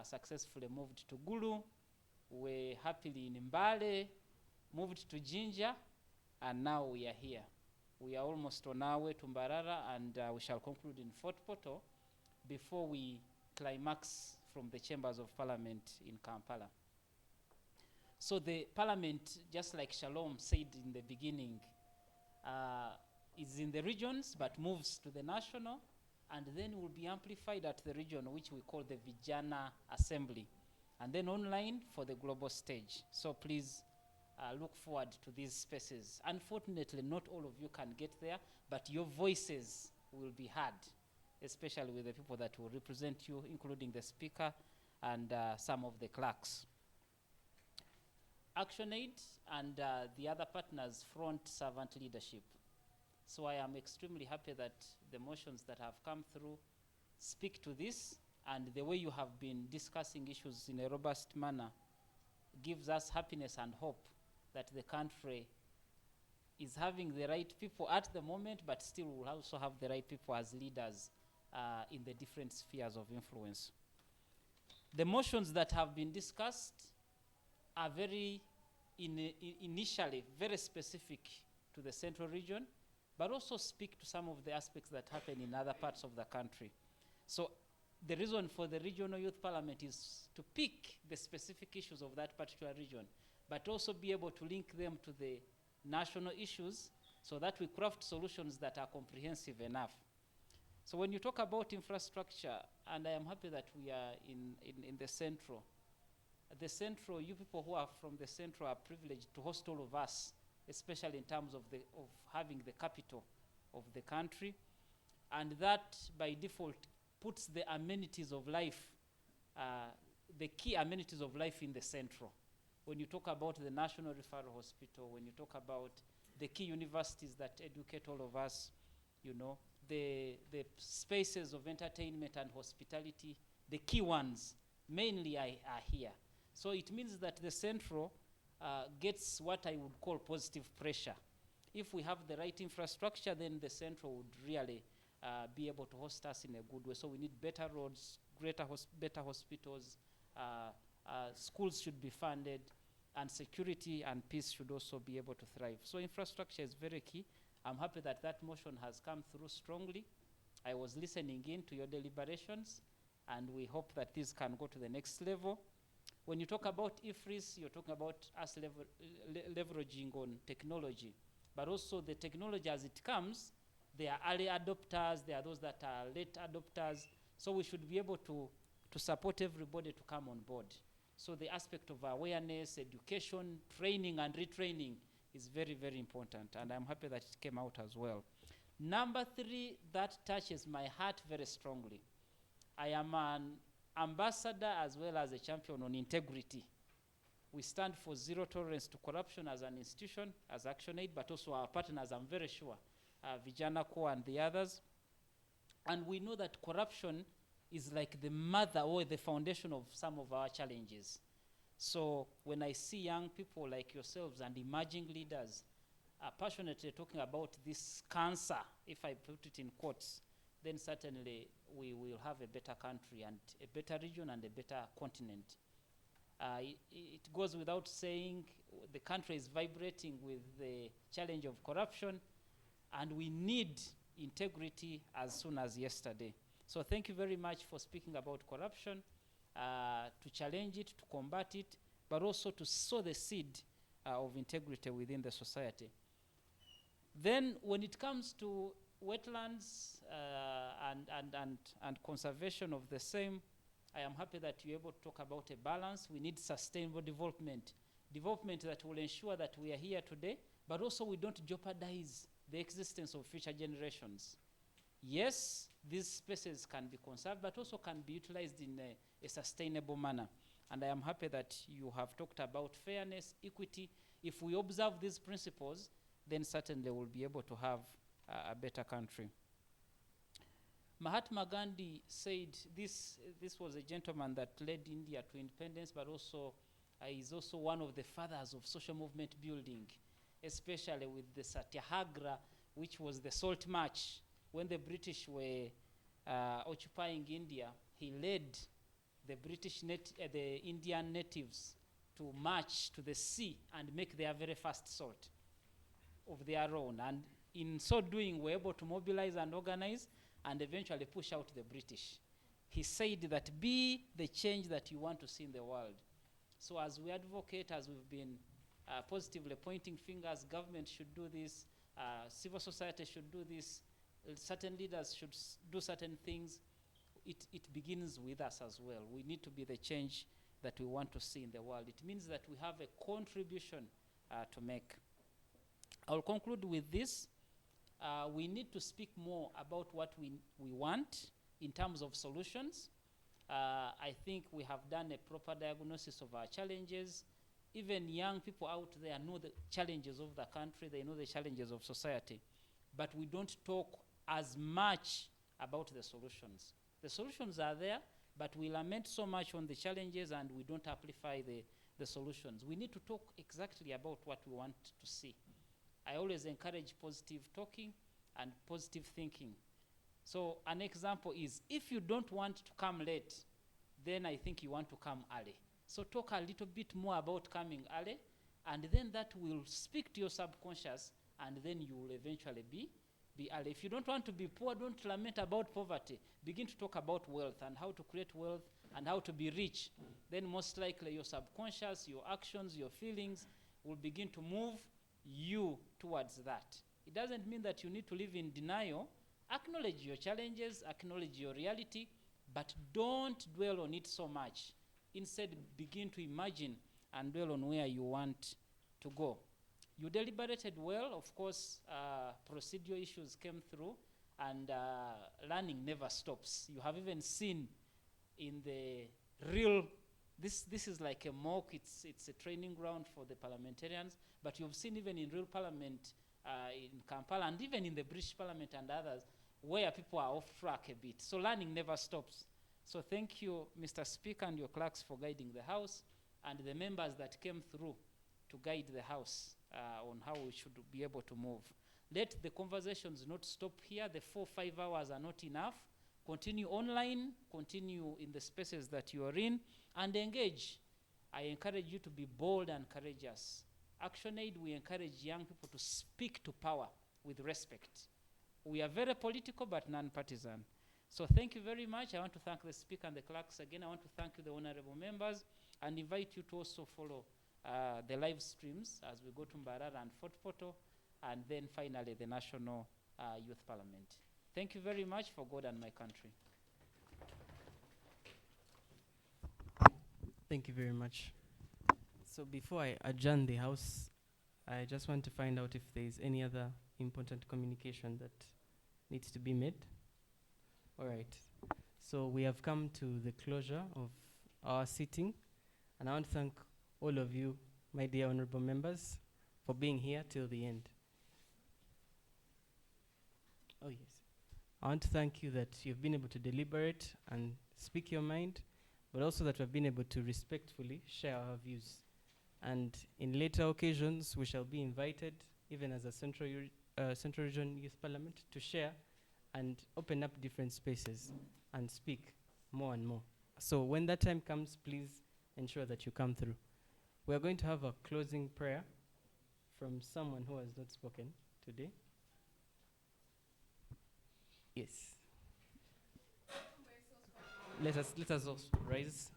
successfully moved to Gulu, we're happily in Mbale, moved to Jinja, and now we are here. We are almost on our way to Mbarara, and we shall conclude in Fort Portal before we climax from the chambers of parliament in Kampala. So the parliament, just like Shalom said in the beginning, is in the regions but moves to the national, and then will be amplified at the region, which we call the Vijana Assembly, and then online for the global stage. So please look forward to these spaces. Unfortunately, not all of you can get there, but your voices will be heard, especially with the people that will represent you, including the speaker and some of the clerks. ActionAid and the other partners front servant leadership. So I am extremely happy that the motions that have come through speak to this, and the way you have been discussing issues in a robust manner gives us happiness and hope that the country is having the right people at the moment, but still will also have the right people as leaders in the different spheres of influence. The motions that have been discussed are very, initially, very specific to the central region, but also speak to some of the aspects that happen in other parts of the country. So the reason for the regional youth parliament is to pick the specific issues of that particular region, but also be able to link them to the national issues so that we craft solutions that are comprehensive enough. So when you talk about infrastructure, and I am happy that we are in the central, you people who are from the central are privileged to host all of us, especially in terms of having the capital of the country. And that, by default, puts the amenities of life, the key amenities of life in the central. When you talk about the National Referral Hospital, when you talk about the key universities that educate all of us, you know, the spaces of entertainment and hospitality, the key ones mainly are here. So it means that the central gets what I would call positive pressure. If we have the right infrastructure, then the central would really be able to host us in a good way. So we need better roads, better hospitals, schools should be funded, and security and peace should also be able to thrive. So infrastructure is very key. I'm happy that that motion has come through strongly, I was listening in to your deliberations, and we hope that this can go to the next level. When you talk about IFRIS, you're talking about us leveraging on technology, but also the technology as it comes, there are early adopters, there are those that are late adopters, so we should be able to support everybody to come on board. So the aspect of awareness, education, training and retraining is very, very important, and I'm happy that it came out as well. Number 3, that touches my heart very strongly. I am an ambassador as well as a champion on integrity. We stand for zero tolerance to corruption as an institution, as ActionAid, but also our partners, I'm very sure, Vijana Core and the others. And we know that corruption is like the mother or the foundation of some of our challenges. So when I see young people like yourselves and emerging leaders passionately talking about this cancer, if I put it in quotes, then certainly we will have a better country and a better region and a better continent. It goes without saying the country is vibrating with the challenge of corruption, and we need integrity as soon as yesterday. So thank you very much for speaking about corruption, to challenge it, to combat it, but also to sow the seed of integrity within the society. Then when it comes to wetlands and conservation of the same, I am happy that you're able to talk about a balance. We need sustainable development that will ensure that we are here today, but also we don't jeopardize the existence of future generations. Yes, these spaces can be conserved, but also can be utilized in a sustainable manner. And I am happy that you have talked about fairness, equity. If we observe these principles, then certainly we'll be able to have a better country. Mahatma Gandhi said this was a gentleman that led India to independence, but also is also one of the fathers of social movement building, especially with the Satyagraha, which was the salt march. When the British were occupying India, he led the the Indian natives to march to the sea and make their very first salt of their own. And in so doing, we're able to mobilize and organize and eventually push out the British. He said that be the change that you want to see in the world. So as we advocate, as we've been positively pointing fingers, government should do this, civil society should do this, certain leaders should do certain things. It begins with us as well. We need to be the change that we want to see in the world. It means that we have a contribution to make. I'll conclude with this. We need to speak more about what we want in terms of solutions. I think we have done a proper diagnosis of our challenges. Even young people out there know the challenges of the country, they know the challenges of society, but we don't talk as much about the solutions. The solutions are there, but we lament so much on the challenges and we don't amplify the solutions. We need to talk exactly about what we want to see. I always encourage positive talking and positive thinking. So an example is, if you don't want to come late, then I think you want to come early. So talk a little bit more about coming early, and then that will speak to your subconscious, and then you will eventually be early. If you don't want to be poor, don't lament about poverty. Begin to talk about wealth and how to create wealth and how to be rich. Then most likely your subconscious, your actions, your feelings will begin to move you towards that. It doesn't mean that you need to live in denial. Acknowledge your challenges, acknowledge your reality, but don't dwell on it so much. Instead, begin to imagine and dwell on where you want to go. You deliberated well. Of course, procedural issues came through, and learning never stops. You have even seen in the real, this is like a mock, it's a training ground for the parliamentarians, but you've seen even in real parliament in Kampala and even in the British Parliament and others, where people are off track a bit. So learning never stops. So thank you, Mr. Speaker, and your clerks for guiding the House, and the members that came through to guide the House on how we should be able to move. Let the conversations not stop here. The 4 or 5 hours are not enough. Continue online, continue in the spaces that you are in, and engage. I encourage you to be bold and courageous. ActionAid, we encourage young people to speak to power with respect. We are very political but non-partisan. So thank you very much. I want to thank the speaker and the clerks again. I want to thank you, the honorable members, and invite you to also follow the live streams as we go to Mbarara and Fort Poto, and then finally the National Youth Parliament. Thank you very much, for God and my country. Thank you very much. So before I adjourn the House, I just want to find out if there is any other important communication that needs to be made. All right. So we have come to the closure of our sitting, and I want to thank all of you, my dear honorable members, for being here till the end. Oh yes. I want to thank you that you've been able to deliberate and speak your mind, but also that we've been able to respectfully share our views. And in later occasions, we shall be invited, even as a Central Region Youth Parliament, to share and open up different spaces and speak more and more. So when that time comes, please ensure that you come through. We are going to have a closing prayer from someone who has not spoken today. Yes. Let us also rise.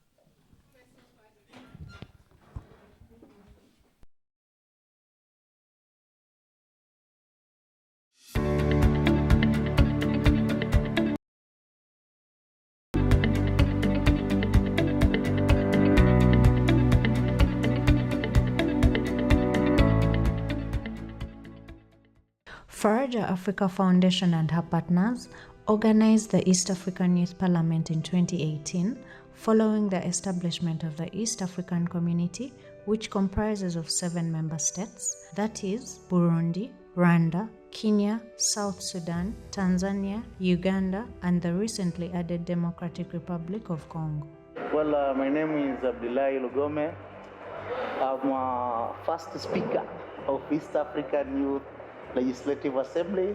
Faraja Africa Foundation and her partners organized the East African Youth Parliament in 2018 following the establishment of the East African Community, which comprises of 7 member states, that is Burundi, Rwanda, Kenya, South Sudan, Tanzania, Uganda, and the recently added Democratic Republic of Congo. Well, my name is Abdullahi Lugome. I'm first speaker of East African Youth Legislative Assembly.